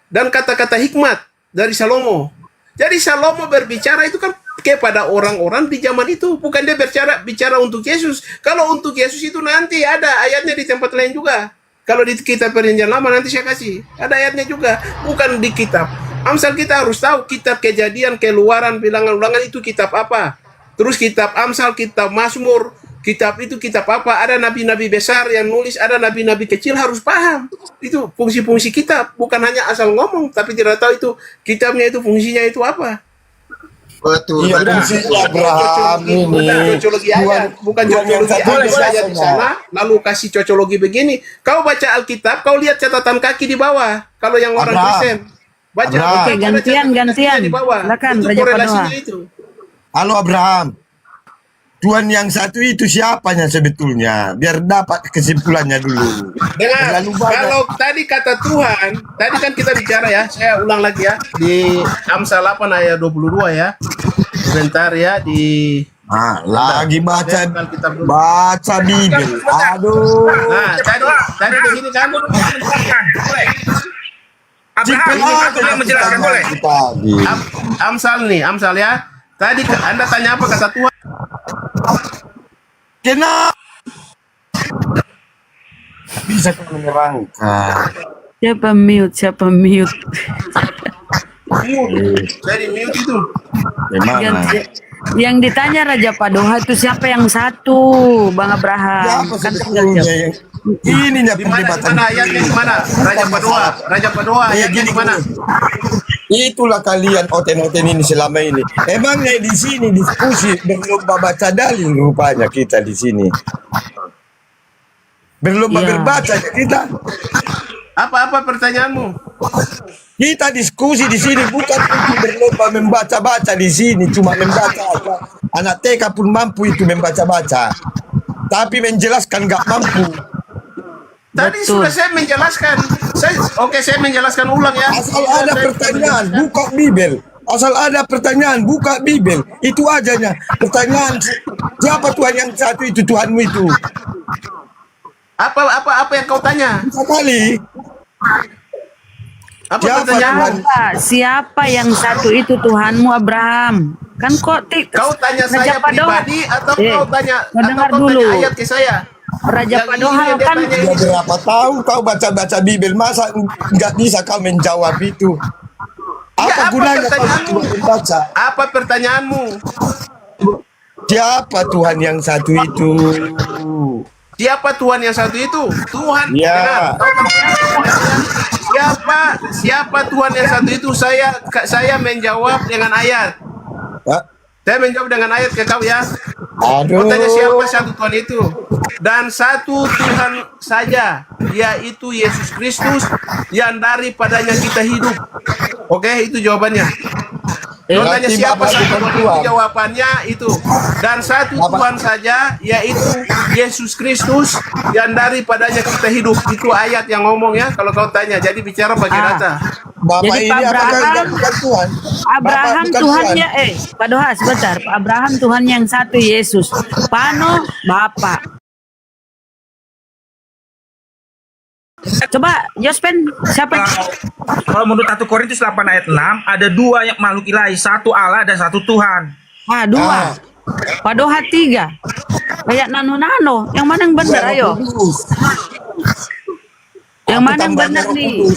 S19: dan kata-kata hikmat dari Salomo. Jadi Salomo berbicara itu kan kepada orang-orang di zaman itu, bukan dia bicara untuk Yesus. Kalau untuk Yesus itu nanti ada ayatnya di tempat lain juga. Kalau di kitab Perjanjian Lama nanti saya kasih, ada ayatnya juga, bukan di kitab Amsal. Kita harus tahu kitab Kejadian, Keluaran, Bilangan-Ulangan itu kitab apa. Terus kitab Amsal, kitab Mazmur, kitab itu kitab apa. Ada nabi-nabi besar yang nulis, ada nabi-nabi kecil, harus paham. Itu fungsi-fungsi kitab, bukan hanya asal ngomong tapi tidak tahu itu kitabnya itu fungsinya itu apa.
S10: Betul.
S4: Iya, fungsi Abraham ini.
S19: Cocologi ayat, bukan cocologi ayat di sana, lalu kasih cocologi begini. Kau baca Alkitab, kau lihat catatan kaki di bawah. Kalau yang orang Kristen, baca.
S9: Oke, gantian.
S19: Di bawah.
S9: Silakan,
S19: Itu
S9: Raja
S19: korelasinya
S9: Padoha.
S19: itu.
S4: Halo Abraham. Tuhan yang satu itu siapanya sebetulnya? Biar dapat kesimpulannya dulu.
S19: Dengar,
S4: Terlalu banyak.
S19: kalau tadi kata Tuhan, tadi kan kita bicara ya, saya ulang lagi ya, di Amsal 8 ayat 22 ya. Sebentar ya, di...
S4: lagi baca Bible. Aduh.
S19: Nah, tadi begini kan.
S6: Abraham, ini aku yang menjelaskan boleh.
S19: Amsal ya. Tadi Anda tanya apa kata Tuhan?
S4: Kenapa bisa kau menerangkan?
S9: Siapa mute?
S19: Dari mute itu.
S9: Yang ditanya Raja Padoha itu siapa yang satu, Bang Abraham?
S4: Siapa
S9: Kan
S4: sebetulnya yang ininya perdebatan?
S19: Mana ayatnya di mana? Raja Padoha ayatnya di mana?
S4: Itulah kalian oten-oten ini selama ini. Emangnya di sini diskusi berlomba baca dalil rupanya kita di sini. Berlomba berbaca kita.
S19: Apa pertanyaanmu?
S4: Kita diskusi di sini bukan untuk berlomba membaca-baca di sini, cuma membaca aja. Anak TK pun mampu itu membaca-baca. Tapi menjelaskan nggak mampu.
S19: Tadi sudah saya menjelaskan. Saya menjelaskan ulang ya.
S4: Asal ada pertanyaan, buka Bible. Asal ada pertanyaan, buka Bible. Itu ajanya. Pertanyaan, siapa Tuhan yang satu itu, Tuhanmu itu?
S19: Apa yang kau tanya?
S4: Sekali.
S19: Apa pertanyaan?
S9: Siapa yang satu itu Tuhanmu, Abraham? Kan kok
S19: kau tanya saya pribadi atau kau tanya ayat ke saya?
S9: Raja Padoha kan
S4: Sudah berapa tahun kau baca-baca Bible, masa nggak bisa kau menjawab itu? Apa gunanya kau membaca?
S19: Apa pertanyaanmu?
S4: Siapa Tuhan yang satu itu?
S19: Siapa Tuhan yang satu itu? Tuhan.
S4: Ya.
S19: Siapa Tuhan yang satu itu? Saya menjawab dengan ayat. Saya menjawab dengan ayat ke kau ya. Kau tanya siapa satu Tuhan itu? Dan satu Tuhan saja, yaitu Yesus Kristus, yang daripadanya kita hidup. Oke, itu jawabannya. Kau tanya siapa satu Tuhan itu? Jawabannya itu. Dan satu Tuhan saja, yaitu Yesus Kristus, yang daripadanya kita hidup. Itu ayat yang ngomong ya. Kalau kau tanya, jadi bicara bagi rata.
S9: Jadi Pak Abraham Tuhannya Padoha sebentar. Pak Abraham Tuhan yang satu Yesus. Pano Bapak. Coba Yospen siapa?
S6: Kalau menurut 1 Korintus 8 ayat 6 ada dua yang makhluk ilahi, satu Allah dan satu Tuhan.
S9: Dua. Padoha 3. Kayak nano-nano. Yang mana yang benar ayo? Yang mana yang benar nih?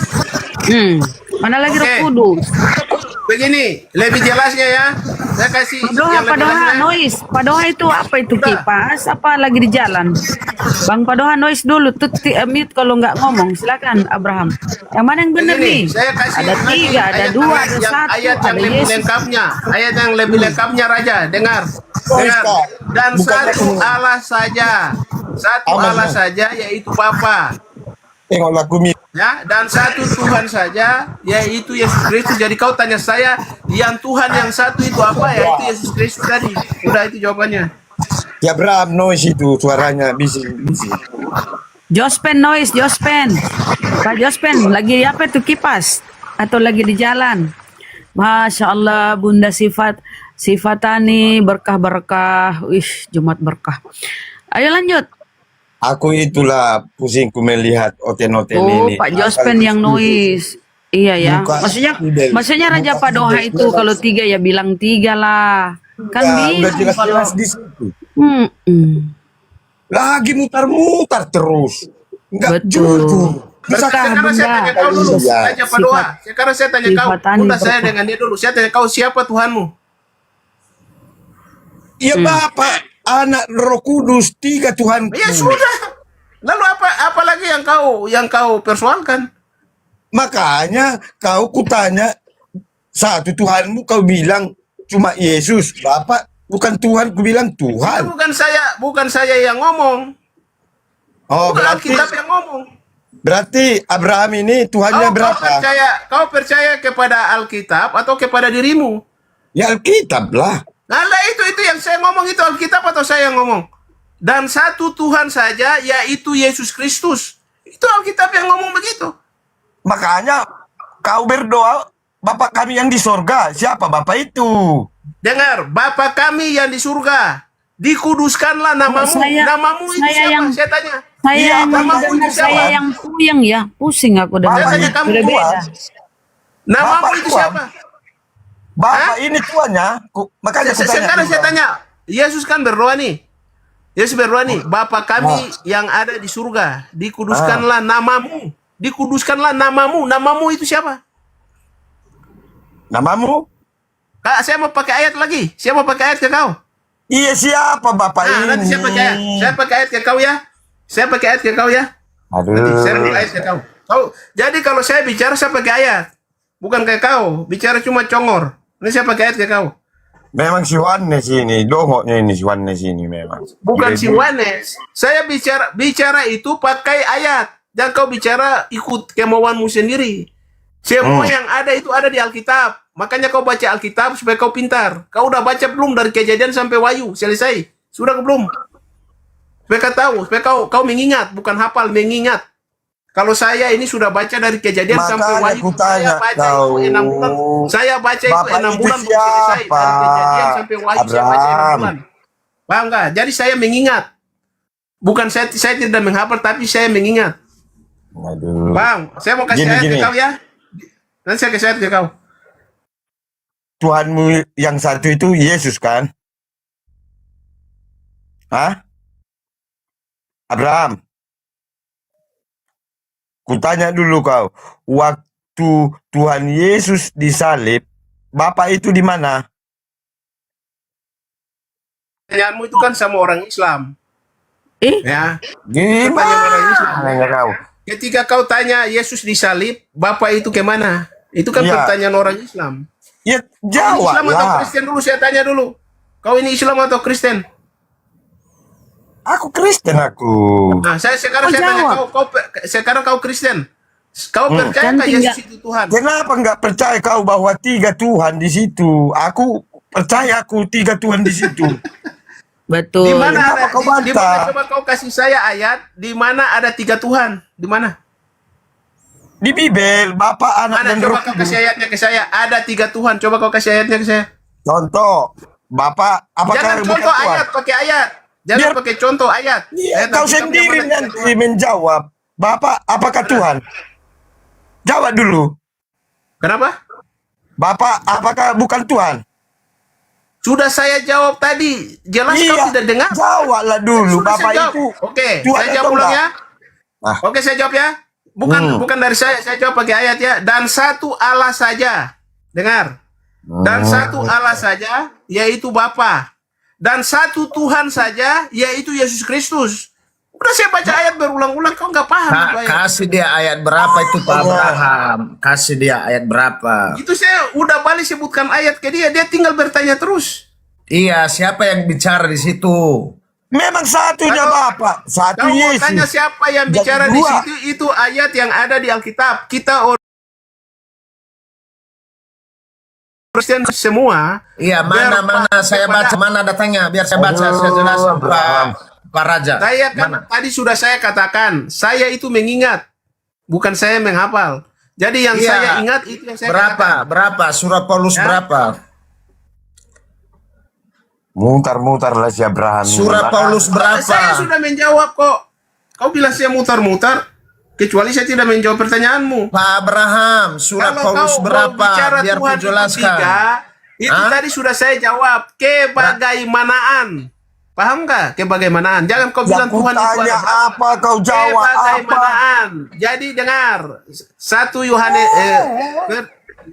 S9: Mana lagi Roh Kudus?
S19: Begini, lebih jelasnya ya. Saya kasih
S9: Padoha noise. Padoha itu apa itu, kipas? Apa lagi di jalan? Bang Padoha noise dulu. Mute kalau nggak ngomong. Silakan Abraham. Yang mana yang benar nih?
S19: Saya kasih
S9: ada 3, ada 2, ada 1.
S19: Ayat yang lebih lengkapnya. Ayat yang lebih lengkapnya Raja. Dengar. Dan satu Allah saja. Satu Allah saja, yaitu Bapa. Ya, dan satu Tuhan saja, yaitu Yesus Kristus. Jadi kau tanya saya, yang Tuhan yang satu itu apa? Yaitu Yesus Kristus tadi. Udah itu jawabannya.
S4: Ya Abraham noise itu suaranya bising.
S9: Jospen noise, Jospen. Pak Jospen, lagi apa itu kipas? Atau lagi di jalan? Masya Allah, Bunda Sifatani berkah-berkah. Wih, Jumat berkah. Ayo lanjut.
S4: Aku itulah pusingku melihat oten-oten
S9: Oh,
S4: ini.
S9: Pak Jospen yang noise. Iya ya.
S4: Bukan
S9: Maksudnya Raja Padoha itu kalau 3 ya bilang 3 lah. Kan
S4: udah
S9: bingung
S4: jelas-jelas
S9: kalau.
S4: di situ.
S9: Lagi
S4: mutar-mutar terus. Enggak jujur.
S19: Sekarang saya tanya kau dulu, Raja Padoha. Sekarang saya tanya kau, udah saya dengan dia dulu. Saya tanya kau, siapa Tuhanmu?
S4: Ya Bapak, Anak, Roh Kudus, 3 Tuhan.
S19: Ya sudah. Lalu apa lagi yang kau persoalkan?
S4: Makanya kau kutanya satu Tuhanmu, kau bilang cuma Yesus. Bapak bukan Tuhan, ku bilang Tuhan.
S19: Itu bukan saya yang ngomong.
S4: Oh,
S19: bukan Alkitab yang ngomong.
S4: Berarti Abraham ini Tuhannya berapa?
S19: Kau percaya kepada Alkitab atau kepada dirimu?
S4: Ya Alkitab lah.
S19: Nah, itu yang saya ngomong, itu Alkitab atau saya yang ngomong? Dan satu Tuhan saja, yaitu Yesus Kristus. Itu Alkitab yang ngomong begitu.
S4: Makanya kau berdoa, Bapak kami yang di surga. Siapa Bapak itu?
S19: Dengar, Bapa kami yang di surga, dikuduskanlah namamu. Namamu itu siapa? Saya tanya. Namamu itu siapa?
S9: Saya yang puyeng ya, pusing aku dengar.
S19: Saya tanya kamu, namamu itu siapa?
S4: Bapak ini tuannya. Makanya
S19: sekarang saya tanya, Yesus kan berdoa nih. Yesus berdoa nih, Bapa kami yang ada di surga, dikuduskanlah namamu. Dikuduskanlah namamu. Namamu itu siapa?
S4: Namamu?
S19: Kak, saya mau pakai ayat lagi. Siapa pakai ayat ke kau?
S4: Iya, siapa Bapak ini?
S19: Nanti saya pakai ayat. Saya pakai ayat ke kau ya. Saya pakai ayat ke kau ya. Nanti saya pakai ayat ke kau. Jadi kalau saya bicara, saya pakai ayat. Bukan kayak kau. Bicara cuma congor. Ini saya pakai ayat ke kau.
S4: Memang si Wanes ini. Dongoknya ini si Wanes ini memang.
S19: Bukan si Wanes. Saya bicara itu pakai ayat. Dan kau bicara ikut kemauanmu sendiri. Semua yang ada itu ada di Alkitab. Makanya kau baca Alkitab supaya kau pintar. Kau udah baca belum dari Kejadian sampai Wahyu? Selesai. Sudah belum? Supaya kau tahu. Supaya kau mengingat. Bukan hafal, mengingat. Kalau saya ini sudah baca dari Kejadian sampai Wahyu. Saya baca itu 6 bulan. Saya baca itu 6 bulan belum selesai. Dari Kejadian sampai Wahyu saya baca 6 bulan. Paham nggak? Jadi saya mengingat. Bukan saya tidak menghafal, tapi saya mengingat. Bang, saya mau kasih ayat ke kau ya. Nanti saya kasih ayat ke kau.
S4: Tuhanmu yang satu itu Yesus kan? Hah? Abraham. Kutanya dulu kau. Waktu Tuhan Yesus disalib, Bapak itu di mana?
S19: Pertanyaanmu itu kan sama orang Islam. Ya.
S4: Gimana kau?
S19: Ketika kau tanya Yesus disalib, Bapak itu kemana? Itu kan pertanyaan orang Islam.
S4: Ya, jawab
S19: Islam atau Kristen dulu, saya tanya dulu. Kau ini Islam atau Kristen?
S4: Aku Kristen aku.
S19: Nah, sekarang saya tanya sekarang kau Kristen. Kau percaya nggak Yesus itu Tuhan?
S4: Kenapa nggak percaya kau bahwa 3 Tuhan di situ? Aku percaya 3 Tuhan di situ.
S9: Betul.
S19: Di mana coba kau kasih saya ayat di mana ada 3 Tuhan? Di mana?
S4: Di Bibel, Bapa, Anak, dan Roh
S19: Kau kasih ayatnya ke saya. Ada 3 Tuhan. Coba kau kasih ayatnya ke saya.
S4: Contoh, Bapak, apakah
S19: jangan contoh ayat, pakai ayat. Jangan pakai contoh ayat.
S4: Kau sendiri nanti menjawab. Bapak, apakah Tuhan? Jawab dulu.
S19: Kenapa?
S4: Bapak, apakah bukan Tuhan?
S19: Sudah saya jawab tadi. Jelas kau tidak dengar?
S4: Jawablah dulu. Bapak itu.
S19: Oke, saya jawab ulang ya. Oke, saya jawab ya. Bukan dari saya jawab pakai ayat ya. Dan satu Allah saja. Dengar. Dan satu Allah saja, yaitu Bapa. Dan satu Tuhan saja, yaitu Yesus Kristus. Udah saya baca ayat berulang-ulang, kau nggak paham.
S18: Kasih dia ayat berapa itu Pak Abraham? Kasih dia ayat berapa?
S19: Itu saya udah balik sebutkan ayat ke dia tinggal bertanya terus.
S18: Iya, siapa yang bicara di situ?
S4: Memang satunya Bapak, satu Yesus.
S19: Tanya siapa yang bicara di situ, itu ayat yang ada di Alkitab. Kita Kristen semua.
S18: Iya, mana saya baca, mana datanya, biar saya baca, saya jelaskan Pak Raja.
S19: Saya kan tadi sudah saya katakan, saya itu mengingat, bukan saya menghafal. Jadi yang saya ingat itu yang saya katakan.
S18: Berapa? Surat Paulus berapa?
S4: Mutar-mutar lah si Abraham.
S18: Surat Paulus berapa?
S19: Saya sudah menjawab kok. Kau bilang saya mutar-mutar, kecuali saya tidak menjawab pertanyaanmu.
S18: Pak Abraham, surat
S19: Kalau
S18: Paulus
S19: kau
S18: berapa?
S19: bicara
S18: Biar
S19: Tuhan
S18: ku jelaskan.
S19: itu tadi sudah saya jawab. Kebagaimanaan. Paham nggak? Kebagaimanaan. Jangan kau bilang Tuhan itu
S4: tanya
S19: ada
S4: apa, kau jawab apa.
S19: kebagaimanaan. Jadi dengar. 1 Yohanes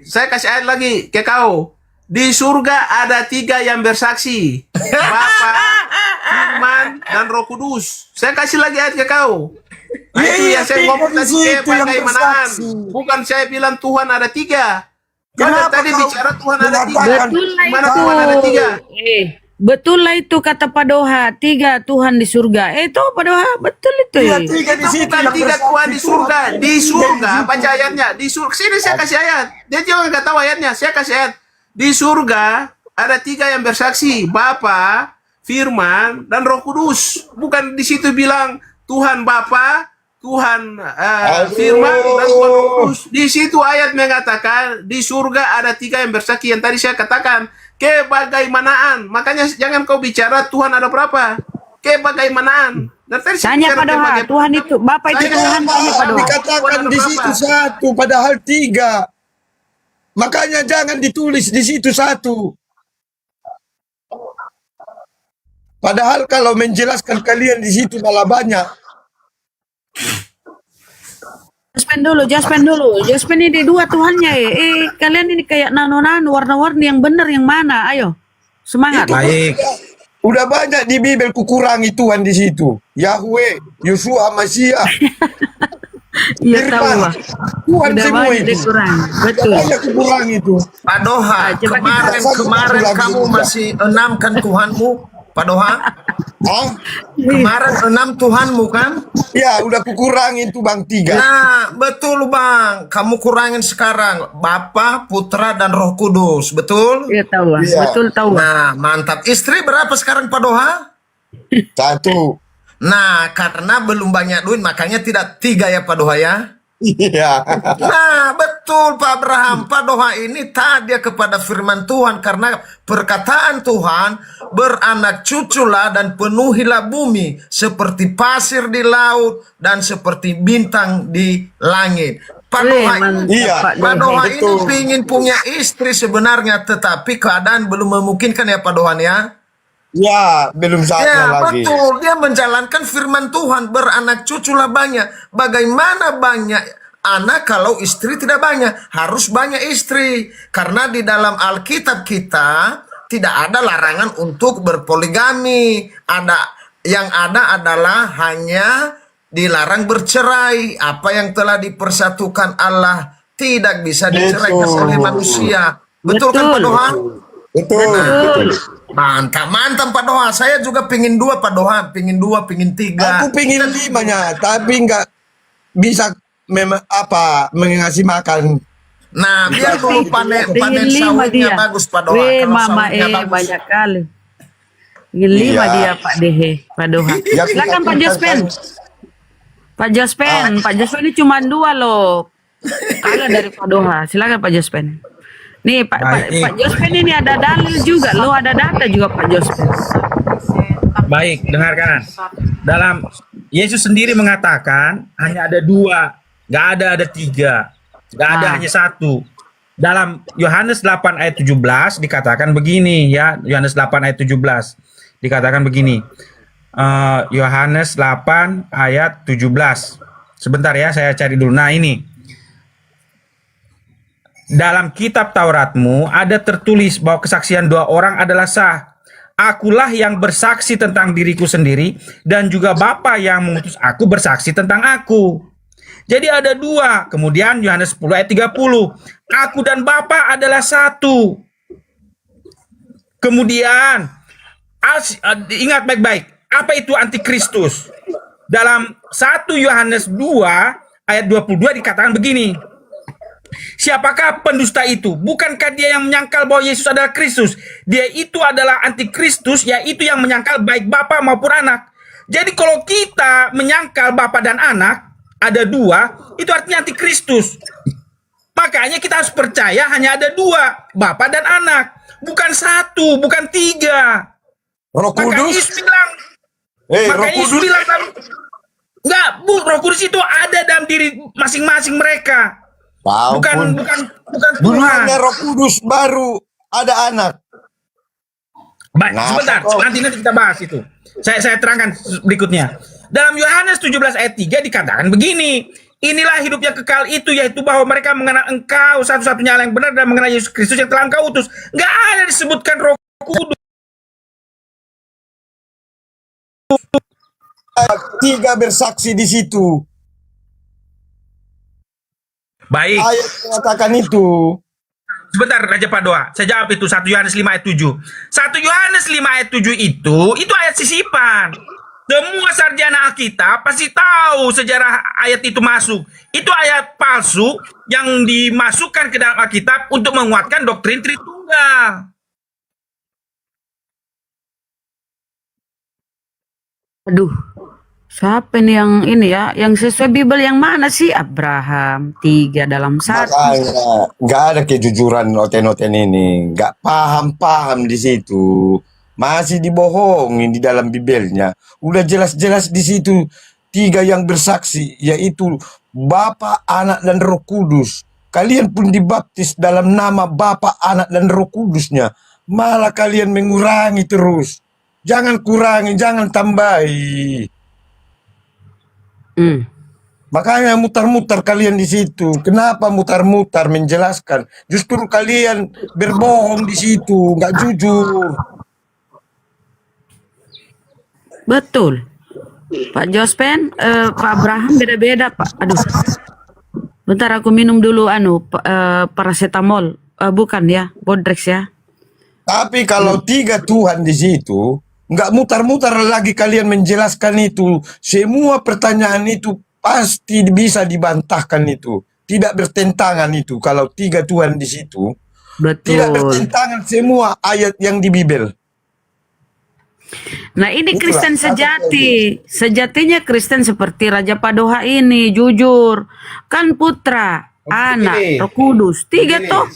S19: saya kasih ayat lagi ke kau. Di surga ada 3 yang bersaksi. Bapa, Firman, dan Roh Kudus. Saya kasih lagi ayat ke kau. Nah, itu yang saya ngomong tadi kebagaimanaan. Bukan saya bilang Tuhan ada 3. Karena tadi bicara Tuhan ada 3.
S9: Betul lah
S19: Mana
S9: itu.
S19: Tuhan ada 3?
S9: Betul lah itu kata Pak Doha, 3 Tuhan di surga. Itu Pak Doha, betul itu.
S19: Itu bukan 3 Tuhan di surga. Di surga, baca ayatnya. Di surga. Sini saya kasih ayat. Dia juga nggak tahu ayatnya. Saya kasih ayat. Di surga ada 3 yang bersaksi. Bapa, Firman, dan Roh Kudus. Bukan di situ bilang Tuhan Bapa, Tuhan Firman, dan Tuhan Roh Kudus. Di situ ayat mengatakan di surga ada 3 yang bersaksi. Yang tadi saya katakan kebagaimanaan. Makanya jangan kau bicara Tuhan ada berapa. Kebagaimanaan. Dan tadi saya
S9: Tanya
S19: bicara
S9: Pak Doha, Tuhan itu, Bapak itu Tuhan, tanya Pak Doha.
S4: Dikatakan di situ 1, padahal 3. Makanya jangan ditulis di situ 1. Padahal kalau menjelaskan kalian di situ malah banyak.
S9: Jaspen dulu. Jaspen ini 2 Tuhannya ya. Kalian ini kayak nano-nano, warna-warni yang benar yang mana? Ayo, semangat.
S4: Baik. Udah banyak di Bibel kukurangi Tuhan di situ. Yahweh, Yosua, Masiah.
S9: Iya tahu lah.
S4: Tuhan
S9: Udah
S4: semua
S9: banyak
S4: itu.
S9: dikurang. Betul.
S4: Banyak kukurang itu.
S18: Pak Doha,
S9: coba kita-
S18: kemarin kamu masih 6 kan Tuhanmu, Pak Doha? Kemarin 6 Tuhanmu kan?
S4: Ya, udah kukurangin tuh Bang 3.
S18: Nah, betul Bang. Kamu kurangin sekarang Bapa, Putra, dan Roh Kudus, betul?
S9: Iya tahu lah.
S18: Iya.
S9: Betul tahu.
S18: Nah, mantap. Istri berapa sekarang Pak Doha?
S4: 1.
S18: Nah, karena belum banyak duit, makanya tidak 3 ya Pak Doha ya?
S4: Iya.
S18: Nah, betul Pak Abraham. Pak Doha ini taat kepada firman Tuhan karena perkataan Tuhan, beranak cuculah dan penuhilah bumi seperti pasir di laut dan seperti bintang di langit. Pak Doha ini, Pak Doha ini pingin punya istri sebenarnya, tetapi keadaan belum memungkinkan ya Pak Doha ya.
S4: Ya, belum saatnya
S18: Ya,
S4: lagi.
S18: betul. Dia menjalankan firman Tuhan, beranak cuculah banyak. Bagaimana banyak anak kalau istri tidak banyak? Harus banyak istri. Karena di dalam Alkitab kita tidak ada larangan untuk berpoligami. Yang ada adalah hanya dilarang bercerai. Apa yang telah dipersatukan Allah tidak bisa diceraikan oleh manusia. Betul kan Pak Doha?
S4: Betul.
S18: Mantap Pak Doha. Saya juga pingin 2 Pak Doha, pingin 2, pingin 3.
S4: Aku pingin 5-nya, tapi nggak bisa mengasih makan.
S18: Nah, biar dulu panen
S9: Pingin 5
S18: sawitnya
S9: dia.
S18: bagus Pak Doha. Kalau
S9: Mama
S18: sawitnya bagus.
S9: banyak kali. Pingin 5 dia Pak Dehe, Pak Doha.
S4: Ya,
S9: Silakan Pak Jaspen. Pak Jaspen ini cuma 2 loh. Kalah dari Pak Doha. Silakan Pak Jaspen. Nih Pak Jospen ini ada dalil juga, lo ada data juga Pak Jospen.
S6: Baik, dengarkan. Dalam Yesus sendiri mengatakan hanya ada 2, nggak ada 3, nggak ada hanya 1. Dalam Yohanes 8 ayat 17 dikatakan begini ya, Yohanes 8 ayat 17 dikatakan begini. Yohanes 8 ayat 17. Sebentar ya, saya cari dulu. Nah ini. Dalam kitab Tauratmu ada tertulis bahwa kesaksian 2 orang adalah sah. Akulah yang bersaksi tentang diriku sendiri dan juga Bapa yang mengutus aku bersaksi tentang aku. Jadi ada 2. Kemudian Yohanes 10 ayat 30. Aku dan Bapa adalah satu. Kemudian ingat baik-baik. Apa itu antikristus? Dalam 1 Yohanes 2 ayat 22 dikatakan begini. Siapakah pendusta itu? Bukankah dia yang menyangkal bahwa Yesus adalah Kristus? Dia itu adalah antikristus, yaitu yang menyangkal baik Bapa maupun anak. Jadi kalau kita menyangkal Bapa dan anak, ada 2, itu artinya antikristus. Makanya kita harus percaya hanya ada 2, Bapa dan anak. Bukan 1, bukan 3.
S4: Roh
S6: Makanya
S4: Kudus.
S6: Yesus bilang,
S4: Roh Kudus.
S6: Enggak, Bu, Roh Kudus itu ada dalam diri masing-masing mereka. Bukan Tuhan.
S4: Dulunya Roh Kudus, baru ada anak.
S6: Baik, sebentar, nanti kita bahas itu. Saya terangkan berikutnya. Dalam Yohanes 17 ayat 3 dikatakan begini, inilah hidup yang kekal itu, yaitu bahwa mereka mengenal engkau satu-satunya Allah yang benar dan mengenal Yesus Kristus yang telah engkau utus. Nggak ada disebutkan Roh Kudus.
S4: 3 bersaksi di situ.
S6: Baik.
S4: Ayat mengatakan itu.
S6: Sebentar Raja Padoa, saya jawab itu 1 Yohanes 5 ayat 7. 1 Yohanes 5 ayat 7 itu ayat sisipan. Semua sarjana Alkitab pasti tahu sejarah ayat itu masuk. Itu ayat palsu yang dimasukkan ke dalam Alkitab untuk menguatkan doktrin Tritunggal.
S9: Aduh, siapa nih yang ini ya? Yang sesuai Bible yang mana sih? Abraham 3 dalam 1.
S4: Makanya nggak ada kejujuran noten-noten ini, nggak paham di situ, masih dibohongin di dalam Bibelnya. Udah jelas-jelas di situ 3 yang bersaksi, yaitu Bapa, Anak, dan Roh Kudus. Kalian pun dibaptis dalam nama Bapa, Anak, dan Roh Kudusnya. Malah kalian mengurangi terus. Jangan kurangi, jangan tambahi. Makanya mutar-mutar kalian di situ. Kenapa mutar-mutar menjelaskan? Justru kalian berbohong di situ, nggak jujur.
S9: Betul. Pak Jospen, Pak Abraham beda-beda, Pak. Aduh. Bentar aku minum dulu paracetamol. Bukan ya, Bodrex ya.
S4: Tapi kalau 3 Tuhan di situ, nggak mutar-mutar lagi kalian menjelaskan itu. Semua pertanyaan itu pasti bisa dibantahkan itu. Tidak bertentangan itu kalau 3 Tuhan di situ.
S9: Betul.
S4: Tidak bertentangan semua ayat yang di Bibel.
S9: Nah ini
S4: Itulah,
S9: Kristen sejati. Sejatinya Kristen seperti Raja Padoha ini, jujur. Kan putra, anak, Roh Kudus. 3 toh.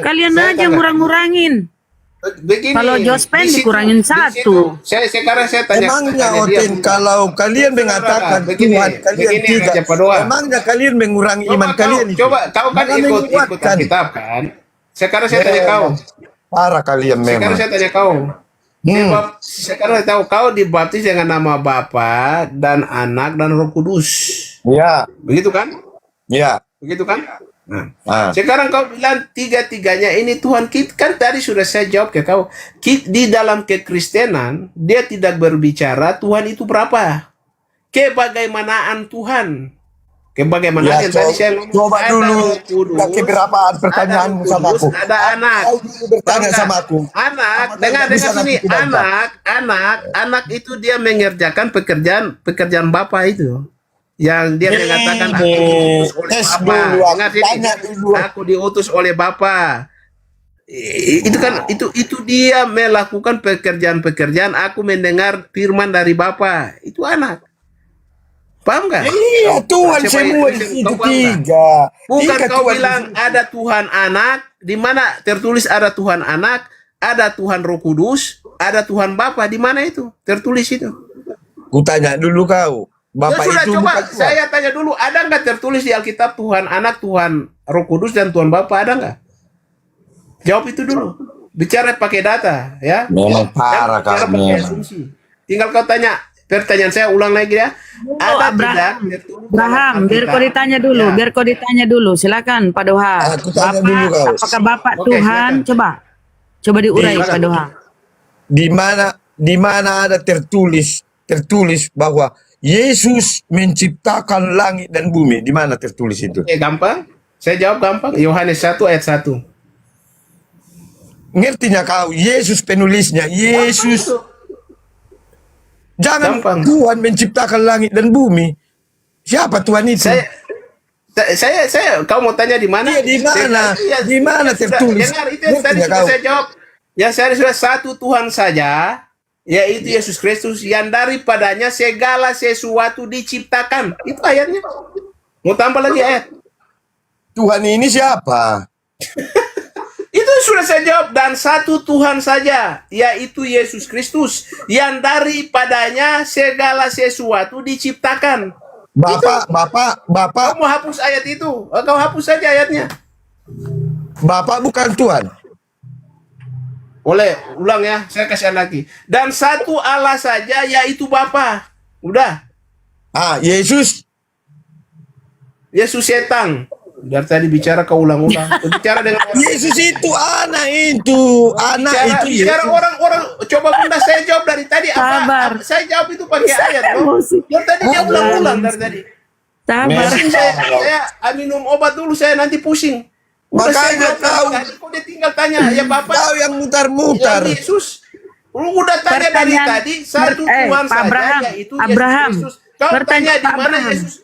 S9: Kalian aja ngurang-ngurangin. Kalau Jospen dikurangin 1.
S19: Sekarang saya tanya.
S4: Emangnya Otin, kalau kalian mengatakan Tuhan kalian 3, emangnya kalian mengurangi iman kalian itu?
S19: Coba, kau kan ikut Alkitab kan? Sekarang saya tanya kau.
S4: Parah kalian memang.
S19: Sekarang saya tanya kau. Sekarang saya tahu kau dibaptis dengan nama Bapa dan Anak dan Roh Kudus.
S4: Ya.
S19: Begitu kan?
S4: Ya.
S19: Begitu kan? Nah, sekarang kau bilang 3-3-nya ini Tuhan kita, kan tadi sudah saya jawab ke kau. Di dalam kekristenan dia tidak berbicara Tuhan itu berapa. Kebagaimanaan Tuhan. Kebagaimanaan yang tadi saya ngomong.
S4: Coba dulu keberapaan pertanyaanmu sama aku.
S19: Ada anak.
S4: Bertanya sama aku.
S19: Anak, dengar sini. Anak itu dia mengerjakan pekerjaan Bapa itu. Yang dia mengatakan aku diutus oleh Bapa. Dengar sini, aku diutus oleh Bapa. Itu kan itu dia melakukan pekerjaan-pekerjaan. Aku mendengar firman dari Bapa. Itu anak. Paham nggak?
S4: Iya, Tuhan semua itu 3.
S19: Bukan kau bilang ada Tuhan anak, di mana tertulis ada Tuhan anak, ada Tuhan Roh Kudus, ada Tuhan Bapa, di mana itu? Tertulis itu.
S4: Ku tanya dulu kau. Bapak
S19: sudah,
S4: itu
S19: coba
S4: bukan Tuhan.
S19: saya tanya dulu, ada nggak tertulis di Alkitab Tuhan anak, Tuhan Roh Kudus, dan Tuhan Bapa, ada nggak? Jawab itu dulu. Bicara pakai data, ya.
S4: Memang parah
S19: Bicara
S4: kau
S19: pakai
S4: memang.
S19: asumsi. Tinggal kau tanya. Pertanyaan saya ulang lagi ya. Ada tidak?
S9: Abraham, biar kau ditanya dulu, biar kau ditanya dulu. Silakan Pak Doha.
S4: Aku tanya
S9: Bapak,
S4: dulu kau.
S9: apakah Bapak
S19: Oke,
S9: Tuhan?
S19: silakan.
S9: Coba diurai Pak Doha.
S4: Di mana ada tertulis bahwa Yesus menciptakan langit dan bumi. Di mana tertulis itu?
S19: Gampang. Saya jawab gampang. Yohanes 1 ayat 1.
S4: Ngertinya kau? Yesus penulisnya. Yesus. Jangan
S19: Gampang.
S4: Tuhan menciptakan langit dan bumi. Siapa Tuhan itu?
S19: Saya kau mau tanya di mana?
S4: Iya, di mana? Di mana tertulis?
S19: Dengar, itu yang tadi
S4: Ngerti nggak
S19: sudah
S4: kau?
S19: saya jawab. Yang saya sudah satu Tuhan saja, yaitu Yesus Kristus, yang daripadanya segala sesuatu diciptakan. Itu ayatnya. Mau tambah lagi ayat?
S4: Tuhan ini siapa?
S19: Itu sudah saya jawab. Dan satu Tuhan saja, yaitu Yesus Kristus, yang daripadanya segala sesuatu diciptakan.
S4: Bapak,
S19: Kau mau hapus ayat itu? Kau hapus saja ayatnya.
S4: Bapak bukan Tuhan.
S19: Boleh, ulang ya, saya kasih lagi. Dan satu Allah saja, yaitu Bapa. Udah.
S4: Yesus
S19: setan. Dari tadi bicara kau ulang-ulang. Bicara dengan
S4: Yesus itu anak itu.
S19: Bicara orang-orang. Coba Bunda, saya jawab dari tadi. Apa saya jawab itu pakai ayat. Dari tadi dia ulang-ulang dari tadi. Pusing saya minum obat dulu, saya nanti pusing.
S4: Makanya tahu.
S19: Kau dia tinggal tanya, ya Bapak.
S4: Tahu yang mutar-mutar.
S19: Ya Yesus. Lu udah tanya dari tadi, satu Tuhan
S9: Pak
S19: saja, yaitu
S9: Abraham.
S19: Yesus Kristus. Kau tanya di mana Yesus?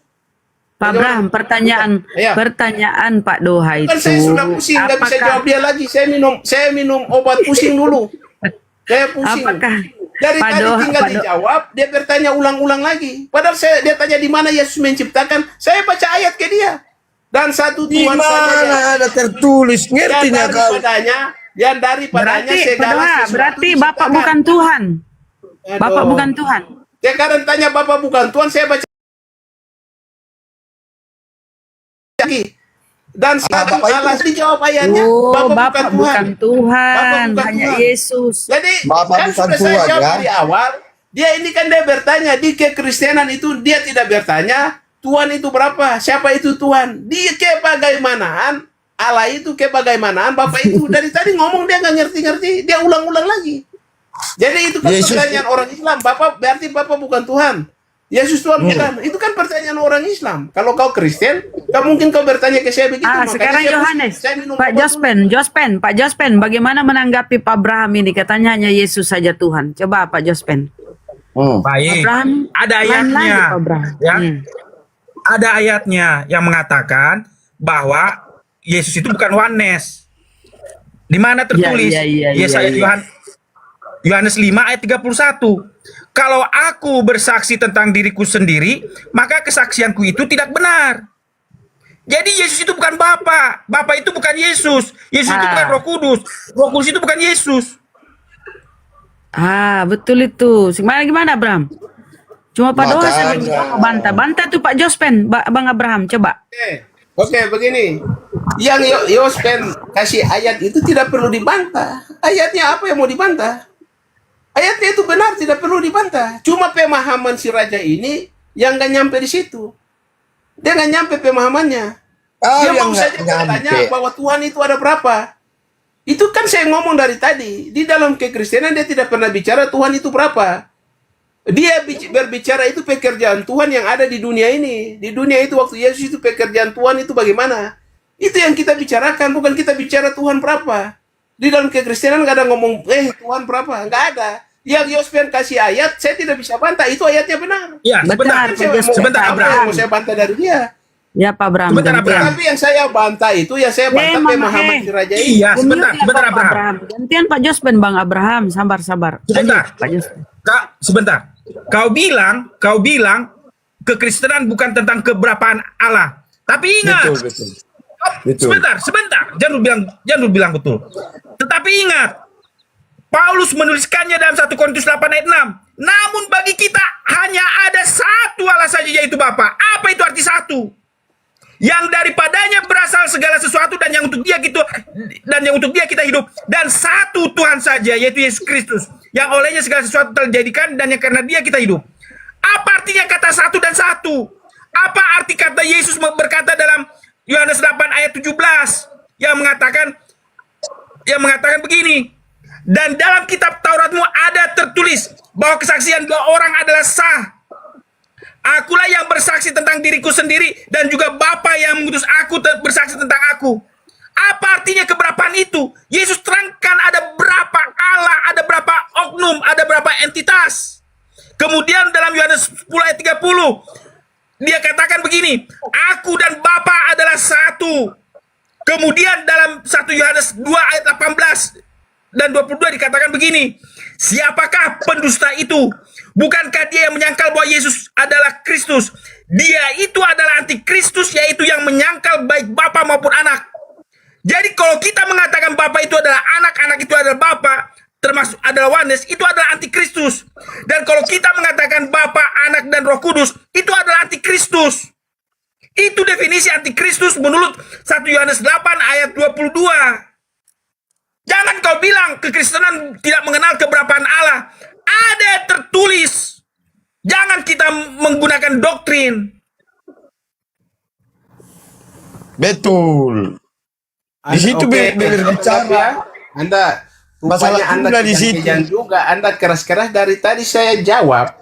S9: Pak Abraham, pertanyaan Pak Doha itu.
S19: Kan saya sudah pusing, nggak bisa jawab dia lagi. Saya minum obat pusing dulu. Saya pusing. Dari
S9: Pak
S19: tadi
S9: Doha,
S19: tinggal dijawab, dia bertanya ulang-ulang lagi. Padahal dia tanya di mana Yesus menciptakan. Saya baca ayat ke dia. Dan satu Tuhan saja.
S4: Di mana ada tertulis? Ngertinya kau?
S19: Yang daripadanya segala sesuatu.
S9: Berarti Bapak bukan Tuhan. Bapak bukan Tuhan.
S19: Sekarang tanya Bapak bukan Tuhan, saya baca lagi. Dan satu Allah dijawab ayatnya.
S9: Bapak bukan Tuhan, hanya Yesus.
S19: Jadi
S4: Bapak
S19: kan
S4: bukan
S19: sudah saya
S4: Tuhan,
S19: jawab
S4: ya?
S19: dari awal. Dia ini kan dia bertanya di kekristenan itu dia tidak bertanya Tuhan itu berapa, siapa itu Tuhan. Di kebagaimanaan Allah itu kebagaimanaan Bapak itu dari tadi ngomong dia nggak ngerti-ngerti, dia ulang-ulang lagi. Jadi itu kan pertanyaan orang Islam. Bapak berarti Bapak bukan Tuhan. Yesus Tuhan bukan. Itu kan pertanyaan orang Islam. Kalau kau Kristen, gak mungkin kau bertanya ke saya begitu.
S9: Sekarang Yohanes, Pak Jospen, bagaimana menanggapi Pak Abraham ini? Katanya hanya Yesus saja Tuhan. Coba Pak Jospen.
S6: Baik.
S9: Abraham,
S6: Ada ayatnya. Ya. Ada ayatnya yang mengatakan bahwa Yesus itu bukan oneness. Di mana tertulis? Yohanes 5 ayat 31. Kalau aku bersaksi tentang diriku sendiri, maka kesaksianku itu tidak benar. Jadi Yesus itu bukan Bapa. Bapa itu bukan Yesus. Yesus itu bukan Roh Kudus. Roh Kudus itu bukan Yesus.
S9: Betul itu. Gimana Abraham? Cuma Pak Doha saya bantah. Bantah tuh Pak Jospen, Bang Abraham, coba.
S19: Oke, begini. Yang Jospen kasih ayat itu tidak perlu dibantah. Ayatnya apa yang mau dibantah? Ayatnya itu benar, tidak perlu dibantah. Cuma pemahaman si raja ini yang nggak nyampe di situ. Dia nggak nyampe pemahamannya. Dia mau saja bertanya bahwa Tuhan itu ada berapa. Itu kan saya ngomong dari tadi. Di dalam kekristenan dia tidak pernah bicara Tuhan itu berapa. Dia berbicara itu pekerjaan Tuhan yang ada di dunia ini. Di dunia itu waktu Yesus itu pekerjaan Tuhan itu bagaimana. Itu yang kita bicarakan, bukan kita bicara Tuhan berapa. Di dalam kekristenan nggak ada ngomong, Tuhan berapa, nggak ada. Yang Yospen kasih ayat, saya tidak bisa bantah. Itu ayatnya benar.
S6: Ya, sebentar Abraham.
S19: Mau saya bantah dari dia.
S9: Ya Pak Abraham.
S19: Tapi yang saya bantah itu, yang saya bantah pemahaman si raja ini.
S6: Iya, sebentar Abraham.
S9: Gantian Pak Jospen, Bang Abraham, sabar.
S6: Sebentar.
S9: Pak Jospen.
S6: Sebentar. Kau bilang kekristenan bukan tentang keberapaan Allah. Tapi ingat. Betul. Sebentar. Jangan bilang betul. Tetapi ingat, Paulus menuliskannya dalam 1 Korintus 8 ayat 6. Namun bagi kita hanya ada satu Allah saja, yaitu Bapa. Apa itu arti satu? Yang daripadanya berasal segala sesuatu dan yang untuk dia kita hidup, dan satu Tuhan saja, yaitu Yesus Kristus, yang olehnya segala sesuatu terjadikan dan yang karena dia kita hidup. Apa artinya kata satu dan satu? Apa arti kata Yesus berkata dalam Yohanes 8 ayat 17 yang mengatakan begini, dan dalam kitab Tauratmu ada tertulis bahwa kesaksian dua orang adalah sah. Akulah yang bersaksi tentang diriku sendiri dan juga Bapa yang mengutus aku bersaksi tentang aku. Apa artinya keberapaan itu? Yesus terangkan ada berapa Allah, ada berapa oknum, ada berapa entitas. Kemudian dalam Yohanes 10 ayat 30 dia katakan begini, aku dan Bapa adalah satu. Kemudian dalam 1 Yohanes 2 ayat 18 dan 22 dikatakan begini, siapakah pendusta itu? Bukankah dia yang menyangkal bahwa Yesus adalah Kristus? Dia itu adalah antikristus, yaitu yang menyangkal baik Bapa maupun anak. Jadi kalau kita mengatakan Bapa itu adalah anak, anak itu adalah Bapa,
S21: termasuk adalah oneness, itu adalah antikristus. Dan kalau kita mengatakan Bapa, Anak, dan Roh Kudus, itu adalah antikristus. Itu definisi antikristus menurut 1 Yohanes 8 ayat 22. Jangan kau bilang kekristenan tidak mengenal keberapaan Allah. Ada tertulis. Jangan kita menggunakan doktrin.
S4: Betul. Di situ berbicara.
S19: Anda
S4: Masalah
S19: rupanya Anda
S4: jumlah di situ.
S19: kejang juga. Anda keras-keras dari tadi saya jawab.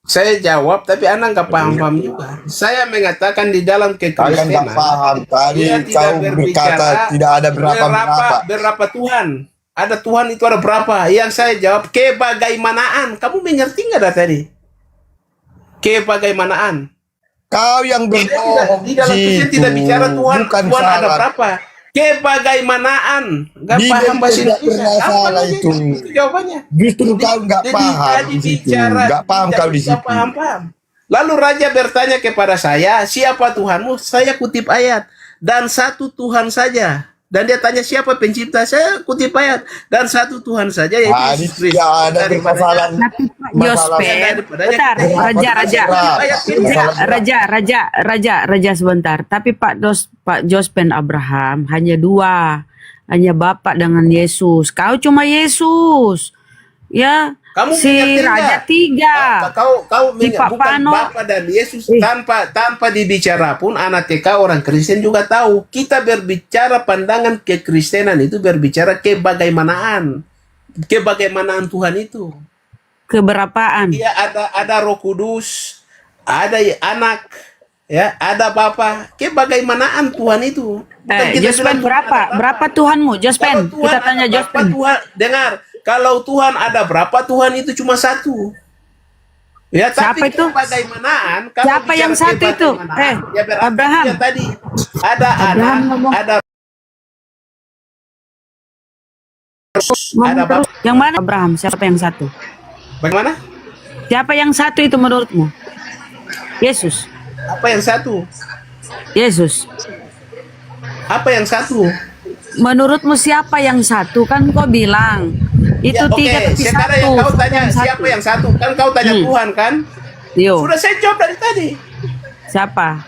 S19: Saya jawab, tapi Anda nggak paham-paham juga. Saya mengatakan di dalam kekristenan.
S4: Nggak paham. Tadi
S19: dia
S4: kau berkata tidak ada
S19: berapa Tuhan. Ada Tuhan itu ada berapa? Yang saya jawab kebagaimanaan. Kamu mengerti nggak dari tadi? Kebagaimanaan.
S4: Kau yang berbohong
S19: di dalam Kristen tidak bicara Tuhan. Tuhan ada berapa? Kebagaimanaan. Nggak paham bahasa Indonesia.
S4: Salah itu.
S19: Itu jawabannya.
S4: Justru kau nggak paham di situ. Nggak paham kau di situ.
S19: Paham. Lalu raja bertanya kepada saya, siapa Tuhanmu? Saya kutip ayat. Dan satu Tuhan saja. Dan dia tanya siapa pencipta? Saya kutip ayat. Dan satu Tuhan saja, yaitu Yesus Kristus.
S4: Ada permasalahan.
S9: Bentar, Raja sebentar. Tapi Pak Jospen Abraham hanya dua, hanya Bapak dengan Yesus. Kau cuma Yesus, ya.
S19: Kamu
S9: si Raja tiga.
S19: Kau
S9: si Pak
S19: bukan
S9: Pano.
S19: Bapak dan Yesus tanpa dibicara pun anak TK orang Kristen juga tahu. Kita berbicara pandangan kekristenan itu berbicara kebagaimanaan Tuhan itu.
S9: Keberapaan.
S19: Iya, ada Roh Kudus, ada Anak, ya, ada Bapa. Kebagaimanaan Tuhan itu.
S9: Jospen berapa Tuhanmu? Jospen, kita tanya Jospen.
S19: Tuhan, dengar. Kalau Tuhan ada berapa, Tuhan itu cuma satu. Ya, tapi
S9: siapa itu?
S19: Kebagaimanaan.
S9: Siapa yang satu itu?
S19: Ya,
S9: Abraham.
S19: Ya, tadi ada
S9: Abraham
S19: Anak, ada
S9: Bapak. Yang mana Abraham? Siapa yang satu?
S19: Bagaimana?
S9: Siapa yang satu itu menurutmu? Yesus.
S19: Apa yang satu?
S9: Yesus.
S19: Apa yang satu?
S9: Menurutmu siapa yang satu? Kan kau bilang itu
S19: Ya,
S9: tiga tapi
S19: sekarang
S9: satu.
S19: yang kau tanya siapa yang satu? Kan kau tanya Tuhan kan?
S9: Yo.
S19: Sudah saya jawab dari tadi.
S9: Siapa?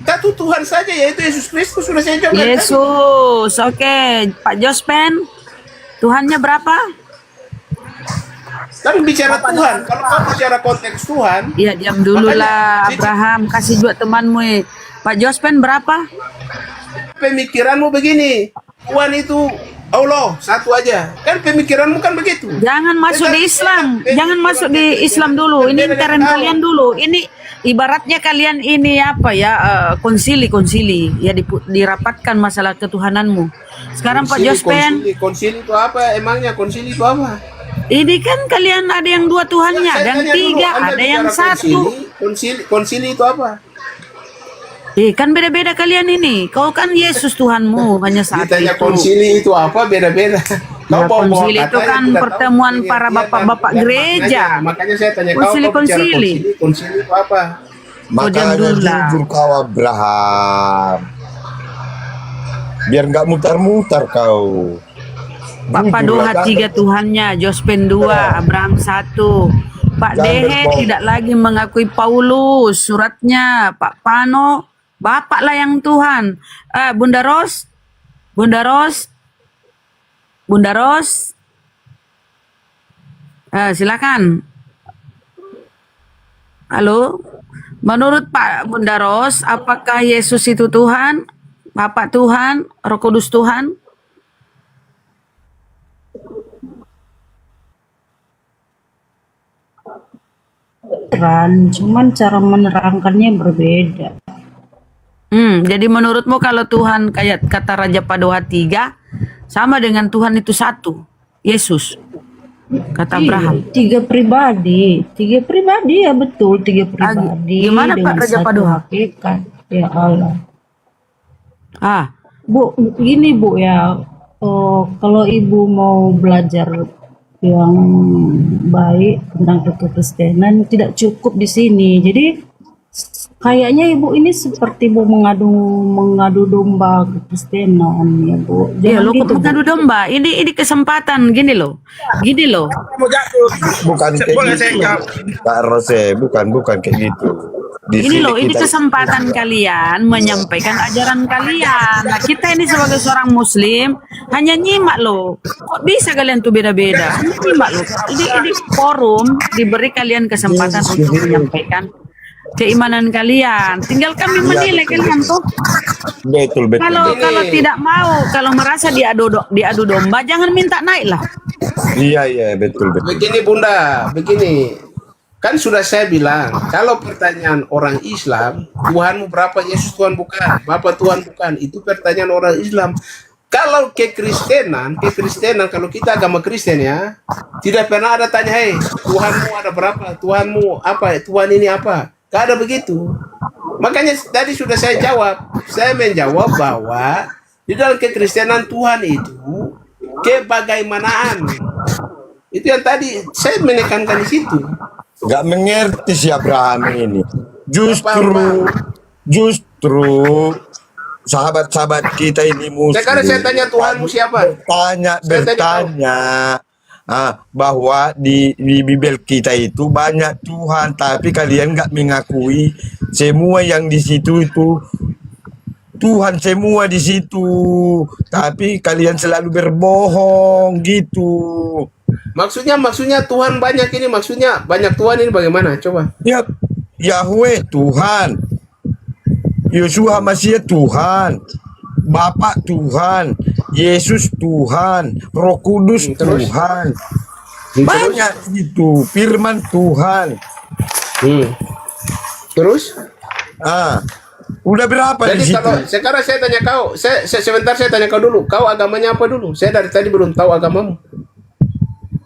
S19: Satu Tuhan saja, yaitu Yesus Kristus. Sudah saya jawab dari tadi.
S9: Yesus. Oke, Pak Jospen. Tuhannya berapa?
S19: Tapi bicara Tuhan, kalau kau bicara konteks Tuhan.
S9: Iya, diam dulu lah Abraham. Kasih dua temanmu. Pak Jospen berapa?
S19: Pemikiranmu begini, Tuhan itu Allah satu aja, kan pemikiranmu kan begitu.
S9: Jangan masuk di Islam, jangan masuk di Islam dulu. Ini intern kalian dulu. Ini ibaratnya kalian ini apa ya, konsili ya dirapatkan masalah ketuhananmu. Sekarang Pak Jospen,
S19: konsili itu apa? Emangnya konsili itu apa?
S9: ini kan kalian ada yang dua Tuhannya, ada yang tiga, ada yang satu.
S19: Konsili itu apa?
S9: Kan beda-beda kalian ini. Kau kan Yesus Tuhanmu hanya satu.
S19: Ditanya
S9: itu.
S19: konsili itu apa? Beda-beda.
S9: Ya, konsili itu kan pertemuan para bapak-bapak gereja.
S19: Makanya saya tanya
S9: konsili.
S19: Konsili itu apa?
S4: Makanya jujur kau Abraham. Biar nggak mutar-mutar kau.
S9: Bapak Doha tiga Tuhannya, Jospen dua, Abraham satu. Pak Dehe tidak lagi mengakui Paulus, suratnya Pak Pano, Bapak lah yang Tuhan. Bunda Ros, silakan. Halo, menurut Pak Bunda Ros, apakah Yesus itu Tuhan, Bapak Tuhan, Roh Kudus Tuhan?
S11: Cuman cara menerangkannya berbeda.
S9: Jadi menurutmu kalau Tuhan kayak kata Raja Padoha 3 sama dengan Tuhan itu satu, Yesus, kata Abraham.
S11: Tiga pribadi ya betul, tiga pribadi.
S9: Gimana Pak Raja Padoha?
S11: Hakikat, ya Allah.
S9: Bu,
S11: gini Bu ya, kalau Ibu mau belajar yang baik tentang kekristenan tidak cukup di sini. Jadi Kayaknya ibu ini seperti bu mengadu domba kekristenan ya bu.
S9: Iya
S11: Jangan
S9: lo kok
S11: gitu bu.
S9: mengadu domba. Ini kesempatan gini loh. Gini loh.
S14: Bukan kayak
S6: Boleh saya
S14: gitu.
S6: jawab?
S14: Kak Rose, bukan kayak gitu. Di
S9: Ini
S14: sini
S9: loh, ini
S14: kita
S9: kesempatan kalian menyampaikan ajaran kalian. Nah, kita ini sebagai seorang muslim hanya nyimak loh. Kok bisa kalian tuh beda-beda? Hanya nyimak loh. Ini forum diberi kalian kesempatan untuk menyampaikan keimanan kalian. Tinggal kami menilai kalian tuh.
S14: betul.
S9: Kalau tidak mau, kalau merasa diadu domba, jangan minta naik lah.
S14: Iya, betul.
S19: Begini Bunda, begini. Kan sudah saya bilang, kalau pertanyaan orang Islam, Tuhanmu berapa, Yesus Tuhan bukan, Bapak Tuhan bukan, itu pertanyaan orang Islam. Kalau kekristenan, kalau kita agama Kristen ya, tidak pernah ada tanya, hei, Tuhanmu ada berapa, Tuhanmu apa, Tuhan ini apa. Gak ada begitu. Makanya tadi sudah saya jawab, saya menjawab bahwa di dalam kekristenan Tuhan itu kebagaimanaan. Itu yang tadi saya menekankan di situ.
S14: Gak mengerti si Abraham ini. Justru sahabat-sahabat kita ini muslim.
S19: Sekarang saya tanya Tuhanmu siapa?
S14: Bertanya bahwa di Bible kita itu banyak Tuhan, tapi kalian nggak mengakui semua yang di situ itu Tuhan semua di situ, tapi kalian selalu berbohong gitu.
S19: Maksudnya Tuhan banyak ini, maksudnya banyak Tuhan ini bagaimana? Coba.
S14: Ya, Yahweh Tuhan, Yeshua Masih Tuhan, Bapak Tuhan, Yesus Tuhan, Roh Kudus Tuhan. Banyak itu, firman Tuhan.
S19: Terus?
S14: Udah berapa
S19: Jadi
S14: di situ?
S19: kalau sekarang saya tanya kau, sebentar saya tanya kau dulu, kau agamanya apa dulu? Saya dari tadi belum tahu agamamu.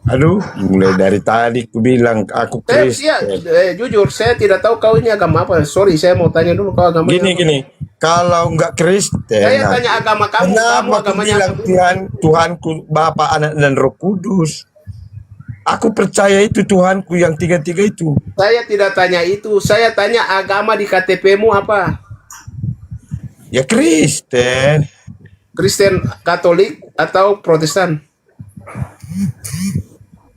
S14: Aduh, mulai dari tadi aku bilang aku Kristen.
S19: Jujur, saya tidak tahu kau ini agama apa. Sorry, saya mau tanya dulu kau agama
S14: Gini, kalau nggak Kristen,
S19: saya tanya agama kamu,
S14: kenapa
S19: kamu
S14: aku
S19: agamanya
S14: bilang Tuhanku, Bapa, Anak, dan Roh Kudus? Aku percaya itu Tuhanku yang tiga-tiga itu.
S19: Saya tidak tanya itu, saya tanya agama di KTP-mu apa?
S14: Ya Kristen.
S19: Kristen Katolik atau Protestan?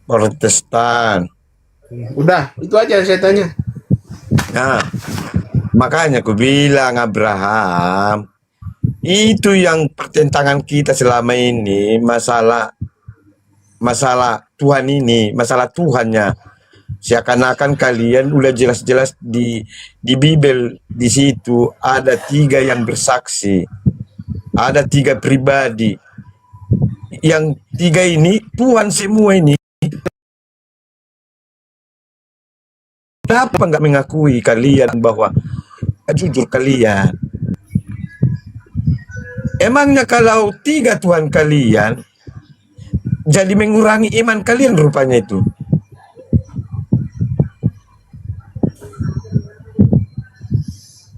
S14: Protestan.
S19: Udah, itu aja saya tanya.
S14: Nah, makanya aku bilang Abraham, itu yang pertentangan kita selama ini, masalah Tuhan ini, masalah Tuhannya. Seakan-akan kalian udah jelas-jelas di Bible, di situ ada 3 yang bersaksi, ada 3 pribadi. Yang 3 ini Tuhan semua ini. Kenapa nggak mengakui kalian bahwa jujur kalian? Emangnya kalau 3 Tuhan kalian jadi mengurangi iman kalian rupanya itu?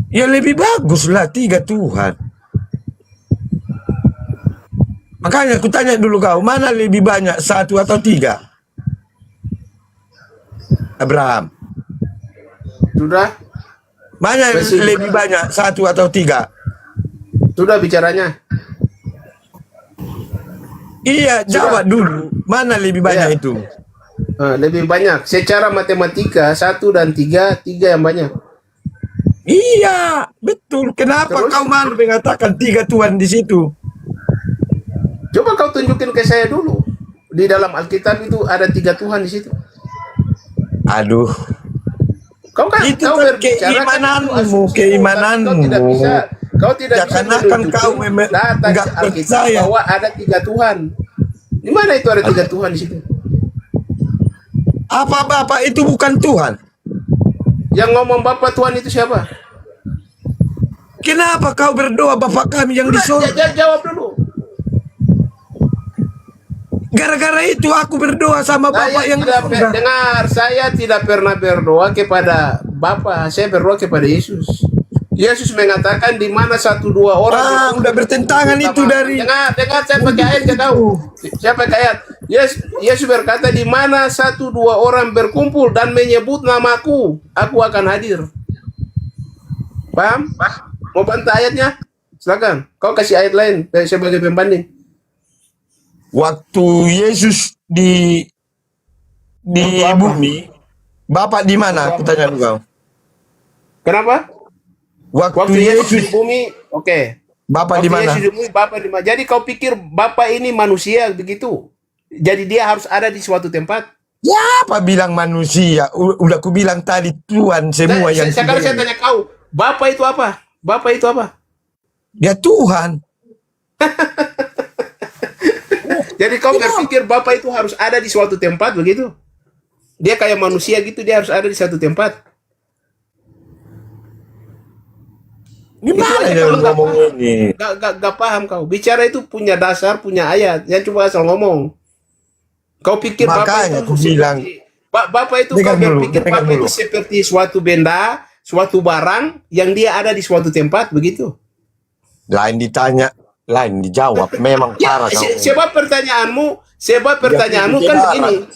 S14: Ya lebih baguslah 3 Tuhan. Makanya aku tanya dulu kau, mana lebih banyak, 1 atau 3? Abraham.
S19: Sudah?
S14: Mana lebih banyak, 1 atau 3?
S19: Sudah bicaranya.
S14: Iya, jawab dulu. Mana lebih banyak itu?
S19: Lebih banyak. Secara matematika 1 dan 3 yang banyak.
S14: Iya, betul. Kenapa kau malu mengatakan 3 Tuhan di situ?
S19: Coba kau tunjukin ke saya dulu. Di dalam Alkitab itu ada 3 Tuhan di situ.
S14: Aduh.
S19: Kau kan
S14: itu kan keimananmu. Kau tidak bisa
S19: kau enggak percaya bahwa ada 3 Tuhan. Di mana itu ada 3 Tuhan di situ?
S14: Apa Bapak itu bukan Tuhan?
S19: Yang ngomong Bapak Tuhan itu siapa?
S14: Kenapa kau berdoa Bapak kami yang di surga?
S19: Jawab dulu.
S14: Gara-gara itu aku berdoa sama Bapak yang di surga.
S19: Dengar, saya tidak pernah berdoa kepada Bapak, saya berdoa kepada Yesus. Yesus mengatakan di mana 1-2 orang
S14: udah bertentangan itu dari.
S19: Dengar, saya pakai ayat ke kau. Saya pakai ayat. Yesus berkata di mana 1-2 orang berkumpul dan menyebut namaku, aku akan hadir. Paham? Mau bantah ayatnya? Silakan. Kau kasih ayat lain sebagai pembanding.
S4: Waktu Yesus di bumi, Bapak di mana? Aku tanya dulu kau.
S19: Kenapa?
S4: Waktu
S19: Yesus di
S4: Yesus
S19: bumi, oke.
S4: Bapak di mana?
S19: Yesus di bumi, Bapak di mana? Jadi kau pikir Bapak ini manusia begitu? Jadi dia harus ada di suatu tempat?
S4: Ya, apa bilang manusia? Udah aku bilang tadi Tuhan semua yang
S19: Sekarang saya tanya kau, Bapak itu apa? Bapak itu apa?
S4: Ya Tuhan.
S19: Jadi kau berpikir Bapak itu harus ada di suatu tempat begitu? Dia kayak manusia gitu, dia harus ada di satu tempat.
S4: Gimana dia ngomong ini?
S19: Gak paham kau. Bicara itu punya dasar, punya ayat. Yang cuma asal ngomong. Kau pikir
S4: Makanya
S19: Bapak itu
S4: aku bilang,
S19: Bapak itu kau berpikir Bapak itu seperti suatu benda, suatu barang yang dia ada di suatu tempat begitu?
S4: Lain ditanya, lain dijawab. Memang
S19: Ya,
S4: parah kau.
S19: sebab pertanyaanmu kan begini.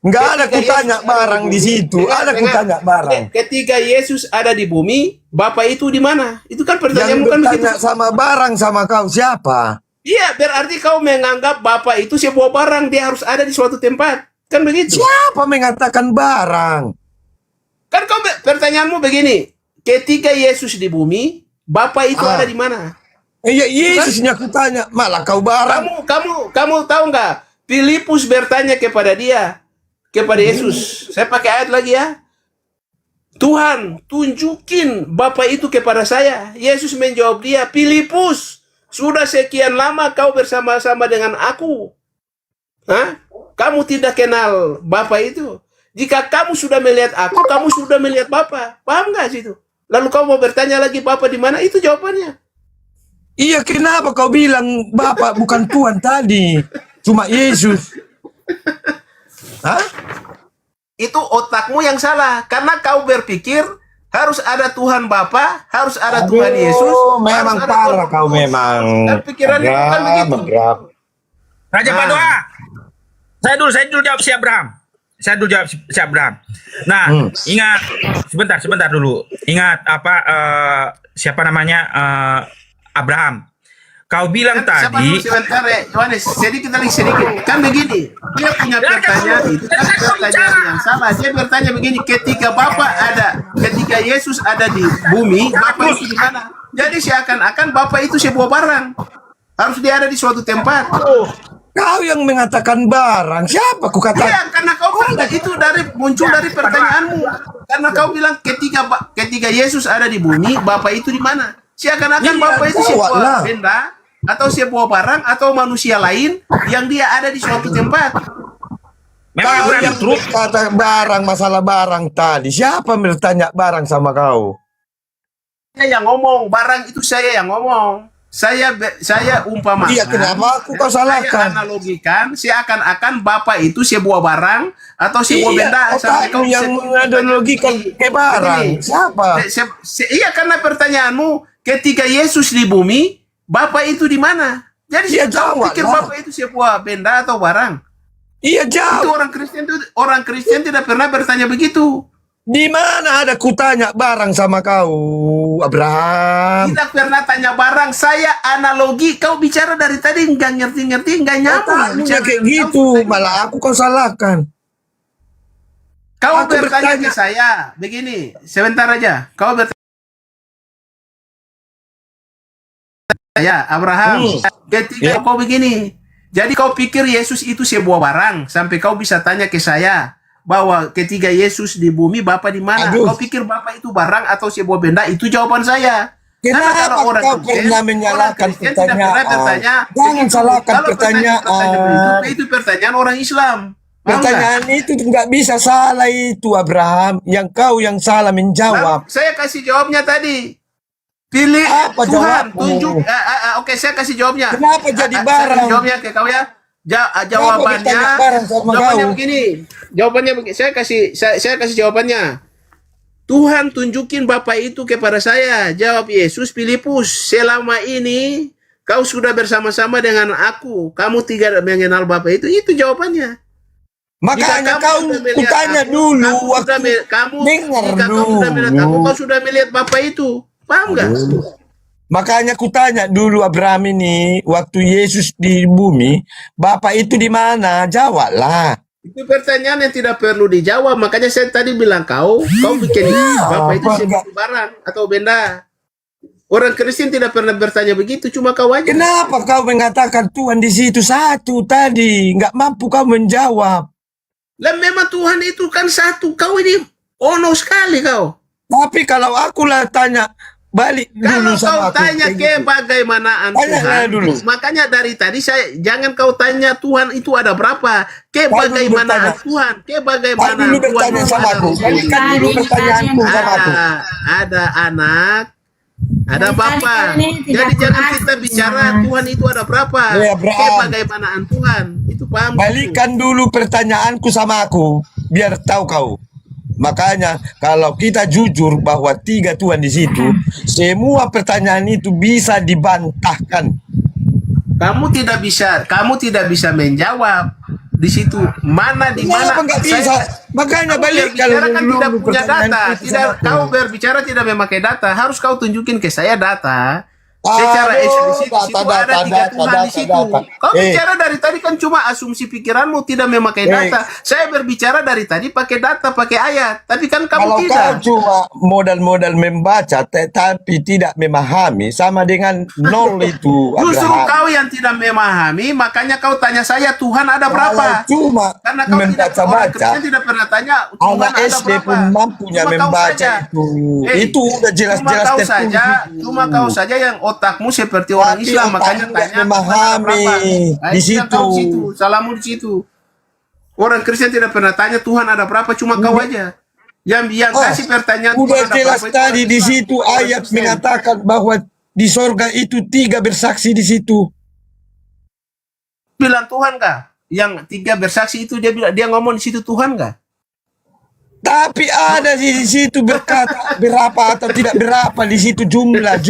S4: Enggak ada kutanya barang di situ. Ada kutanya barang.
S19: Ketika Yesus ada di bumi, Bapak itu di mana? Itu kan pertanyaanmu kan begitu.
S4: Yang bertanya sama barang sama kau siapa?
S19: Iya, berarti kau menganggap Bapak itu sebuah barang, dia harus ada di suatu tempat. Kan begitu?
S4: Siapa mengatakan barang?
S19: Kan kau pertanyaanmu begini, ketika Yesus di bumi, Bapak itu ada di mana?
S4: Iya, Yesusnya kutanya, malah kau barang.
S19: Kamu tahu nggak? Filipus bertanya kepada Yesus. Saya pakai ayat lagi ya. Tuhan, tunjukin Bapak itu kepada saya. Yesus menjawab dia, Filipus, sudah sekian lama kau bersama-sama dengan aku. Hah? Kamu tidak kenal Bapak itu. Jika kamu sudah melihat aku, kamu sudah melihat Bapa. Paham nggak situ? Lalu kamu mau bertanya lagi Bapa di mana? Itu jawabannya.
S4: Iya, kenapa kau bilang Bapak bukan Tuhan tadi? Cuma Yesus. Hah?
S19: Itu otakmu yang salah. Karena kau berpikir harus ada Tuhan Bapa, harus ada Tuhan Yesus.
S4: Memang parah kau memang.
S19: Dan pikiran itu kan begitu.
S6: Raja Padoa. Saya dulu jawab si Abraham. Nah, ingat sebentar dulu. Ingat siapa namanya Abraham. Kau bilang tadi.
S19: Sebentar ya, Yohanes. Sedikit. Kan begini. Dia punya pertanyaan itu. Kan pertanyaan yang salah. Dia bertanya begini. Ketika ketika Yesus ada di bumi, Bapak itu di mana? Jadi seakan-akan Bapak itu sebuah barang. Harus dia ada di suatu tempat.
S4: Kau yang mengatakan barang. Siapa ku katakan?
S19: Iya, karena kau itu muncul dari pertanyaanmu. Karena kau bilang ketika Yesus ada di bumi, Bapak itu di mana? Seakan-akan Bapak itu sebuah benda atau sebuah barang atau manusia lain yang dia ada di suatu tempat.
S4: Kau yang kata barang, masalah barang tadi. Siapa bertanya barang sama kau?
S19: Saya yang ngomong, barang itu saya yang ngomong. Saya umpamakan.
S4: Iya, kenapa aku kau salahkan?
S19: Saya analogikan seakan-akan Bapak itu sebuah barang atau sebuah benda.
S4: Sampai kau yang menganalogikan ke barang. Siapa?
S19: Iya, karena pertanyaanmu ketika Yesus di bumi, Bapak itu di mana? Jadi kamu pikir Bapak itu sebuah benda atau barang?
S4: Iya, jawab.
S19: Itu orang Kristen tidak pernah bertanya begitu.
S4: Di mana ada kutanya barang sama kau, Abraham?
S19: Tidak pernah tanya barang. Saya analogi. Kau bicara dari tadi nggak ngerti, nggak nyambung.
S4: Kayak gitu, malah aku kau salahkan.
S19: Kau bertanya ke saya begini. Sebentar aja. Kau bertanya. Ya, Abraham. Ketika kau begini. Jadi kau pikir Yesus itu sebuah barang sampai kau bisa tanya ke saya bahwa ketika Yesus di bumi Bapak di mana? Kau pikir Bapak itu barang atau sebuah benda? Itu jawaban saya.
S4: Kenapa karena orang kau pernah menyalahkan pertanyaan? Jangan salahkan pertanyaan.
S19: Itu pertanyaan orang Islam.
S4: Pertanyaan itu nggak bisa salah itu, Abraham. Yang kau yang salah menjawab.
S19: Saya kasih jawabnya tadi. Pilih
S4: apa
S19: Tuhan,
S4: jawabmu?
S19: tunjuk. Oke, saya kasih jawabnya.
S4: Kenapa jadi barang?
S19: Saya jawabnya ke kau ya. Jawabannya begini. Jawabannya begini. Saya kasih jawabannya. Tuhan tunjukin Bapak itu kepada saya. Jawab Yesus, Filipus, selama ini kau sudah bersama-sama dengan aku. Kamu tidak mengenal Bapak itu. Itu jawabannya.
S4: Makanya kau tanya dulu.
S19: Kamu sudah melihat Bapak itu. Paham nggak?
S4: Makanya kutanya dulu Abraham ini, waktu Yesus di bumi, Bapak itu di mana? Jawablah.
S19: Itu pertanyaan yang tidak perlu dijawab. Makanya saya tadi bilang kau bikin Bapak itu sebuah barang atau benda. Orang Kristen tidak pernah bertanya begitu, cuma kau aja.
S4: Kenapa kau mengatakan Tuhan di situ satu tadi? Nggak mampu kau menjawab.
S19: Lah memang Tuhan itu kan satu. Kau ini ono sekali kau.
S4: Tapi kalau aku lah tanya balik
S19: Kalau
S4: dulu sama
S19: kau
S4: aku.
S19: tanya kebagaimanaan
S4: Tanya
S19: Tuhan,
S4: dulu.
S19: makanya dari tadi jangan kau tanya Tuhan itu ada berapa, kebagaimanaan Tuhan, kebagaimanaan
S4: dulu
S19: Tuhan
S4: bertanya
S19: itu
S4: sama
S19: ada
S4: aku. Balikan dulu pertanyaanku sama aku.
S19: Ada anak, ada Bapa. Jadi jangan kita bicara Tuhan itu ada berapa,
S4: Ya, Abraham.
S19: kebagaimanaan Tuhan itu paham.
S4: Balikan dulu pertanyaanku sama aku, biar tahu kau. Makanya kalau kita jujur bahwa 3 Tuhan di situ, semua pertanyaan itu bisa dibantahkan.
S19: Kamu tidak bisa menjawab di situ mana di mana.
S4: Kenapa nggak bisa? Makanya balikan
S19: berbicara kan
S4: dulu
S19: tidak punya
S4: pertanyaan
S19: data.
S4: itu
S19: Tidak,
S4: sama aku.
S19: kau berbicara tidak memakai data. Harus kau tunjukin ke saya data.
S4: Aduh,
S19: Secara eksplisit
S4: data,
S19: situ
S4: data,
S19: ada 3
S4: data,
S19: Tuhan di
S4: data,
S19: situ.
S4: data.
S19: Kau bicara dari tadi kan cuma asumsi pikiranmu, tidak memakai data. Saya berbicara dari tadi pakai data, pakai ayat. Tapi kan kamu
S4: Kalau
S19: tidak.
S4: kau cuma modal-modal membaca tetapi tidak memahami, sama dengan nol itu.
S19: Justru
S4: Abraham.
S19: kau yang tidak memahami, makanya kau tanya saya Tuhan ada
S4: Kalau
S19: berapa?
S4: cuma
S19: Karena kau tidak, orang
S4: membaca-baca,
S19: Kristen tidak pernah tanya Tuhan
S4: anak
S19: ada
S4: SD
S19: berapa.
S4: pun mampunya
S19: Cuma kau
S4: membaca
S19: saja.
S4: itu.
S19: Eh,
S4: Itu udah jelas-jelas
S19: cuma kau
S4: tertulis
S19: saja,
S4: itu.
S19: cuma kau saja yang otakmu seperti orang
S4: Tapi
S19: Islam, makanya
S4: otakmu nggak
S19: tanya
S4: memahami di situ.
S19: Salamu di situ. Orang Kristen tidak pernah tanya Tuhan ada berapa, cuma kau aja. Yang kasih pertanyaan
S4: Udah
S19: Tuhan ada
S4: jelas
S19: berapa itu
S4: tadi
S19: orang
S4: di
S19: Islam,
S4: situ
S19: orang
S4: ayat
S19: Kristen.
S4: mengatakan bahwa di sorga itu 3 bersaksi di situ.
S19: Bilang Tuhan kah? Yang 3 bersaksi itu dia ngomong di situ Tuhan kah?
S4: Tapi ada di situ berkata berapa atau tidak berapa di situ jumlah.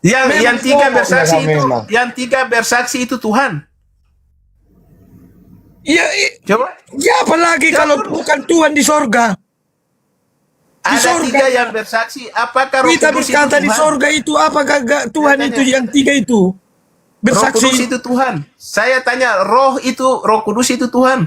S19: Yang 3
S4: bohong
S19: bersaksi
S4: ya,
S19: itu,
S4: memang.
S19: yang 3 bersaksi itu Tuhan.
S4: Iya,
S19: Coba.
S4: ya apalagi kalau bukan Tuhan di sorga. Di
S19: Ada
S4: sorga.
S19: 3 yang bersaksi. Apakah Roh
S4: Kita
S19: Kudus itu
S4: berkata di
S19: Tuhan?
S4: sorga itu apakah gak Tuhan
S19: Saya
S4: itu
S19: tanya.
S4: yang 3 itu?
S19: Roh Kudus
S4: Bersaksi.
S19: itu Tuhan. Saya tanya, Roh Kudus itu Tuhan.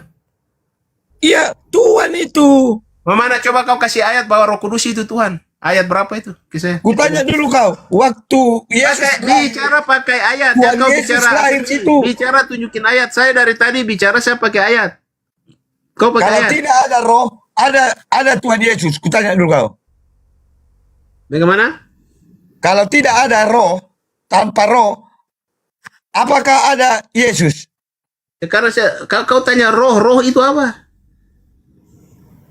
S4: Iya, Tuhan itu.
S19: Mana coba kau kasih ayat bahwa Roh Kudus itu Tuhan? Ayat berapa itu? Kisah.
S4: Kutanya dulu kau, waktu Yesus
S19: Bicara pakai ayat.
S4: Tuhan
S19: Ya, kau
S4: Yesus
S19: bicara
S4: lahir
S19: asumsi.
S4: itu.
S19: Bicara tunjukin ayat. Saya dari tadi bicara saya pakai ayat. Kau pakai
S4: Kalau
S19: ayat.
S4: tidak ada roh, ada Tuhan Yesus. Kutanya dulu kau.
S19: Bagaimana?
S4: Kalau tidak ada roh, tanpa roh, apakah ada Yesus?
S19: Karena kau tanya roh itu apa?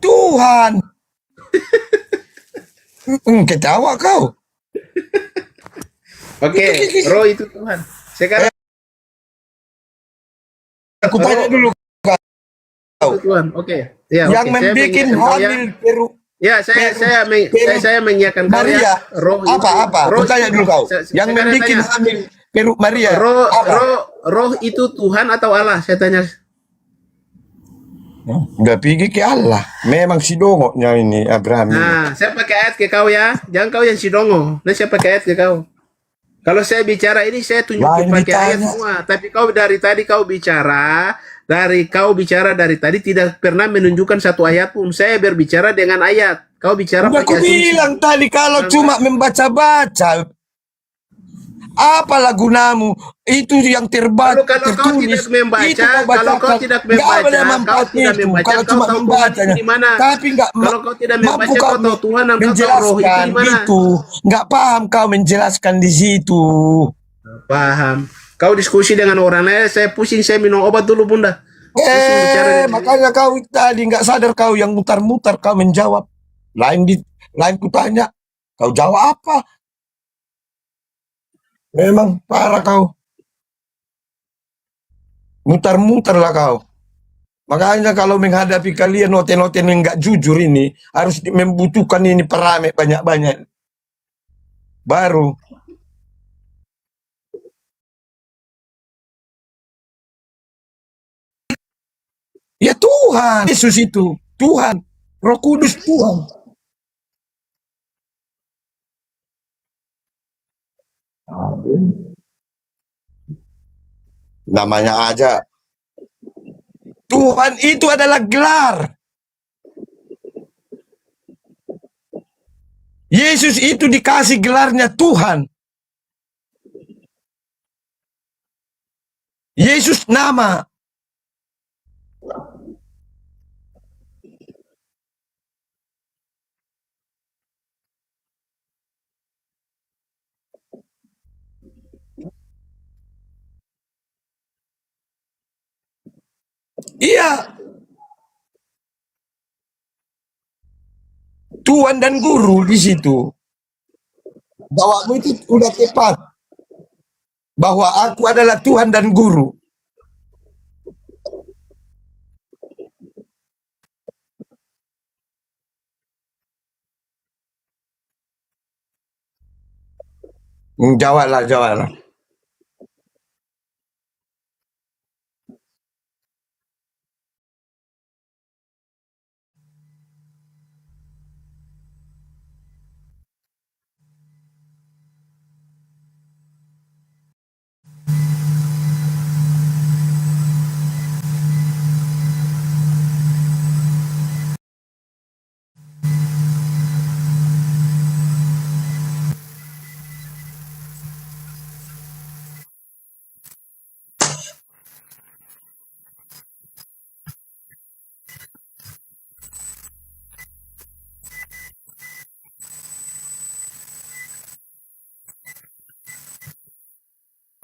S4: Tuhan. Ketawa kau.
S19: Oke, roh itu Tuhan. Sekarang
S4: Aku tanya dulu kau.
S19: Tuhan. Oke. Ya,
S4: Yang
S19: oke. Saya
S4: membuat
S19: mengiyakan kau ya.
S4: hamil Peru.
S19: Ya, saya mengiyakan kau
S4: Maria.
S19: ya. Roh itu.
S4: Apa?
S19: Roh
S4: Kutanya
S19: itu-
S4: dulu kau.
S19: saya
S4: Yang
S19: sekarang
S4: membuat
S19: tanya.
S4: hamil Peru Maria. Apa?
S19: Roh itu Tuhan atau Allah? Saya tanya.
S4: Udah pergi ke Allah. Memang si dongoknya ini Abraham.
S19: Nah, saya pakai ayat ke kau ya. Jangan kau yang sidongo. Nah, saya pakai ayat ke kau. Kalau saya bicara ini saya tunjukin
S4: Lain
S19: pakai ayat
S4: ditanya.
S19: semua. Tapi kau dari tadi kau bicara dari tadi tidak pernah menunjukkan satu ayat pun. Saya berbicara dengan ayat. Kau bicara
S4: Udah aku
S19: pakai asumsi.
S4: bilang tadi kalau cuma membaca-baca, apalah gunamu? Itu yang terbaca,
S19: Kalau kau tidak membaca, kalau kau tidak membaca,
S4: kalau cuma membacanya.
S19: di mana?
S4: Tapi nggak
S19: Kalau kau tidak membaca,
S4: mampu
S19: kau tahu Tuhan dan kau tahu roh itu
S4: menjelaskan
S19: di mana?
S4: gitu. Nggak paham kau menjelaskan di situ.
S19: Paham. Kau diskusi dengan orang lain, saya pusing, saya minum obat dulu bunda.
S4: Makanya kau tadi nggak sadar kau yang mutar-mutar kau menjawab. Lain kutanya, kau jawab apa? Memang parah kau. Mutar-mutar lah kau. Makanya kalau menghadapi kalian noten-noten yang nggak jujur ini, harus membutuhkan ini perame banyak-banyak. Baru. Ya Tuhan, Yesus itu Tuhan, Roh Kudus Tuhan. Namanya aja. Tuhan itu adalah gelar. Yesus itu dikasih gelarnya Tuhan. Yesus nama. Iya. Tuhan dan guru di situ. Jawabmu itu udah tepat. Bahwa aku adalah Tuhan dan guru. Jawablah, jawablah.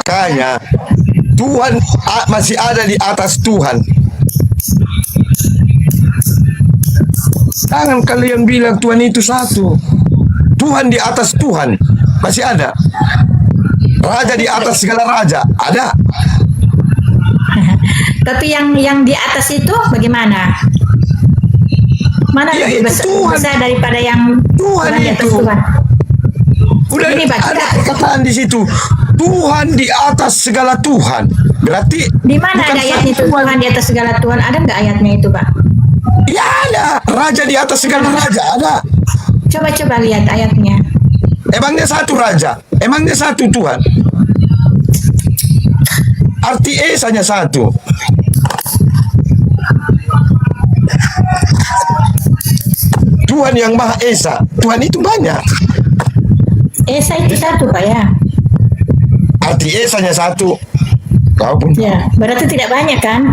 S4: Makanya Tuhan masih ada di atas Tuhan. Jangan kalian bilang Tuhan itu satu. Tuhan di atas Tuhan masih ada. Raja di atas segala raja ada.
S11: Tapi yang di atas itu bagaimana? Mana
S4: Ya,
S11: lebih
S4: itu Tuhan.
S11: besar daripada yang
S4: Tuhan
S11: di atas
S4: itu.
S11: Tuhan?
S4: Udah
S11: Ini, Pak,
S4: ada
S11: kita-
S4: perkataan di situ. Tuhan di atas segala Tuhan. Berarti
S11: Di mana
S4: bukan
S11: ada ayatnya itu
S4: satu
S11: Tuhan di atas segala Tuhan? Ada nggak ayatnya itu, Pak?
S4: Ya ada. Raja di atas segala raja ada.
S11: Coba lihat ayatnya.
S4: Emangnya satu raja? Emangnya satu Tuhan? Arti esanya satu. Tuhan yang Maha Esa. Tuhan itu banyak.
S11: Esa itu satu, Pak, ya?
S4: Arti esanya satu. Kau pun.
S11: Ya, berarti tidak banyak kan?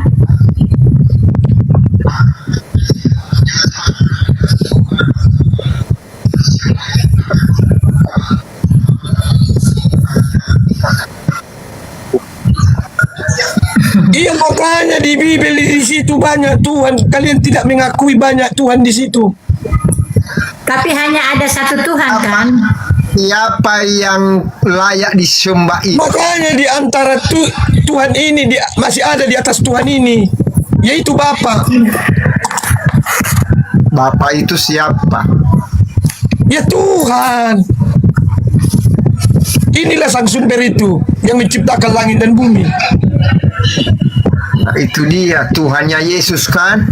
S4: Iya, makanya di Bibel di situ banyak Tuhan. Kalian tidak mengakui banyak Tuhan di situ.
S11: Tapi hanya ada satu Tuhan kan?
S10: Siapa yang layak disembah itu?
S4: Makanya di antara Tuhan ini masih ada di atas Tuhan ini, yaitu Bapa.
S10: Bapa itu siapa?
S4: Ya Tuhan. Inilah sang sumber itu yang menciptakan langit dan bumi.
S10: Nah, itu dia Tuhannya Yesus kan?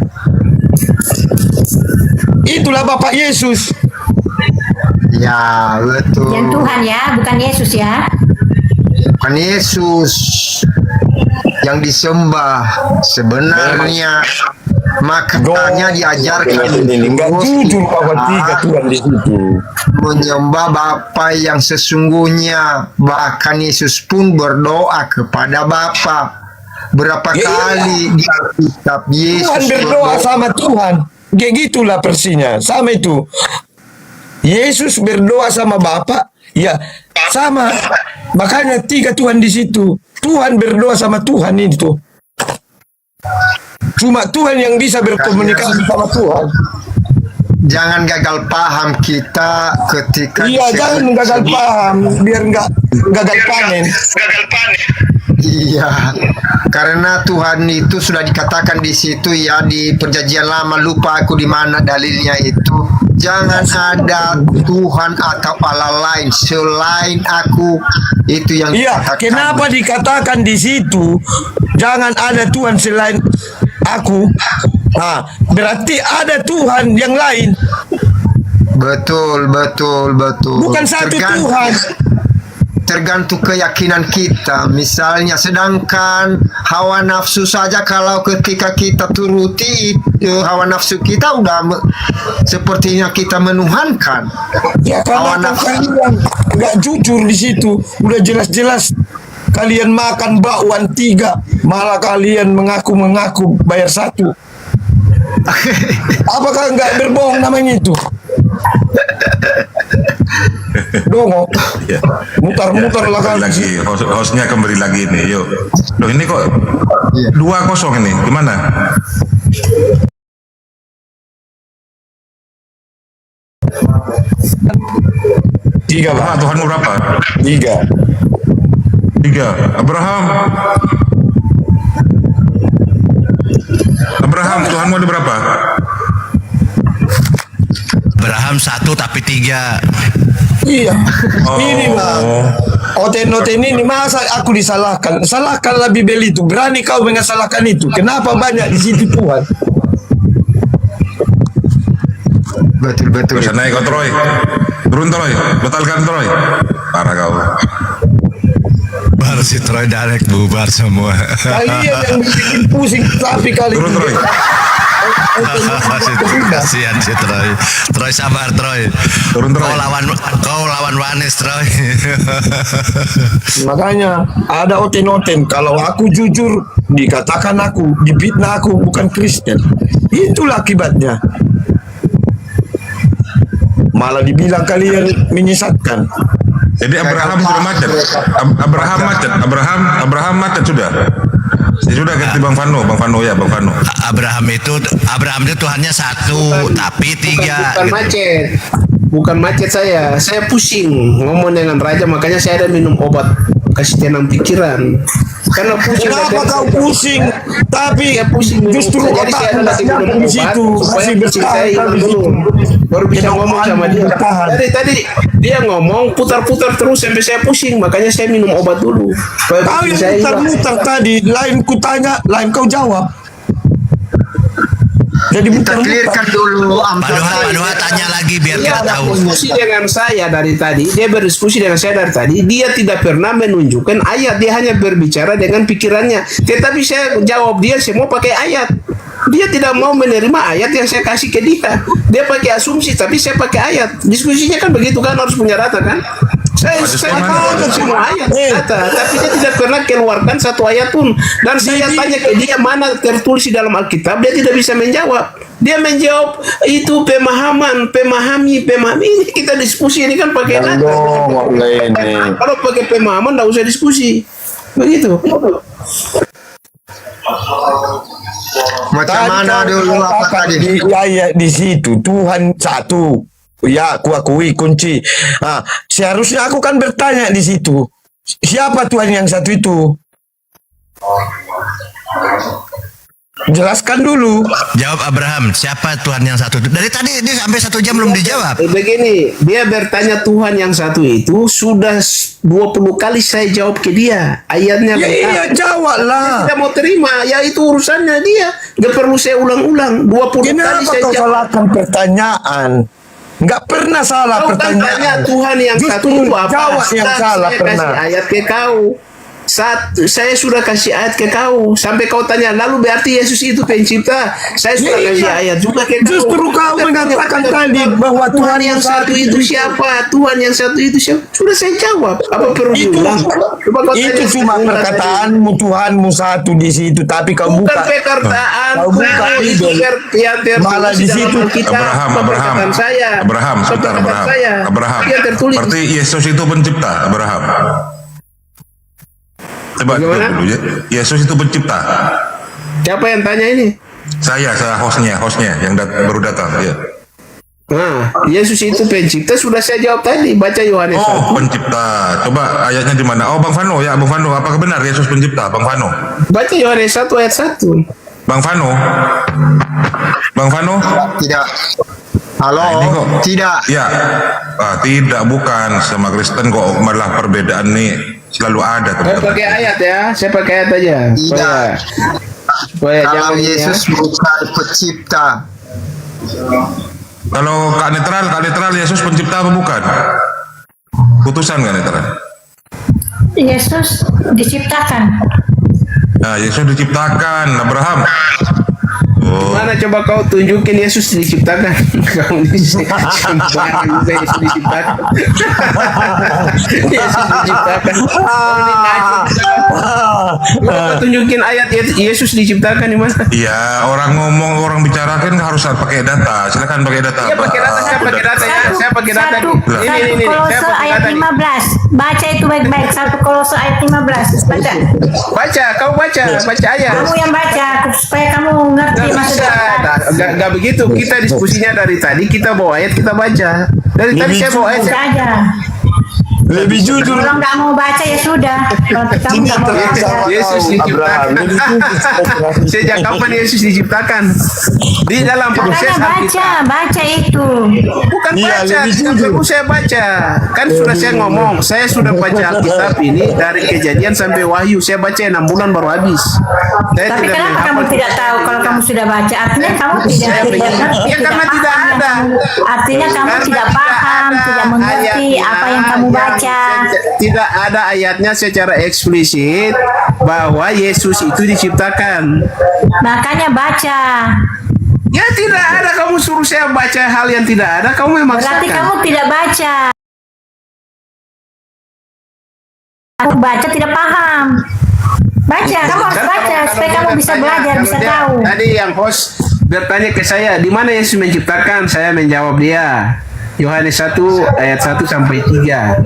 S4: Itulah Bapak Yesus.
S10: Ya betul.
S11: Yang Tuhan ya, bukan Yesus ya.
S10: Bukan Yesus yang disembah sebenarnya. Makanya diajarkan
S4: Enggak jujur bahwa tiga Tuhan di situ.
S10: menyembah Bapa yang sesungguhnya. Bahkan Yesus pun berdoa kepada Bapa. Berapa
S4: Ya,
S10: kali di Alkitab Yesus
S4: Tuhan berdoa sama Tuhan. Kayak gitulah persinya. Sama itu. Yesus berdoa sama Bapa, ya sama. Makanya tiga Tuhan di situ. Tuhan berdoa sama Tuhan itu. Cuma Tuhan yang bisa berkomunikasi sama Tuhan.
S10: Jangan gagal paham kita ketika
S4: Iya, jangan gagal paham biar nggak gagal panen.
S10: Iya, karena Tuhan itu sudah dikatakan di situ ya di Perjanjian Lama, lupa aku di mana dalilnya itu. Jangan ada Tuhan atau Allah lain selain aku. Itu yang
S4: Iya,
S10: dikatakan.
S4: kenapa dikatakan di situ jangan ada Tuhan selain aku? Nah, berarti ada Tuhan yang lain.
S10: Betul.
S4: Bukan satu Tuhan.
S10: tergantung keyakinan kita. Misalnya, sedangkan hawa nafsu saja kalau ketika kita turuti hawa nafsu kita sepertinya kita menuhankan.
S4: Ya
S10: Hawa
S4: karena
S10: nafsu.
S4: kalian nggak jujur di situ, udah jelas-jelas kalian makan bakwan 3, malah kalian mengaku bayar 1. Apakah nggak berbohong namanya itu? Dongo, mutar-mutar lah kan.
S3: Lagi hostnya kembali lagi nih, yuk. Loh ini kok 2-0 ini, gimana?
S4: Tiga,
S3: Pak. Tuhanmu berapa?
S4: 3.
S3: Abraham, Tuhanmu ada berapa?
S1: Abraham 1 tapi 3.
S4: Iya, ini bang. Oten ini masa aku disalahkan? Salahkanlah Bibel itu. Berani kau mengasalahkan itu. Kenapa banyak di situ Tuhan?
S10: Betul.
S3: Bisa naik kau Troy. Turun Troy, batalkan Troy. Parah kau.
S1: Baru si Troy direct bubar semua.
S4: Kalian yang bikin pusing tapi kali
S3: Turun Troy.
S1: Kasihan si Troy. Troy sabar Troy.
S3: Turun Troy.
S1: Kau lawan Wanis Troy.
S4: Makanya ada oten kalau aku jujur dikatakan aku difitnah aku bukan Kristen. Itulah akibatnya. Malah dibilang kalian menyesatkan.
S3: Jadi Abraham sudah macet. Abraham macet sudah. Ya sudah ganti Bang Vano.
S1: Abraham itu Tuhannya 1 tapi 3.
S19: Bukan macet. Bukan macet saya pusing ngomong dengan raja, makanya saya ada minum obat kasih tenang pikiran. Karena pusing.
S4: Kenapa kau pusing? Tapi
S19: pusing
S4: justru
S19: jadi saya ada lagi minum
S4: di
S19: obat
S4: situ
S19: supaya
S4: masih
S19: pusing saya hilang dulu. Baru bisa ngomong sama dia. Tadi dia ngomong putar-putar terus sampai saya pusing, makanya saya minum obat dulu.
S4: Kau yang mutar-mutar tadi, lain ku tanya, lain kau jawab. Jadi
S10: kita clearkan dulu
S1: Paduha tanya lagi biar kita tahu.
S19: Berdiskusi dengan saya dari tadi, dia berdiskusi dengan saya dari tadi, dia tidak pernah menunjukkan ayat, dia hanya berbicara dengan pikirannya. Tetapi saya jawab dia semua pakai ayat. Dia tidak mau menerima ayat yang saya kasih ke dia. Dia pakai asumsi, tapi saya pakai ayat. Diskusinya kan begitu kan, harus punya data kan. Saya tahu semua ayat data, tapi dia tidak pernah keluarkan satu ayat pun. Dan saya tanya ke dia mana tertulis di dalam Alkitab, dia tidak bisa menjawab. Dia menjawab itu memahami. Ini kita diskusi ini kan pakai data. Kalau pakai pemahaman, tidak usah diskusi. Begitu.
S10: Macam mana dulu apa tadi?
S4: Di situ Tuhan 1. Ya, aku akui kunci. Seharusnya aku kan bertanya di situ. Siapa Tuhan yang 1 itu? Jelaskan dulu.
S1: Jawab Abraham, siapa Tuhan yang 1 itu? Dari tadi ini sampai 1 jam belum dijawab.
S19: Begini, dia bertanya Tuhan yang 1 itu sudah 20 kali saya jawab ke dia. Ayatnya
S4: iya, jawab lah.
S19: Dia tidak mau terima, ya itu urusannya dia. Gak perlu saya ulang-ulang. 20 kali saya
S4: kau
S19: jawab.
S4: salahkan pertanyaan? Nggak pernah salah
S19: Kau kan
S4: pertanyaan.
S19: tanya Tuhan yang
S4: Justru
S19: 1 itu apa?
S4: jawab yang salah
S19: saya
S4: pernah.
S19: kasih ayat ke kau. Saya sudah kasih ayat ke kau. Sampai kau tanya, lalu berarti Yesus itu pencipta. Saya sudah kasih ayat juga ke kau.
S4: Justru kau mengatakan tadi bahwa
S19: Tuhan yang 1 itu siapa? Tuhan yang 1 itu siapa? Sudah saya jawab. Apa perlu diulang?
S4: Itu cuma perkataanmu, Tuhanmu 1 di situ, tapi kau
S19: bukan
S4: buka.
S19: perkataan.
S4: Kau buka
S19: itu yang
S4: malah di situ.
S3: Abraham. Berarti Yesus itu pencipta, Abraham. Coba dulu ya. Yesus itu pencipta.
S19: Siapa yang tanya ini?
S3: Saya hostnya yang baru datang. Ya.
S19: Nah, Yesus itu pencipta sudah saya jawab tadi. Baca Yohanes.
S3: Oh, pencipta. Coba ayatnya di mana? Oh, Bang Vano ya, Bang Vano. Apakah benar Yesus pencipta, Bang Vano?
S19: Baca Yohanes 1 ayat 1.
S3: Bang Vano.
S10: Tidak. Halo, tidak.
S3: Ya, tidak bukan sama Kristen kok malah perbedaan nih selalu ada.
S19: Saya pakai ayat ya, saya pakai ayat aja.
S10: Tidak. Kalau Yesus bukan pencipta.
S3: Kalau Kak netral Yesus pencipta apa bukan? Putusan Kak netral.
S11: Yesus diciptakan.
S3: Nah, Yesus diciptakan, Abraham.
S19: Mana coba kau tunjukin Yesus diciptakan? Kau ini sembarang juga Yesus diciptakan. Yesus diciptakan. Kau ini ngaco. Coba tunjukin ayat Yesus diciptakan di mana?
S3: Iya, orang ngomong, orang bicarakan harus pakai data. Silakan pakai data.
S19: Iya, pakai data. Saya pakai data ya. Saya pakai data. Ini. Saya
S11: Kolose
S19: pakai
S11: ayat
S19: data.
S11: 15. Baca itu baik-baik. 1 Kolose ayat 15. Baca.
S19: Baca, kau baca ayat.
S11: Kamu yang baca supaya kamu ngerti
S19: Nggak
S11: maksudnya.
S19: bisa, nggak begitu. Kita diskusinya dari tadi, kita bawa ayat, kita baca. Dari tadi saya bawa ayat.
S11: Saja.
S4: Lebih jujur.
S11: Kalau nggak mau baca ya sudah. Kalau kamu nggak mau baca.
S19: Yesus diciptakan. Sejak kapan Yesus diciptakan? Di dalam proses
S11: Makanya baca itu.
S19: Bukan baca, tidak perlu saya baca. Kan sudah saya ngomong, saya sudah baca Alkitab ini dari Kejadian sampai Wahyu. Saya baca 6 bulan baru habis. Saya
S11: Tapi
S19: tidak
S11: kenapa kamu
S19: menghafal.
S11: tidak tahu kalau kamu sudah baca? Artinya kamu tidak ngerti,
S19: Ya karena tidak
S11: paham
S19: ada.
S11: Artinya kamu
S19: Karena
S11: tidak paham, tidak mengerti
S19: ayatnya
S11: apa yang kamu baca.
S19: Tidak ada ayatnya secara eksplisit bahwa Yesus itu diciptakan.
S11: Makanya baca.
S19: Ya tidak ada, kamu suruh saya baca hal yang tidak ada, kamu memaksakan.
S11: Berarti kamu tidak baca. Kamu baca tidak paham. Baca, kamu harus baca supaya kamu bisa belajar, bisa tahu.
S19: Tadi yang host bertanya ke saya, di mana Yesus menciptakan? Saya menjawab dia. Yohanes 1 ayat 1 sampai 3.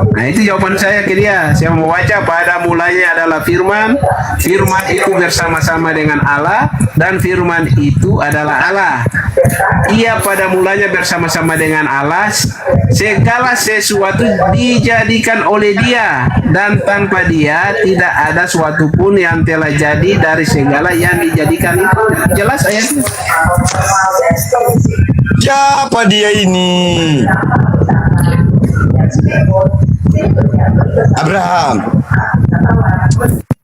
S19: Nah, itu jawaban saya ke dia. Saya mau baca, pada mulanya adalah firman. Firman itu bersama-sama dengan Allah dan firman itu adalah Allah. Ia pada mulanya bersama-sama dengan Allah. Segala sesuatu dijadikan oleh Dia dan tanpa Dia tidak ada suatu pun yang telah jadi dari segala yang dijadikan itu. Jelas ayatnya.
S4: Siapa dia ini? Abraham.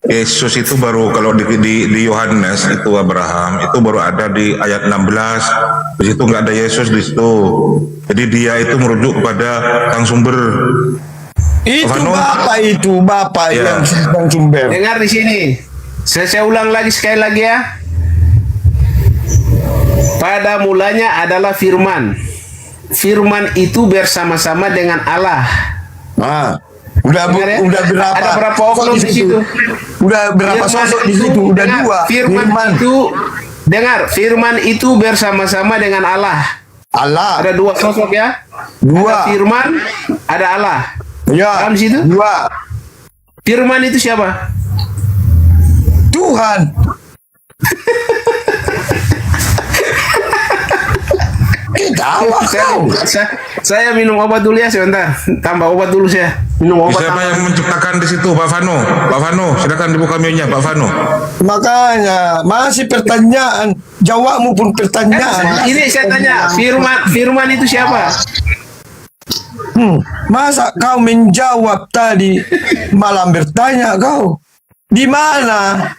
S3: Yesus itu baru kalau di Yohanes itu Abraham itu baru ada di ayat 16. Di situ nggak ada Yesus di situ. Jadi dia itu merujuk kepada sang sumber.
S4: Itu
S3: Fano?
S4: Bapak
S3: Ya.
S4: yang sang sumber.
S19: Dengar di sini. Saya ulang lagi sekali lagi ya. Pada mulanya adalah firman. Firman itu bersama-sama dengan Allah.
S4: Udah berapa?
S19: Ada berapa oknum di situ?
S4: Udah berapa sosok di situ? Udah
S19: dengar,
S4: 2.
S19: Firman itu dengar, firman itu bersama-sama dengan Allah.
S4: Allah.
S19: Ada 2 sosok ya?
S4: 2.
S19: Ada firman, ada Allah.
S4: Ya.
S19: Paham di situ?
S4: 2.
S19: Firman itu siapa?
S4: Tuhan.
S19: Saya minum obat dulu ya sebentar. Tambah obat dulu saya. Minum obat.
S3: Siapa yang menciptakan di situ, Pak Fano? Pak Fano, silakan dibuka mic-nya, Pak Fano.
S4: Makanya masih pertanyaan, jawabmu pun pertanyaan.
S19: Ini saya tanya, firman itu siapa?
S4: Masa kau menjawab tadi malam bertanya kau? Di mana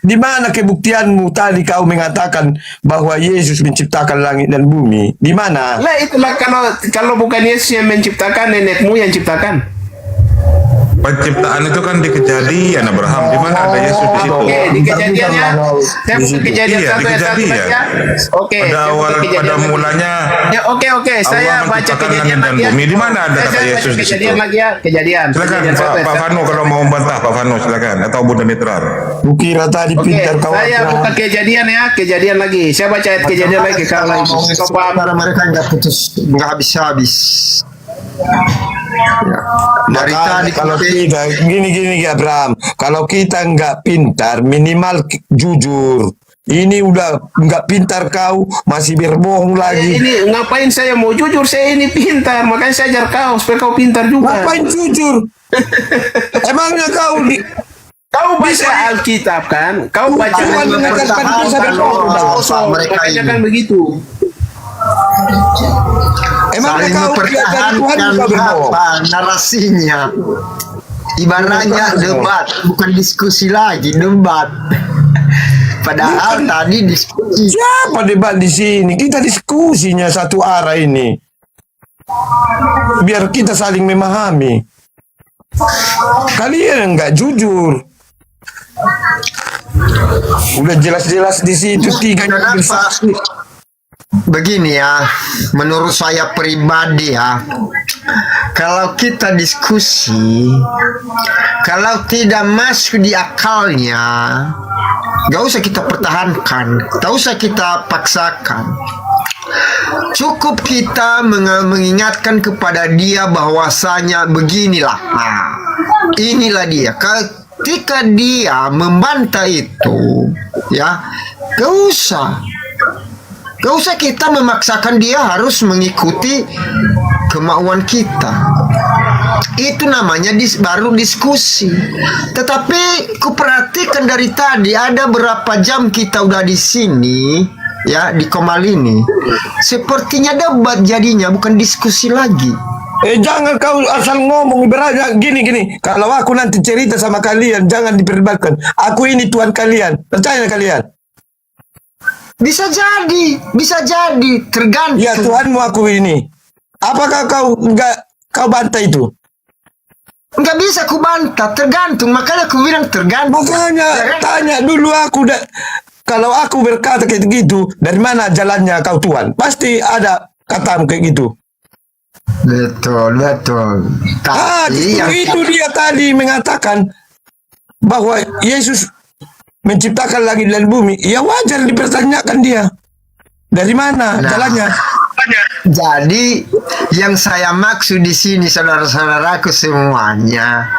S4: kebuktianmu tadi kau mengatakan bahwa Yesus menciptakan langit dan bumi? Di mana?
S19: Lah itulah kalau bukan Yesus yang menciptakan, nenekmu yang ciptakan.
S3: Penciptaan itu kan di Kejadian Abraham. Di mana ada Yesus di situ?
S19: Oke, di Kejadiannya. Saya buka Kejadian
S3: Iya,
S19: 1
S3: di
S19: ayat 1
S3: Kejadian.
S19: baca. Oke.
S3: Pada
S19: saya buka
S3: awal,
S19: Kejadian
S3: pada
S19: lagi.
S3: mulanya.
S19: Ya, oke. Saya
S3: Allah
S19: baca
S3: menciptakan
S19: Kejadian
S3: langit dan
S19: lagi ya.
S3: bumi. Di mana ada kata
S19: Saya
S3: Yesus
S19: baca
S3: di situ?
S19: Kejadian lagi ya. Kejadian.
S3: Silakan
S19: Kejadian 1 ayat
S3: Pak
S19: 1.
S3: Fano kalau mau membantah, Pak Fano silakan. Atau Bunda Mitrar.
S4: Kukira tadi
S19: Oke,
S4: pintar kau.
S19: saya buka Kejadian ya. Kejadian lagi. Saya baca ayat Kejadian lagi kalau lagi. Kau paham?
S10: Karena mereka nggak habis-habis. Dari tadi
S4: Kalau kita gini Abraham, kalau kita nggak pintar minimal jujur. Ini udah nggak pintar kau masih berbohong lagi.
S19: Ini ngapain saya mau jujur? Saya ini pintar, makanya saya ajar kau supaya kau pintar juga.
S4: Ngapain jujur? Emangnya kau
S19: Kau baca Alkitab kan? Kau baca makanya kan begitu.
S10: Saling mempertahankan narasinya. Ibaratnya debat, bukan diskusi lagi, debat. Padahal tadi diskusi.
S4: Siapa debat di sini? Kita diskusinya satu arah ini. Biar kita saling memahami. Kalian nggak jujur. Udah jelas-jelas di situ 3 yang bersaksi.
S10: Begini ya, menurut saya pribadi ya, kalau kita diskusi, kalau tidak masuk di akalnya, gak usah kita pertahankan, gak usah kita paksakan. Cukup kita mengingatkan kepada dia bahwasanya beginilah. Nah, inilah dia. Ketika dia membantah itu, ya, gak usah kita memaksakan dia harus mengikuti kemauan kita. Itu namanya baru diskusi. Tetapi kuperhatikan dari tadi ada berapa jam kita udah di sini, ya, di Komalini. Sepertinya debat jadinya, bukan diskusi lagi.
S4: Jangan kau asal ngomong ibaratnya gini. Kalau aku nanti cerita sama kalian, jangan diperdebatkan. Aku ini Tuhan kalian. Percaya kalian?
S10: Bisa jadi, tergantung.
S4: Ya Tuhanmu aku ini. Apakah kau bantah itu?
S10: Nggak bisa ku bantah, tergantung. Makanya aku bilang tergantung.
S4: Makanya tanya dulu aku. Kalau aku berkata kayak gitu, dari mana jalannya kau Tuhan? Pasti ada katamu kayak gitu.
S10: Betul.
S4: Tapi itu dia tadi mengatakan bahwa Yesus menciptakan langit dan bumi. Ya wajar dipertanyakan dia. Dari mana jalannya?
S10: Jadi yang saya maksud di sini saudara-saudaraku semuanya,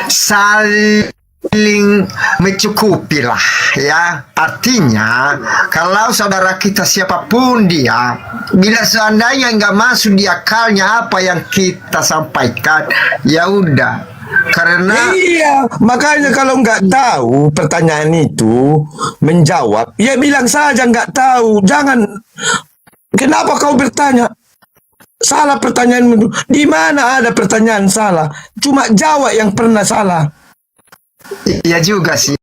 S10: saling mencukupi lah, ya. Artinya kalau saudara kita siapapun dia, bila seandainya nggak masuk di akalnya apa yang kita sampaikan, ya udah. Karena
S4: iya, makanya kalau nggak tahu pertanyaan itu menjawab, ya bilang saja nggak tahu. Jangan, kenapa kau bertanya? Salah pertanyaanmu. Di mana ada pertanyaan salah? Cuma jawab yang pernah salah.
S10: Iya juga sih.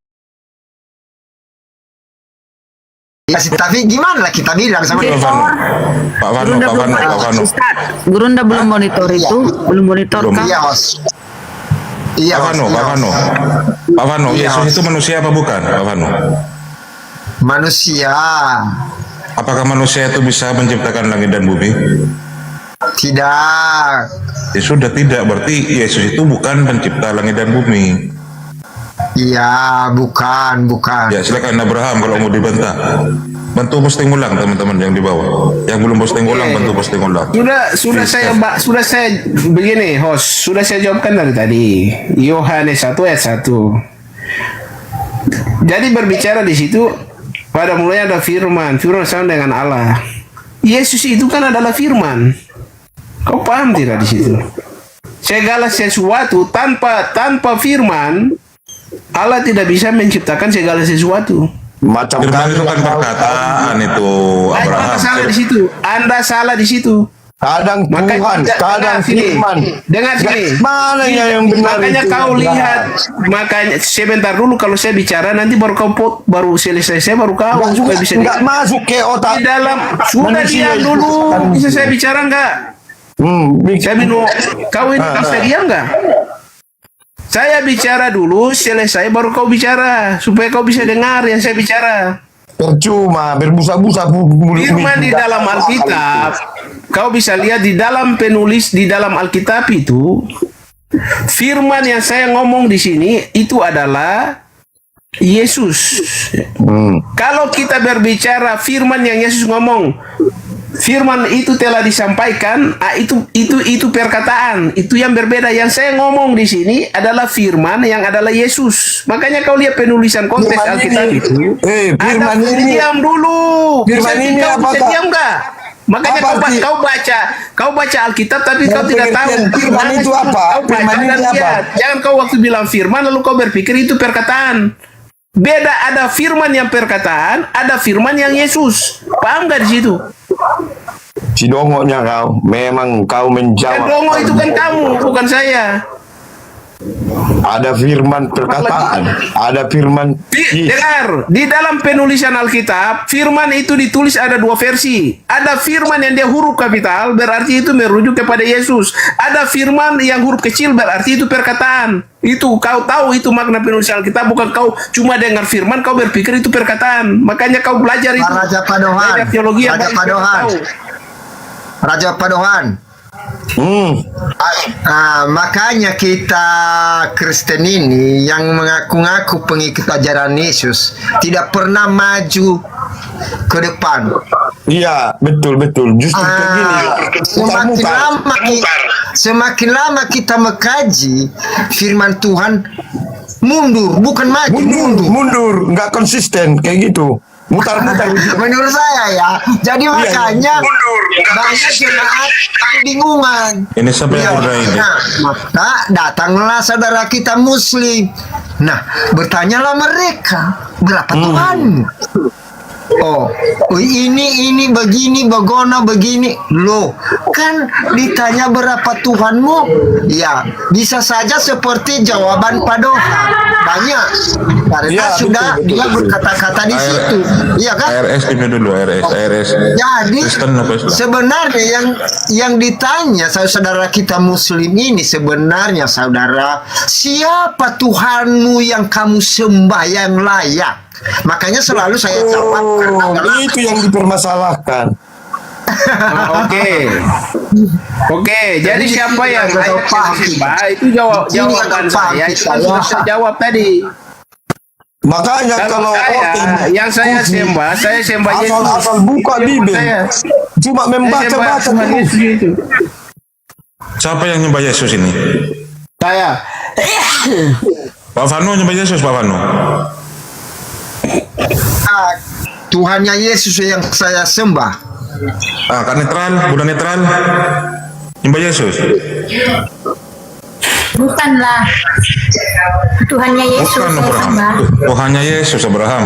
S10: Tapi gimana lah kita bilang sama
S3: Pak Vano.
S9: Gurunda belum monitor itu, belum monitor kah?
S10: Iya,
S3: Pak Vano, Yesus itu manusia apa bukan, Pak Vano?
S10: Manusia.
S3: Apakah manusia itu bisa menciptakan langit dan bumi?
S10: Tidak.
S3: Ya sudah tidak, berarti Yesus itu bukan pencipta langit dan bumi.
S10: Iya, bukan.
S3: Ya silakan Abraham kalau mau dibantah. Bantu posting ulang teman-teman yang di bawah. Yang belum posting ulang bantu posting ulang.
S19: Sudah saya begini, host. Sudah saya jawabkan dari tadi. Yohanes 1 ayat 1. Jadi berbicara di situ, pada mulanya ada firman sama dengan Allah. Yesus itu kan adalah firman. Kau paham tidak di situ? Segala sesuatu tanpa firman, Allah tidak bisa menciptakan segala sesuatu.
S4: Macam
S3: firman itu kan perkataan itu, Abraham.
S19: Anda salah di situ. Anda salah di situ.
S4: Kadang Tuhan, kadang firman.
S19: Dengar sini.
S4: Mana yang benar
S19: makanya
S4: itu?
S19: Kau lihat, makanya sebentar dulu kalau saya bicara nanti baru kau baru selesai saya baru kau supaya bisa
S4: nggak masuk ke otak
S19: di dalam. Sudah diam dulu. Bisa saya bicara enggak? Saya minum. Kau ini bisa diam enggak? Saya bicara dulu, selesai baru kau bicara supaya kau bisa dengar yang saya bicara.
S4: Percuma, berbusa-busa.
S19: Firman di dalam Alkitab, kau bisa lihat di dalam penulis di dalam Alkitab itu, firman yang saya ngomong di sini itu adalah Yesus. Kalau kita berbicara firman yang Yesus ngomong, firman itu telah disampaikan, itu perkataan, itu yang berbeda. Yang saya ngomong di sini adalah firman yang adalah Yesus. Makanya kau lihat penulisan konteks Alkitab itu.
S4: Firman ini
S19: diam dulu.
S4: Firman ini apa?
S19: Bisa diam enggak? Makanya kau baca Alkitab tapi kau tidak tahu
S4: firman itu apa? Firman ini apa?
S19: Jangan kau waktu bilang firman lalu kau berpikir itu perkataan. Beda, ada firman yang perkataan, ada firman yang Yesus. Paham nggak di situ?
S4: Cidongoknya kau, memang kau menjawab.
S19: Dongo itu kan kamu, bukan saya.
S14: Ada firman perkataan, ada firman.
S19: Dengar, di dalam penulisan Alkitab, firman itu ditulis ada dua versi. Ada firman yang dia huruf kapital, berarti itu merujuk kepada Yesus. Ada firman yang huruf kecil, berarti itu perkataan. Itu kau tahu itu makna penulisan Alkitab, bukan kau cuma dengar firman, kau berpikir itu perkataan. Makanya kau belajar itu.
S10: Raja Padohan.
S19: Teologi yang
S10: Raja
S19: baik,
S10: Padohan.
S19: tahu.
S10: Raja Padohan. Makanya kita Kristen ini yang mengaku-ngaku pengikut ajaran Yesus tidak pernah maju ke depan.
S14: Iya, betul. Justru begini.
S10: Semakin lama kita mengkaji firman Tuhan, mundur, bukan maju.
S14: Mundur, nggak konsisten kayak gitu. Mutar-mutar.
S10: Menurut saya ya. Jadi makanya banyak jemaat kebingungan.
S3: Ini siapa yang udah ini?
S10: Maka datanglah saudara kita Muslim. Nah, bertanyalah mereka, berapa Tuhanmu? Oh, ini begini, begono begini. Loh, kan ditanya berapa Tuhanmu? Ya, bisa saja seperti jawaban Padohan. Banyak. Karena sudah dia berkata-kata di situ. Iya kan?
S3: RS ini dulu, RS.
S10: Jadi sebenarnya yang ditanya saudara kita Muslim ini sebenarnya saudara, siapa Tuhanmu yang kamu sembah yang layak? Makanya selalu saya jawab
S14: itu yang dipermasalahkan.
S19: Oke, jadi siapa yang sembah itu jawaban saya. Itu kan sudah saya jawab tadi.
S14: Makanya kalau
S19: yang saya sembah Yesus.
S14: Asal buka Bibel, cuma membaca-baca
S19: itu.
S3: Siapa yang nyembah Yesus ini?
S19: Saya.
S3: Pak Vano nyembah Yesus, Pak Vano.
S10: Tuhannya Yesus yang saya sembah.
S3: Kan netral, Buddha netral. Nyembah Yesus.
S11: Bukanlah Tuhannya Yesus
S3: Bukan
S11: saya
S3: Abraham.
S11: sembah.
S3: Tuhannya Yesus Abraham.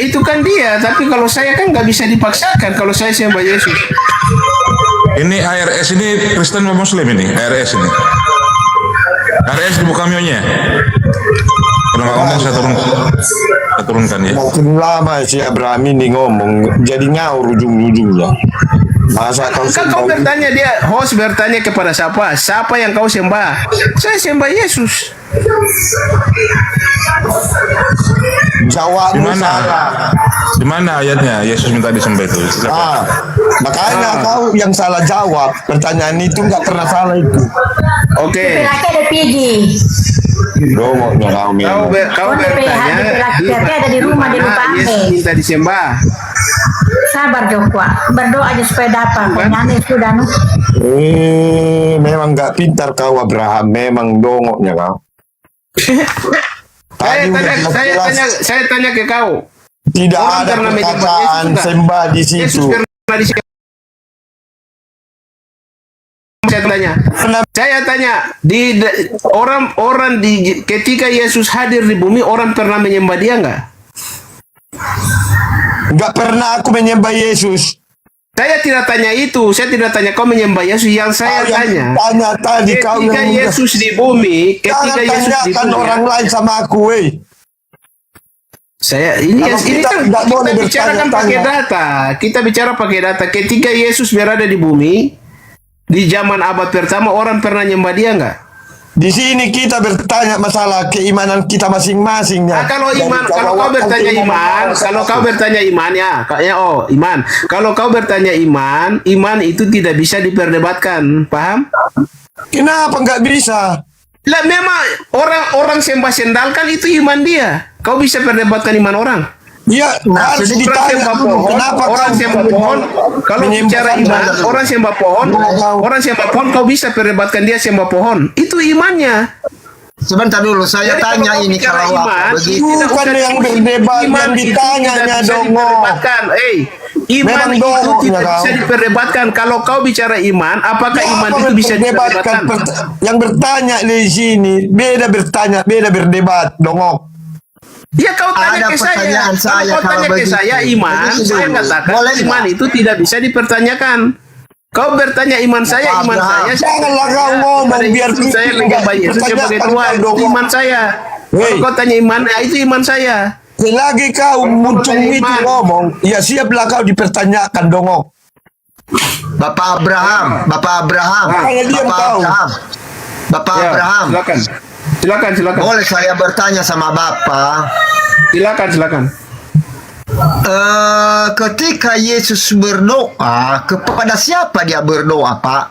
S19: Itu kan dia, tapi kalau saya kan nggak bisa dipaksakan kalau saya sembah Yesus.
S3: Ini ARS ini Kristen atau Muslim ini? ARS ini. ARS di buka mionya. Kalau nggak ngomong saya turunkan ya.
S14: Makin lama si Abraham ini ngomong, jadi ngawur ujung-ujungnya. Masa
S19: kau bertanya, dia host bertanya kepada siapa? Siapa yang kau sembah? Saya sembah Yesus.
S14: Jawab
S3: di mana ayatnya Yesus minta disembah itu?
S14: Makanya kau yang salah jawab. Pertanyaan itu nggak pernah salah itu.
S19: Oke.
S11: Laki ada pigi.
S19: Kau bertanya
S11: ada di rumah di lupa
S19: Yesus minta disembah.
S11: Sabar Joko, berdoa aja supaya dapat. Nyanyi sudah nu.
S14: Memang nggak pintar kau Abraham, memang dongoknya kau.
S19: Saya tanya ke kau.
S14: Tidak ada perkataan sembah di situ.
S19: Saya tanya di orang di ketika Yesus hadir di bumi, orang pernah menyembah dia nggak?
S14: Nggak pernah aku menyembah Yesus.
S19: Saya tidak tanya itu. Saya tidak tanya kau menyembah Yesus. Yang saya tanya
S14: tadi kau
S19: ketika Yesus di bumi, ketika Yesus di bumi,
S14: orang lain sama aku,
S19: ini kan kita bicarakan pakai data. Kita bicara pakai data. Ketika Yesus berada di bumi, di zaman abad pertama, orang pernah nyembah dia nggak?
S14: Di sini kita bertanya masalah keimanan kita masing-masing ya.
S19: Kalau kau bertanya iman ya, iman. Kalau kau bertanya iman itu tidak bisa diperdebatkan, paham?
S14: Kenapa nggak bisa?
S19: Lah memang orang sembah sendal kan itu iman dia. Kau bisa perdebatkan iman orang?
S14: Iya, harus ditanya kenapa
S19: orang sembah pohon? Kalau bicara iman, orang sembah pohon, kau bisa perdebatkan dia sembah pohon. Itu imannya.
S10: Sebentar dulu, saya tanya ini kalau
S19: iman,
S14: bukan yang berdebat, yang ditanyanya dong.
S19: Iman itu tidak bisa diperdebatkan. Kalau kau bicara iman, apakah iman itu bisa diperdebatkan?
S14: Yang bertanya di sini beda bertanya, beda berdebat, dongok.
S19: Ya kau tanya ke saya. Kalau kau tanya ke saya iman, saya katakan iman itu tidak bisa dipertanyakan. Kau bertanya iman saya, iman saya.
S4: Janganlah kau ngomong biar
S19: saya menyembah Yesus sebagai Tuhan. Iman saya. Kalau kau tanya iman, itu iman saya.
S4: Selagi kau muncul itu ngomong, ya siaplah kau dipertanyakan dongok.
S10: Bapak Abraham, Bapak Abraham, Bapak
S19: Ya,
S10: Abraham.
S19: Silakan.
S10: Boleh saya bertanya sama Bapak?
S19: Silakan.
S10: Ketika Yesus berdoa, kepada siapa dia berdoa, Pak?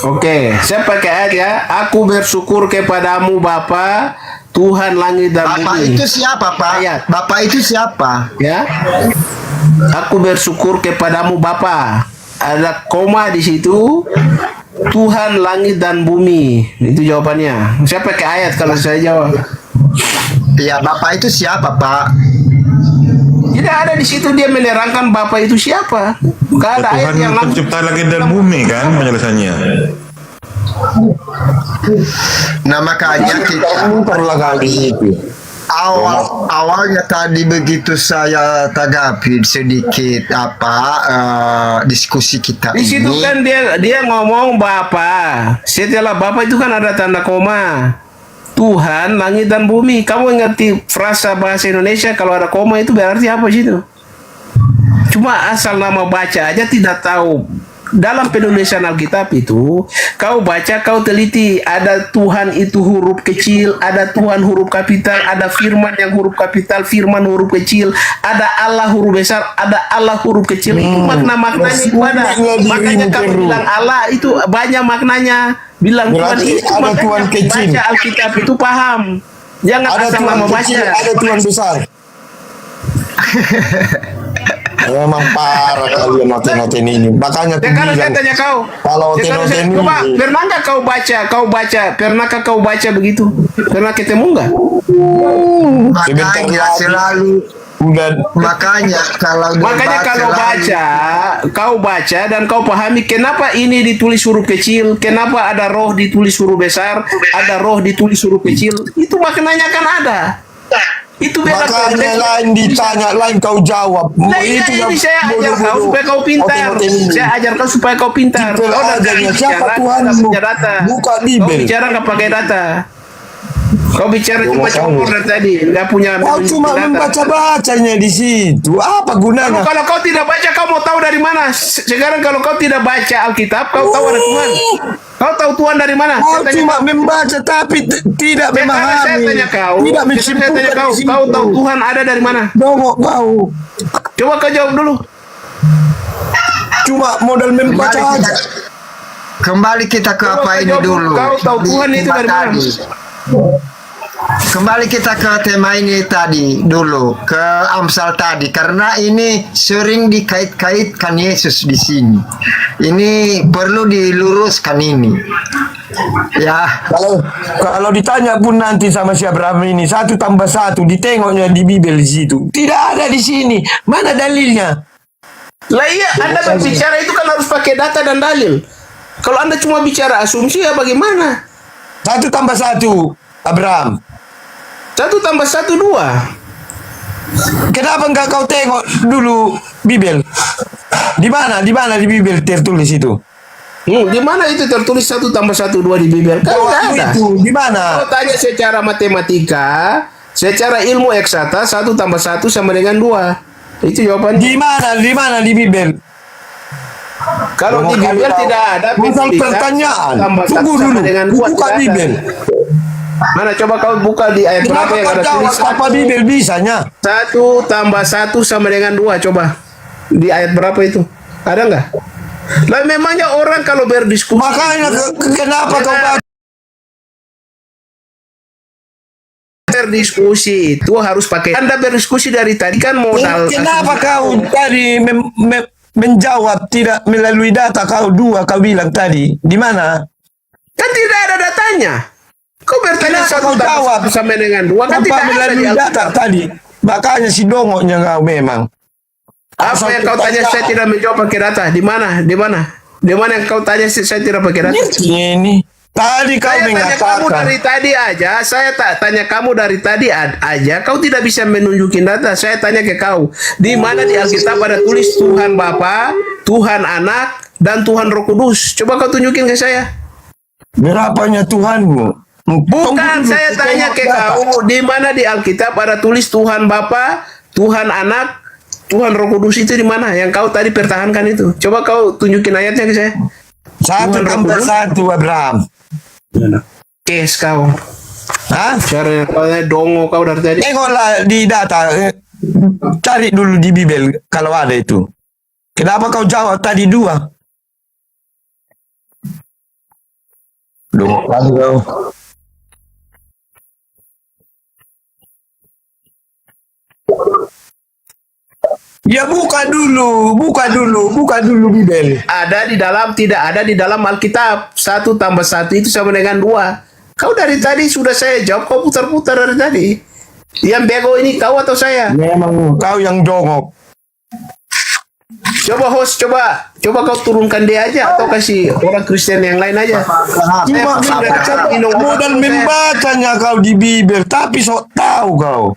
S19: Oke, saya pakai ayat ya. Aku bersyukur kepadamu Bapa, Tuhan langit dan bumi.
S10: Bapak itu siapa, Pak? Bapak itu siapa?
S19: Ya. Aku bersyukur kepadamu Bapa. Ada koma di situ. Tuhan langit dan bumi. Itu jawabannya. Saya pakai ayat kalau saya jawab.
S10: Ya, Bapak itu siapa, Pak?
S19: Tidak ada di situ dia menerangkan Bapa itu siapa. Gak ada ayat yang
S3: Tuhan pencipta langit dan bumi kan penjelasannya.
S10: Nah, makanya kita awalnya tadi begitu saya tanggapi sedikit diskusi kita
S19: di situ
S10: ini.
S19: kan dia ngomong Bapa. Setelah Bapa itu kan ada tanda koma. Tuhan langit dan bumi. Kamu ngerti frasa bahasa Indonesia kalau ada koma itu berarti apa sih itu? Cuma asal nama baca aja tidak tahu. Dalam penulisan Alkitab itu, kau baca, kau teliti, ada Tuhan itu huruf kecil, ada Tuhan huruf kapital, ada firman yang huruf kapital, firman huruf kecil, ada Allah huruf besar, ada Allah huruf kecil. Itu makna-maknanya itu ada. Makanya kamu bilang Allah itu banyak maknanya. Bilang Tuhan itu
S4: ada Tuhan kecil.
S19: Baca Alkitab itu paham. Jangan
S4: Ada
S19: asal
S4: Tuhan
S19: nama
S4: kecil,
S19: baca.
S4: ada Tuhan besar. Memang parah kalian noten-noten ini. Makanya aku
S19: Sekarang saya
S4: bilang,
S19: tanya kau.
S4: kalau
S19: Sekarang
S4: noten-noten ini,
S19: coba, pernahkah kau baca? Pernahkah kau baca begitu? Pernah ketemu enggak?
S10: Makanya selalu makanya kalau
S19: kau baca dan kau pahami kenapa ini ditulis huruf kecil, kenapa ada roh ditulis huruf besar, ada roh ditulis huruf kecil, itu maknanya kan ada. Itu beda.
S4: makanya lain ditanya, lain kau jawab.
S19: Nah, ini saya ajar kau supaya kau pintar. Saya ajar kau supaya kau pintar. Kau
S4: ajarnya siapa Tuhanmu? Buka Bibel.
S19: Kau bicara nggak pakai data. Kau bicara cuma campur dari tadi, nggak punya.
S4: Kau cuma membaca-bacanya di situ. Apa gunanya?
S19: Kalau kau tidak baca, kau mau tahu dari mana? Sekarang kalau kau tidak baca Alkitab, kau tahu ada Tuhan. Kau tahu Tuhan dari mana?
S4: Kau cuma membaca tapi tidak memahami.
S19: Saya tanya kau.
S4: Tidak
S19: Saya tanya kau. Kau tahu Tuhan ada dari mana?
S4: Dongok kau.
S19: Coba kau jawab dulu.
S4: Cuma modal membaca aja.
S10: Kembali kita ke apa ini dulu.
S19: Kau tahu Tuhan itu dari mana?
S10: Kembali kita ke tema ini tadi dulu, ke Amsal tadi, karena ini sering dikait-kaitkan Yesus di sini. Ini perlu diluruskan ini. Ya,
S4: kalau ditanya pun nanti sama si Abraham ini 1 tambah 1 ditengoknya di Bibel di situ. Tidak ada di sini. Mana dalilnya?
S19: Lah iya, Anda berbicara itu kan harus pakai data dan dalil. Kalau Anda cuma bicara asumsi ya bagaimana?
S4: 1 tambah 1 Abraham.
S19: 1 tambah 1 2.
S4: Kenapa enggak kau tengok dulu Bibel? Di mana di Bibel tertulis itu?
S19: Di mana itu tertulis 1 tambah 1 2 di Bibel? Kan enggak ada.
S4: Itu di mana?
S19: Kalau tanya secara matematika, secara ilmu eksakta 1 tambah 1 sama dengan 2. Itu jawabannya.
S4: Di mana di Bibel?
S19: Kalau di Bibel tidak ada
S4: bukan pertanyaan. Tunggu dulu. Buka Bibel.
S19: Mana coba kau buka di ayat berapa yang ada tulis?
S4: Apa Bibel bisanya?
S19: 1 tambah 1 sama dengan 2, coba. Di ayat berapa itu? Ada nggak? Lah memangnya orang kalau berdiskusi.
S4: Makanya kenapa kau baca?
S19: Berdiskusi itu harus pakai. Anda berdiskusi dari tadi kan modal.
S4: Kenapa kau tadi menjawab tidak melalui data? Kau bilang tadi. Di mana?
S19: Kan tidak ada datanya. Kau bertanya
S4: kau jawab
S19: sama dengan 2 kan tidak
S4: melalui
S19: ada
S4: data tadi. Makanya si dongoknya kau memang.
S19: Apa yang kau tanya saya tidak menjawab pakai data? Di mana? Yang kau tanya saya tidak pakai data?
S4: Ini. Tadi kau
S19: saya
S4: mengatakan.
S19: Tanya kamu dari tadi aja. Saya tanya kamu dari tadi aja. Kau tidak bisa menunjukin data. Saya tanya ke kau. Di mana di Alkitab ada tulis Tuhan Bapa, Tuhan Anak, dan Tuhan Roh Kudus. Coba kau tunjukin ke saya.
S4: Berapanya Tuhanmu?
S19: Bukan, saya tanya ke kau, di mana di Alkitab ada tulis Tuhan Bapa, Tuhan Anak, Tuhan Roh Kudus itu di mana? Yang kau tadi pertahankan itu. Coba kau tunjukin ayatnya ke saya.
S4: 1:1 Abraham.
S19: Kes kau.
S4: Hah?
S19: Cara kau dongo kau dari tadi.
S4: Tengoklah di data. Cari dulu di Bibel kalau ada itu. Kenapa kau jawab tadi 2? Loh, lagi kau. Ya buka dulu Bibel.
S19: Ada di dalam, tidak ada di dalam Alkitab. 1 + 1 itu sama dengan 2. Kau dari tadi sudah saya jawab, kau putar-putar dari tadi. Yang bego ini kau atau saya?
S4: Memang kau yang jongok.
S19: Coba host, coba kau turunkan dia aja atau kasih orang Kristen yang lain aja.
S4: Cuma modal membacanya kau di Bibel, tapi sok tahu kau.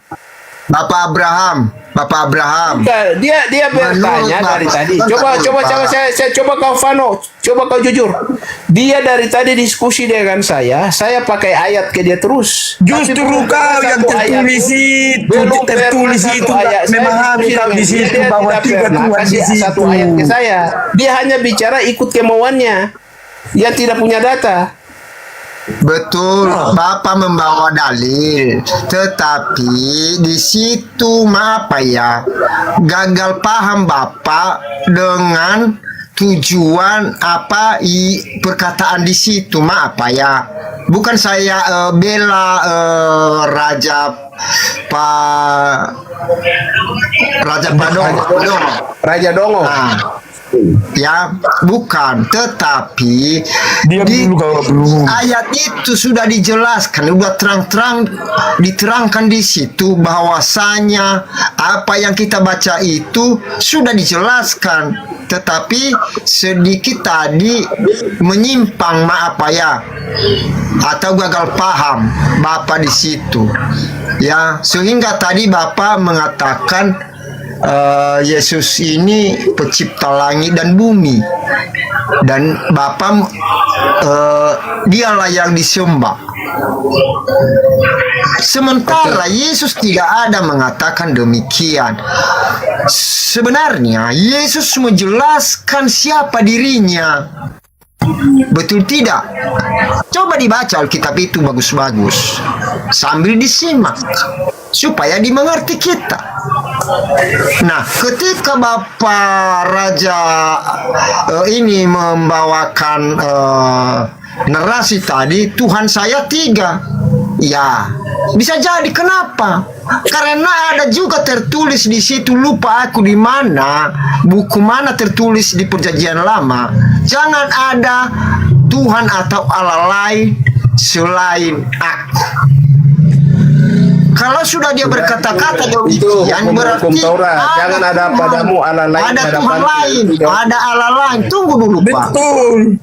S10: Bapak Abraham.
S19: Dia bertanya dari tadi. Coba saya coba kau Fano, coba kau jujur. Dia dari tadi diskusi dengan saya pakai ayat ke dia terus.
S4: Justru kau yang tertulis itu memahami kau di situ bahwa 3 Tuhan di situ.
S19: Satu ayat ke saya. Dia hanya bicara ikut kemauannya. Dia tidak punya data.
S10: Betul, Bapak membawa dalil, tetapi di situ gagal paham Bapak dengan tujuan perkataan di situ, bukan saya bela Raja
S19: Dongo.
S10: Ya, bukan, tetapi ayat itu sudah dijelaskan, sudah terang-terang diterangkan di situ bahwasanya apa yang kita baca itu sudah dijelaskan, tetapi sedikit tadi menyimpang atau gagal paham Bapak di situ. Ya, sehingga tadi Bapak mengatakan Yesus ini pencipta langit dan bumi, dan Bapa dialah yang disembah. Sementara Yesus tidak ada mengatakan demikian. Sebenarnya Yesus menjelaskan siapa dirinya. Betul tidak? Coba dibaca Alkitab itu bagus-bagus sambil disimak supaya dimengerti kita. Nah, ketika Bapak Raja ini membawakan narasi tadi, Tuhan saya 3. Ya, bisa jadi kenapa? Karena ada juga tertulis di situ, lupa aku di mana, buku mana tertulis di Perjanjian Lama. Jangan ada Tuhan atau Allah lain selain aku. Kalau sudah dia berkata-kata demikian, berarti
S19: jangan ada padamu Allah lain,
S10: ada Tuhan lain, ada Allah lain. Tunggu dulu, Pak.
S4: Betul.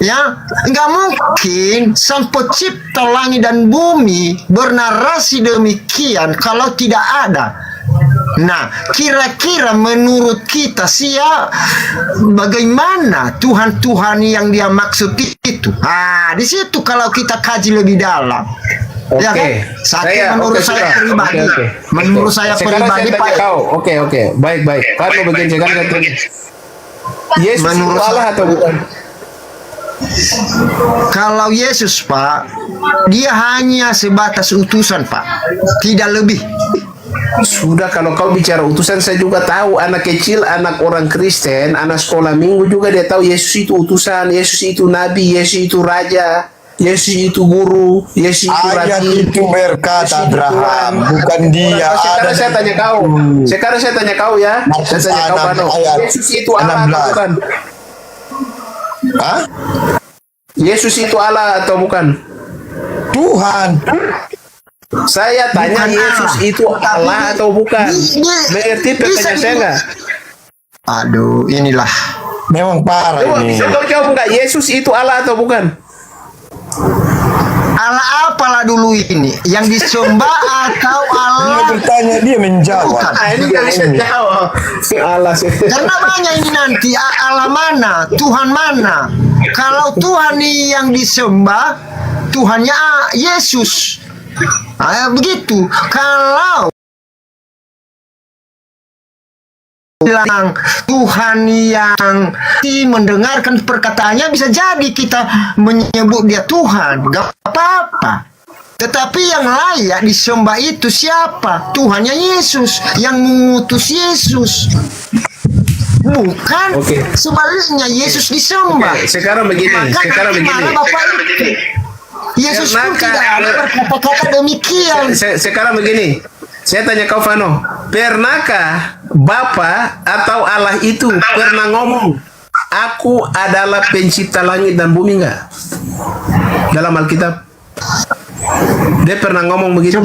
S10: Ya, nggak mungkin sang pencipta langit dan bumi bernarasi demikian kalau tidak ada. Nah, kira-kira menurut kita bagaimana Tuhan yang dia maksud itu? Di situ kalau kita kaji lebih dalam. Ya kan? Menurut saya pribadi. Menurut saya pribadi, Pak.
S19: Oke. Baik. Kalau bagian sekarang Yesus menurut Allah atau bukan?
S10: Kalau Yesus, Pak, dia hanya sebatas utusan, Pak, tidak lebih.
S19: Sudah, kalau kau bicara utusan, saya juga tahu. Anak kecil, anak orang Kristen, anak sekolah minggu juga dia tahu Yesus itu utusan, Yesus itu nabi, Yesus itu raja, Yesus itu guru, Yesus itu raja.
S4: Itu berkata Abraham, bukan dia.
S19: Sekarang saya tanya kau. Ya. Saya tanya kau, Bano. Yesus itu Allah atau bukan?
S4: Hah?
S19: Yesus itu Allah atau bukan?
S4: Tuhan.
S19: Saya tanya, Yesus itu Allah atau bukan? Mengerti pertanyaan saya enggak?
S10: Aduh, inilah
S4: memang parah ini.
S19: Coba jawab enggak? Yesus itu Allah atau bukan?
S10: Allah apalah dulu ini? Yang disembah atau Allah?
S4: Dia bertanya, dia menjawab.
S19: Nah, ini nggak bisa jawab. Allah sih.
S10: Karena banyak ini nanti Allah mana, Tuhan mana. Kalau Tuhan yang disembah, Tuhannya Yesus. Begitu. Kalau bilang Tuhan yang mendengarkan perkataannya, bisa jadi kita menyebut dia Tuhan, gak apa-apa. Tetapi yang layak disembah itu siapa? Tuhannya Yesus, yang mengutus Yesus. Bukan sebaliknya Yesus disembah.
S19: Sekarang begini,
S10: Maka
S19: sekarang begini.
S10: Bapak itu. Yesus pun tidak ada berkata-kata demikian.
S19: Sekarang begini, saya tanya kau Vano, pernahkah Bapa atau Allah itu pernah ngomong, aku adalah pencipta langit dan bumi enggak? Dalam Alkitab. Dia pernah ngomong begitu?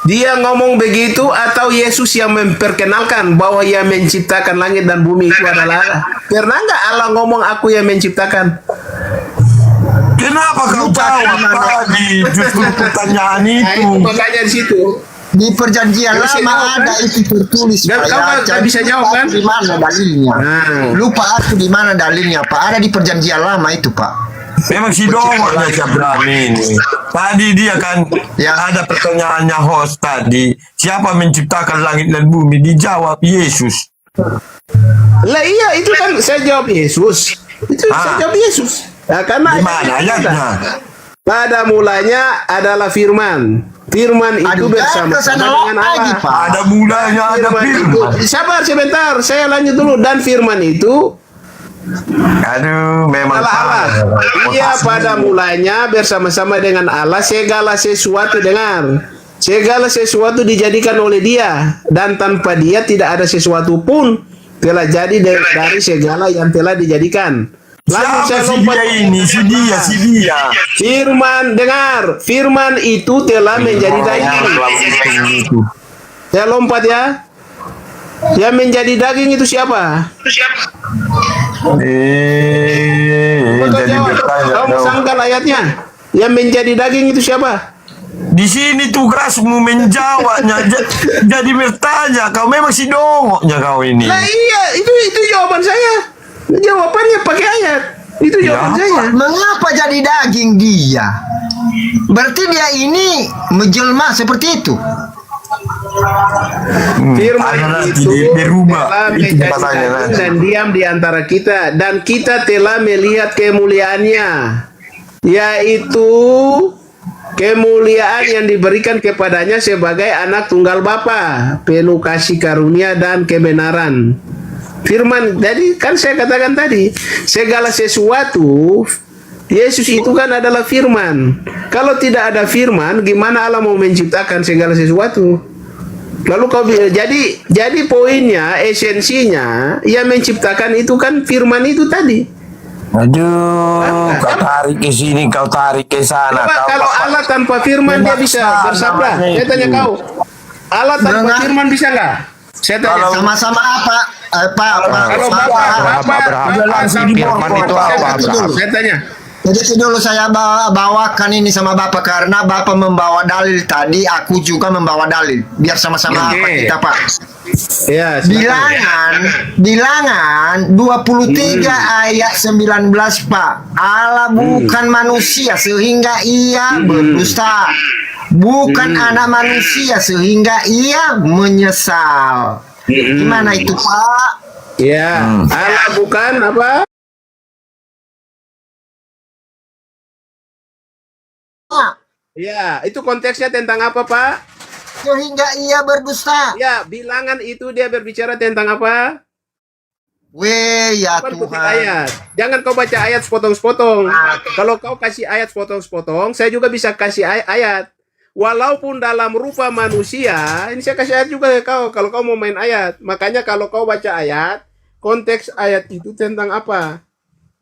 S19: Dia ngomong begitu atau Yesus yang memperkenalkan bahwa ia menciptakan langit dan bumi itu adalah Allah? Pernah nggak Allah ngomong aku yang menciptakan?
S4: Kenapa kau jawab tadi justru pertanyaan itu?
S19: Makanya di situ.
S10: Di perjanjian lama ada itu tertulis.
S19: Dan kau nggak bisa jawab kan?
S10: Di mana dalilnya? Lupa aku di mana dalilnya, Pak. Ada di perjanjian lama itu, Pak.
S4: Memang si dongoknya si Abraham ini. Tadi dia kan ada pertanyaannya host tadi. Siapa menciptakan langit dan bumi? Dijawab Yesus.
S19: Lah iya, itu kan saya jawab Yesus. Itu saya jawab Yesus. Nah, karena
S4: gimana ayatnya?
S19: Pada mulanya adalah firman. Firman itu bersama-sama dengan Allah.
S4: Ada mulanya, ada firman.
S19: Sabar sebentar, saya lanjut dulu. Dan firman itu
S4: memang
S19: Allah. Ia pada mulanya bersama-sama dengan Allah, segala sesuatu dengar. Segala sesuatu dijadikan oleh Dia, dan tanpa Dia tidak ada sesuatu pun telah jadi dari segala yang telah dijadikan. Lalu saya lompat
S4: ini, si dia.
S19: Firman, dengar. Firman itu telah menjadi daging. Saya lompat ya. Yang menjadi daging itu siapa? Kau sangkal ayatnya. Yang menjadi daging itu siapa?
S4: Di sini tugasmu menjawabnya. Jadi bertanya, kau memang si dongoknya kau ini.
S19: Nah iya, itu jawaban saya. Jawabannya pakai ayat. Itu jawaban saya.
S10: Mengapa jadi daging dia? Berarti dia ini menjelma seperti itu.
S19: Firman itu telah menjadi dan diam di antara kita, dan kita telah melihat kemuliaannya, yaitu kemuliaan yang diberikan kepadanya sebagai anak tunggal Bapa, penuh kasih karunia dan kebenaran. Firman, jadi kan saya katakan tadi, segala sesuatu, Yesus itu kan adalah firman. Kalau tidak ada firman, gimana Allah mau menciptakan segala sesuatu? Lalu kau jadi poinnya, esensinya, yang menciptakan itu kan firman itu tadi.
S4: Aduh, kau tarik ke sini, kau tarik ke sana.
S19: Kalau Allah tanpa firman dia bisa bersabda. Saya tanya kau, Allah tanpa firman bisa nggak? Saya tanya.
S10: Sama-sama apa?
S19: Kalau Bapak
S10: firman itu apa?
S19: Saya tanya.
S10: Jadi dulu saya bawakan ini sama Bapak, karena Bapak membawa dalil tadi, aku juga membawa dalil. Biar sama-sama apa kita, Pak.
S19: Ya,
S10: bilangan 23 ayat 19, Pak. Allah bukan manusia sehingga ia berdusta. Bukan anak manusia sehingga ia menyesal. Gimana itu, Pak?
S19: Ya, Allah bukan apa? Ya, itu konteksnya tentang apa, Pak?
S10: Sehingga ia berdusta.
S19: Ya, bilangan itu dia berbicara tentang apa?
S10: Ya
S19: Tuhan. Ayat. Jangan kau baca ayat sepotong-sepotong. Kalau kau kasih ayat sepotong-sepotong, saya juga bisa kasih ayat. Walaupun dalam rupa manusia, ini saya kasih ayat juga ya kau. Kalau kau mau main ayat, makanya kalau kau baca ayat, konteks ayat itu tentang apa?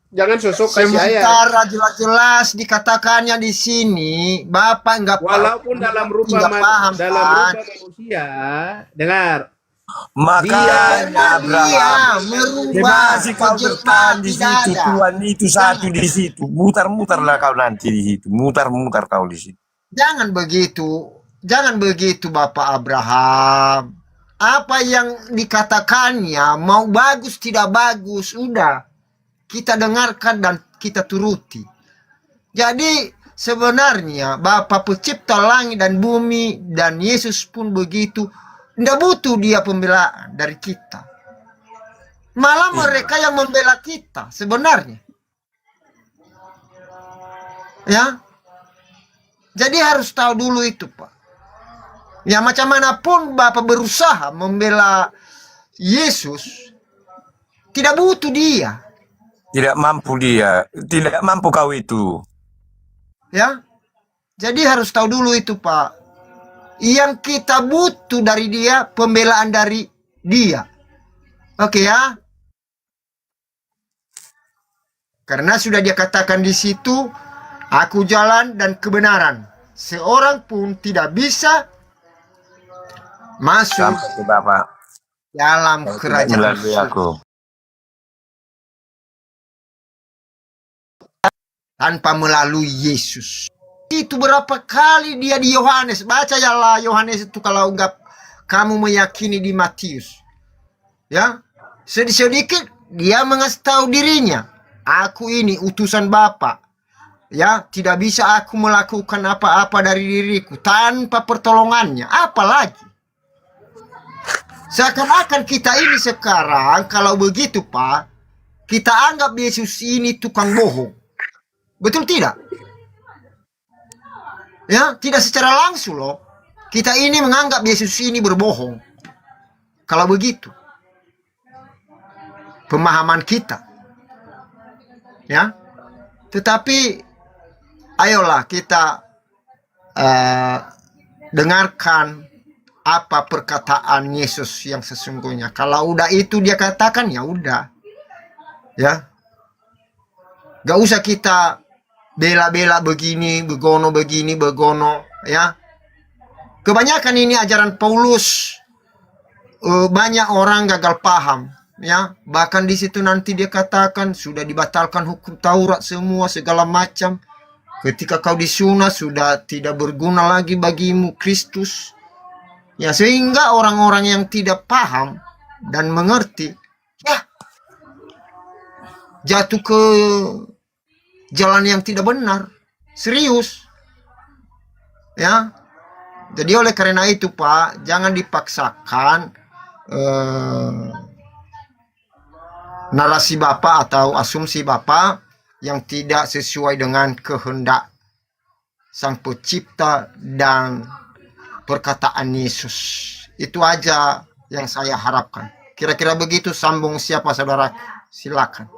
S19: Jangan sosok kasih ayat.
S10: Sementara jelas-jelas dikatakannya di sini, Bapak enggak
S19: walaupun dalam rupa
S10: paham,
S19: manusia, dengar.
S4: Makanya
S21: dia
S4: Abraham,
S21: merubah
S4: masih kau bertahan di
S21: tidak
S4: situ,
S21: ada.
S4: Tuhan itu satu di situ. Mutar-mutarlah kau nanti di situ, mutar-mutar kau di situ.
S10: Jangan begitu Bapak Abraham. Apa yang dikatakannya mau bagus tidak bagus, udah kita dengarkan dan kita turuti. Jadi sebenarnya Bapa Pencipta langit dan bumi dan Yesus pun begitu, tidak butuh dia pembelaan dari kita. Malah mereka yang membela kita sebenarnya. Ya. Jadi harus tahu dulu itu, Pak. Ya macam manapun Bapak berusaha membela Yesus, tidak butuh dia.
S4: Tidak mampu dia, tidak mampu kau itu.
S10: Ya. Jadi harus tahu dulu itu, Pak. Yang kita butuh dari dia, pembelaan dari dia. Oke ya? Karena sudah dia katakan di situ, aku jalan dan kebenaran. Seorang pun tidak bisa masuk
S4: Sampai ke Bapak
S10: dalam kerajaan
S4: melalui aku.
S10: tanpa melalui Yesus. Itu berapa kali dia di Yohanes. Baca ya lah Yohanes itu kalau enggak kamu meyakini di Matius. Ya. Sedikit dia mengasih tahu dirinya. Aku ini utusan Bapa. Ya, tidak bisa aku melakukan apa-apa dari diriku tanpa pertolongannya. Apalagi. Seakan-akan kita ini sekarang kalau begitu Pak, kita anggap Yesus ini tukang bohong. Betul tidak? Ya, tidak secara langsung loh. Kita ini menganggap Yesus ini berbohong. Kalau begitu. Pemahaman kita. Ya. Tetapi ayolah kita dengarkan apa perkataan Yesus yang sesungguhnya. Kalau udah itu dia katakan ya udah. Ya. Gak usah kita bela-bela begini, begono begini, begono, ya. Kebanyakan ini ajaran Paulus, banyak orang gagal paham, ya. Bahkan di situ nanti dia katakan sudah dibatalkan hukum Taurat semua segala macam. Ketika kau disunat sudah tidak berguna lagi bagimu Kristus. Ya, sehingga orang-orang yang tidak paham dan mengerti, ya, jatuh ke jalan yang tidak benar, serius, ya. Jadi oleh karena itu Pak, jangan dipaksakan narasi Bapak atau asumsi Bapak yang tidak sesuai dengan kehendak Sang Pencipta dan perkataan Yesus. Itu aja yang saya harapkan. Kira-kira begitu, sambung siapa saudara? Silakan.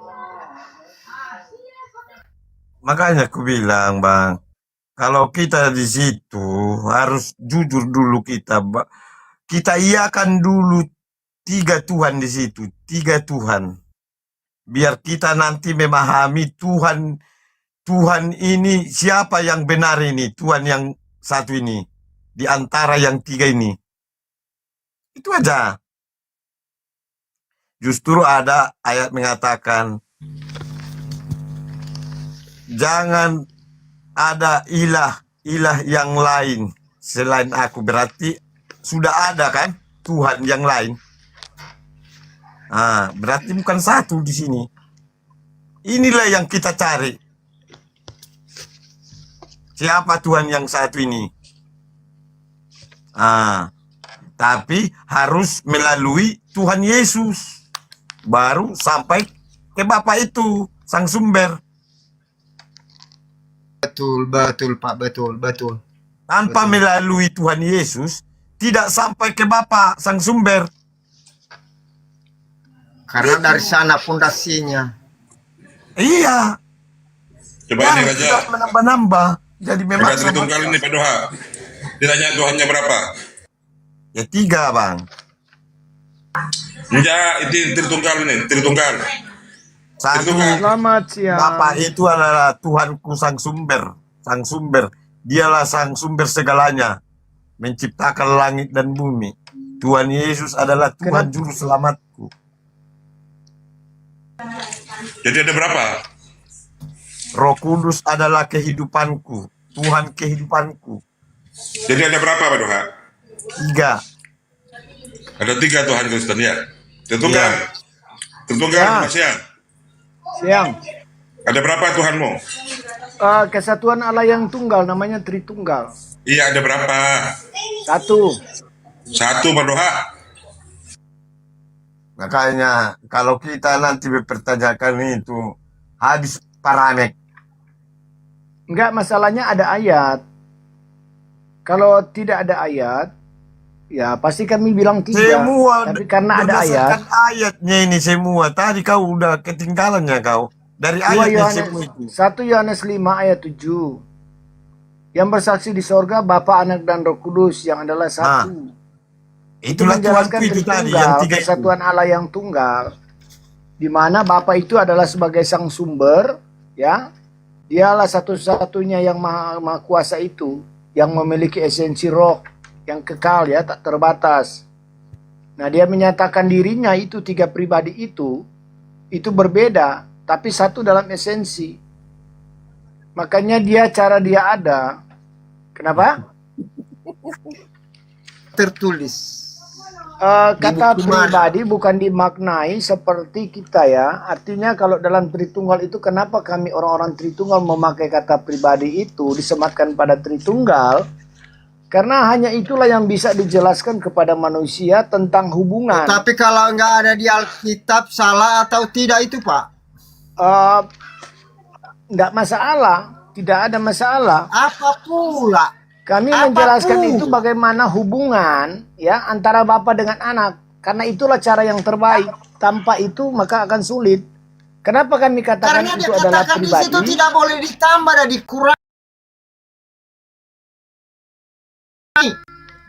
S4: Makanya aku bilang Bang, kalau kita di situ harus jujur dulu kita, kita iakan dulu 3 Tuhan di situ, 3 Tuhan. Biar kita nanti memahami Tuhan ini siapa yang benar ini, Tuhan yang satu ini di antara yang 3 ini. Itu aja. Justru ada ayat mengatakan jangan ada ilah yang lain selain aku. Berarti sudah ada kan Tuhan yang lain. Berarti bukan satu di sini. Inilah yang kita cari. Siapa Tuhan yang satu ini? Tapi harus melalui Tuhan Yesus. Baru sampai ke Bapa itu, Sang Sumber.
S10: Betul Pak, betul.
S4: Tanpa melalui Tuhan Yesus, tidak sampai ke Bapa Sang Sumber.
S10: Karena dari sana fondasinya.
S4: Iya.
S3: Coba ini Raja.
S4: Tidak menambah-nambah. Jadi memang
S3: Raja Tritunggal ini Pak Doha. Ditanya Tuhannya berapa?
S4: Ya 3 Bang.
S3: Enggak, itu Tritunggal ini, Tritunggal.
S4: Satu,
S14: Selamat siang.
S4: Bapa itu adalah Tuhanku Sang Sumber. Sang Sumber. Dialah Sang Sumber segalanya. Menciptakan langit dan bumi. Tuhan Yesus adalah Tuhan juru selamatku.
S3: Jadi ada berapa?
S4: Roh Kudus adalah kehidupanku, Tuhan kehidupanku.
S3: Jadi ada berapa Pak Doha?
S4: 3.
S3: Ada 3 Tuhan Kristen ya. Tentukan. Tentukan Mas Siang.
S8: Siang.
S3: Ada berapa Tuhanmu?
S8: Kesatuan Allah yang tunggal namanya Tritunggal.
S3: Iya, ada berapa?
S8: 1.
S3: 1 Pak Doha.
S4: Makanya kalau kita nanti berpertanyakan itu habis paramek.
S8: Enggak, masalahnya ada ayat. Kalau tidak ada ayat, ya pasti kami bilang tidak.
S4: Semua
S8: tapi karena ada ayat.
S4: berdasarkan ayatnya ini semua. Tadi kau udah ketinggalannya kau. Dari
S8: 1
S4: ayatnya
S8: Yohanes,
S4: semua itu.
S8: 1 Yohanes 5 ayat 7. Yang bersaksi di sorga Bapa, Anak dan Roh Kudus yang adalah satu.
S4: Itulah
S8: menjelaskan
S4: Tuhanku itu tadi,
S8: Tritunggal,
S4: yang 3 itu.
S8: kesatuan Allah yang tunggal, di mana Bapa itu adalah sebagai sang sumber, ya. Dialah satu-satunya yang maha kuasa itu, yang memiliki esensi roh yang kekal, ya, tak terbatas. Nah, dia menyatakan dirinya itu 3 pribadi itu berbeda, tapi satu dalam esensi. Makanya cara dia ada. Kenapa?
S10: Tertulis.
S8: Kata pribadi bukan dimaknai seperti kita, ya. Artinya kalau dalam Tritunggal itu, kenapa kami orang-orang Tritunggal memakai kata pribadi itu disematkan pada Tritunggal? Karena hanya itulah yang bisa dijelaskan kepada manusia tentang hubungan.
S10: Tapi kalau nggak ada di Alkitab, salah atau tidak itu Pak?
S8: Nggak masalah, tidak ada masalah.
S10: Apa pula?
S8: Kami menjelaskan itu bagaimana hubungan, ya, antara Bapa dengan anak. Karena itulah cara yang terbaik. Tanpa itu maka akan sulit. Kenapa kami katakan
S10: Karena
S8: itu
S10: dia
S8: adalah
S10: katakan di
S8: pribadi?
S10: situ tidak boleh ditambah dan dikurangi.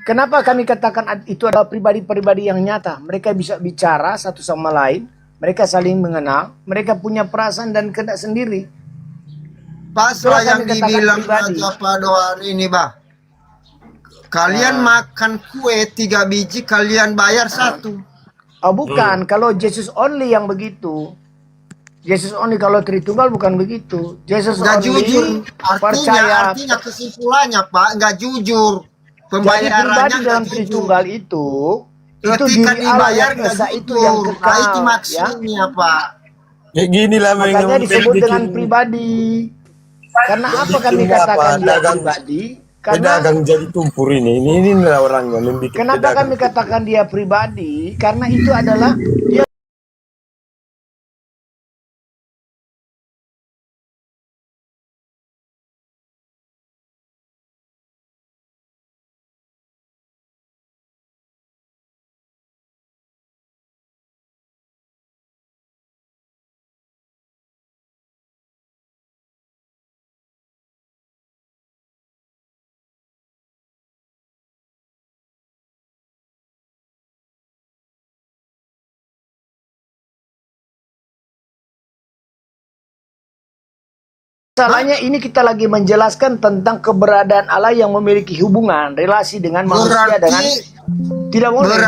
S8: Kenapa kami katakan itu adalah pribadi-pribadi yang nyata? Mereka bisa bicara satu sama lain, mereka saling mengenal, mereka punya perasaan dan kehendak sendiri.
S10: Pasal yang dibilang Raja Padoan ini, Bah. Kalian makan kue 3 biji, kalian bayar 1.
S8: Oh bukan, kalau Jesus only yang begitu. Jesus only, kalau Tritunggal bukan begitu. Jesus
S10: Nggak
S8: only
S10: jujur.
S8: percaya.
S10: Artinya kesimpulannya Pak, nggak jujur.
S8: Jadi
S10: Pembayarannya
S8: pribadi
S10: nggak
S8: dalam
S10: jujur.
S8: Tritunggal itu
S10: Ketika
S8: diri Allah
S10: dibayar
S8: yang
S10: nggak
S8: esa itu
S10: jujur.
S8: yang
S10: Nah,
S8: kekal,
S10: itu
S8: ya.
S10: maksudnya Pak.
S4: Kayak gini lah
S8: Makanya disebut dengan pribadi. Karena apa kami katakan dia pribadi? Karena
S4: pedagang jadi tumpur ini lah orangnya membuat
S8: kenapa kami katakan dia pribadi? Karena itu adalah dia masalahnya ini kita lagi menjelaskan tentang keberadaan Allah yang memiliki hubungan, relasi dengan manusia dengan tidak boleh.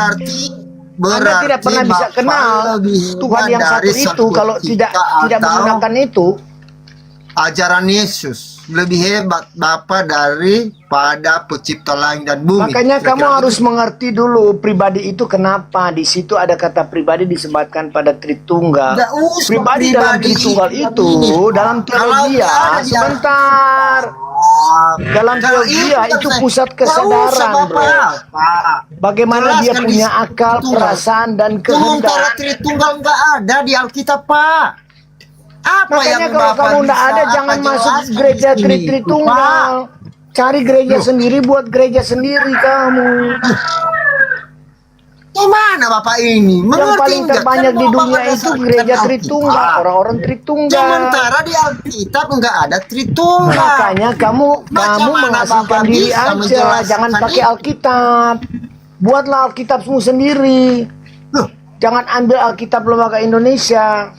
S8: Anda tidak pernah bisa kenal Tuhan yang satu itu kalau tidak menggunakan itu.
S10: Ajaran Yesus lebih hebat Bapa daripada pencipta langit dan bumi.
S8: Makanya
S10: Kira-kira
S8: kamu harus mengerti dulu pribadi itu kenapa di situ ada kata pribadi disematkan pada Tritunggal.
S10: Nggak usah
S8: Pribadi dalam
S10: pribadi
S8: Tritunggal itu dalam teologi
S10: Kalau ada di
S8: sebentar. Dalam teologi itu pusat kesadaran, bro. Bagaimana dia punya akal, perasaan dan
S10: Sementara
S8: kehendak.
S10: Tritunggal nggak ada di Alkitab Pak. Apa
S8: Makanya
S10: yang
S8: kalau
S10: Bapak
S8: kamu nggak
S10: bisa
S8: ada, jangan
S10: apa
S8: masuk
S10: jelaskan
S8: gereja
S10: di sini?
S8: Tritunggal. Cari gereja sendiri, buat gereja sendiri kamu.
S10: Gimana Bapak ini?
S8: Yang
S10: Mengerti
S8: paling
S10: nggak?
S8: terbanyak
S10: Kan
S8: di
S10: Bapak
S8: dunia itu
S10: berdasarkan
S8: gereja
S10: Alkitab.
S8: Tritunggal, orang-orang Tritunggal.
S10: Sementara di Alkitab nggak ada Tritunggal.
S8: Makanya kamu
S10: Bagaimana
S8: mengasingkan
S10: Bapak
S8: diri
S10: bisa
S8: aja,
S10: menjelaskan
S8: jangan pakai
S10: itu?
S8: Alkitab. Buatlah Alkitabmu sendiri. Jangan ambil Alkitab lembaga Indonesia.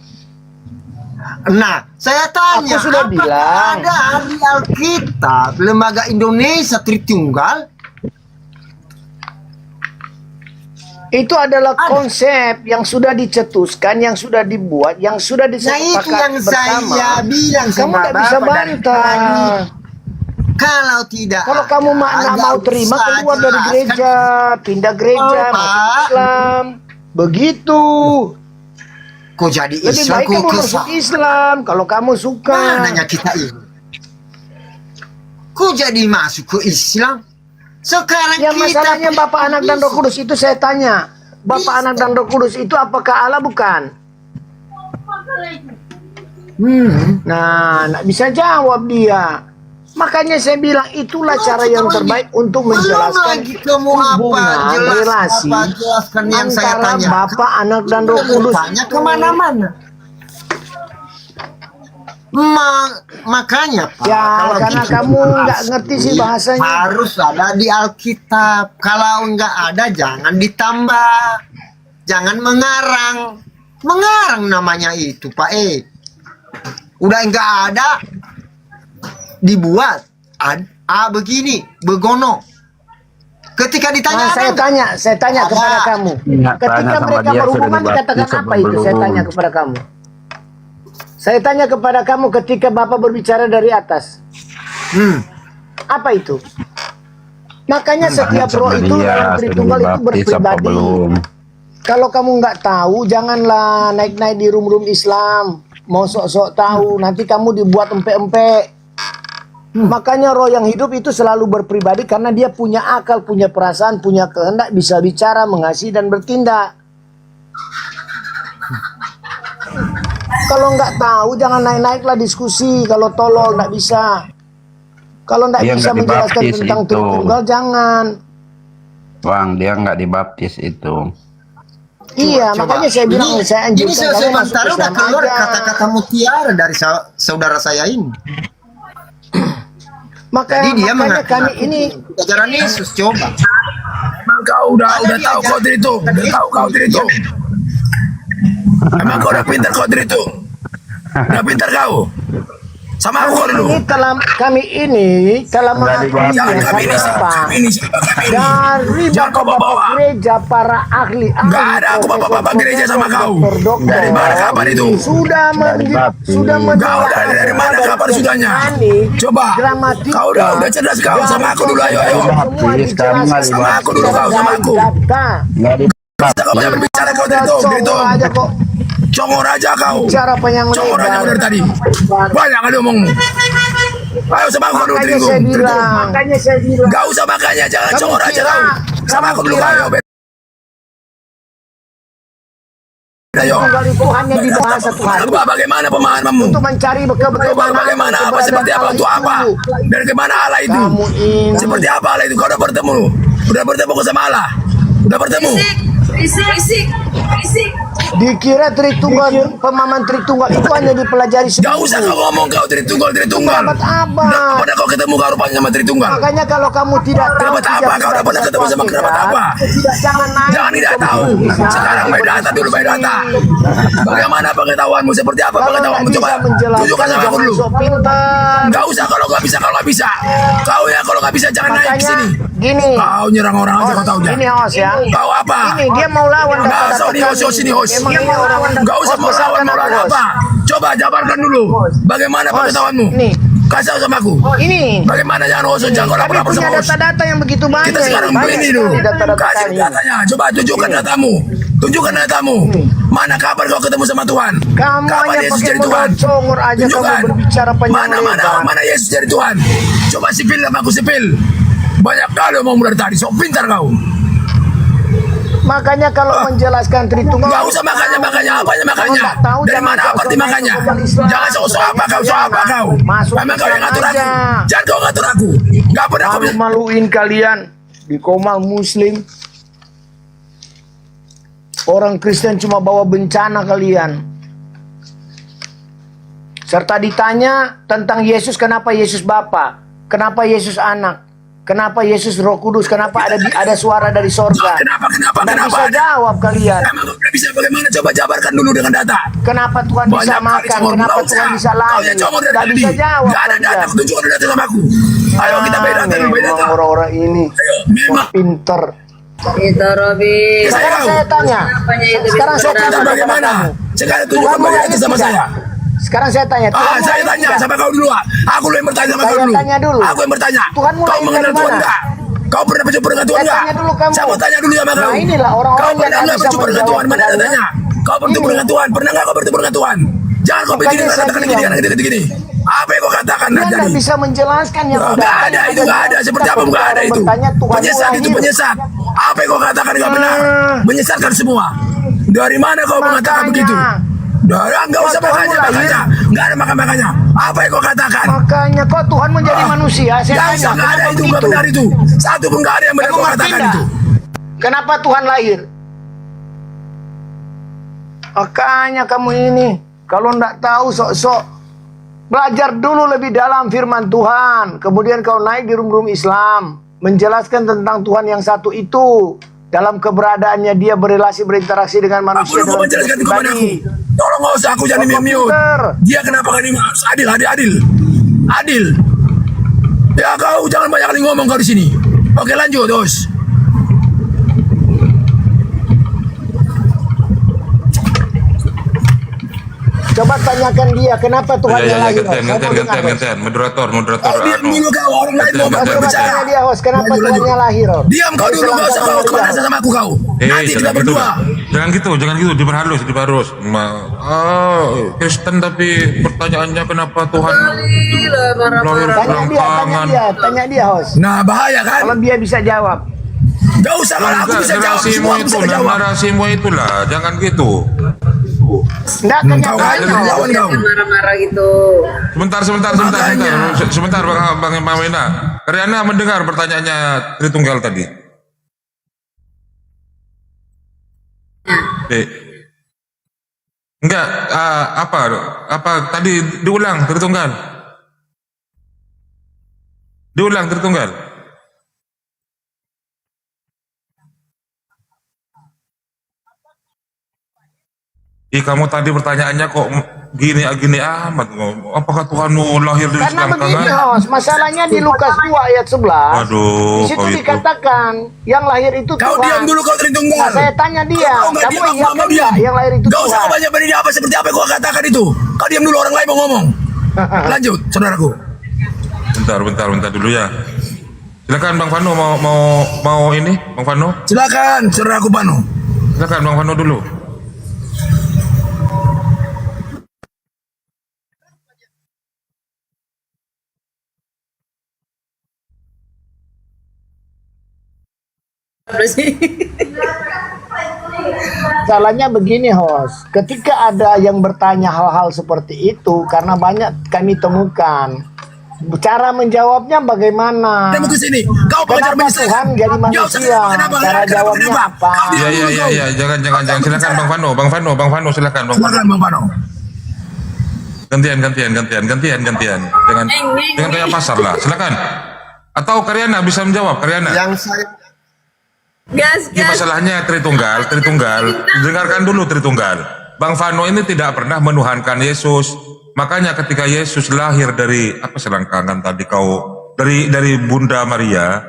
S10: Nah, saya tanya,
S8: Aku sudah
S10: apakah
S8: bilang.
S10: ada di Alkitab lembaga Indonesia Tritunggal?
S8: Itu adalah konsep yang sudah dicetuskan, yang sudah dibuat, yang sudah
S10: Nah itu
S8: disepakati
S10: yang
S8: bersama.
S10: saya bilang
S8: Kamu
S10: sama
S8: tidak bisa
S10: Bapak dari
S8: bantah.
S10: tadi. Kalau tidak
S8: Kalau kamu nggak mau terima, keluar dari gereja, pindah gereja,
S10: Oh,
S8: masuk
S10: Pak.
S8: Islam. Begitu.
S10: Kok jadi
S8: Lebih
S10: Islam?
S8: baik kamu masuk Islam kalau kamu suka.
S10: Mananya kita ini? Kok jadi masuk ke Islam? Sekarang
S8: Yang
S10: kita
S8: masalahnya Bapak, Anak, dan Roh Kudus itu saya tanya. Bapak, Anak, dan Roh Kudus itu apakah Allah bukan? Nah, nggak bisa jawab dia. Makanya saya bilang itulah cara yang terbaik untuk menjelaskan
S10: lagi kamu apa?
S8: hubungan
S10: Jelas
S8: relasi
S10: apa? Jelaskan yang saya
S8: antara
S10: tanya.
S8: Bapak, Anak, dan Roh Kudus.
S10: Tanya kemana-mana. Makanya Pak,
S8: Ya,
S10: kalau
S8: karena
S10: gitu
S8: kamu nggak ngerti sih bahasanya.
S10: harus ada di Alkitab. Kalau nggak ada jangan ditambah, jangan mengarang. Mengarang namanya itu Pak. Udah nggak ada, dibuat. Begini, begono. Ketika ditanya
S8: Nah, saya tanya kepada kamu. Ketika mereka berhubungan dikatakan apa itu? Saya tanya kepada kamu. Saya tanya kepada kamu ketika Bapak berbicara dari atas. Apa itu? Makanya setiap roh itu dalam Tritunggal itu berpribadi. Kalau kamu nggak tahu, janganlah naik-naik di room-room Islam. Mau sok-sok tahu, nanti kamu dibuat empe-empe. Makanya roh yang hidup itu selalu berpribadi karena dia punya akal, punya perasaan, punya kehendak, bisa bicara, mengasihi, dan bertindak. Kalau nggak tahu, jangan naik-naiklah diskusi. Kalau tolol, nggak bisa. Kalau nggak bisa menjelaskan tentang Tritunggal, jangan.
S12: Bang, dia nggak dibaptis itu.
S8: Iya, makanya saya bilang, saya anjurkan
S10: ini
S8: kamu masuk
S10: sementara udah
S8: Islam
S10: keluar
S8: aja.
S10: kata-kata mutiara dari saudara saya ini.
S8: Makanya kami ini
S10: ajaran Yesus, coba.
S5: Emang kau udah tahu kau Tritung? Udah tahu kau Tritung? Emang kau udah pintar kau Tritung? Udah pintar kau? Sama aku dulu.
S8: Kami ini telah mengakui dari bapak-bapak gereja, para ahli.
S5: Gak ada aku bapak-bapak gereja sama kau. Dari mana kapan itu?
S8: Sudah
S5: kau dari mana kapan sudahnya? Coba. Kau udah cerdas kau, sama aku dulu, ayo. Sama aku dulu kau, sama aku. Kau banyak berbicara kau Tritung. Congor aja kau. Congor aja kau dari tadi. Banyak ada omongmu. Ayo sama aku dulu Tritung.
S8: Makanya saya bilang.
S5: Gak usah makanya, jangan congor aja kau. Sama aku dulu kau. Ayo.
S8: Itu hanya dibahas satu hari.
S5: Coba bagaimana pemahamanmu?
S8: Untuk mencari
S5: bagaimana apa, seperti apa, untuk apa? Dan kemana Allah itu? Seperti apa Allah itu? Kau udah bertemu? Udah bertemu sama Allah? Udah bertemu?
S22: Berisik.
S8: Dikira Tritunggal, pemahaman Tritunggal itu hanya dipelajari seminggu.
S5: Gak usah kau ngomong kau Tritunggal.
S8: Dapat apa?
S5: Pada kau ketemu kau rupanya sama Tritunggal.
S8: Makanya kalau kamu tidak tahu,
S5: dapat apa? Kau udah pernah ketemu sama kerabat apa?
S8: Jangan naik.
S5: Jangan tidak tahu. Sekarang by data dulu, by data. Bagaimana pengetahuanmu? Seperti apa pengetahuanmu? Coba tunjukkan sama aku dulu. Gak usah kalau gak bisa, Kau ya kalau gak bisa jangan naik ke sini.
S8: Gini.
S5: Kau nyerang orang aja kau tahu jangan.
S8: Gini host ya.
S5: Kau apa?
S8: Ini dia mau lawan
S5: data-data
S8: kami.
S5: Emang ini orang gak usah mau lawan apa? Coba jabarkan dulu. Bagaimana pengetahuanmu? Kasih sama aku.
S8: Ini.
S5: Bagaimana jangan host, jangan lapor sama host.
S8: Data-data yang begitu banyak.
S5: Kita sekarang begini dulu. Kasih datanya. Coba tunjukkan datamu. Mana kabar kau ketemu sama Tuhan? Kapan Yesus jadi Tuhan? Tunjukkan. Mana Yesus jadi Tuhan? Coba sipil sama aku sipil. Banyak kali omong dari tadi. Sok pintar kau.
S8: Makanya kalau menjelaskan Tritunggal,
S5: gak usah makanya apanya makanya. Dari mana apa makanya? Jangan sok apa kau. Memang kau yang ngatur aku. Jangan kau ngatur aku. Gak pernah kau
S8: maluin kalian di Komal Muslim. Orang Kristen cuma bawa bencana kalian. Serta ditanya tentang Yesus, kenapa Yesus Bapa, kenapa Yesus Anak, kenapa Yesus Roh Kudus, kenapa ada suara dari sorga.
S5: Kenapa
S8: bisa jawab kalian.
S5: Emang gak bisa bagaimana? Coba jabarkan dulu dengan data.
S8: Kenapa Tuhan bisa makan, kenapa Tuhan bisa lari. Gak bisa jawab.
S5: Gak ada data, tunjukkan data sama aku. Ayo kita beda data.
S8: Orang-orang ini memang pinter.
S9: Itu Robi.
S8: Sekarang saya tanya. Sekarang saya tanya
S5: bagaimana? Sekarang tunjukkan bagaimana itu sama saya.
S8: Sekarang saya tanya.
S5: Saya tanya sama kau dulu. Aku yang bertanya sama kau dulu.
S8: Tanya dulu.
S5: Aku yang bertanya.
S8: Tuhan
S5: Kau mengenal Tuhan enggak? Kau pernah berjumpa dengan Tuhan enggak?
S8: Tanya dulu kamu.
S5: Saya mau tanya dulu sama kau.
S8: Nah inilah orang-orang
S5: Kau pernah enggak berjumpa dengan Tuhan? Mana ada tanya? Kau bertemu dengan Tuhan? Pernah enggak kau bertemu dengan Tuhan? Jangan kau begini katakan gini. Apa yang kau katakan
S8: Dia tidak bisa menjelaskan yang
S5: enggak ada itu, enggak ada. Seperti apa enggak ada itu? Penyesat itu penyesat. Apa yang kau katakan enggak benar? Menyesatkan semua. Dari mana kau mengatakan begitu? Enggak usah makanya. Enggak ada makanya. Apa yang kau katakan?
S8: Makanya kok Tuhan menjadi manusia. Saya tanya,
S5: enggak ada itu, enggak benar itu. Satu pun enggak ada yang benar kau katakan itu.
S8: Kenapa Tuhan lahir? Makanya kamu ini, kalau enggak tahu sok-sok, belajar dulu lebih dalam firman Tuhan. Kemudian kau naik di room-room Islam, menjelaskan tentang Tuhan yang satu itu. Dalam keberadaannya dia berinteraksi dengan manusia dalam
S5: menjelaskan kepada aku. Tolong nggak usah aku jadi mute. Dia kenapa kan ini adil. Ya kau jangan banyak kali ngomong kau di sini. Oke lanjut terus.
S8: Coba tanyakan dia kenapa Tuhan yang lahir.
S3: Gantian. Moderator.
S5: Diam dulu kau, orang lain mau berbicara.
S8: Dia host, kenapa Tuhan yang lahir?
S5: Diam kau dulu, nggak usah kau kemana sama aku kau. Nanti kita berdua.
S3: Jangan gitu, diperhalus. Kristen tapi pertanyaannya kenapa Tuhan lahir belakangan?
S8: Tanya dia host.
S5: Nah bahaya kan?
S8: Kalau dia bisa jawab.
S5: Gak usah kalau aku bisa jawab, semua aku bisa jawab.
S3: Narasimu itulah, jangan gitu.
S8: Enggak
S5: lawan kau.
S9: Marah-marah gitu.
S3: Sebentar Bang Mamena. Karyana mendengar pertanyaannya Tritunggal tadi. Enggak, apa tadi diulang Tritunggal. Kamu tadi pertanyaannya kok gini amat. Apakah Tuhanmu lahir dari
S8: Karena
S3: selangkangan?
S8: begini host, masalahnya di Lukas 2 ayat 11.
S3: Waduh,
S8: di situ dikatakan yang lahir itu
S5: Kau
S8: Tuhan.
S5: diam dulu kau Tritunggal.
S8: Nah, saya tanya dia, kamu ingat dia yang lahir itu
S5: Gak usah
S8: Tuhan?
S5: kau banyak berdiri apa seperti apa yang kau katakan itu. Kau diam dulu, orang lain mau ngomong. Lanjut, saudaraku.
S3: Bentar dulu ya. Silakan Bang Vano mau ini, Bang Vano.
S5: Silakan, saudaraku Vano.
S3: Silakan Bang Vano dulu.
S8: Salahnya begini host, ketika ada yang bertanya hal-hal seperti itu, karena banyak kami temukan, cara menjawabnya bagaimana?
S5: Kamu ke sini. Kau pengajar
S8: Kenapa Tuhan jadi manusia? Cara jawabnya apa?
S3: Iya, jangan. Silakan Bang Vano, silakan Bang Vano. Gantian. Jangan kayak pasar lah. Silakan. Atau Karyana bisa menjawab, Karyana.
S10: Yang saya
S3: Ini masalahnya Tritunggal. Dengarkan dulu Tritunggal. Bang Vano ini tidak pernah menuhankan Yesus. Makanya ketika Yesus lahir dari selangkangan tadi dari Bunda Maria,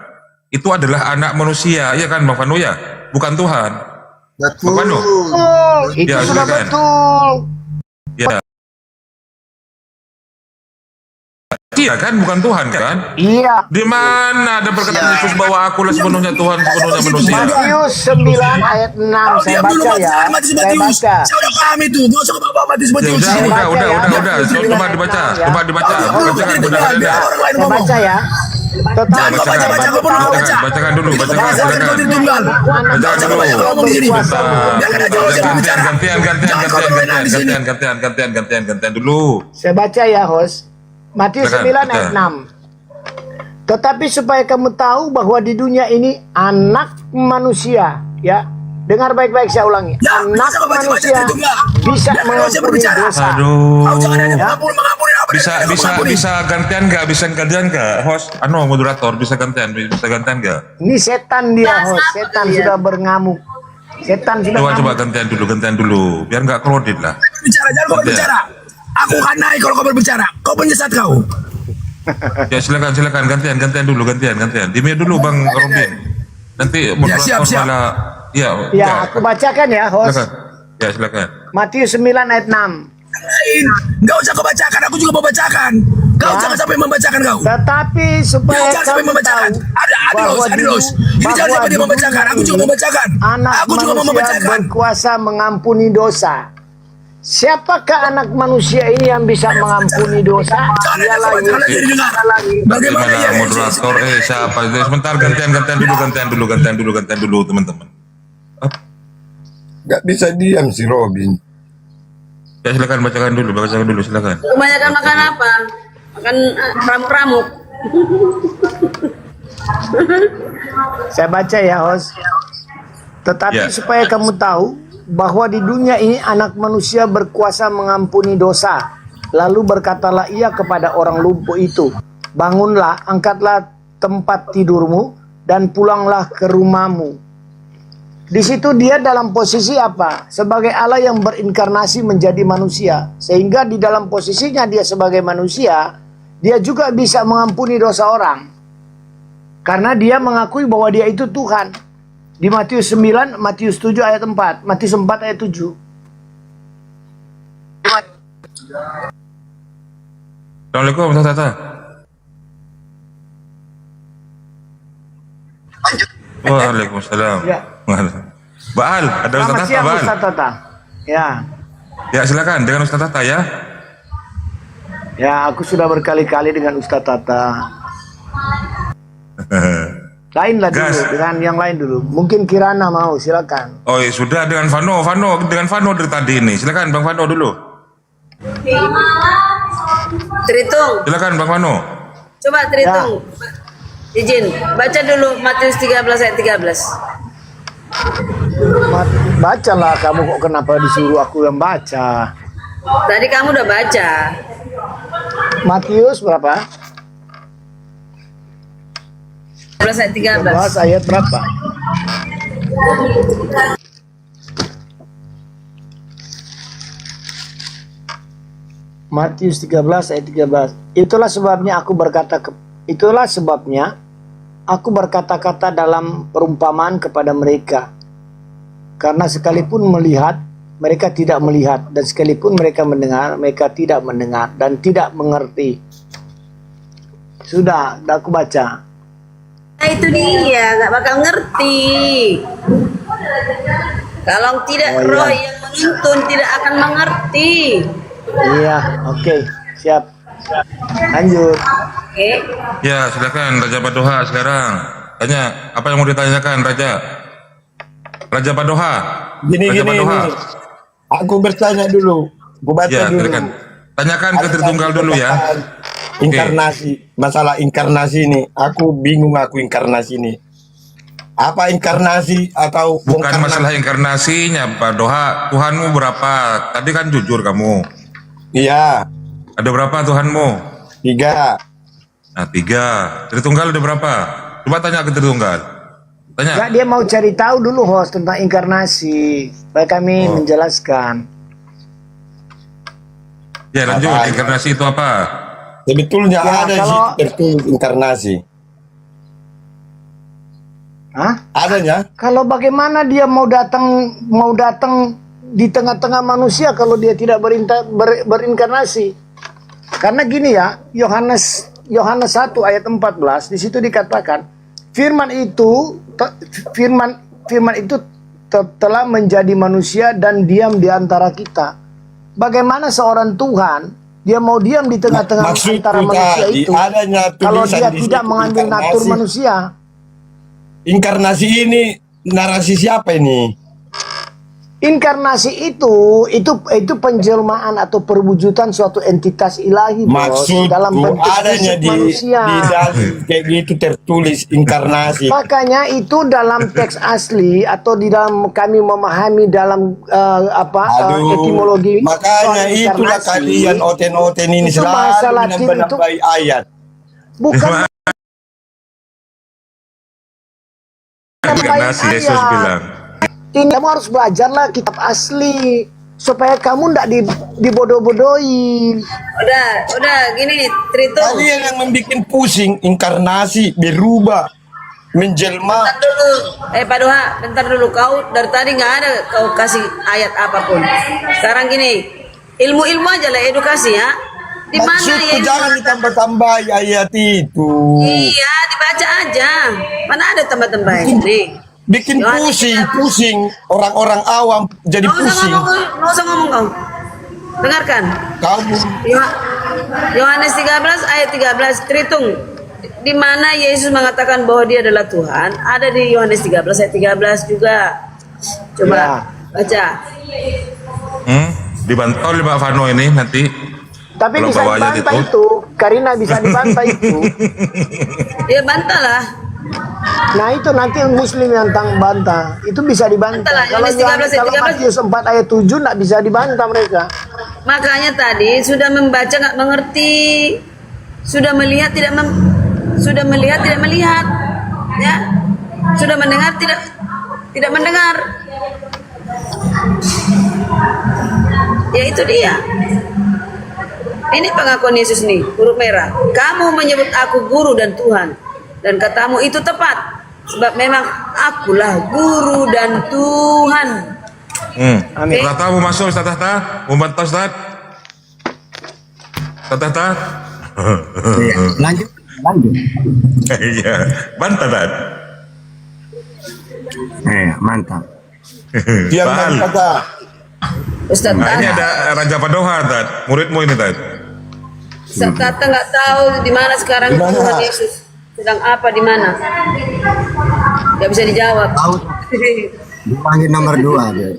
S3: itu adalah anak manusia, ya kan Bang Vano ya? Bukan Tuhan.
S10: betul.
S3: Bang Vano.
S8: Itu
S3: Ya,
S8: sudah
S3: silakan.
S8: betul.
S3: Ya. Iya kan, bukan Tuhan kan?
S8: Iya.
S3: Di mana ada perkataan Yesus bahwa akulah sepenuhnya Tuhan, sepenuhnya manusia?
S8: Matius 9 ayat 6 saya baca ya. Saya baca.
S5: Saya udah paham itu. Gak usah bawa Matius.
S3: Udah. Coba dibaca. Bacakan Bunda Karyana.
S8: Saya baca ya.
S5: Jangan kau baca. Kau perlu kau baca.
S3: Bacakan dulu.
S5: Bacakan Tritunggal. Jangan kau banyak ngomong di sini. Jangan ada jauh saya bicara.
S3: Gantian dulu.
S8: Saya baca ya host. Matius 9 ayat 6. Tetapi supaya kamu tahu bahwa di dunia ini anak manusia, ya. Dengar baik-baik saya ulangi. Anak manusia bisa mengampuni dosa.
S3: Aduh. Bisa gantian nggak? Host, moderator bisa gantian nggak?
S8: Ini setan dia host. Setan sudah berngamuk. Setan sudah
S3: Coba gantian dulu. Biar nggak kredit lah.
S5: Bicara, jangan kau berbicara. Aku akan naik kalau kau berbicara. Kau penyesat kau.
S3: Ya silakan gantian dulu. Di mute dulu Bang Robin. Nanti
S5: Ya, siap,
S3: moderator
S5: siap.
S3: malah
S8: Ya, aku bacakan ya, host.
S3: Silakan. Ya, silakan.
S8: Matius 9 ayat 6.
S5: Enggak usah kau bacakan, aku juga mau bacakan. Kau
S8: Ya.
S5: jangan sampai membacakan kau.
S8: Tetapi supaya
S5: Jangan sampai
S8: kamu
S5: membacakan.
S8: tahu
S5: Adilos. Ini jangan sampai dia membacakan. Aku juga mau membacakan.
S8: Anak
S5: Aku juga mau
S8: manusia
S5: membacakan.
S8: berkuasa mengampuni dosa. Siapakah anak manusia ini yang bisa mengampuni dosa? Dialah Yesus.
S3: Bagaimana moderator? Siapa? Sebentar, gantian dulu, teman-teman.
S20: Gak bisa diam si Robin.
S3: Ya, silakan bacakan dulu, silakan.
S9: Kebanyakan makan apa? Makan ramuk-ramuk.
S8: Saya baca ya, host. Tetapi
S3: Ya.
S8: supaya kamu tahu bahwa di dunia ini anak manusia berkuasa mengampuni dosa. Lalu berkatalah ia kepada orang lumpuh itu, bangunlah, angkatlah tempat tidurmu, dan pulanglah ke rumahmu. Di situ dia dalam posisi apa? Sebagai Allah yang berinkarnasi menjadi manusia. Sehingga di dalam posisinya dia sebagai manusia, dia juga bisa mengampuni dosa orang. Karena dia mengakui bahwa dia itu Tuhan. Di Matius 9, Matius 7 ayat 4, Matius 4 ayat 7.
S3: Assalamualaikum, Tata. Waalaikumsalam.
S8: Ya.
S3: Baal, ada Ustaz
S8: Selamat
S3: Tata,
S8: siang
S3: Baal.
S8: Ustaz Tata. Ya.
S3: Ya, silakan dengan Ustaz Tata ya.
S8: Ya, aku sudah berkali-kali dengan Ustaz Tata. Lain lah dulu,
S3: Gas.
S8: dengan yang lain dulu. Mungkin Kirana mau, silakan.
S3: Oh, ya sudah dengan Vano dengan Vano dari tadi ini. Silakan Bang Vano dulu.
S9: Tritung.
S3: Silakan Bang Vano.
S9: Coba Tritung. Izin, baca dulu Matius 13 ayat 13.
S8: Bacalah kamu, kok kenapa disuruh aku yang baca?
S9: Tadi kamu udah baca.
S8: Matius berapa?
S9: 13 ayat 13.
S8: 13 ayat berapa? Matius 13 ayat 13. Itulah sebabnya aku berkata-kata dalam perumpamaan kepada mereka. Karena sekalipun melihat, mereka tidak melihat, dan sekalipun mereka mendengar, mereka tidak mendengar dan tidak mengerti. Sudah aku baca.
S9: Nah, itu dia, nggak bakal ngerti. Kalau tidak
S8: Oh, iya.
S9: roh yang menuntun tidak akan mengerti.
S8: Iya, oke, siap. Lanjut.
S9: Oke.
S3: Ya, silakan Raja Padoha sekarang. Tanya, apa yang mau ditanyakan Raja? Raja Padoha.
S4: Gini,
S3: Raja
S4: gini,
S3: Padoha.
S4: gini. Aku bertanya dulu. Aku baca
S3: Ya,
S4: dulu.
S3: silakan. Tanyakan ke
S4: Ada
S3: Tritunggal
S4: satu
S3: dulu ya.
S4: perkataan Inkarnasi. Masalah inkarnasi ini. Aku bingung inkarnasi ini. Apa inkarnasi atau
S3: Bukan masalah inkarnasinya, Pak Doha. Tuhanmu berapa? Tadi kan jujur kamu.
S4: Iya.
S3: Ada berapa Tuhanmu?
S4: 3.
S3: Nah, 3. Tritunggal ada berapa? Coba tanya ke Tritunggal. Tanya.
S8: Enggak, dia mau cari tahu dulu host tentang inkarnasi. Supaya kami menjelaskan.
S3: Ya, lanjut. Inkarnasi itu apa?
S4: Sebetulnya
S8: Ya,
S4: ada
S8: kalau-
S4: sih tertulis inkarnasi.
S8: Hah?
S4: Adanya?
S8: Kalau bagaimana dia mau datang di tengah-tengah manusia kalau dia tidak berinkarnasi? Karena gini ya, Yohanes 1 ayat 14 di situ dikatakan firman itu telah menjadi manusia dan diam di antara kita. Bagaimana seorang Tuhan dia mau diam di tengah-tengah
S4: Maksudku
S8: antara manusia
S4: tadi,
S8: itu
S4: adanya
S8: kalau
S4: tulisan
S8: dia
S4: di
S8: tidak
S4: situ,
S8: mengambil natur
S4: inkarnasi.
S8: manusia?
S4: Inkarnasi ini narasi siapa ini?
S8: Inkarnasi itu penjelmaan atau perwujudan suatu entitas ilahi, bos,
S4: Maksudku
S8: dalam bentuk
S4: adanya
S8: fisik manusia.
S4: di dalam kayak gitu tertulis inkarnasi.
S8: Makanya itu dalam teks asli atau di dalam kami memahami dalam etimologi
S4: Makanya
S8: soal
S4: itulah
S8: inkarnasi,
S4: kalian oten-oten ini
S8: itu bahasa
S4: selalu
S8: Latin
S4: menambah ayat.
S8: bukan
S3: Inkarnasi Yesus bilang.
S8: ini. Kamu harus belajarlah kitab asli supaya kamu tidak dibodoh-bodohi.
S9: Udah gini Tritung.
S4: Kalian yang membuat pusing inkarnasi berubah menjelma.
S9: Bentar dulu. Pak Doha, bentar dulu. Kau dari tadi nggak ada kau kasih ayat apapun. Sekarang gini, ilmu-ilmu aja lah, edukasi ya. Di mana
S4: Maksudku
S9: ya?
S4: jangan ditambah-tambah ayat itu.
S9: Iya, dibaca aja. Mana ada tambah-tambah ini?
S4: Bikin pusing orang-orang awam jadi pusing.
S9: Nggak usah ngomong kau. Dengarkan.
S4: Kamu.
S9: Yohanes 13 ayat 13 terhitung. Di mana Yesus mengatakan bahwa dia adalah Tuhan, ada di Yohanes 13 ayat 13 juga. Coba baca.
S3: Dibantau oleh Mbak Vano ini nanti.
S8: Tapi
S3: kalau
S8: bisa
S3: bawa ayat
S8: dibantah itu. Karina bisa dibantah itu.
S9: Ya bantahlah.
S8: Nah itu nanti muslim yang bantah. Itu bisa dibantah. Kalau Matius 4 ayat 7 nggak bisa dibantah mereka.
S9: Makanya tadi sudah membaca nggak mengerti, sudah melihat tidak melihat, ya, sudah mendengar tidak mendengar. Ya itu dia. Ini pengakuan Yesus nih, huruf merah. Kamu menyebut aku guru dan Tuhan, dan katamu itu tepat, sebab memang akulah guru dan Tuhan.
S3: Amin. Tata mau masuk Ustaz Tata, mau bantah Ustaz. Tata.
S10: Lanjut.
S3: Iya, bantah Ustaz.
S10: Mantap.
S4: Yang kata
S9: Ustaz
S3: Tata. Ini ada Raja Padoha Ustaz, muridmu ini Ustaz.
S9: Ustaz Tata nggak tahu di mana sekarang Tuhan Yesus sedang apa di mana. Nggak bisa dijawab.
S10: Dipanggil nomor 2 dia.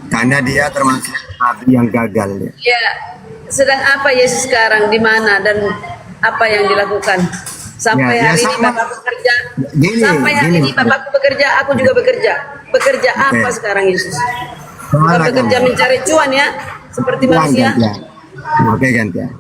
S10: Karena dia termasuk nabi yang gagal dia.
S9: Ya, sedang apa Yesus sekarang di mana dan apa yang dilakukan? Sampai
S10: Ya,
S9: hari ini
S10: sama.
S9: Bapak bekerja.
S10: Gini,
S9: Sampai hari
S10: gini.
S9: ini Bapakku bekerja, aku juga bekerja. Bekerja apa sekarang Yesus? Bukan bekerja mencari cuan ya, seperti manusia.
S10: Oke gantian.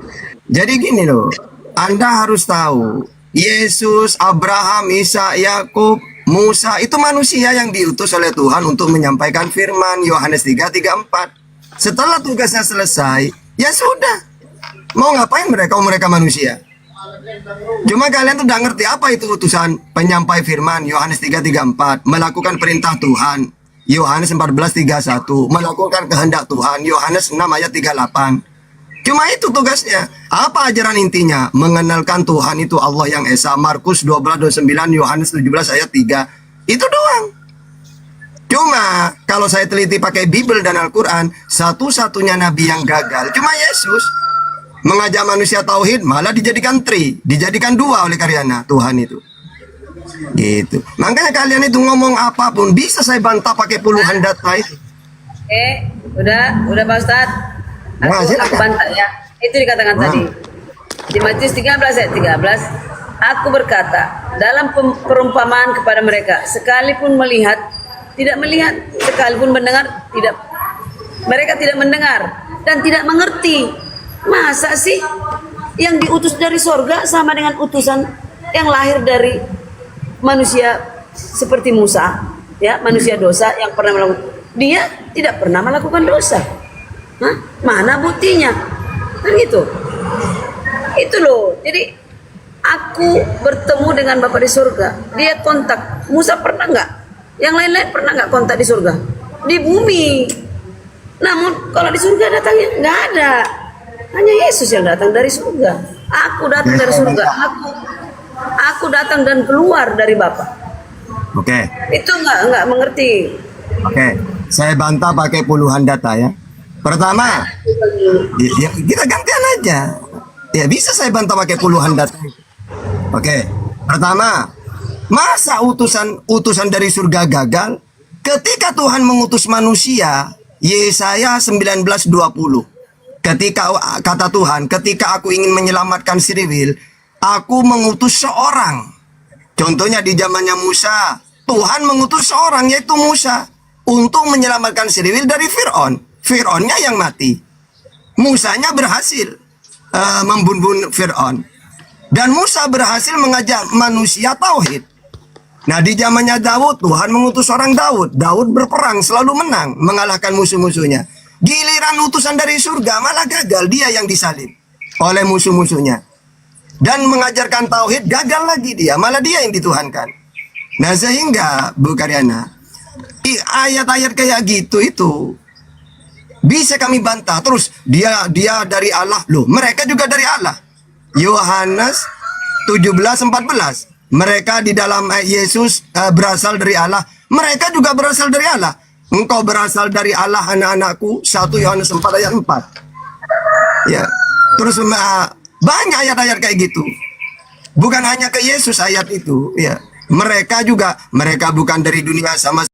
S10: Jadi gini loh, Anda harus tahu, Yesus, Abraham, Isa, Yakub, Musa itu manusia yang diutus oleh Tuhan untuk menyampaikan firman. Yohanes 3:34. Setelah tugasnya selesai, ya sudah. Mau ngapain mereka? Mereka manusia. Cuma kalian tuh udah ngerti apa itu utusan penyampai firman. Yohanes 3:34, melakukan perintah Tuhan. Yohanes 14:31, melakukan kehendak Tuhan. Yohanes 6 ayat 38. Cuma itu tugasnya. Apa ajaran intinya? Mengenalkan Tuhan itu Allah yang Esa. Markus 12:29, Yohanes 17 ayat 3. Itu doang. Cuma kalau saya teliti pakai Bible dan Al-Quran, satu-satunya nabi yang gagal cuma Yesus. Mengajak manusia tauhid malah dijadikan dijadikan 2 oleh Karyana Tuhan itu. Gitu. Makanya kalian itu ngomong apapun bisa saya bantah pakai puluhan data itu.
S9: Udah Pak Ustadz. Aku bantah ya. Itu dikatakan tadi. Di Matius 13 ayat 13, aku berkata dalam perumpamaan kepada mereka, sekalipun melihat tidak melihat, sekalipun mendengar tidak, mereka tidak mendengar dan tidak mengerti. Masa sih yang diutus dari sorga sama dengan utusan yang lahir dari manusia seperti Musa, ya, manusia dosa yang pernah melakukan, dia tidak pernah melakukan dosa. Hah? Mana buktinya? Kan gitu. Itu loh. Jadi aku bertemu dengan Bapa di surga. Dia kontak. Musa pernah nggak? Yang lain-lain pernah nggak kontak di surga? Di bumi. Namun kalau di surga datangnya nggak ada. Hanya Yesus yang datang dari surga. Aku datang dari surga. Aku datang dan keluar dari Bapa.
S10: Oke.
S9: Itu nggak mengerti.
S10: Oke. Saya bantah pakai puluhan data ya. Pertama, ya, kita gantian aja. Ya bisa saya bantah pakai puluhan data. Oke. Pertama, masa utusan dari surga gagal ketika Tuhan mengutus manusia? Yesaya 19:20. Ketika kata Tuhan, ketika aku ingin menyelamatkan Sriwil, aku mengutus seorang. Contohnya di zamannya Musa, Tuhan mengutus seorang yaitu Musa untuk menyelamatkan Sriwil dari Fir'aun. Fir'aunnya yang mati. Musanya berhasil membunuh Fir'aun. Dan Musa berhasil mengajak manusia tauhid. Nah di zamannya Daud, Tuhan mengutus orang Daud. Daud berperang selalu menang, mengalahkan musuh-musuhnya. Giliran utusan dari surga malah gagal, dia yang disalib oleh musuh-musuhnya.
S2: dan mengajarkan tauhid, gagal lagi dia, malah dia yang dituhankan. Nah sehingga Bu Karyana, ayat-ayat kayak gitu itu bisa kami bantah. Terus dia dari Allah, loh mereka juga dari Allah. Yohanes 17:14, mereka di dalam Yesus berasal dari Allah, mereka juga berasal dari Allah. Engkau berasal dari Allah anak-anakku, 1 Yohanes 4 ayat 4. Ya, terus banyak ayat-ayat kayak gitu. Bukan hanya ke Yesus ayat itu, ya. Mereka juga, mereka bukan dari dunia sama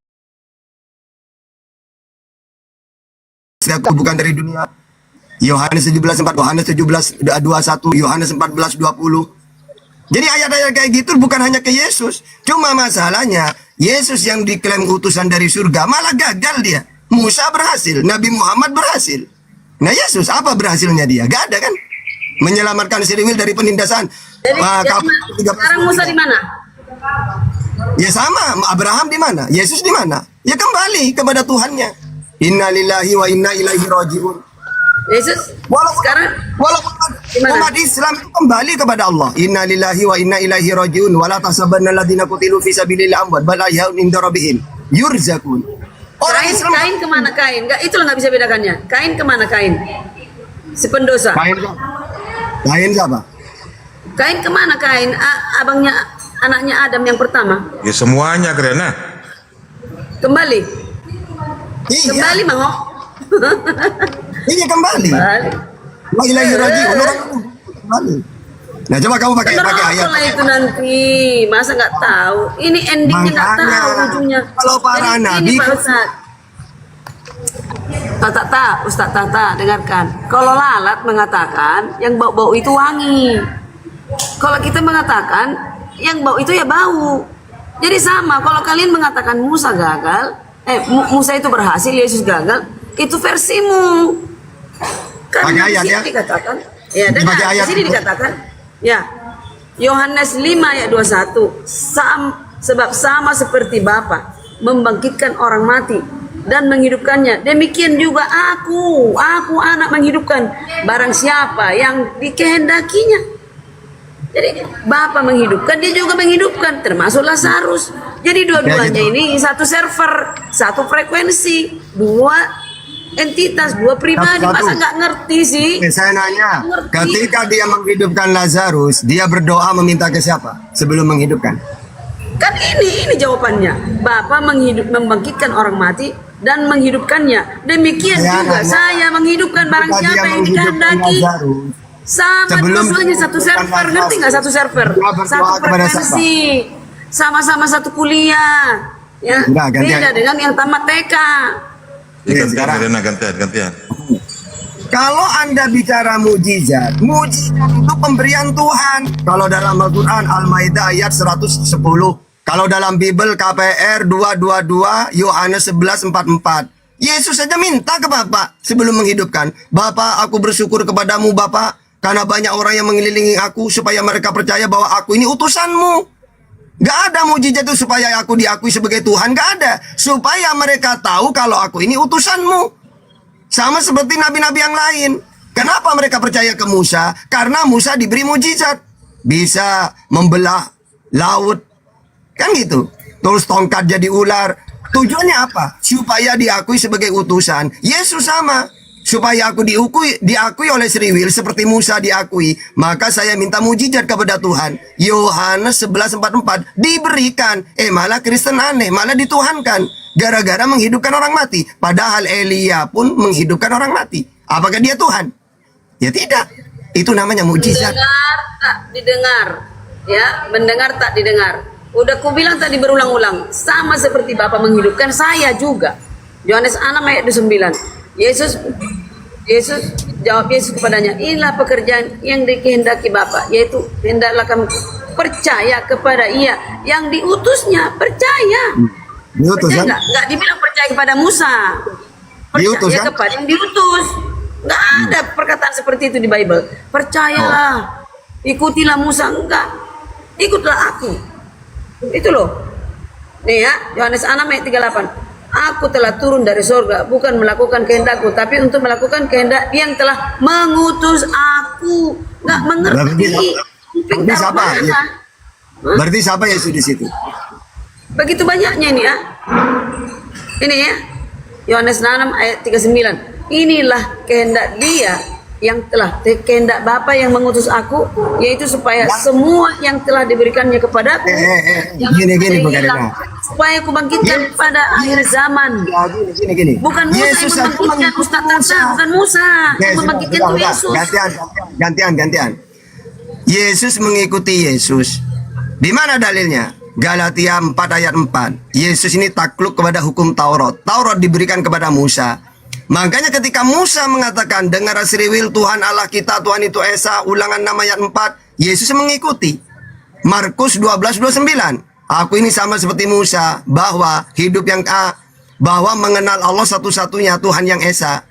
S2: bukan dari dunia. Yohanes 17:4, Yohanes 17:21, Yohanes 14:20. Jadi ayat-ayat kayak gitu bukan hanya ke Yesus. Cuma masalahnya Yesus yang diklaim utusan dari surga malah gagal dia. Musa berhasil, Nabi Muhammad berhasil. Nah Yesus apa berhasilnya dia? Gak ada kan? Menyelamatkan si Will dari penindasan.
S9: Sekarang Musa di mana?
S2: Ya sama, Abraham di mana? Yesus di mana? Ya kembali kepada Tuhannya. Innalillahi wa inna ilaihi rajiun.
S9: Yesus
S2: walaupun umat Islam itu kembali kepada Allah. Innalillahi wa inna ilaihi rajiun. Wala tahsabanna alladziina qutilu fi sabilillahi amwat bal ahyaun inda rabbihim yurzaqun.
S9: Kain kemana Kain? Enggak, itulah nggak bisa bedakannya. Kain kemana Kain? Si pendosa.
S2: Kain siapa?
S9: Kain kemana Kain? Abangnya, anaknya Adam yang pertama.
S3: Ya semuanya Karyana.
S9: Kembali.
S2: Iya.
S9: Kembali mau.
S2: Iya kembali. Wa ilaihi rajiun. Kembali. Nah coba kamu pakai ayat.
S9: Lah itu nanti, masa nggak tahu? Ini endingnya nggak tahu ujungnya.
S2: Kalau para nabi,
S9: Pak Ustadz. Ustadz Tata, dengarkan. Kalau lalat mengatakan yang bau-bau itu wangi. Kalau kita mengatakan yang bau itu ya bau. Jadi sama. Kalau kalian mengatakan Musa gagal, Musa itu berhasil, Yesus gagal, itu versimu. Karena di sini dikatakan, ya dengar, di sini dikatakan, ya Yohanes 5 ayat 21, sebab sama seperti Bapa membangkitkan orang mati dan menghidupkannya, demikian juga aku anak menghidupkan barang siapa yang dikehendakinya. Jadi Bapa menghidupkan, dia juga menghidupkan, termasuk Lazarus. Jadi dua-duanya ini satu server, satu frekuensi, dua entitas, dua pribadi. Masa nggak ngerti sih?
S2: Saya nanya, ketika dia menghidupkan Lazarus, dia berdoa meminta ke siapa sebelum menghidupkan?
S9: Kan ini jawabannya. Bapa membangkitkan orang mati dan menghidupkannya. Demikian juga saya menghidupkan barang siapa yang dikehendaki. Sama dua-duanya satu server, ngerti nggak satu server? Satu frekuensi, sama-sama satu kuliah, ya. Beda dengan yang tamat TK.
S3: Gantian.
S2: Kalau Anda bicara mujizat itu pemberian Tuhan. Kalau dalam Al-Quran Al-Maidah ayat 110. Kalau dalam Bible KPR 222 Yohanes 11:44. Yesus saja minta ke Bapa sebelum menghidupkan. Bapa, aku bersyukur kepadamu Bapa, karena banyak orang yang mengelilingi aku supaya mereka percaya bahwa aku ini utusanmu. Gak ada mujizat itu supaya aku diakui sebagai Tuhan, gak ada. Supaya mereka tahu kalau aku ini utusanmu. Sama seperti nabi-nabi yang lain. Kenapa mereka percaya ke Musa? Karena Musa diberi mujizat. Bisa membelah laut. Kan gitu. Terus tongkat jadi ular. Tujuannya apa? Supaya diakui sebagai utusan. Yesus sama. Supaya aku diakui oleh Sri Will seperti Musa diakui, maka saya minta mujizat kepada Tuhan. Yohanes 11:44 diberikan. Malah Kristen aneh, malah dituhankan gara-gara menghidupkan orang mati. Padahal Elia pun menghidupkan orang mati. Apakah dia Tuhan? Ya tidak. Itu namanya mujizat.
S9: Mendengar tak didengar, ya, mendengar tak didengar. Udah ku bilang tadi berulang-ulang, sama seperti Bapa menghidupkan, saya juga. Yohanes 6 ayat 9. Yesus jawab Yesus kepadanya, inilah pekerjaan yang dikehendaki Bapa, yaitu hendaklah kamu percaya kepada Ia yang diutusnya. Percaya. Percaya nggak dibilang percaya kepada Musa, percaya kepada yang diutus. Nggak ada perkataan seperti itu di Bible. Percayalah, ikutilah Musa, enggak, ikutlah aku. Itu loh. Nih ya, Yohanes 6 ayat 38. Aku telah turun dari surga bukan melakukan kehendakku, tapi untuk melakukan kehendak yang telah mengutus aku. Nggak mengerti.
S2: Berarti siapa? Ya. Berarti siapa Yesus di situ?
S9: Begitu banyaknya ini ya. Ini ya. Yohanes 6 ayat 39. Inilah kehendak Dia yang telah kehendak Bapa yang mengutus aku, yaitu supaya semua yang telah diberikannya kepadaku
S2: Gini Bung
S9: supaya aku bangkitkan pada akhir zaman.
S2: Gini.
S9: Bukan Musa
S2: Yesus
S9: yang membangkitkan Ustaz Tata, bukan Musa yang membangkitkan itu Yesus.
S2: Gantian. Yesus mengikuti Yesus. Di mana dalilnya? Galatia 4 ayat 4. Yesus ini takluk kepada hukum Taurat. Taurat diberikan kepada Musa. Makanya ketika Musa mengatakan, dengar Asriwil Tuhan Allah kita, Tuhan itu Esa, Ulangan 6 ayat 4, Yesus mengikuti. Markus 12:29. Aku ini sama seperti Musa, bahwa hidup yang bahwa mengenal Allah satu-satunya Tuhan yang Esa.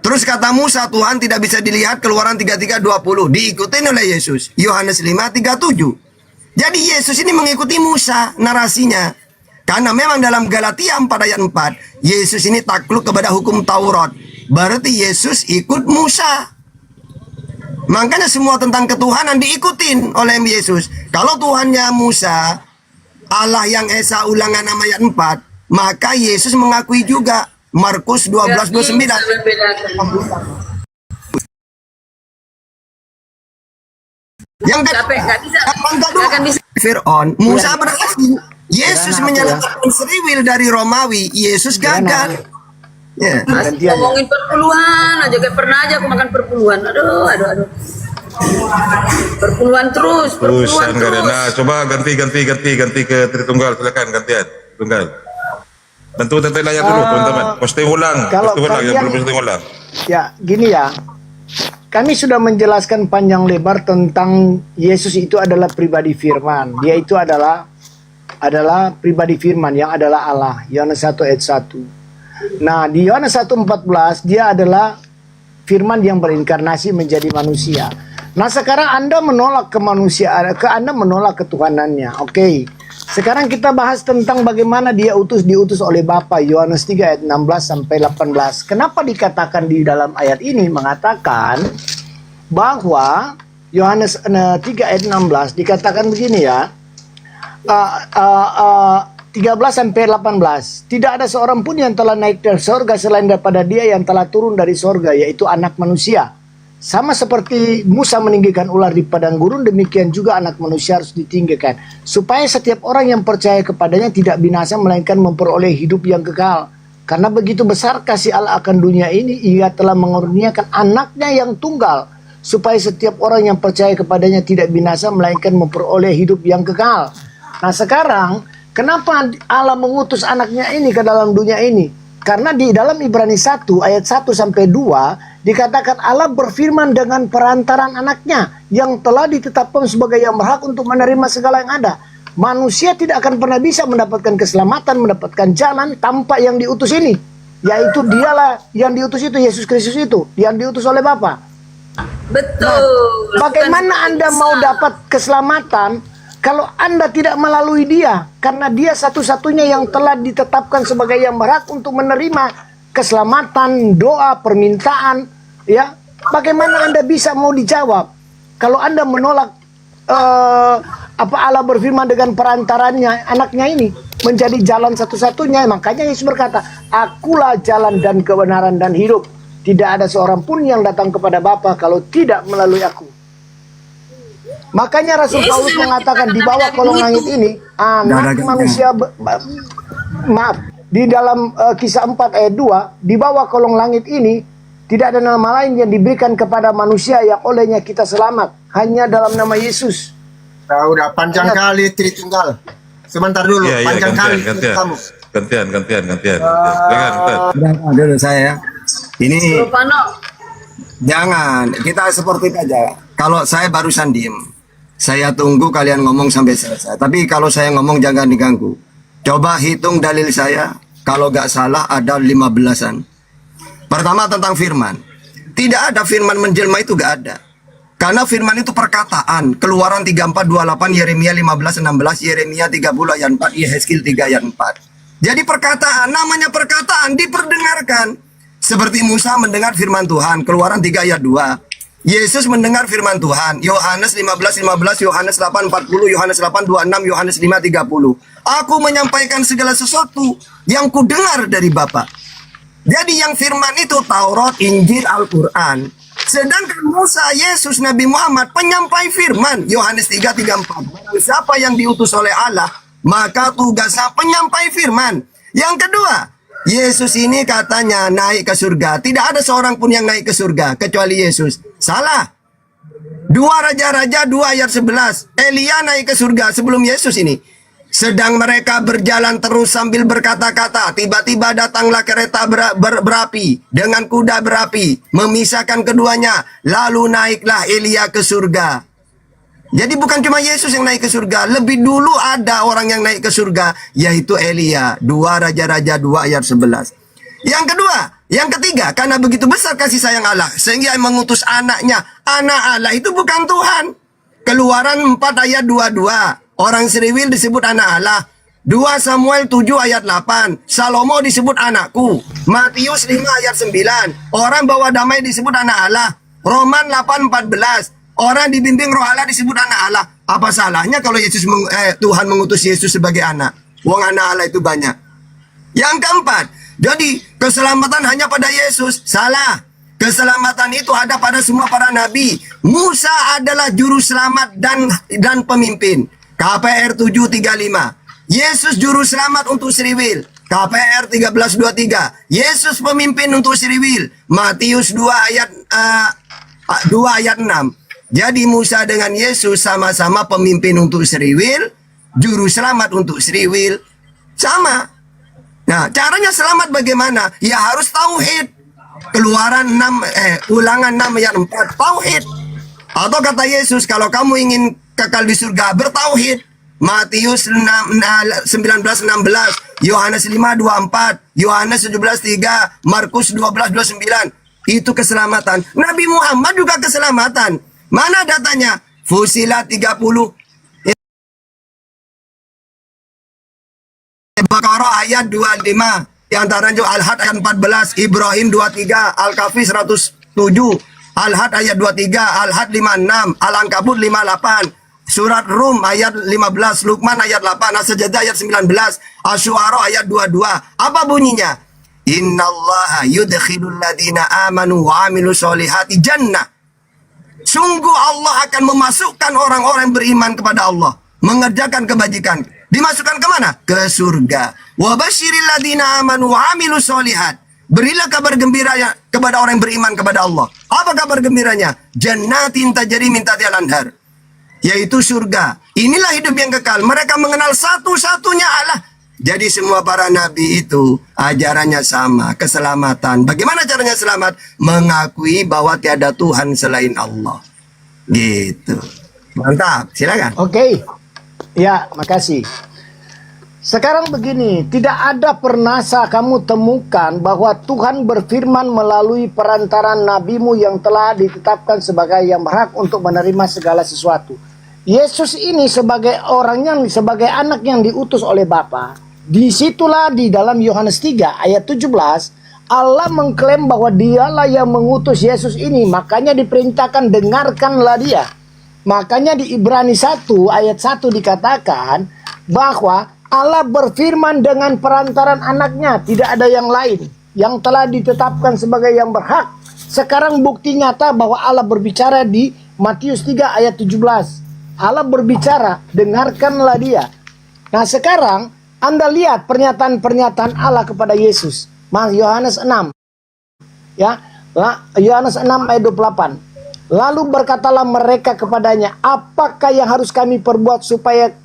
S2: Terus kata Musa, Tuhan tidak bisa dilihat, Keluaran 33:20. Diikutin oleh Yesus. Yohanes 5:37. Jadi Yesus ini mengikuti Musa narasinya. Karena memang dalam Galatia 4 ayat 4, Yesus ini takluk kepada hukum Taurat. Berarti Yesus ikut Musa. Makanya semua tentang ketuhanan diikutin oleh Yesus. Kalau Tuhannya Musa, Allah yang Esa, Ulangan 6 ayat 4, maka Yesus mengakui juga. Markus 12:29. Yang akan bisa Fir'aun, Musa berhasil. Yesus menyelamatkan Israel dari Romawi, Yesus gagal. Ya.
S9: Masih ngomongin perpuluhan aja, kayak pernah aja aku makan perpuluhan. Aduh. Perpuluhan terus.
S3: Nah, coba ganti ke Tritunggal, silakan gantian. Tunggal. Tentu nanya dulu teman-teman. Posting ulang, yang belum posting ulang.
S8: Ya, gini ya. Kami sudah menjelaskan panjang lebar tentang Yesus itu adalah pribadi firman. Dia itu adalah pribadi firman yang adalah Allah. Yohanes 1 ayat 1. Nah, di Yohanes 1:14 dia adalah firman yang berinkarnasi menjadi manusia. Nah, sekarang Anda menolak kemanusiaan, Anda menolak ketuhanannya. Oke. Sekarang kita bahas tentang bagaimana dia diutus oleh Bapa. Yohanes 3 ayat 16 sampai 18. Kenapa dikatakan di dalam ayat ini mengatakan bahwa Yohanes 3 ayat 16 dikatakan begini ya. 13 sampai 18. Tidak ada seorang pun yang telah naik dari sorga selain daripada Dia yang telah turun dari sorga, yaitu Anak Manusia. Sama seperti Musa meninggikan ular di padang gurun, demikian juga Anak Manusia harus ditinggikan, supaya setiap orang yang percaya kepadanya tidak binasa, melainkan memperoleh hidup yang kekal. Karena begitu besar kasih Allah akan dunia ini, Ia telah mengaruniakan Anaknya yang tunggal, supaya setiap orang yang percaya kepadanya tidak binasa, melainkan memperoleh hidup yang kekal. Nah, sekarang kenapa Allah mengutus anaknya ini ke dalam dunia ini? Karena di dalam Ibrani 1 ayat 1 sampai 2 dikatakan Allah berfirman dengan perantaran anaknya yang telah ditetapkan sebagai yang berhak untuk menerima segala yang ada. Manusia tidak akan pernah bisa mendapatkan keselamatan, mendapatkan jalan tanpa yang diutus ini. Yaitu dialah yang diutus itu, Yesus Kristus itu, yang diutus oleh Bapa.
S9: Betul.
S8: Nah, bagaimana Anda mau dapat keselamatan kalau Anda tidak melalui Dia? Karena Dia satu-satunya yang telah ditetapkan sebagai yang berhak untuk menerima keselamatan, doa, permintaan, ya. Bagaimana Anda bisa mau dijawab kalau Anda menolak apa Allah berfirman dengan perantarannya anaknya ini menjadi jalan satu-satunya? Makanya Yesus berkata, akulah jalan dan kebenaran dan hidup. Tidak ada seorang pun yang datang kepada Bapa kalau tidak melalui aku. Makanya Rasul Paulus mengatakan di bawah kolong langit ini anak manusia di dalam Kisah 4 ayat 2, di bawah kolong langit ini tidak ada nama lain yang diberikan kepada manusia yang olehnya kita selamat, hanya dalam nama Yesus.
S10: Nah, udah panjang kali Tritunggal. Sebentar dulu, panjang kali kamu.
S3: Gantian.
S2: Dulu saya. Ini jangan, kita seperti itu aja. Kalau saya barusan diem, saya tunggu kalian ngomong sampai selesai. Tapi kalau saya ngomong jangan diganggu. Coba hitung dalil saya. Kalau gak salah ada 15-an. Pertama tentang firman. Tidak ada firman menjelma, itu gak ada. Karena firman itu perkataan. Keluaran 34:28, Yeremia 15:16, Yeremia 30 ayat 4, Yehezkiel 3 ayat 4. Jadi perkataan, namanya perkataan diperdengarkan. Seperti Musa mendengar firman Tuhan, Keluaran 3 ayat 2. Yesus mendengar firman Tuhan. Yohanes 15:15, Yohanes 8:40, Yohanes 8:26, Yohanes 5:30. Aku menyampaikan segala sesuatu yang kudengar dari Bapa. Jadi yang firman itu Taurat, Injil, Al-Quran. Sedangkan Musa, Yesus, Nabi Muhammad penyampai firman. Yohanes 3:34. Barang siapa yang diutus oleh Allah, maka tugasnya penyampai firman. Yang kedua, Yesus ini katanya naik ke surga. Tidak ada seorang pun yang naik ke surga kecuali Yesus. Salah. 2 Raja-Raja 2 ayat 11. Elia naik ke surga sebelum Yesus ini. Sedang mereka berjalan terus sambil berkata-kata. Tiba-tiba datanglah kereta berapi dengan kuda berapi, memisahkan keduanya. Lalu naiklah Elia ke surga. Jadi bukan cuma Yesus yang naik ke surga. Lebih dulu ada orang yang naik ke surga, yaitu Elia. 2 Raja-Raja 2 ayat 11. Yang kedua, yang ketiga, karena begitu besar kasih sayang Allah, sehingga mengutus anaknya. Anak Allah itu bukan Tuhan. Keluaran 4 ayat 22. Orang Seriwil disebut anak Allah. 2 Samuel 7 ayat 8. Salomo disebut anakku. Matius 5 ayat 9. Orang bawa damai disebut anak Allah. Roman 8:14. Orang dibimbing roh Allah disebut anak Allah. Apa salahnya kalau Tuhan mengutus Yesus sebagai anak? Wong anak Allah itu banyak. Yang keempat, jadi keselamatan hanya pada Yesus. Salah. Keselamatan itu ada pada semua para nabi. Musa adalah juru selamat dan pemimpin. KPR 7:35. Yesus juru selamat untuk Seriwil. KPR 13:23. Yesus pemimpin untuk Seriwil. Matius 2 ayat 6. Jadi Musa dengan Yesus sama-sama pemimpin untuk Seriwil, juru selamat untuk Seriwil, sama. Nah, caranya selamat bagaimana? Ya harus tauhid. Keluaran 6 Ulangan 6 ayat 4, tauhid. Atau kata Yesus, kalau kamu ingin kekal di surga, bertauhid. Matius 19:16, Yohanes 5:24, Yohanes 17:3, Markus 12:29. Itu keselamatan. Nabi Muhammad juga keselamatan. Mana datanya? Fusilat 30. Baqarah ayat 25. Yang antaranya Al-Had ayat 14, Ibrahim 23, Al-Kahfi 107, Al-Had ayat 23, Al-Had 56, Al-Ankabut 58, Surat Rum ayat 15, Luqman ayat 8, As-Sajdah ayat 19, Asy-Syu'ara ayat 22. Apa bunyinya? Innallaha yudkhilul ladina amanu wa amilus solihati jannah. Sungguh Allah akan memasukkan orang-orang beriman kepada Allah, mengerjakan kebajikan. Dimasukkan kemana? Ke surga. Wa basyiril ladina amanu wa amilus solihat. Berilah kabar gembira kepada orang yang beriman kepada Allah. Apa kabar gembiranya? Jannatin tajri min tahtiha al-anhar. Yaitu surga. Inilah hidup yang kekal. Mereka mengenal satu-satunya Allah. Jadi semua para nabi itu ajarannya sama, keselamatan. Bagaimana caranya selamat? Mengakui bahwa tiada Tuhan selain Allah. Gitu. Mantap, silakan.
S8: Oke. Ya, makasih. Sekarang begini, tidak ada pernah kamu temukan bahwa Tuhan berfirman melalui perantaran nabimu yang telah ditetapkan sebagai yang berhak untuk menerima segala sesuatu. Yesus ini sebagai sebagai anak yang diutus oleh Bapa. Disitulah di dalam Yohanes 3 ayat 17 Allah mengklaim bahwa dialah yang mengutus Yesus ini. Makanya diperintahkan dengarkanlah dia. Makanya di Ibrani 1 ayat 1 dikatakan bahwa Allah berfirman dengan perantaran anaknya. Tidak ada yang lain yang telah ditetapkan sebagai yang berhak. Sekarang bukti nyata bahwa Allah berbicara di Matius 3 ayat 17. Allah berbicara, dengarkanlah dia. Nah sekarang Anda lihat pernyataan-pernyataan Allah kepada Yesus. Yohanes 6. Ya, Yohanes 6 ayat 28. Lalu berkatalah mereka kepadanya, apakah yang harus kami perbuat supaya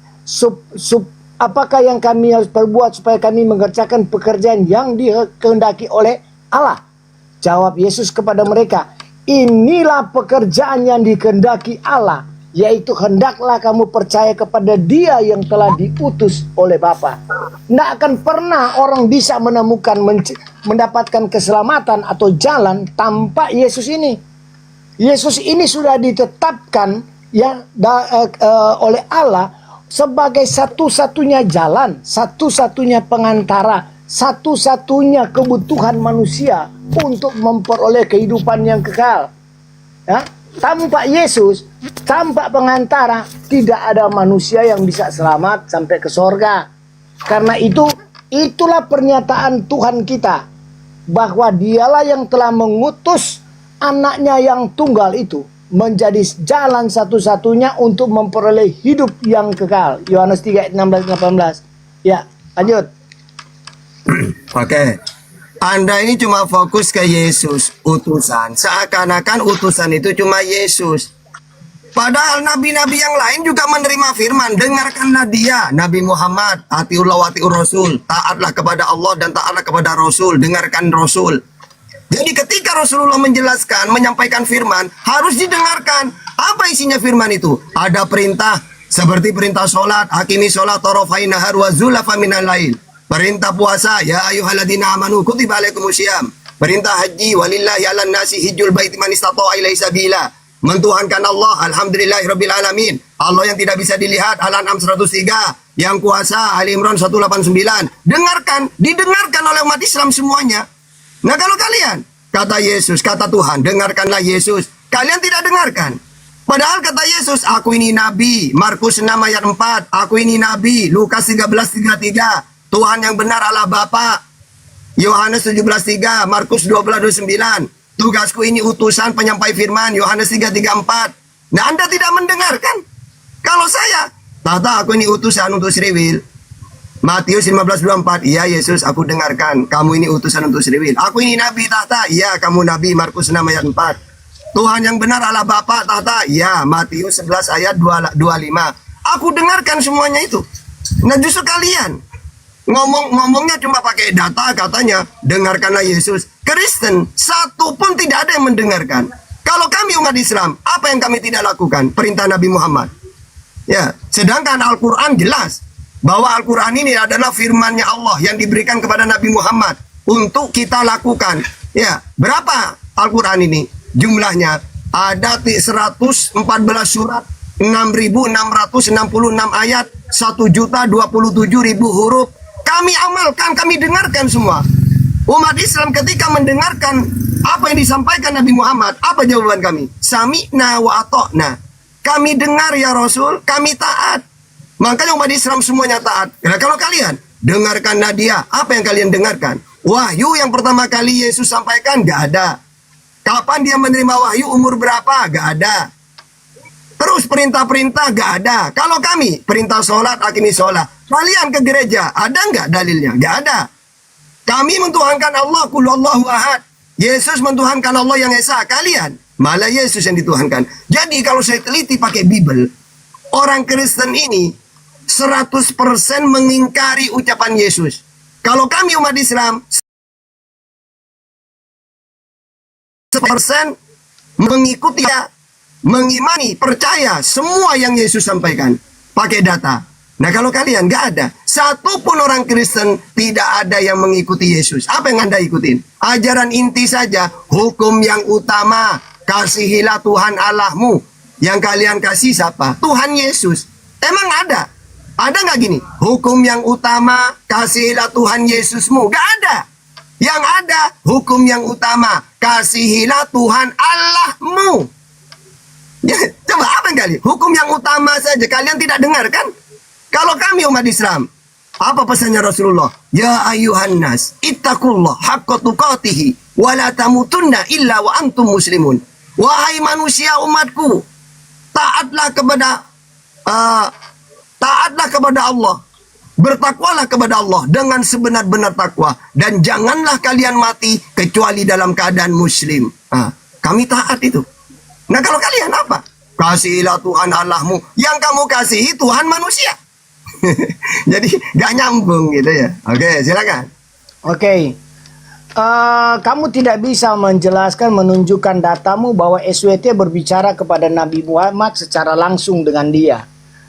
S8: apakah yang kami harus perbuat supaya kami mengerjakan pekerjaan yang dikehendaki oleh Allah? Jawab Yesus kepada mereka, inilah pekerjaan yang dikehendaki Allah, yaitu hendaklah kamu percaya kepada Dia yang telah diutus oleh Bapa. Tidak akan pernah orang bisa mendapatkan keselamatan atau jalan tanpa Yesus ini. Yesus ini sudah ditetapkan oleh Allah sebagai satu-satunya jalan, satu-satunya pengantara, satu-satunya kebutuhan manusia untuk memperoleh kehidupan yang kekal. Ya? Tanpa Yesus, tanpa pengantara, tidak ada manusia yang bisa selamat sampai ke sorga. Karena itu, itulah pernyataan Tuhan kita, bahwa dialah yang telah mengutus anaknya yang tunggal itu menjadi jalan satu-satunya untuk memperoleh hidup yang kekal. Yohanes 3 ayat 16-18. Ya, lanjut.
S2: Oke. Anda ini cuma fokus ke Yesus, utusan. Seakan-akan utusan itu cuma Yesus. Padahal nabi-nabi yang lain juga menerima firman. Dengarkanlah dia, Nabi Muhammad, atiullah wa atiur Rasul. Taatlah kepada Allah dan taatlah kepada Rasul. Dengarkan Rasul. Jadi ketika Rasulullah menjelaskan, menyampaikan firman, harus didengarkan. Apa isinya firman itu? Ada perintah, seperti perintah sholat, hakimi sholat, tarafai nahar wa zulafa minal lail. Perintah puasa, ya ayyuhalladzina amanu kutiba alaikumusiyam. Perintah haji, walillahi 'alan nasi hijjul baiti man istata'a ilaihi sabila. Mentuhankan Allah, alhamdulillahirabbil alamin. Allah yang tidak bisa dilihat, Al-An'am 103. Yang kuasa, Ali Imran 189. Dengarkan, didengarkan oleh umat Islam semuanya. Nah kalau kalian, kata Yesus, kata Tuhan, dengarkanlah Yesus. Kalian tidak dengarkan. Padahal kata Yesus, aku ini nabi. Markus 6 ayat 4. Aku ini nabi. Lukas 13:33. Tuhan yang benar Allah Bapa. Yohanes 17:3. Markus 12:29. Tugasku ini utusan penyampai firman. Yohanes 3:34. Nah Anda tidak mendengarkan. Kalau saya, tata aku ini utusan untuk Sriwil. Matius 15:24. Iya Yesus, aku dengarkan. Kamu ini utusan untuk Sriwil. Aku ini nabi tahta. Iya kamu nabi. Markus 6 ayat 4. Tuhan yang benar Allah Bapa tahta. Iya Matius 11 ayat 25. Aku dengarkan semuanya itu. Nah justru kalian ngomongnya cuma pakai data, katanya dengarkanlah Yesus. Kristen satu pun tidak ada yang mendengarkan. Kalau kami umat Islam, apa yang kami tidak lakukan? Perintah Nabi Muhammad. Ya, sedangkan Al-Quran jelas bahwa Al-Quran ini adalah firman-Nya Allah yang diberikan kepada Nabi Muhammad untuk kita lakukan. Ya, berapa Al-Quran ini? Jumlahnya ada 114 surat, 6.666 ayat, 1.027.000 huruf. Kami amalkan, kami dengarkan semua. Umat Islam ketika mendengarkan apa yang disampaikan Nabi Muhammad, apa jawaban kami? Sami'na wa ata'na. Kami dengar ya Rasul, kami taat. Makanya umat Islam semuanya taat. Nah, kalau kalian dengarkan Nadia, apa yang kalian dengarkan? Wahyu yang pertama kali Yesus sampaikan, gak ada. Kapan dia menerima wahyu, umur berapa? Gak ada. Terus perintah-perintah gak ada. Kalau kami, perintah sholat, hakimi sholat. Kalian ke gereja, ada nggak dalilnya? Nggak ada. Kami mentuhankan Allah, qul huwallahu ahad. Yesus mentuhankan Allah yang esa. Kalian, malah Yesus yang dituhankan. Jadi kalau saya teliti pakai Bible, orang Kristen ini 100% mengingkari ucapan Yesus. Kalau kami umat Islam, 100% mengikuti, mengimani, percaya semua yang Yesus sampaikan. Pakai data. Nah kalau kalian nggak ada, satu pun orang Kristen tidak ada yang mengikuti Yesus. Apa yang Anda ikutin? Ajaran inti saja, hukum yang utama, kasihilah Tuhan Allahmu. Yang kalian kasih siapa? Tuhan Yesus. Emang ada? Ada nggak gini? Hukum yang utama, kasihilah Tuhan Yesusmu. Nggak ada. Yang ada, hukum yang utama, kasihilah Tuhan Allahmu. Ya, coba apa kali? Hukum yang utama saja kalian tidak dengar kan? Kalau kami umat Islam, apa pesannya Rasulullah? Ya ayuhan nas, ittaqullah haqqa tuqatihi wa la tamutunna illa wa antum muslimun. Wahai manusia umatku, taatlah kepada Allah. Bertakwalah kepada Allah dengan sebenar-benar takwa dan janganlah kalian mati kecuali dalam keadaan muslim. Kami taat itu. Nah, kalau kalian apa? Kasihilah Tuhan Allahmu. Yang kamu kasihi Tuhan manusia. Jadi gak nyambung gitu ya. Oke, silakan.
S8: Oke. Kamu tidak bisa menjelaskan, menunjukkan datamu bahwa SWT berbicara kepada Nabi Muhammad secara langsung dengan dia.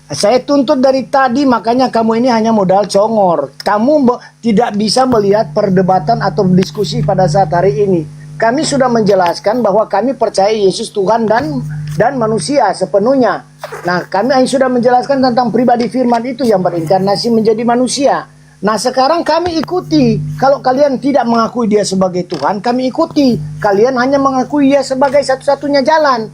S8: Saya tuntut dari tadi, makanya kamu ini hanya modal congor. Kamu tidak bisa melihat perdebatan atau diskusi pada saat hari ini. Kami sudah menjelaskan bahwa kami percaya Yesus Tuhan dan manusia sepenuhnya. Nah, kami sudah menjelaskan tentang pribadi firman itu yang berinkarnasi menjadi manusia. Nah, sekarang kami ikuti. Kalau kalian tidak mengakui dia sebagai Tuhan, kami ikuti. Kalian hanya mengakui dia sebagai satu-satunya jalan.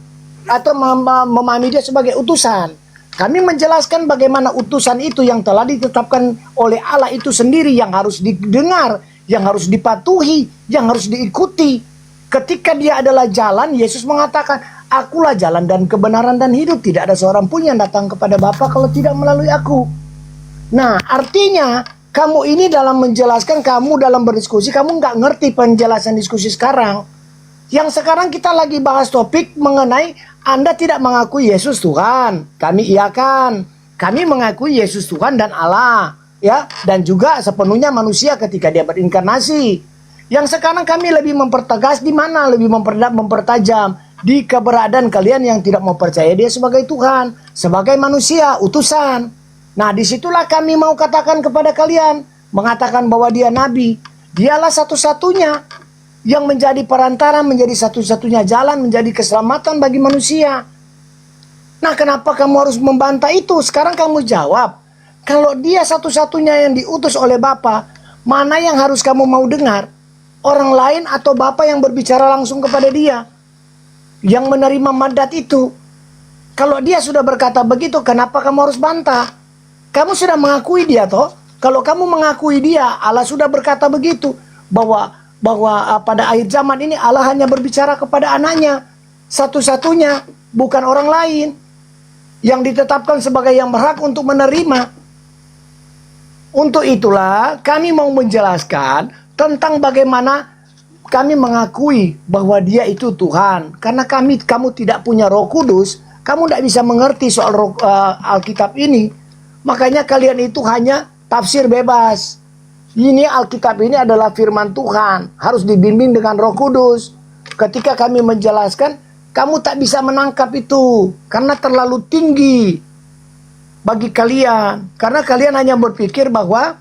S8: atau memahami dia sebagai utusan. Kami menjelaskan bagaimana utusan itu yang telah ditetapkan oleh Allah itu sendiri, yang harus didengar, yang harus dipatuhi, yang harus diikuti. Ketika dia adalah jalan, Yesus mengatakan, akulah jalan dan kebenaran dan hidup. Tidak ada seorang pun yang datang kepada Bapa kalau tidak melalui aku. Nah, artinya kamu ini dalam menjelaskan, kamu dalam berdiskusi, kamu nggak ngerti penjelasan diskusi sekarang. Yang sekarang kita lagi bahas topik mengenai Anda tidak mengakui Yesus Tuhan. Kami iakan. Kami mengakui Yesus Tuhan dan Allah, ya, dan juga sepenuhnya manusia ketika dia berinkarnasi. Yang sekarang kami lebih mempertegas di mana, lebih mempertajam di keberadaan kalian yang tidak mau percaya dia sebagai Tuhan, sebagai manusia, utusan. Nah, disitulah kami mau katakan kepada kalian, mengatakan bahwa dia nabi, dialah satu-satunya yang menjadi perantara, menjadi satu-satunya jalan, menjadi keselamatan bagi manusia. Nah, kenapa kamu harus membantah itu? Sekarang kamu jawab, kalau dia satu-satunya yang diutus oleh Bapa, mana yang harus kamu mau dengar? Orang lain atau Bapa yang berbicara langsung kepada dia, yang menerima mandat itu? Kalau dia sudah berkata begitu, kenapa kamu harus bantah? Kamu sudah mengakui dia toh? Kalau kamu mengakui dia, Allah sudah berkata begitu, bahwa pada akhir zaman ini Allah hanya berbicara kepada anaknya satu-satunya, bukan orang lain yang ditetapkan sebagai yang berhak untuk menerima. Untuk itulah kami mau menjelaskan tentang bagaimana kami mengakui bahwa dia itu Tuhan. Karena kamu tidak punya Roh Kudus, kamu tidak bisa mengerti soal Alkitab ini. Makanya kalian itu hanya tafsir bebas. Ini Alkitab ini adalah firman Tuhan, harus dibimbing dengan Roh Kudus. Ketika kami menjelaskan, kamu tak bisa menangkap itu karena terlalu tinggi bagi kalian. Karena kalian hanya berpikir bahwa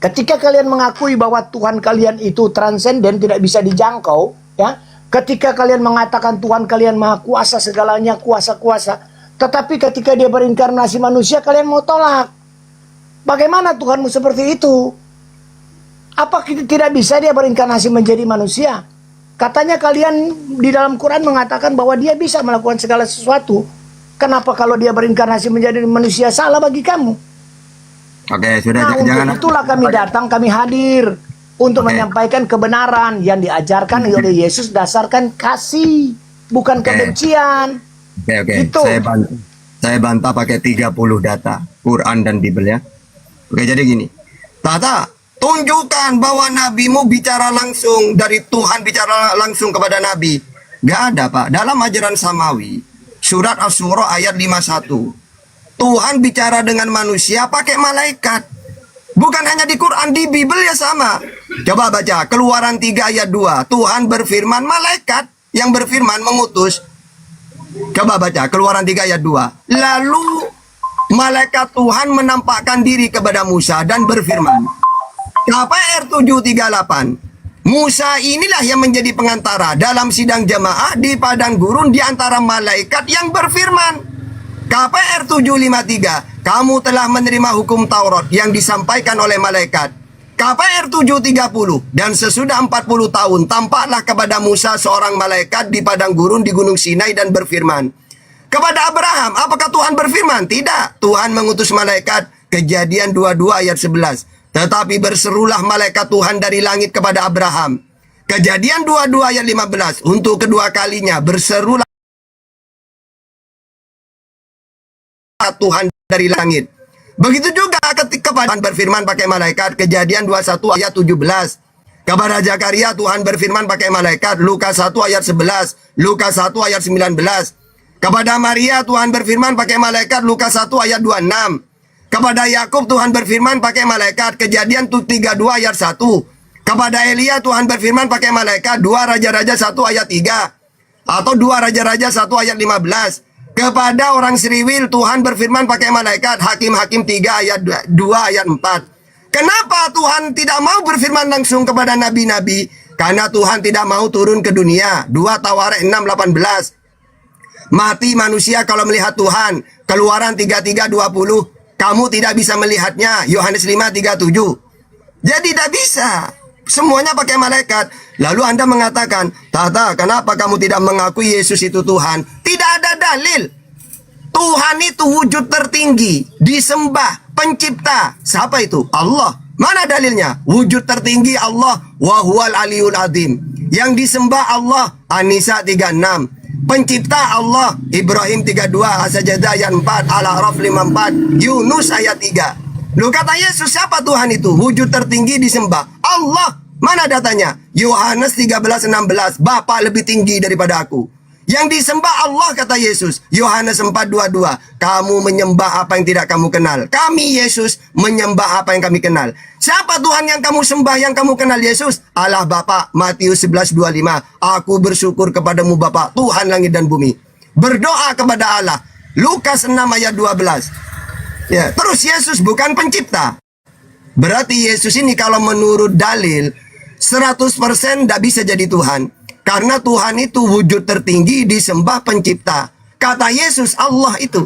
S8: ketika kalian mengakui bahwa Tuhan kalian itu transenden, tidak bisa dijangkau, ya. Ketika kalian mengatakan Tuhan kalian maha kuasa, segalanya kuasa-kuasa, tetapi ketika dia berinkarnasi manusia, kalian mau tolak. Bagaimana Tuhanmu seperti itu? Apa tidak bisa dia berinkarnasi menjadi manusia? Katanya kalian di dalam Quran mengatakan bahwa dia bisa melakukan segala sesuatu. Kenapa kalau dia berinkarnasi menjadi manusia salah bagi kamu?
S2: Oke, sudah,
S8: Nah, untuk itulah kami datang, kami hadir untuk menyampaikan kebenaran yang diajarkan oleh Yesus dasarkan kasih, bukan kebencian.
S2: Oke.
S8: Gitu.
S2: Saya bantah pakai 30 data, Quran dan Bible ya. Oke, jadi gini. Tata, tunjukkan bahwa nabimu bicara langsung, dari Tuhan bicara langsung kepada nabi. Gak ada, Pak. Dalam ajaran Samawi, surat Asy-Syura ayat 51. Tuhan bicara dengan manusia pakai malaikat. Bukan hanya di Quran, di Bible ya sama. Coba baca Keluaran 3 ayat 2. Tuhan berfirman, malaikat yang berfirman mengutus. Coba baca Keluaran 3 ayat 2. Lalu malaikat Tuhan menampakkan diri kepada Musa dan berfirman. KPR 738. Musa inilah yang menjadi pengantara dalam sidang jemaah di padang gurun di antara malaikat yang berfirman. KPR 753. Kamu telah menerima hukum Taurat yang disampaikan oleh malaikat. KPR 730. Dan sesudah 40 tahun tampaklah kepada Musa seorang malaikat di padang gurun di Gunung Sinai dan berfirman. Kepada Abraham, apakah Tuhan berfirman? Tidak. Tuhan mengutus malaikat. Kejadian 22 ayat 11. Tetapi berserulah malaikat Tuhan dari langit kepada Abraham. Kejadian 22 ayat 15. Untuk kedua kalinya berserulah Tuhan dari langit. Begitu juga ketika Tuhan berfirman pakai malaikat. Kejadian 21 ayat 17. Kepada Zakaria Tuhan berfirman pakai malaikat. Lukas 1 ayat 11. Lukas 1 ayat 19. Kepada Maria Tuhan berfirman pakai malaikat. Lukas 1 ayat 26. Kepada Yakub Tuhan berfirman pakai malaikat. Kejadian 32 ayat 1. Kepada Elia Tuhan berfirman pakai malaikat. 2 Raja-Raja 1 ayat 3. Atau 2 Raja-Raja 1 ayat 15. Kepada orang Seriwil Tuhan berfirman pakai malaikat. Hakim-Hakim 3 ayat 2 ayat 4. Kenapa Tuhan tidak mau berfirman langsung kepada nabi-nabi? Karena Tuhan tidak mau turun ke dunia. 2 Tawarikh 6:18. Mati manusia kalau melihat Tuhan. Keluaran 33:20. Kamu tidak bisa melihatnya. Yohanes 5:37. Jadi tidak bisa. Semuanya pakai malaikat. Lalu Anda mengatakan, Tata, kenapa kamu tidak mengakui Yesus itu Tuhan? Tidak ada dalil. Tuhan itu wujud tertinggi, disembah, pencipta. Siapa itu? Allah. Mana dalilnya? Wujud tertinggi Allah, wa huwal aliyul azim. Yang disembah Allah, An-Nisa 36. Pencipta Allah, Ibrahim 32, As-Sajdah ayat 4, Al-A'raf 54, Yunus ayat 3. Lu kata Yesus, siapa Tuhan itu? Wujud tertinggi disembah Allah. Mana datanya? Yohanes 13:16, Bapa lebih tinggi daripada aku. Yang disembah Allah, kata Yesus. Yohanes 4:22, kamu menyembah apa yang tidak kamu kenal. Kami Yesus menyembah apa yang kami kenal. Siapa Tuhan yang kamu sembah, yang kamu kenal Yesus? Allah Bapa. Matius 11:25, aku bersyukur kepadamu Bapa, Tuhan langit dan bumi. Berdoa kepada Allah. Lukas 6 ayat 12. Ya, terus Yesus bukan pencipta. Berarti Yesus ini kalau menurut dalil 100% tidak bisa jadi Tuhan. Karena Tuhan itu wujud tertinggi, disembah, pencipta. Kata Yesus, Allah itu.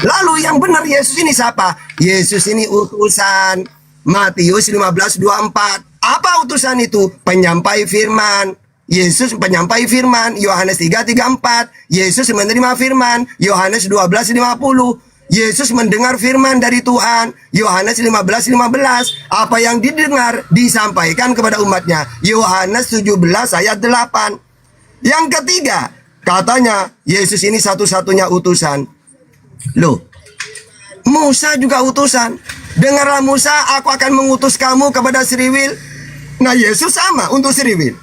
S2: Lalu yang benar Yesus ini siapa? Yesus ini utusan. Matius 15:24. Apa utusan itu? Penyampai firman. Yesus penyampai firman. Yohanes 3:34. Yesus menerima firman. Yohanes 12:50. Yesus mendengar firman dari Tuhan. Yohanes 15:15. Apa yang didengar disampaikan kepada umatnya. Yohanes 17 ayat 8. Yang ketiga, katanya Yesus ini satu-satunya utusan. Loh, Musa juga utusan. Dengarlah Musa, aku akan mengutus kamu kepada Seriwil. Nah, Yesus sama untuk Seriwil.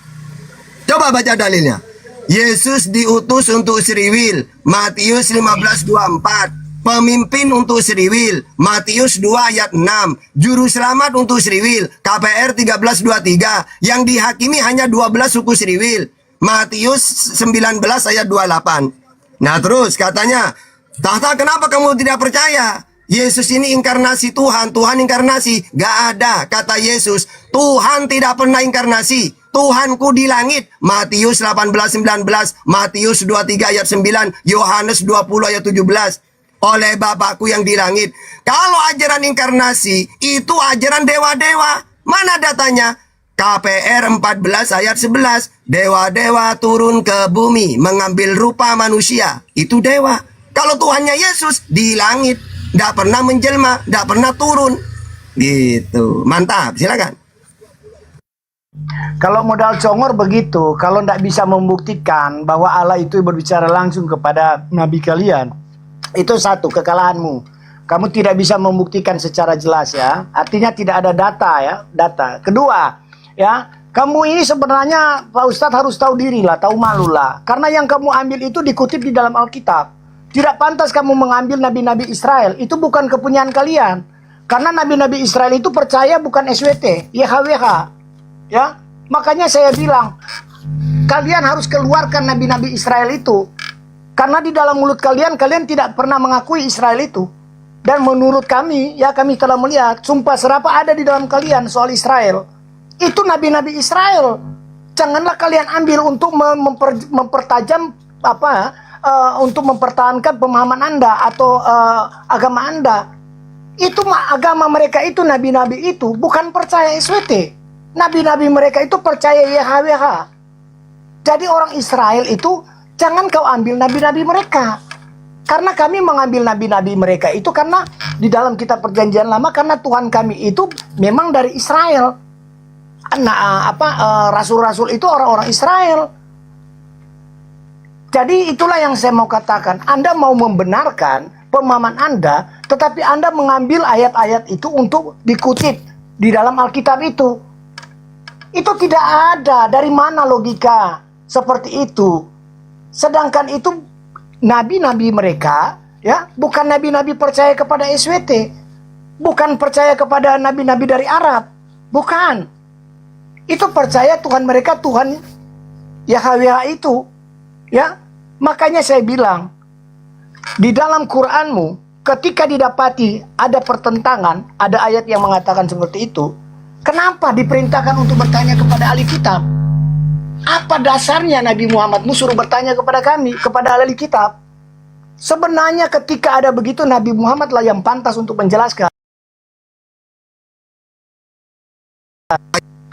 S2: Coba baca dalilnya. Yesus diutus untuk Seriwil. Matius 15:24. Pemimpin untuk Seriwil, Matius 2 ayat 6. Juru selamat untuk Seriwil, KPR 13:23. Yang dihakimi hanya 12 suku Seriwil, Matius 19 ayat 28. Nah terus katanya, Tata, kenapa kamu tidak percaya? Yesus ini inkarnasi Tuhan, Tuhan inkarnasi. Gak ada, kata Yesus. Tuhan tidak pernah inkarnasi. Tuhanku di langit. Matius 18:19, Matius 23 ayat 9, Yohanes 20 ayat 17. Oleh Bapakku yang di langit. Kalau ajaran inkarnasi itu ajaran dewa-dewa. Mana datanya? KPR 14 ayat 11. Dewa-dewa turun ke bumi mengambil rupa manusia. Itu dewa. Kalau Tuhannya Yesus di langit, tidak pernah menjelma, tidak pernah turun. Gitu. Mantap, silakan.
S8: Kalau modal congor begitu, kalau tidak bisa membuktikan bahwa Allah itu berbicara langsung kepada nabi kalian, itu satu kekalahanmu. Kamu tidak bisa membuktikan secara jelas ya. Artinya tidak ada data ya, data. Kedua, ya, kamu ini sebenarnya Pak Ustadz harus tahu diri lah, tahu malu lah. Karena yang kamu ambil itu dikutip di dalam Alkitab. Tidak pantas kamu mengambil nabi-nabi Israel. Itu bukan kepunyaan kalian. Karena nabi-nabi Israel itu percaya bukan SWT, YHWH. Ya, makanya saya bilang kalian harus keluarkan nabi-nabi Israel itu. Karena di dalam mulut kalian, kalian tidak pernah mengakui Israel itu. Dan menurut kami, ya kami telah melihat, sumpah serapah ada di dalam kalian soal Israel. Itu nabi-nabi Israel. Janganlah kalian ambil untuk mempertajam untuk mempertahankan pemahaman Anda atau agama Anda. Itu agama mereka itu, nabi-nabi itu bukan percaya SWT. Nabi-nabi mereka itu percaya YHWH. Jadi orang Israel itu jangan kau ambil nabi-nabi mereka. Karena kami mengambil nabi-nabi mereka itu karena di dalam kitab perjanjian lama, karena Tuhan kami itu memang dari Israel. Nah, rasul-rasul itu orang-orang Israel. Jadi itulah yang saya mau katakan. Anda mau membenarkan pemahaman Anda, tetapi Anda mengambil ayat-ayat itu untuk dikutip di dalam Alkitab itu. Itu tidak ada. Dari mana logika seperti itu? Sedangkan itu nabi-nabi mereka, ya, bukan nabi-nabi percaya kepada SWT, bukan percaya kepada nabi-nabi dari Arab, bukan. Itu percaya Tuhan mereka, Tuhan Yahweh itu, ya. Makanya saya bilang, di dalam Quranmu, ketika didapati ada pertentangan, ada ayat yang mengatakan seperti itu, kenapa diperintahkan untuk bertanya kepada ahli kitab? Apa dasarnya Nabi Muhammadmu suruh bertanya kepada kami, kepada ahli kitab? Sebenarnya ketika ada begitu, Nabi Muhammad lah yang pantas untuk menjelaskan.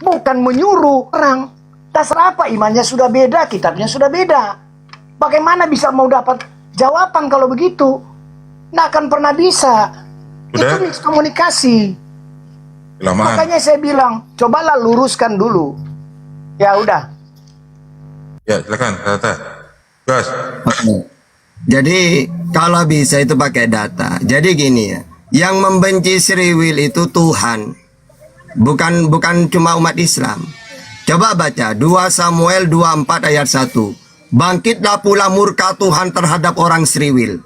S8: bukan menyuruh orang. Dasar apa? Imannya sudah beda, kitabnya sudah beda. Bagaimana bisa mau dapat jawaban kalau begitu? Nggak akan pernah bisa. Itu miskomunikasi. Makanya saya bilang, cobalah luruskan dulu. Ya udah.
S3: Ya, silakan, Tata. Gas.
S2: Jadi kalau bisa itu pakai data. Jadi gini ya, yang membenci Free Will itu Tuhan, bukan cuma umat Islam. Coba baca 2 Samuel 24 ayat 1. Bangkitlah pula murka Tuhan terhadap orang Free Will.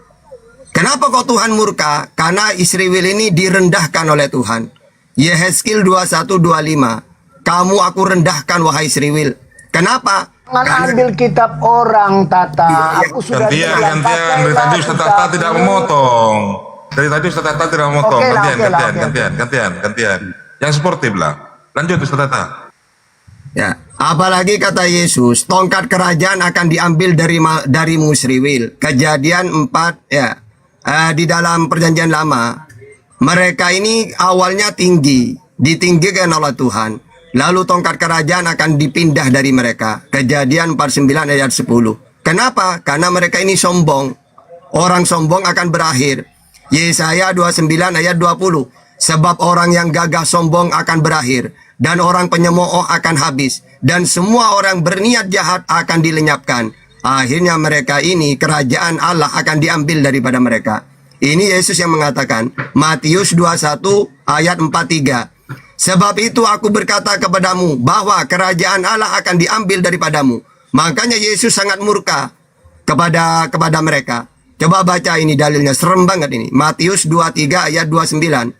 S2: Kenapa kok Tuhan murka? Karena Free Will ini direndahkan oleh Tuhan. Yehezkiel 21:25. Kamu aku rendahkan wahai Free Will. Kenapa?
S8: Jangan ambil kitab orang, Tata. Aku sudah
S3: Gantian. Dari tadi Ustaz Tata tidak memotong. Gantian. Yang sportif lah. Lanjut Ustaz Tata.
S2: Ya, apalagi kata Yesus, tongkat kerajaan akan diambil darimu Free Will. Kejadian 4 ya. Di dalam perjanjian lama, mereka ini awalnya tinggi, ditinggikan oleh Tuhan. Lalu tongkat kerajaan akan dipindah dari mereka. Kejadian 49 ayat 10. Kenapa? Karena mereka ini sombong. Orang sombong akan berakhir. Yesaya 29 ayat 20. Sebab orang yang gagah sombong akan berakhir. Dan orang penyemooh akan habis. Dan semua orang berniat jahat akan dilenyapkan. Akhirnya mereka ini, kerajaan Allah akan diambil daripada mereka. Ini Yesus yang mengatakan. Matius 21 ayat 43. Sebab itu aku berkata kepadamu bahwa kerajaan Allah akan diambil daripadamu. Makanya Yesus sangat murka kepada mereka. Coba baca ini dalilnya, serem banget ini. Matius 23 ayat 29.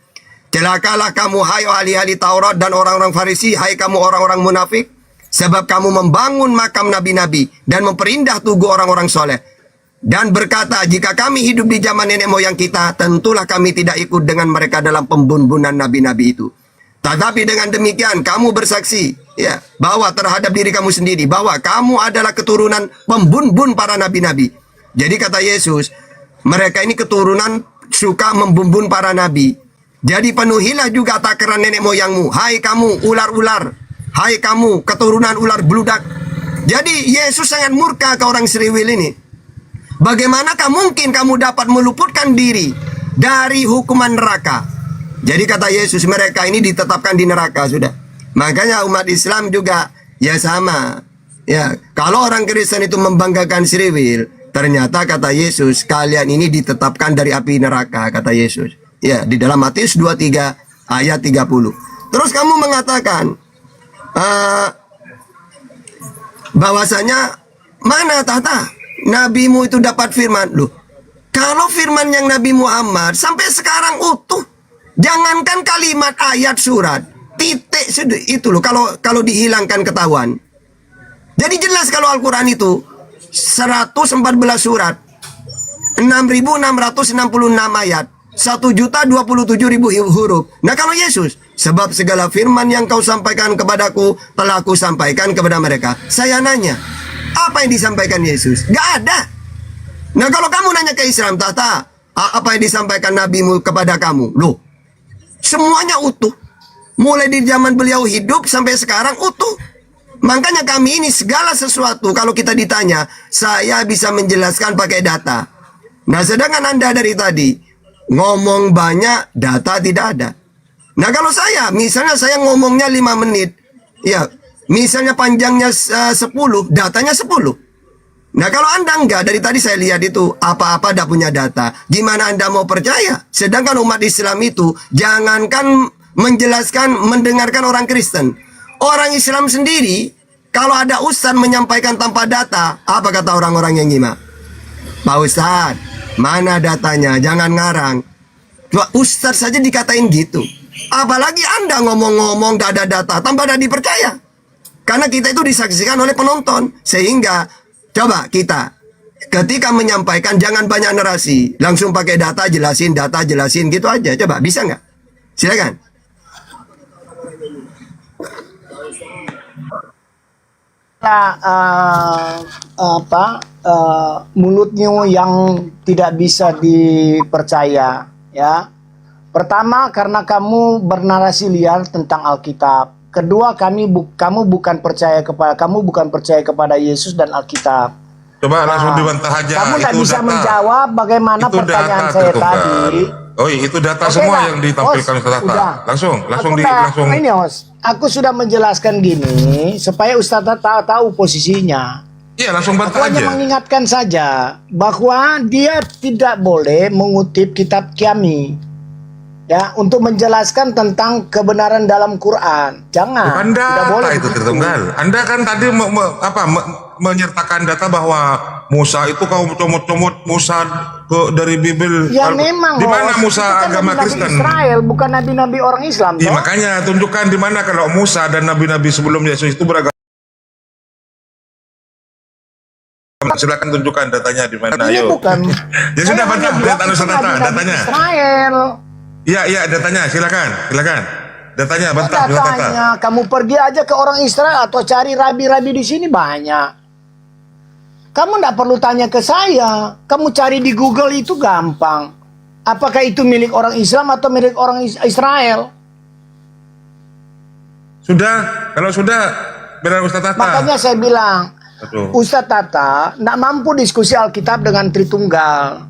S2: Celakalah kamu hai ahli-ahli Taurat dan orang-orang Farisi, hai kamu orang-orang munafik, sebab kamu membangun makam nabi-nabi dan memperindah tugu orang-orang soleh. Dan berkata, jika kami hidup di zaman nenek moyang kita, tentulah kami tidak ikut dengan mereka dalam pembunuhan nabi-nabi itu. Tetapi dengan demikian kamu bersaksi ya bahwa terhadap diri kamu sendiri bahwa kamu adalah keturunan pembunuh para nabi-nabi. Jadi kata Yesus, mereka ini keturunan suka membunuh para nabi. Jadi penuhilah juga takaran nenek moyangmu. Hai kamu ular-ular, hai kamu keturunan ular beludak. Jadi Yesus sangat murka ke orang Free Will ini. Bagaimanakah mungkin kamu dapat meluputkan diri dari hukuman neraka? Jadi kata Yesus, mereka ini ditetapkan di neraka sudah. Makanya umat Islam juga ya sama. Ya, kalau orang Kristen itu membanggakan Free Will, ternyata kata Yesus, kalian ini ditetapkan dari api neraka, kata Yesus. Ya, di dalam Matius 23 ayat 30. Terus kamu mengatakan bahwasanya mana Tata? Nabimu itu dapat firman. Loh, kalau firman yang Nabi Muhammad sampai sekarang utuh. Jangankan kalimat ayat surat, titik itu loh kalau dihilangkan ketahuan. Jadi jelas kalau Al-Quran itu 114 surat, 6.666 ayat, 1.027.000 huruf. Nah kalau Yesus, sebab segala firman yang kau sampaikan kepadaku telah aku sampaikan kepada mereka. Saya nanya, apa yang disampaikan Yesus? Gak ada. Nah kalau kamu nanya ke Islam, Tata, apa yang disampaikan nabimu kepada kamu? Loh, semuanya utuh. Mulai di zaman beliau hidup sampai sekarang utuh. Makanya kami ini segala sesuatu kalau kita ditanya, saya bisa menjelaskan pakai data. Nah sedangkan Anda dari tadi ngomong banyak, data tidak ada. Nah kalau saya, misalnya saya ngomongnya 5 menit, ya misalnya panjangnya 10, datanya 10. Nah kalau Anda enggak, dari tadi saya lihat itu apa-apa tidak punya data. Gimana Anda mau percaya? Sedangkan umat Islam itu jangankan menjelaskan, mendengarkan orang Kristen. Orang Islam sendiri, kalau ada ustaz menyampaikan tanpa data, apa kata orang-orang yang nyimak? Pak Ustaz, mana datanya? Jangan ngarang. Ustaz saja dikatain gitu. Apalagi Anda ngomong-ngomong tidak ada data, tanpa ada dipercaya. Karena kita itu disaksikan oleh penonton. Sehingga coba kita ketika menyampaikan jangan banyak narasi, langsung pakai data jelasin gitu aja. Coba bisa nggak? Silakan.
S8: Mulutnya yang tidak bisa dipercaya ya. Pertama karena kamu bernarasi liar tentang Alkitab. kedua kamu bukan percaya kepada Yesus dan Alkitab.
S3: Coba langsung dibantah aja.
S8: Kamu tidak
S3: Itu
S8: bisa
S3: data.
S8: menjawab bagaimana
S3: Itu
S8: pertanyaan
S3: data
S8: saya
S3: tertukar.
S8: tadi.
S3: Oh, itu data
S8: Oke
S3: semua
S8: lah.
S3: yang ditampilkan
S8: Host,
S3: Ustaz Tata.
S8: udah.
S3: Langsung
S8: Ini host, aku sudah menjelaskan gini supaya Ustaz Tata tahu posisinya.
S3: Iya, langsung
S8: Aku
S3: bantah
S8: hanya
S3: aja.
S8: mengingatkan saja bahwa dia tidak boleh mengutip kitab kami. Ya, untuk menjelaskan tentang kebenaran dalam Quran. Jangan.
S3: Bukan
S8: Tidak
S3: data
S8: boleh
S3: itu
S8: begitu.
S3: Tritunggal. Anda kan tadi menyertakan data bahwa Musa itu kau comot-comot Musa dari Bible.
S8: Ya memang.
S3: Di mana
S8: host,
S3: Musa
S8: itu kan
S3: agama
S8: nabi-nabi
S3: Kristen?
S8: Israel, bukan nabi-nabi orang Islam.
S3: Iya,
S8: toh?
S3: makanya tunjukkan di mana kalau Musa dan nabi-nabi sebelum Yesus itu beragama. Silakan tunjukkan datanya di mana.
S8: Ini
S3: Ayo.
S8: bukan.
S3: Ya sudah,
S8: Saya hanya
S3: bantah.
S8: bilang
S3: Lihat
S8: itu
S3: Ustaz Tata,
S8: nabi-nabi
S3: datanya.
S8: Israel.
S3: Iya, datanya. Silakan. Datanya, bantah. Ustaz Tata.
S8: Datanya, kamu pergi aja ke orang Israel atau cari rabi-rabi di sini banyak. Kamu tidak perlu tanya ke saya. Kamu cari di Google itu gampang. Apakah itu milik orang Islam atau milik orang Israel?
S3: Sudah, kalau sudah, benar Ustaz Tata.
S8: Makanya saya bilang,
S3: Aduh.
S8: Ustadz Tata tidak mampu diskusi Alkitab dengan Tritunggal.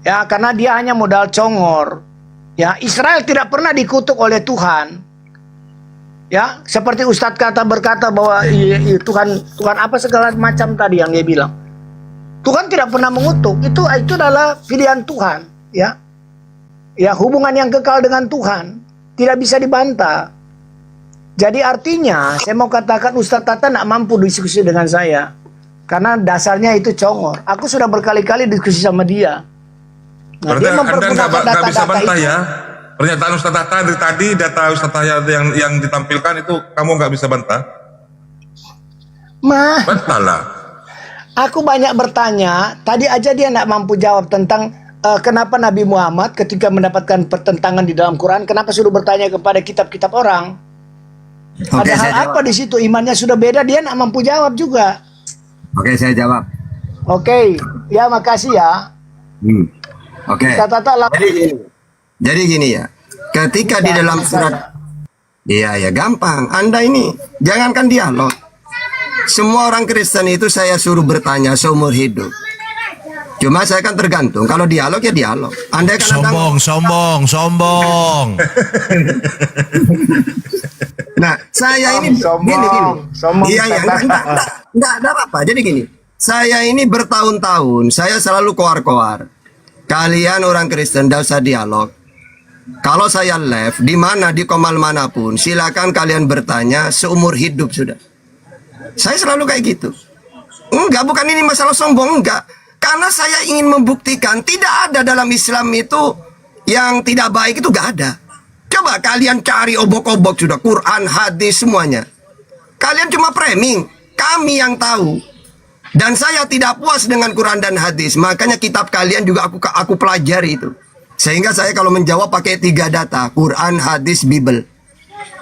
S8: Ya, karena dia hanya modal congor. Ya, Israel tidak pernah dikutuk oleh Tuhan. Ya, seperti Ustadz berkata bahwa Tuhan apa segala macam tadi yang dia bilang. Tuhan tidak pernah mengutuk. Itu adalah pilihan Tuhan, ya. Ya, hubungan yang kekal dengan Tuhan tidak bisa dibantah. Jadi artinya saya mau katakan Ustadz Tata tidak mampu diskusi dengan saya. Karena dasarnya itu congor. Aku sudah berkali-kali diskusi sama dia. Nah,
S3: Berarti
S8: dia
S3: Anda
S8: mempergunakan
S3: nggak bisa
S8: data-data
S3: bantah
S8: itu.
S3: ya? Pernyataan Ustaz Tata dari tadi, data Ustaz Tata yang ditampilkan itu kamu nggak bisa bantah? Bantahlah.
S8: Aku banyak bertanya. Tadi aja dia tidak mampu jawab tentang kenapa Nabi Muhammad ketika mendapatkan pertentangan di dalam Quran, kenapa suruh bertanya kepada kitab-kitab orang? Ada hal apa di situ? Imannya sudah beda, dia tidak mampu jawab juga.
S2: Oke, saya jawab.
S8: Oke, ya makasih ya.
S2: Oke.
S8: Tata
S2: Jadi gini ya. Ketika di dalam surat, iya gampang. Anda ini jangankan dialog. Semua orang Kristen itu saya suruh bertanya seumur hidup. Cuma saya kan tergantung. Kalau dialog ya dialog. Anda kan
S1: sombong.
S2: Nah, saya ini gini. Iya, enggak apa-apa. Jadi gini, saya ini bertahun-tahun, saya selalu koar-koar. Kalian orang Kristen tidak usah dialog. Kalau saya live, di mana, di komal manapun, silakan kalian bertanya seumur hidup sudah. Saya selalu kayak gitu. Enggak, bukan ini masalah sombong, enggak. Karena saya ingin membuktikan, tidak ada dalam Islam itu yang tidak baik itu enggak ada. Coba kalian cari obok-obok sudah, Quran, hadis, semuanya. Kalian cuma framing, kami yang tahu. Dan saya tidak puas dengan Quran dan hadis, makanya kitab kalian juga aku pelajari itu. Sehingga saya kalau menjawab pakai 3 data, Quran, hadis, Bible.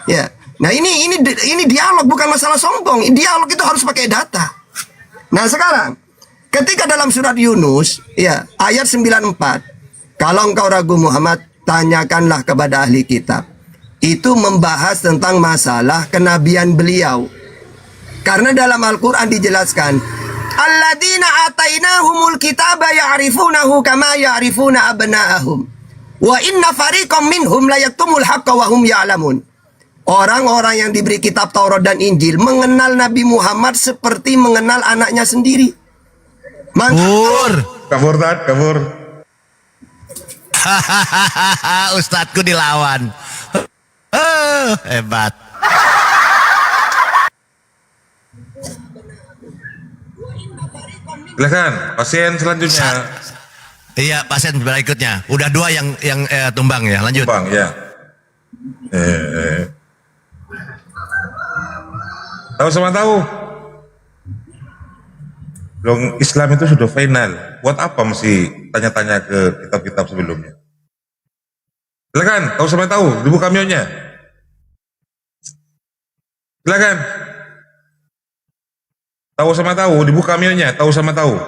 S2: Ya. Nah, ini dialog, bukan masalah sombong. Dialog itu harus pakai data. Nah, sekarang ketika dalam surat Yunus, ya, ayat 94, kalau engkau ragu Muhammad, tanyakanlah kepada ahli kitab. Itu membahas tentang masalah kenabian beliau. Karena dalam Al-Quran dijelaskan, alladzina atainahumul kitaba ya'rifunahu kama ya'rifuna abna'ahum. Wa inna fariqam minhum la yaktumul haqqa wa hum ya'lamun. Orang-orang yang diberi kitab Taurat dan Injil mengenal Nabi Muhammad seperti mengenal anaknya sendiri.
S3: Kabur.
S1: Ustadku dilawan. Hebat.
S3: Silakan, pasien selanjutnya.
S1: Iya, pasien berikutnya. Udah 2 yang tumbang ya, lanjut.
S3: Tumbang, ya. Tahu sama tahu. Dong Islam itu sudah final. Buat apa mesti tanya-tanya ke kitab-kitab sebelumnya? Silakan, tahu sama tahu, dibuka kamionnya. Silakan. Tahu sama tahu, dibuka kamionnya, tahu sama tahu.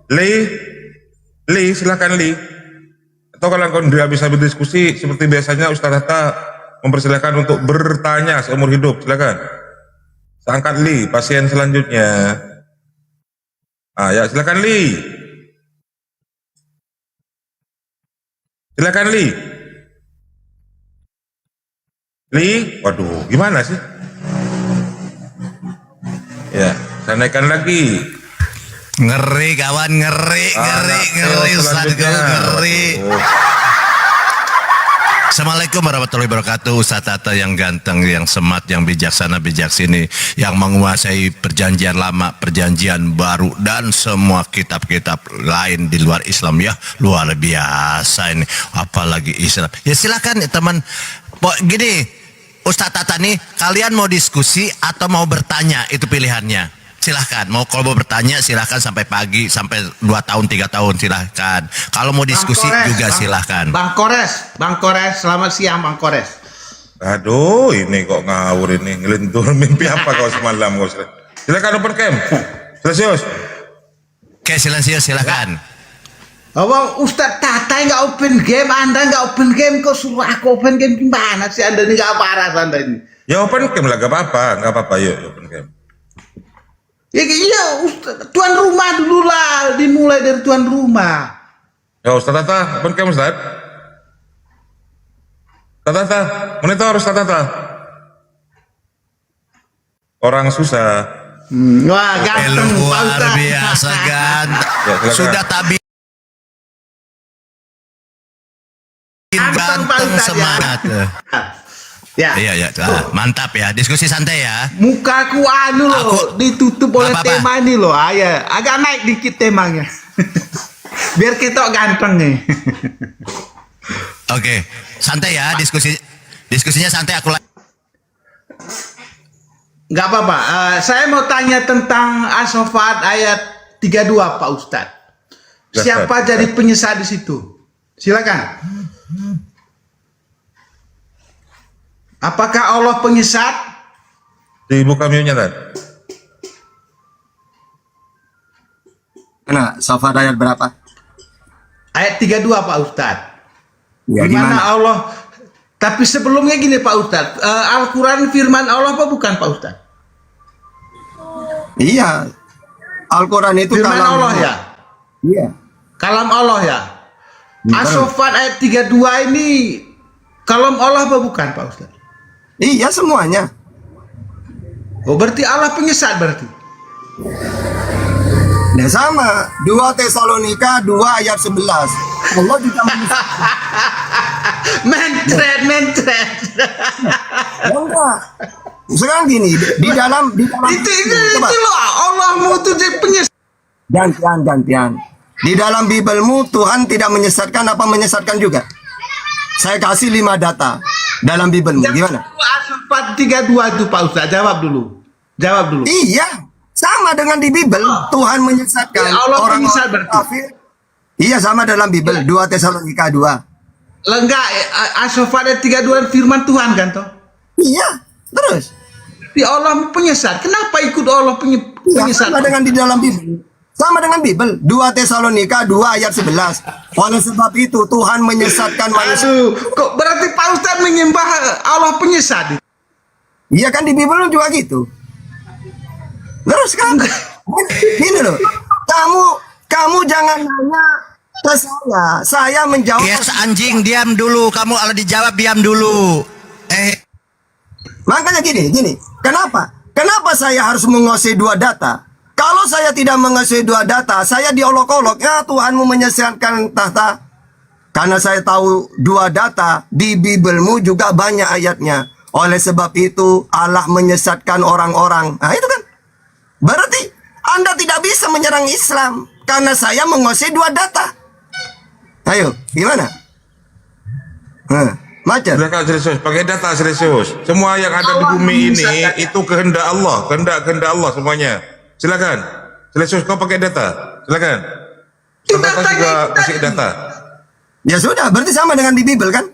S3: Li, silakan Li. Atau kalau kau tidak bisa berdiskusi seperti biasanya Ustaz Hatta mempersilahkan untuk bertanya seumur hidup. Silakan. Saya angkat Li, pasien selanjutnya. Ya silakan Li. Silakan Li. Li, waduh, gimana sih? Ya, saya naikkan lagi.
S1: Ngeri kawan, ngeri Ustaz, ngeri. Assalamualaikum warahmatullahi wabarakatuh. Ustaz Tata yang ganteng, yang smart, yang bijaksana, bijaksini, yang menguasai perjanjian lama, perjanjian baru, dan semua kitab-kitab lain di luar Islam ya. Luar biasa ini, apalagi Islam. Ya silakan ya teman. Gini, Ustaz Tata nih, kalian mau diskusi atau mau bertanya, itu pilihannya. Silahkan, kalau mau bertanya silahkan sampai pagi, sampai 2 tahun, 3 tahun silahkan. Kalau mau diskusi juga silahkan.
S16: Bang Kores, selamat siang Bang Kores.
S3: Aduh, ini kok ngawur ini, ngelintur mimpi apa kau semalam kau? Silakan open cam. Silesius.
S1: Oke, Silesius silakan.
S16: Abang Ustadz Tata nggak open game, Anda nggak open game, kok suruh aku open game gimana sih Anda ini nggak parah Anda ini?
S3: Ya open cam lah, nggak apa-apa, yuk open cam.
S16: Ya iya, tuan rumah dulu lah, dimulai dari tuan rumah.
S3: Ya Ustaz Tata, open cam Ustaz. Ustaz Tata, monitor Ustaz Tata. Orang susah.
S16: Wah, ganteng Pak
S1: Luar
S16: Ustadz.
S1: biasa ganteng.
S3: Ya, silakan.
S1: Sudah tabi. Ganteng semangat.
S16: Ya.
S1: Iya, mantap ya. Diskusi santai ya.
S16: Mukaku anu loh, ditutup oleh tema ini loh. Ya, agak naik dikit temanya. Biar kita ganteng nih.
S1: Oke, santai ya diskusinya santai aku.
S16: Nggak apa-apa. Saya mau tanya tentang As-Saffat ayat 32 Pak Ustadz. Siapa jadi penyesat di situ? Silakan. Apakah Allah penyesat?
S3: Dibuka mute-nya tadi.
S2: Nah, Saffat ayat berapa?
S16: Ayat 32 Pak Ustadz.
S2: Ya,
S16: di mana Allah? Tapi sebelumnya gini Pak Ustadz, Al-Quran firman Allah apa bukan Pak Ustadz?
S2: Iya, Al-Quran itu
S16: firman
S2: kalam
S16: Allah ya.
S2: Iya.
S16: Kalam Allah ya. As-Saffat ayat 32 ini kalam Allah apa bukan Pak Ustadz?
S2: Iya semuanya.
S16: Oh berarti Allah penyesat berarti?
S2: Nah sama, 2 Tesalonika 2 ayat 11. Allah juga menyesat.
S16: Mentret.
S2: Enggak. Sekarang gini, di dalam
S16: itu loh Allah mau tuh penyesat.
S2: Gantian. Di dalam Bibelmu Tuhan tidak menyesatkan apa menyesatkan juga? Saya kasih 5 data dalam Bibelmu, gimana?
S16: As-Saffat 32 itu Pak Ustaz, jawab dulu.
S2: Iya, sama dengan di Bibel, Tuhan menyesatkan orang kafir. Iya, sama dalam Bibel, 2 Tesalonika 2.
S16: Enggak, As-Saffat ayat 32 firman Tuhan kan toh?
S2: Iya, terus.
S16: Di Allah penyesat. Kenapa ikut Allah penyesat?
S2: Sama dengan di dalam Bibel. Sama dengan Bibel, 2 Tesalonika 2 ayat 11. Oleh sebab itu Tuhan menyesatkan manusia.
S16: Kok berarti Pak Ustaz menyembah Allah penyesat?
S2: Iya kan di Bibel juga gitu. Terus kan gini loh. Kamu jangan nanya ke saya. Saya menjawab.
S1: Yes, anjing, diam dulu. Kamu kalau dijawab diam dulu.
S2: Makanya gini. Kenapa saya harus menguasai 2 data? Kalau saya tidak menguasai 2 data, saya diolok-olok. Ya Tuhanmu menyesatkan tahta. Karena saya tahu 2 data, di Bibelmu juga banyak ayatnya. Oleh sebab itu Allah menyesatkan orang-orang. Nah itu kan. Berarti Anda tidak bisa menyerang Islam. Karena saya menguasai 2 data. Ayo, gimana? Macet.
S3: Serius, pakai data serius. Semua yang ada di bumi ini itu kehendak Allah, kehendak Allah semuanya. Silakan. Serius, kau pakai data. Silakan. Data juga kasih data.
S2: Ya sudah, berarti sama dengan di Bibel kan?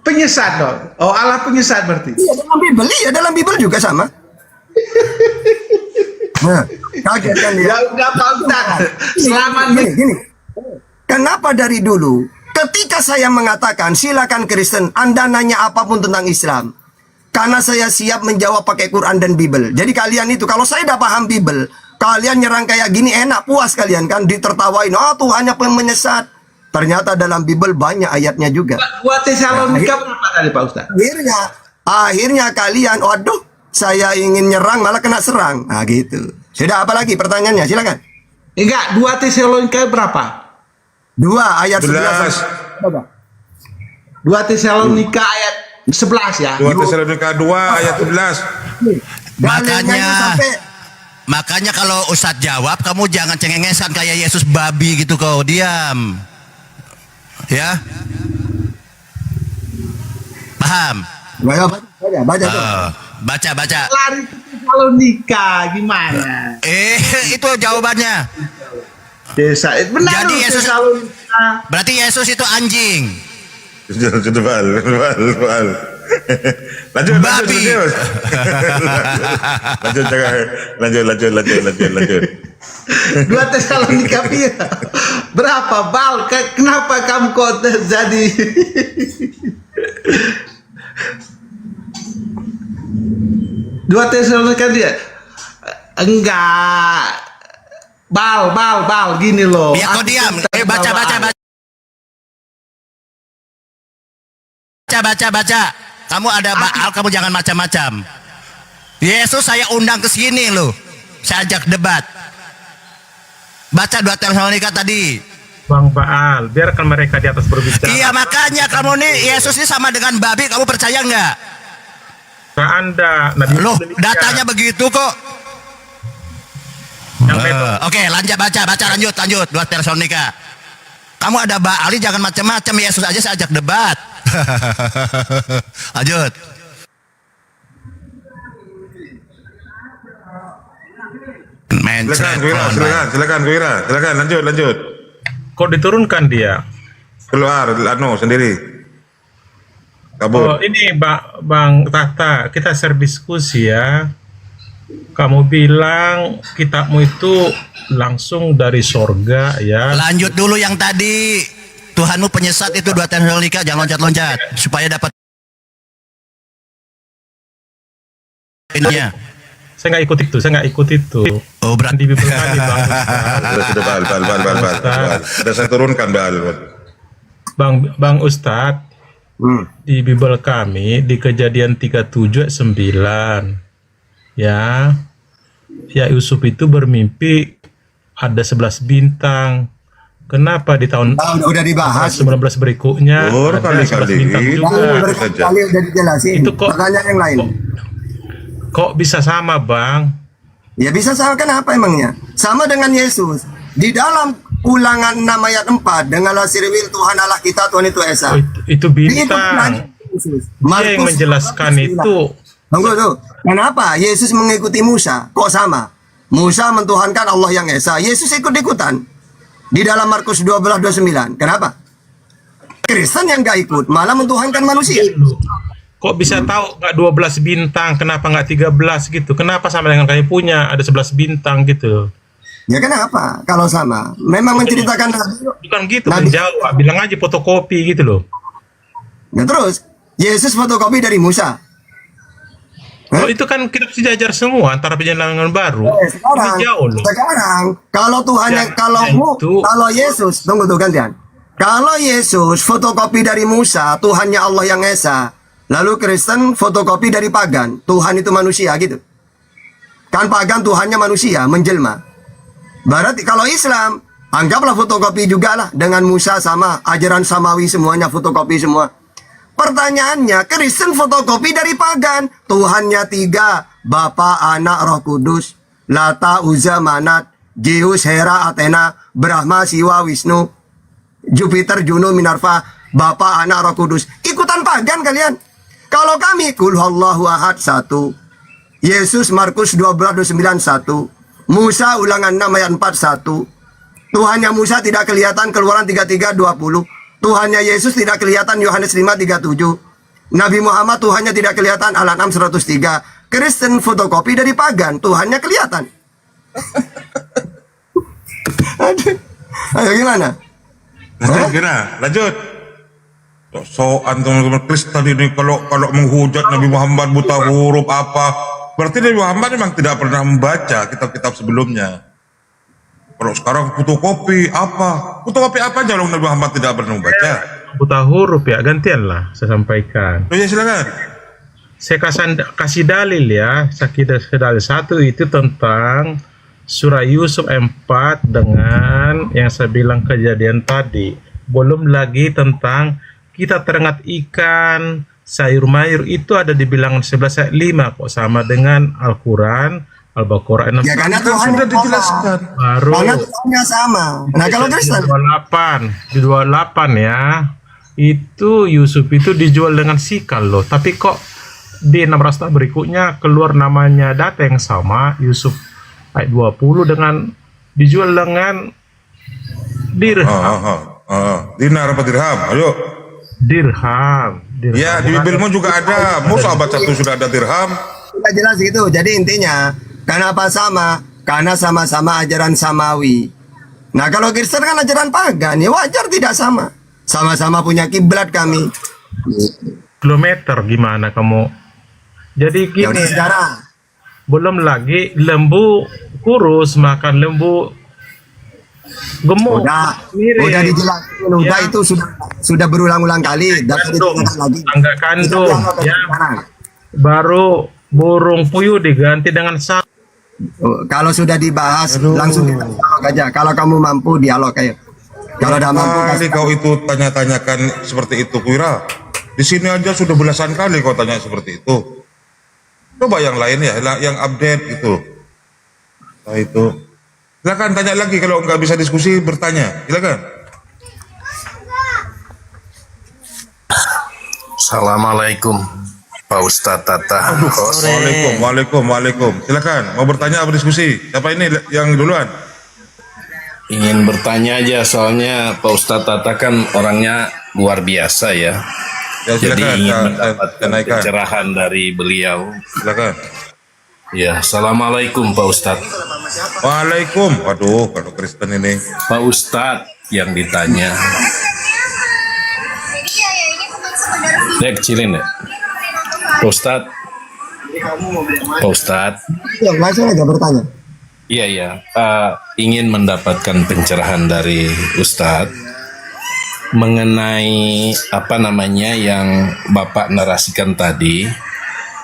S16: Penyesat dong. Oh Allah penyesat berarti.
S2: Iya dalam Bibel juga sama. Nah, kaget kan dia.
S16: Ya udah Pak Ustaz. Selamat
S2: gini. Kenapa dari dulu Ketika saya mengatakan, silakan Kristen, Anda nanya apapun tentang Islam. Karena saya siap menjawab pakai Quran dan Bible. Jadi kalian itu, kalau saya tidak paham Bible, kalian nyerang kayak gini enak, puas kalian kan, ditertawain. Oh, Tuhannya penyesat. Ternyata dalam Bible banyak ayatnya juga.
S16: 2 Tesalonika berapa kali Pak Ustaz?
S2: Akhirnya kalian, waduh, saya ingin nyerang malah kena serang. Nah gitu. Sudah, apa lagi pertanyaannya? Silakan.
S16: Enggak, 2 Tesalonika berapa?
S2: 2 ayat
S3: 11.
S16: 2 Tesalonika ayat 11 ya.
S3: 2 Tesalonika 2 ayat 11.
S1: Makanya kalau Ustadz jawab, kamu jangan cengengesan kayak Yesus babi gitu, kau diam. Ya, paham? Baca.
S16: Lari ke Tesalonika gimana?
S1: Itu jawabannya.
S16: Benar.
S1: Jadi Yesus,
S16: Tesalonika.
S1: berarti Yesus itu anjing.
S3: Sudah bal. Lanjut. Lanjut.
S16: 2 Tesalonika berapa Bal? Kenapa kamu kok jadi Dua Tesalonika dia enggak bal gini loh.
S1: Ya kau diam. Baca. Kamu ada Baal, kamu jangan macam-macam. Yesus saya undang ke sini loh. Saya ajak debat. Baca 2 Tesalonika tadi.
S6: Bang Baal, biarkan mereka di atas berbicara.
S1: Iya, makanya kamu nih, Yesus ini sama dengan babi, kamu percaya nggak?
S6: Nah, Anda,
S1: loh, datanya begitu kok. Oke, lanjut 2 Tesalonika. Kamu ada Baal, jangan macam-macam. Yesus aja saya ajak debat. Lanjut.
S3: Silakan lanjut.
S6: Kok diturunkan dia?
S3: Keluar sendiri. Kabur.
S6: Oh, ini Bang Tata, kita share diskusi ya. Kamu bilang kitabmu itu langsung dari sorga ya.
S1: Lanjut dulu yang tadi. Tuhanmu penyesat itu 2 Tesalonika, jangan loncat-loncat supaya dapat ininya.
S6: Saya nggak ikut itu.
S1: Oh, berarti
S6: di Bible tadi Bang.
S3: Sudah bal. Sudah saya turunkan bal.
S6: Bang Ustadz, di Bible kami di Kejadian 37 ayat 9 ya Yusuf itu bermimpi ada 11 bintang. Kenapa di tahun
S2: udah dibahas
S6: 19 berikutnya ada 11 bintang juga?
S2: Kali udah dijelasin.
S6: Itu kok
S2: pertanyaan yang lain.
S6: Kok bisa sama Bang?
S2: Ya bisa sama, kenapa emangnya? Sama dengan Yesus. Di dalam Ulangan 6 ayat 4, dengarlah sirwil Tuhan Allah kita, Tuhan itu Esa.
S6: Itu bintang. Dia yang menjelaskan itu.
S2: Tunggu tuh. Kenapa Yesus mengikuti Musa? Kok sama? Musa mentuhankan Allah yang Esa. Yesus ikut-ikutan. Di dalam Markus 12:29. Kenapa? Kristen yang gak ikut malah mentuhankan manusia.
S6: Kok bisa tahu nggak 12 bintang? Kenapa nggak 13 gitu? Kenapa sama dengan kami punya ada 11 bintang gitu?
S2: Ya kenapa? Kalau sama, memang menceritakan
S6: bukan gitu menjawab. Bilang aja fotokopi gitu loh.
S2: Nah terus Yesus fotokopi dari Musa.
S6: Oh itu kan kitab sejajar semua antara Perjanjian Baru.
S2: Sekarang, kalau Tuhan kalau Yesus, tunggu gantian. Kalau Yesus fotokopi dari Musa, Tuhannya Allah yang Esa. Lalu Kristen fotokopi dari pagan, Tuhan itu manusia gitu. Kan pagan Tuhannya manusia, menjelma. Berarti kalau Islam, anggaplah fotokopi juga lah dengan Musa sama ajaran samawi semuanya fotokopi semua. Pertanyaannya, Kristen fotokopi dari pagan. Tuhannya 3, Bapa, Anak, Roh Kudus, Lata, Uzza, Manat, Zeus, Hera, Athena, Brahma, Siwa, Wisnu, Jupiter, Juno, Minerva, Bapa, Anak, Roh Kudus. Ikutan pagan kalian. Kalau kami, Qul huwallahu ahad 1, Yesus Markus 12:29 1, Musa Ulangan 6 ayat 4 1, Tuhannya Musa tidak kelihatan Keluaran 33:20, Tuhannya Yesus tidak kelihatan Yohanes 5:37, Nabi Muhammad Tuhannya tidak kelihatan Al-An'am 103. Kristen fotokopi dari pagan, Tuhannya kelihatan. Ayo gimana?
S3: Lanjut. Soan teman-teman Kristen ini kalau menghujat Nabi Muhammad buta huruf apa, berarti Nabi Muhammad memang tidak pernah membaca kitab-kitab sebelumnya. Kalau sekarang fotokopi apa aja loh Nabi Muhammad tidak pernah membaca.
S6: Buta huruf ya, gantianlah saya sampaikan.
S3: Oh ya silakan.
S6: Saya kasih dalil ya. Dalil satu itu tentang surah Yusuf 4 dengan yang saya bilang kejadian tadi. Belum lagi tentang kita teringat ikan, sayur mayur itu ada di bilangan 11 ayat 5 kok, sama dengan Al-Quran Al-Baqarah 6.
S2: Ya karena Tuhan
S3: sudah dijelaskan.
S6: Baru
S2: karena Tuhannya sama. Nah kalau Kristen
S6: di 28 ya. Itu Yusuf itu dijual dengan sikal loh. Tapi kok di 600 tahun berikutnya keluar namanya data yang sama, Yusuf ayat 20 dengan dijual dengan dirham.
S3: Dinar apa dirham? Ayo.
S6: Dirham.
S3: Ya di Bibelmu juga ada. Musa baca itu sudah ada dirham.
S2: Sudah jelas gitu. Jadi intinya kenapa sama? Karena sama-sama ajaran samawi. Nah kalau Kristen kan ajaran pagan, ya wajar tidak sama. Sama-sama punya kiblat kami.
S6: Kilometer gimana kamu? Jadi gini. Belum lagi lembu kurus makan lembu gemuk.
S2: Udah dijelasin, udah itu sudah berulang-ulang kali.
S6: Tangga kandung, ya. Baru burung puyuh diganti dengan
S2: kalau sudah dibahas langsung kita dialog aja. Kalau kamu mampu dialog ayo. Kalau tidak mampu
S3: kau itu tanya-tanyakan seperti itu Kuira. Di sini aja sudah belasan kali kau tanya seperti itu. Coba yang lain ya, yang update itu. Nah itu. Silakan tanya lagi, kalau nggak bisa diskusi bertanya. Silakan.
S17: Assalamualaikum Pak Ustadz Tata.
S3: Waalaikum. Silakan. Mau bertanya apa diskusi? Siapa ini yang duluan?
S17: Ingin bertanya aja, soalnya Pak Ustadz Tata kan orangnya luar biasa ya. Jadi ingin mendapatkan pencerahan dari beliau.
S3: Silakan.
S17: Ya, assalamualaikum Pak Ustadz.
S3: Waalaikum. Waduh, kalau Kristen ini.
S17: Pak Ustadz yang ditanya. Dia kecilin ya. Pak Ustadz. Pak Ustadz.
S2: Ya, langsung aja bertanya.
S17: Iya. Ingin mendapatkan pencerahan dari Ustadz mengenai apa namanya yang Bapak narasikan tadi,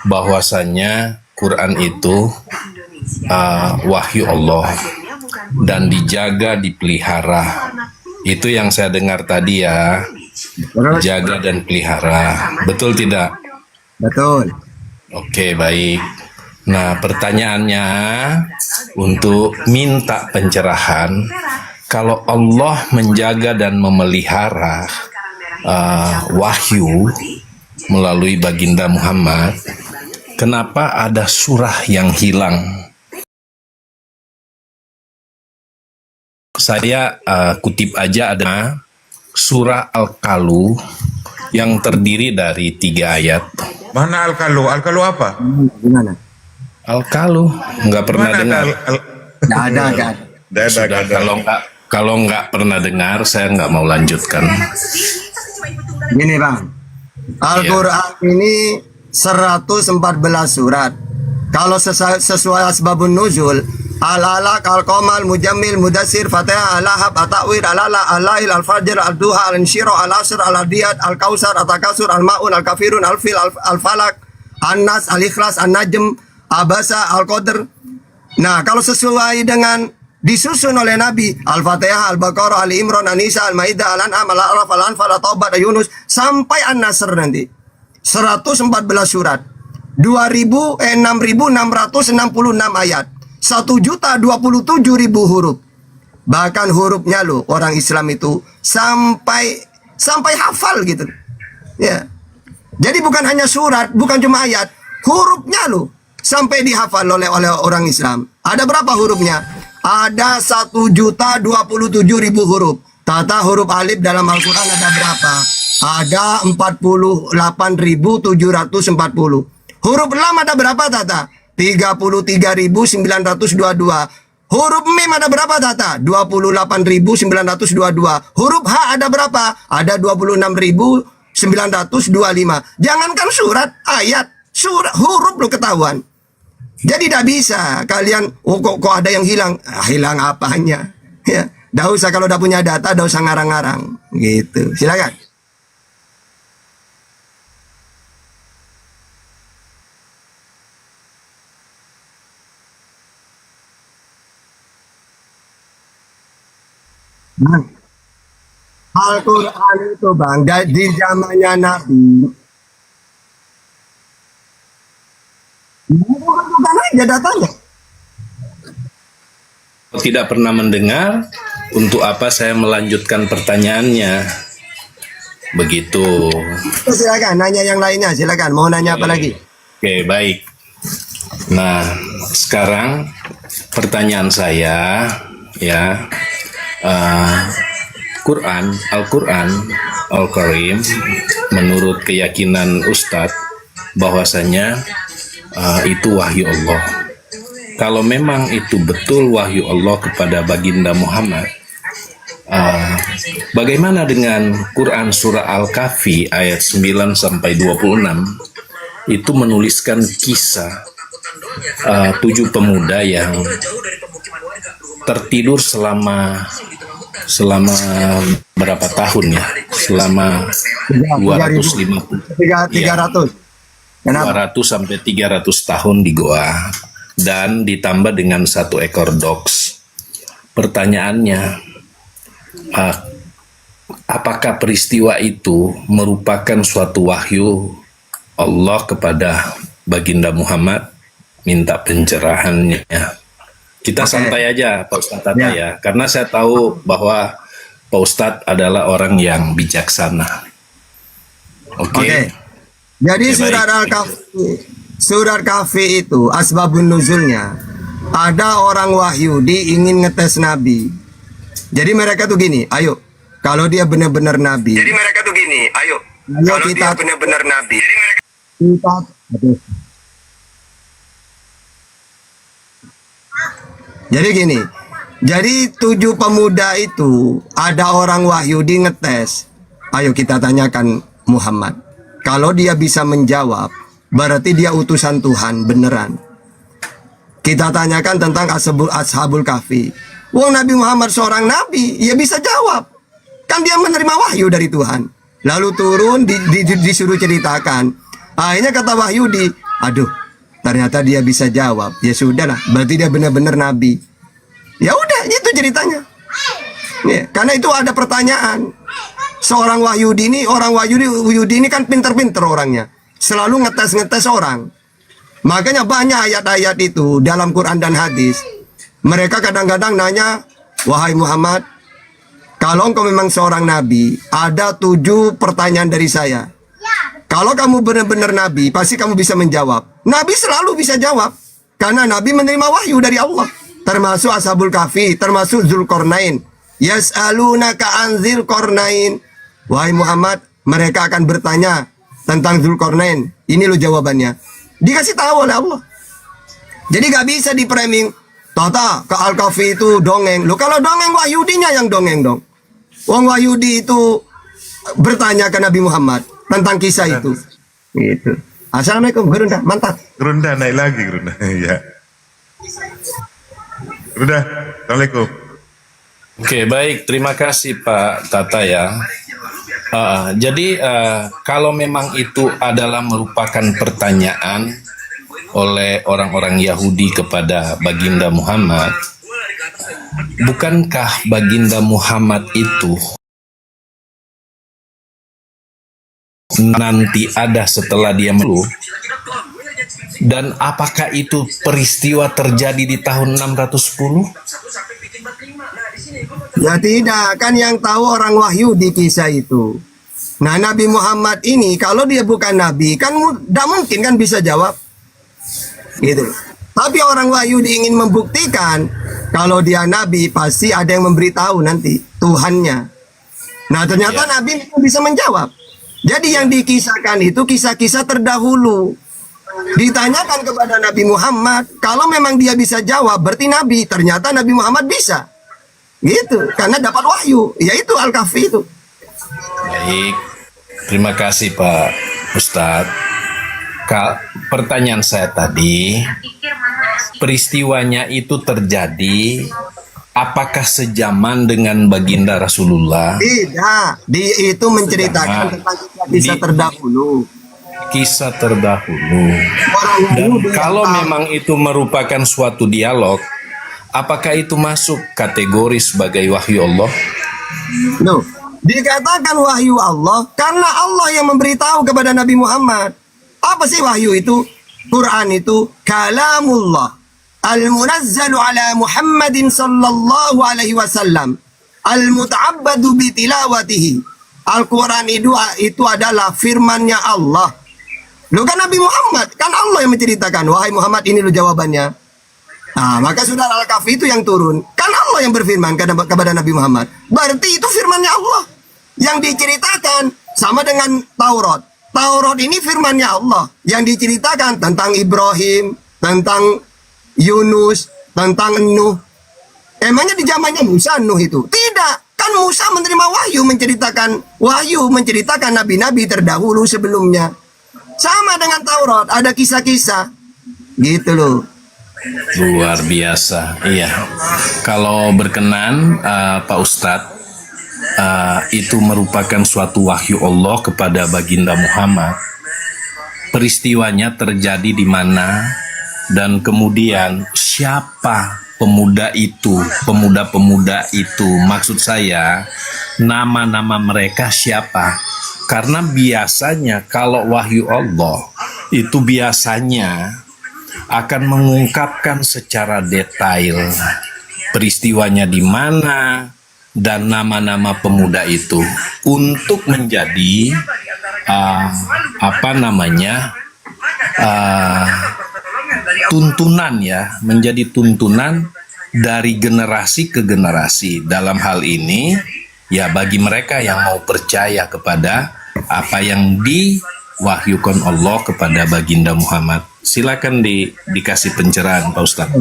S17: bahwasannya Quran itu wahyu Allah dan dijaga, dipelihara. Itu yang saya dengar tadi ya, jaga dan pelihara. Betul tidak?
S2: Betul.
S17: Oke, baik. Nah, pertanyaannya untuk minta pencerahan, kalau Allah menjaga dan memelihara wahyu melalui baginda Muhammad, kenapa ada surah yang hilang? Saya kutip aja, ada surah Al-Kalu yang terdiri dari 3 ayat.
S3: Mana Al-Kalu? Al-Kalu apa?
S2: Gimana?
S17: Al-Kalu nggak pernah dengar.
S2: Nggak ada.
S17: Kalau nggak pernah dengar, saya nggak mau lanjutkan.
S2: Gini Bang, Al-Quran ini 114 surat. Kalau sesuai asbabun nuzul, Al-Alaq, Al-Qamal, Mujammil, Mudassir, Fatihah, Al-Lahab, At-Ta'wir, Al-Ala, Al-Lahil, Al-Fajr, Al-Duha, Al-Insyirah, Al-Asr, Al-Adiyat, Al-Kausar, At-Takasur, Al-Ma'un, Al-Kafirun, Al-Fil, Al-Falak, An-Nas, Al-Ikhlas, An-Najm, Abasa, Al-Qadr. Nah, kalau sesuai dengan disusun oleh Nabi, Al-Fatihah, Al-Baqarah, Al-Imran, An-Nisa, Al-Maidah, Al-An'am, Al-A'raf, Al-Anfal, Al-Taubah, Yunus, sampai An-Nasr nanti. 114 surat. 6.666 ayat. 1.027.000 huruf. Bahkan hurufnya loh, orang Islam itu sampai hafal gitu. Ya. Jadi bukan hanya surat, bukan cuma ayat, hurufnya loh sampai dihafal oleh orang Islam. Ada berapa hurufnya? Ada 1.027.000 huruf. Tata huruf alif dalam Al-Quran ada berapa? Ada 48.740. Huruf lam ada berapa Tata? 33.922. Huruf mim ada berapa Tata? 28.922. Huruf H ada berapa? Ada 26.922. 925. Jangankan surat, ayat, surat, huruf lo ketahuan. Jadi tidak bisa kalian, kok ada yang hilang. Hilang apanya? Ya, dah usah kalau udah punya data, dah usah ngarang-ngarang. Gitu. Silakan. Al-Quran itu bang, di zamannya Nabi, bukan aja datanya.
S17: Tidak pernah mendengar, untuk apa saya melanjutkan pertanyaannya? Begitu.
S2: Silakan, nanya yang lainnya, silakan. Mau nanya apa lagi?
S17: Oke, baik. Nah, sekarang pertanyaan saya, ya, Al-Quran, Al-Karim, menurut keyakinan Ustadz, bahwasanya itu wahyu Allah. Kalau memang itu betul wahyu Allah kepada baginda Muhammad, bagaimana dengan Quran surah Al-Kahfi ayat 9 sampai 26 itu menuliskan kisah 7 pemuda yang tertidur selama berapa tahun ya? Selama 250 sampai 300 tahun di goa, dan ditambah dengan 1 ekor dogs. Pertanyaannya, apakah peristiwa itu merupakan suatu wahyu Allah kepada baginda Muhammad? Minta pencerahannya. Kita santai aja Pak Ustadz Tata ya, karena saya tahu bahwa Pak Ustadz adalah orang yang bijaksana. Oke.
S2: Jadi surat Kahfi itu asbabun nuzulnya, ada orang Wahyudi ingin ngetes Nabi. Jadi mereka tuh gini, ayo kalau dia benar-benar Nabi. Jadi mereka tuh gini, ayo kalau dia benar-benar Nabi. Jadi gini, jadi 7 pemuda itu ada orang Wahyudi ngetes. Ayo kita tanyakan Muhammad. Kalau dia bisa menjawab, berarti dia utusan Tuhan beneran. Kita tanyakan tentang Ashabul Kahfi. Wong Nabi Muhammad seorang nabi, ya bisa jawab. Kan dia menerima wahyu dari Tuhan. Lalu turun disuruh ceritakan. Akhirnya kata Wahyudi, aduh, ternyata dia bisa jawab. Ya sudahlah, berarti dia benar-benar nabi. Ya udah, itu ceritanya. Ya, karena itu ada pertanyaan. Seorang Wahyudi ini, Wahyudi ini kan pinter-pinter orangnya. Selalu ngetes-ngetes orang. Makanya banyak ayat-ayat itu dalam Quran dan hadis. Mereka kadang-kadang nanya, wahai Muhammad, kalau engkau memang seorang nabi, ada 7 pertanyaan dari saya. Kalau kamu benar-benar nabi, pasti kamu bisa menjawab. Nabi selalu bisa jawab, karena nabi menerima wahyu dari Allah. Termasuk Ashabul Kahfi, termasuk Zulkarnain. Yas'alunaka an Zulkarnain. Wahai Muhammad, mereka akan bertanya tentang Zulkarnain. Ini lo jawabannya. Dikasih tahu oleh Allah. Jadi gak bisa di-framing. Tata, ke Al-Kahfi itu dongeng. Lo kalau dongeng, Wahyudinya yang dongeng dong. Wong Wahyudi itu bertanya ke Nabi Muhammad tentang kisah itu. Gitu. Assalamualaikum, Gerunda, mantap.
S3: Gerunda naik lagi, Gerunda. Ya. Gerunda, Assalamualaikum.
S17: Oke, baik. Terima kasih Pak Tata ya. Jadi kalau memang itu adalah merupakan pertanyaan oleh orang-orang Yahudi kepada baginda Muhammad, bukankah baginda Muhammad itu nanti ada setelah dia melu? Dan apakah itu peristiwa terjadi di tahun 610?
S2: Ya tidak, kan yang tahu orang Wahyudi kisah itu. Nah Nabi Muhammad ini kalau dia bukan Nabi kan tidak mungkin kan bisa jawab. Gitu. Tapi orang Wahyudi ingin membuktikan kalau dia Nabi pasti ada yang memberitahu nanti Tuhannya. Nah ternyata Nabi bisa menjawab. Jadi yang dikisahkan itu kisah-kisah terdahulu. Ditanyakan kepada Nabi Muhammad, kalau memang dia bisa jawab berarti Nabi. Ternyata Nabi Muhammad bisa. Gitu, karena dapat wahyu, yaitu Al-Kahfi itu.
S17: Baik. Terima kasih Pak Ustadz. Pertanyaan saya tadi, peristiwanya itu terjadi apakah sejaman dengan baginda Rasulullah?
S2: Tidak, itu menceritakan tentang kisah terdahulu.
S17: Kisah terdahulu. Dan kalau memang itu merupakan suatu dialog, apakah itu masuk kategori sebagai wahyu Allah?
S2: No. Dikatakan wahyu Allah karena Allah yang memberitahu kepada Nabi Muhammad. Apa sih wahyu itu? Quran itu kalamullah al-munazzalu ala Muhammadin sallallahu alaihi wasallam al-muta'abbadu bitilawatihi. Al-Quran itu adalah firmannya Allah. Lu kan Nabi Muhammad, kan Allah yang menceritakan, wahai Muhammad ini lu jawabannya. Nah, maka sudah Al-Kahfi itu yang turun. Kan Allah yang berfirman kepada Nabi Muhammad. Berarti itu firmannya Allah. Yang diceritakan sama dengan Taurat. Taurat ini firmannya Allah. Yang diceritakan tentang Ibrahim, tentang Yunus, tentang Nuh. Emangnya di zamannya Musa Nuh itu? Tidak. Kan Musa menerima wahyu menceritakan nabi-nabi terdahulu sebelumnya. Sama dengan Taurat, ada kisah-kisah. Gitu loh.
S17: Luar biasa. Iya. Kalau berkenan Pak Ustadz, itu merupakan suatu wahyu Allah kepada baginda Muhammad. Peristiwanya terjadi di mana dan kemudian siapa pemuda itu, pemuda-pemuda itu, maksud saya nama-nama mereka siapa? Karena biasanya kalau wahyu Allah itu biasanya akan mengungkapkan secara detail peristiwanya di mana dan nama-nama pemuda itu untuk menjadi tuntunan ya, menjadi tuntunan dari generasi ke generasi. Dalam hal ini ya bagi mereka yang mau percaya kepada apa yang diwahyukan Allah kepada baginda Muhammad. Silakan dikasih pencerahan Pak Ustadz.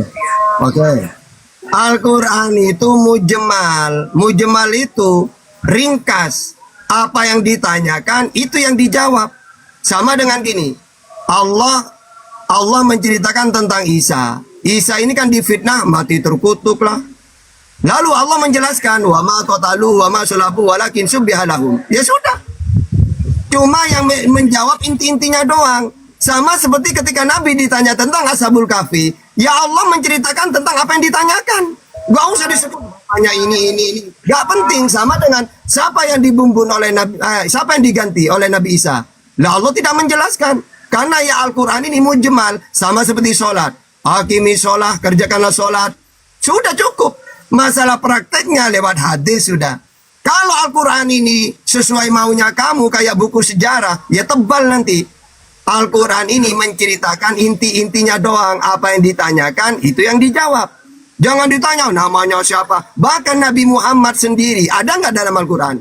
S2: Oke. Al-Quran itu mujmal. Mujmal itu ringkas. Apa yang ditanyakan itu yang dijawab. Sama dengan gini. Allah menceritakan tentang Isa. Isa ini kan difitnah, mati terkutuk lah. Lalu Allah menjelaskan wa ma qatalu wa ma sulabu walakin subbiha lahum. Ya sudah. Cuma yang menjawab inti-intinya doang. Sama seperti ketika Nabi ditanya tentang Ashabul Kahfi, ya Allah menceritakan tentang apa yang ditanyakan. Gak usah disebut tanya ini. Gak penting. Sama dengan siapa yang dibumbun oleh Nabi, siapa yang diganti oleh Nabi Isa. Lah Allah tidak menjelaskan. Karena ya Al-Quran ini mujmal, sama seperti sholat. Hakimi sholat, kerjakanlah sholat. Sudah cukup. Masalah prakteknya lewat hadis sudah. Kalau Al-Quran ini sesuai maunya kamu kayak buku sejarah, ya tebal nanti. Al-Quran ini menceritakan inti-intinya doang. Apa yang ditanyakan, itu yang dijawab. Jangan ditanya namanya siapa. Bahkan Nabi Muhammad sendiri, ada nggak dalam Al-Quran?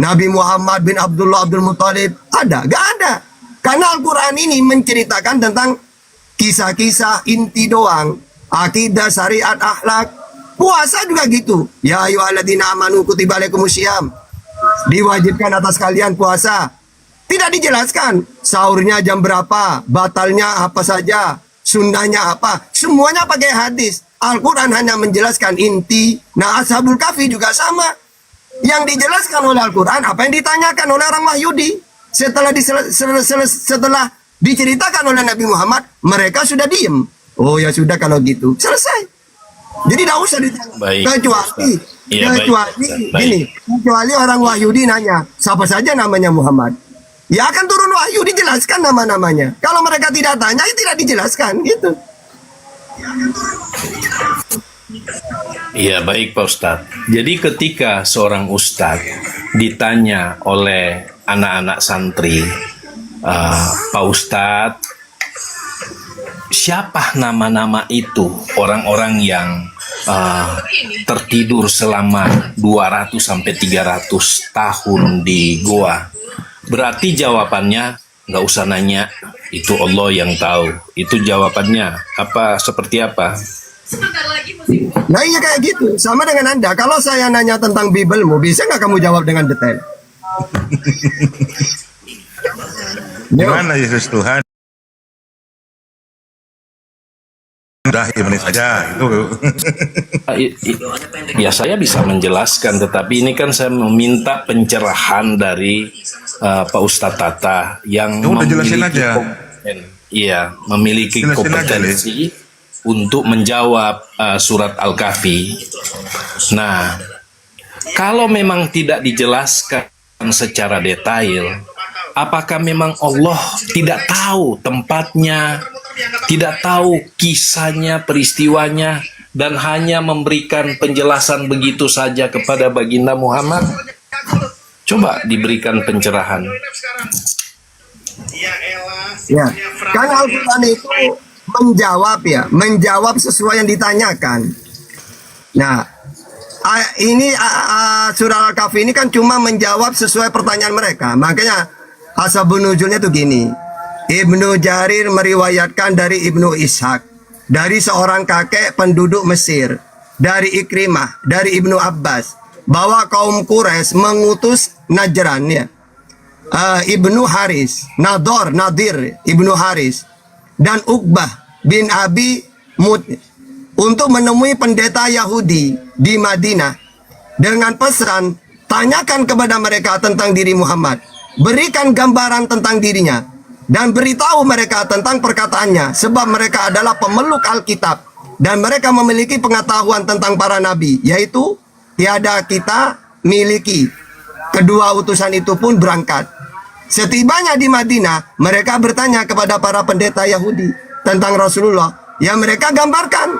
S2: Nabi Muhammad bin Abdullah Abdul Muttalib, ada? Nggak ada. Karena Al-Quran ini menceritakan tentang kisah-kisah inti doang. Akidah, syariat, akhlak. Puasa juga gitu. Ya ayyuhalladzina amanu kutiba alaikumusiyam. Diwajibkan atas kalian puasa. Tidak dijelaskan sahurnya jam berapa, batalnya apa saja, sunnahnya apa. Semuanya pakai hadis. Al-Quran hanya menjelaskan inti. Nah, Ashabul Kahfi juga sama. Yang dijelaskan oleh Al-Quran, apa yang ditanyakan oleh orang Wahyudi. Setelah diceritakan oleh Nabi Muhammad, mereka sudah diem. Oh ya sudah kalau gitu, selesai. Jadi tidak usah ditanya. Kecuali orang Wahyudi nanya, siapa saja namanya Muhammad. Ya akan turun wahyu dijelaskan nama-namanya. Kalau mereka tidak tanya, ya tidak dijelaskan gitu.
S17: Iya baik Pak Ustadz. Jadi ketika seorang Ustadz ditanya oleh anak-anak santri, Pak Ustadz, siapa nama-nama itu orang-orang yang tertidur selama 200 sampai 300 tahun di goa? Berarti jawabannya nggak usah nanya, itu Allah yang tahu. Itu jawabannya apa, seperti apa?
S2: Nah iya kayak gitu, sama dengan Anda. Kalau saya nanya tentang Bibelmu, bisa nggak kamu jawab dengan detail?
S3: Gimana Yesus Tuhan? Udah ini saja itu.
S17: Ya saya bisa menjelaskan, tetapi ini kan saya meminta pencerahan dari Pak Ustadz Tata yang
S3: Udah jelasin aja.
S17: Memiliki
S3: Jelasin
S17: kompetensi untuk menjawab surat Al-Kahfi. Nah, kalau memang tidak dijelaskan secara detail, apakah memang Allah tidak tahu tempatnya, tidak tahu kisahnya, peristiwanya, dan hanya memberikan penjelasan begitu saja kepada baginda Muhammad? Coba diberikan pencerahan.
S2: Ya, kan Al-Quran itu menjawab sesuai yang ditanyakan. Nah, ini surah Al-Kahfi ini kan cuma menjawab sesuai pertanyaan mereka. Makanya asbabun nuzulnya tuh gini. Ibnu Jarir meriwayatkan dari Ibnu Ishaq, dari seorang kakek penduduk Mesir, dari Ikrimah, dari Ibnu Abbas, bahwa kaum Quraisy mengutus Najran, ya, Ibnu Haris, Nadir, Ibnu Haris, dan Uqbah bin Abi Mut untuk menemui pendeta Yahudi di Madinah dengan pesan, tanyakan kepada mereka tentang diri Muhammad, berikan gambaran tentang dirinya, dan beritahu mereka tentang perkataannya, sebab mereka adalah pemeluk Alkitab dan mereka memiliki pengetahuan tentang para nabi, yaitu tiada kita miliki. Kedua utusan itu pun berangkat. Setibanya di Madinah, mereka bertanya kepada para pendeta Yahudi tentang Rasulullah, yang mereka gambarkan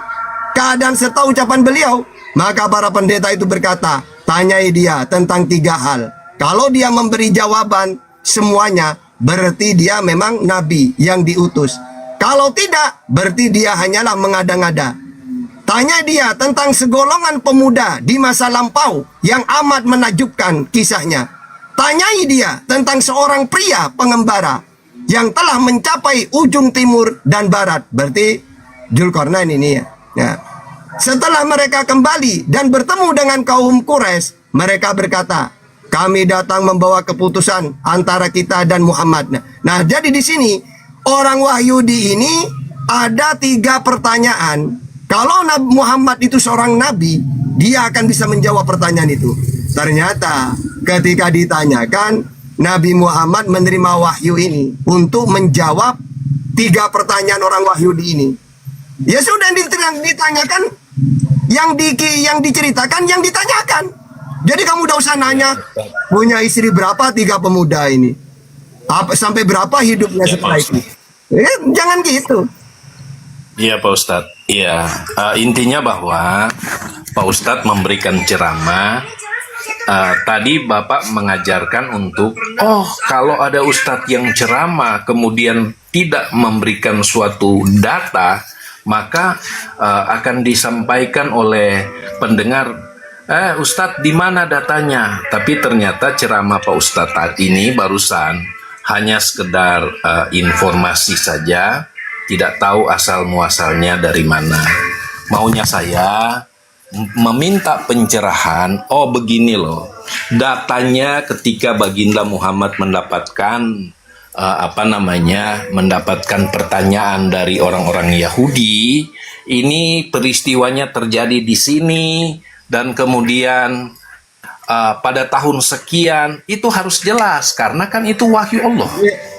S2: keadaan serta ucapan beliau. Maka para pendeta itu berkata, tanyai dia tentang 3 hal. Kalau dia memberi jawaban semuanya, berarti dia memang nabi yang diutus. Kalau tidak, berarti dia hanyalah mengada-ngada. Tanya dia tentang segolongan pemuda di masa lampau yang amat menakjubkan kisahnya. Tanyai dia tentang seorang pria pengembara yang telah mencapai ujung timur dan barat. Berarti Dzulkarnain ini, ya. Ya. Setelah mereka kembali dan bertemu dengan kaum Quraisy, mereka berkata, kami datang membawa keputusan antara kita dan Muhammad. Nah, jadi di sini orang Wahyudi ini ada 3 pertanyaan. Kalau Nabi Muhammad itu seorang nabi, dia akan bisa menjawab pertanyaan itu. Ternyata ketika ditanyakan, Nabi Muhammad menerima wahyu ini untuk menjawab 3 pertanyaan orang Wahyudi ini. Ya sudah, ditanyakan, yang diceritakan, yang ditanyakan. Jadi kamu udah usah nanya punya istri berapa 3 pemuda ini, sampai berapa hidupnya setelah itu. Jangan gitu.
S17: Iya Pak Ustadz. Iya, intinya bahwa Pak Ustadz memberikan ceramah. Tadi Bapak mengajarkan untuk, kalau ada Ustadz yang ceramah kemudian tidak memberikan suatu data, maka akan disampaikan oleh pendengar, Ustadz di mana datanya? Tapi ternyata ceramah Pak Ustadz tadi ini barusan hanya sekedar informasi saja, tidak tahu asal muasalnya dari mana. Maunya saya meminta pencerahan, begini loh, datanya ketika baginda Muhammad mendapatkan mendapatkan pertanyaan dari orang-orang Yahudi, ini peristiwanya terjadi di sini, dan kemudian pada tahun sekian, itu harus jelas karena kan itu wahyu Allah.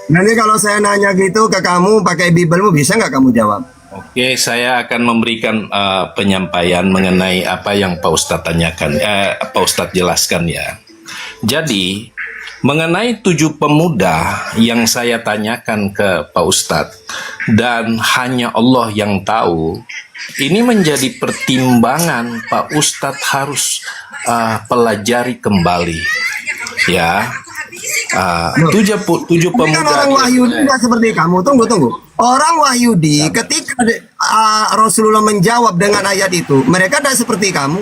S2: Nanti kalau saya nanya gitu ke kamu pakai Bibelmu, bisa nggak kamu jawab?
S17: Oke, saya akan memberikan penyampaian mengenai apa yang Pak Ustadz tanyakan, Pak Ustadz jelaskan ya. Jadi mengenai 7 pemuda yang saya tanyakan ke Pak Ustadz dan hanya Allah yang tahu, ini menjadi pertimbangan Pak Ustadz harus pelajari kembali, ya. 7 pemuda.
S2: Orang Wahyudi nggak seperti kamu. Tunggu. Orang Wahyudi ketika Rasulullah menjawab dengan ayat itu, mereka tidak seperti kamu.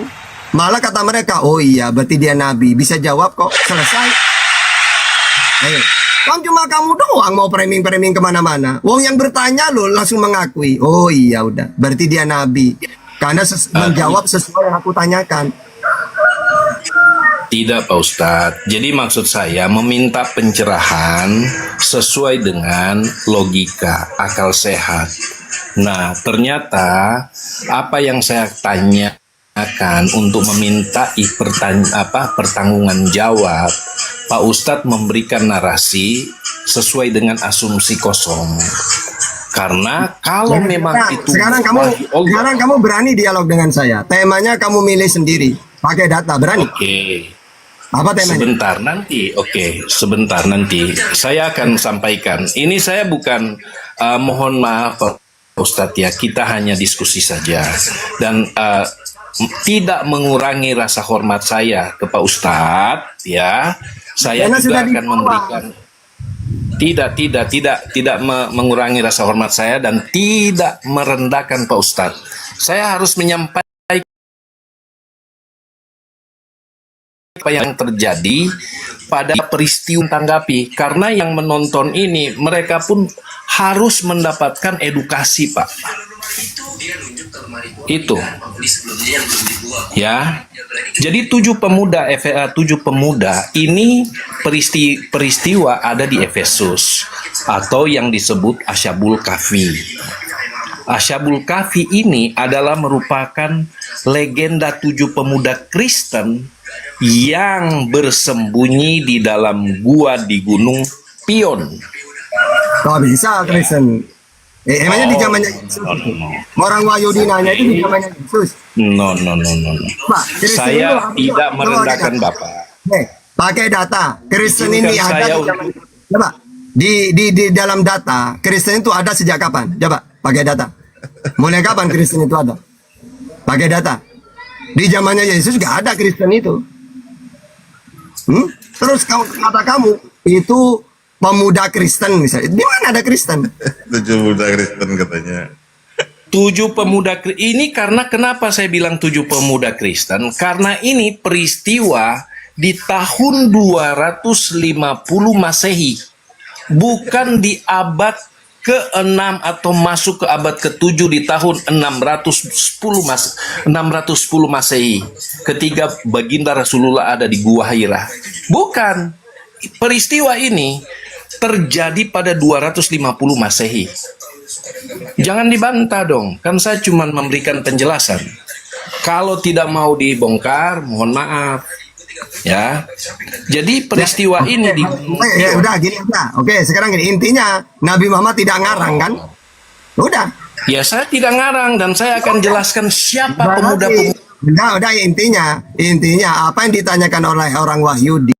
S2: Malah kata mereka, oh iya, berarti dia nabi, bisa jawab kok, selesai. Ayo. Kan cuma kamu doang mau framing kemana-mana. Wong yang bertanya lo langsung mengakui. Oh iya udah, berarti dia nabi. Karena menjawab sesuai yang aku tanyakan.
S17: Tidak Pak Ustadz. Jadi maksud saya meminta pencerahan sesuai dengan logika, akal sehat. Nah, ternyata apa yang saya tanyakan untuk meminta pertanggungan jawab, Pak Ustadz memberikan narasi sesuai dengan asumsi kosong. Karena kalau memang itu
S2: sekarang kamu berani dialog dengan saya. Temanya kamu milih sendiri, pakai data, berani?
S17: Oke.
S2: Apa temanya?
S17: Sebentar nanti, sebentar nanti. Saya akan sampaikan. Ini saya bukan, mohon maaf Pak Ustadz ya, kita hanya diskusi saja. Dan tidak mengurangi rasa hormat saya ke Pak Ustadz ya. Saya
S2: Karena
S17: juga
S2: sudah
S17: akan memberikan. Tidak mengurangi rasa hormat saya dan tidak merendahkan Pak Ustadz. Saya harus menyampaikan apa yang terjadi pada peristiwa tanggapi, karena yang menonton ini mereka pun harus mendapatkan edukasi Pak. Itu ya. Jadi 7 pemuda ini peristiwa ada di Efesus atau yang disebut Asyabul Kahfi. Asyabul Kahfi ini adalah merupakan legenda 7 pemuda Kristen yang bersembunyi di dalam gua di Gunung Pion.
S2: Kok bisa Kristen? Emangnya di zamannya Yesus? Orang Wahyudi nanya itu di zamannya Yesus.
S17: No.
S2: Pak,
S17: Saya tidak merendahkan Bapak.
S2: Pakai data. Kristen
S17: Izinkan
S2: ini ada
S17: saya
S2: di zaman. Coba di dalam data Kristen itu ada sejak kapan? Coba pakai data. Mulai kapan Kristen itu ada? Pakai data. Di zamannya Yesus gak ada Kristen itu. Terus kata kamu itu pemuda Kristen misalnya. Di mana ada Kristen?
S3: 7 pemuda Kristen katanya.
S17: 7 pemuda ini karena kenapa saya bilang 7 pemuda Kristen? Karena ini peristiwa di tahun 250 Masehi. Bukan di abad ke-6 atau masuk ke abad ke-7 di tahun 610 Masehi. Ketika baginda Rasulullah ada di Gua Hira. Bukan. Peristiwa ini terjadi pada 250 Masehi. Jangan dibantah dong, kan saya cuma memberikan penjelasan. Kalau tidak mau dibongkar, mohon maaf. Ya. Jadi peristiwa ini
S2: udah gini udah. Oke, sekarang gini, intinya Nabi Muhammad tidak ngarang kan? Udah.
S17: Ya, saya tidak ngarang dan saya akan jelaskan siapa pemuda-pemuda.
S2: Udah intinya apa yang ditanyakan oleh orang Wahyudi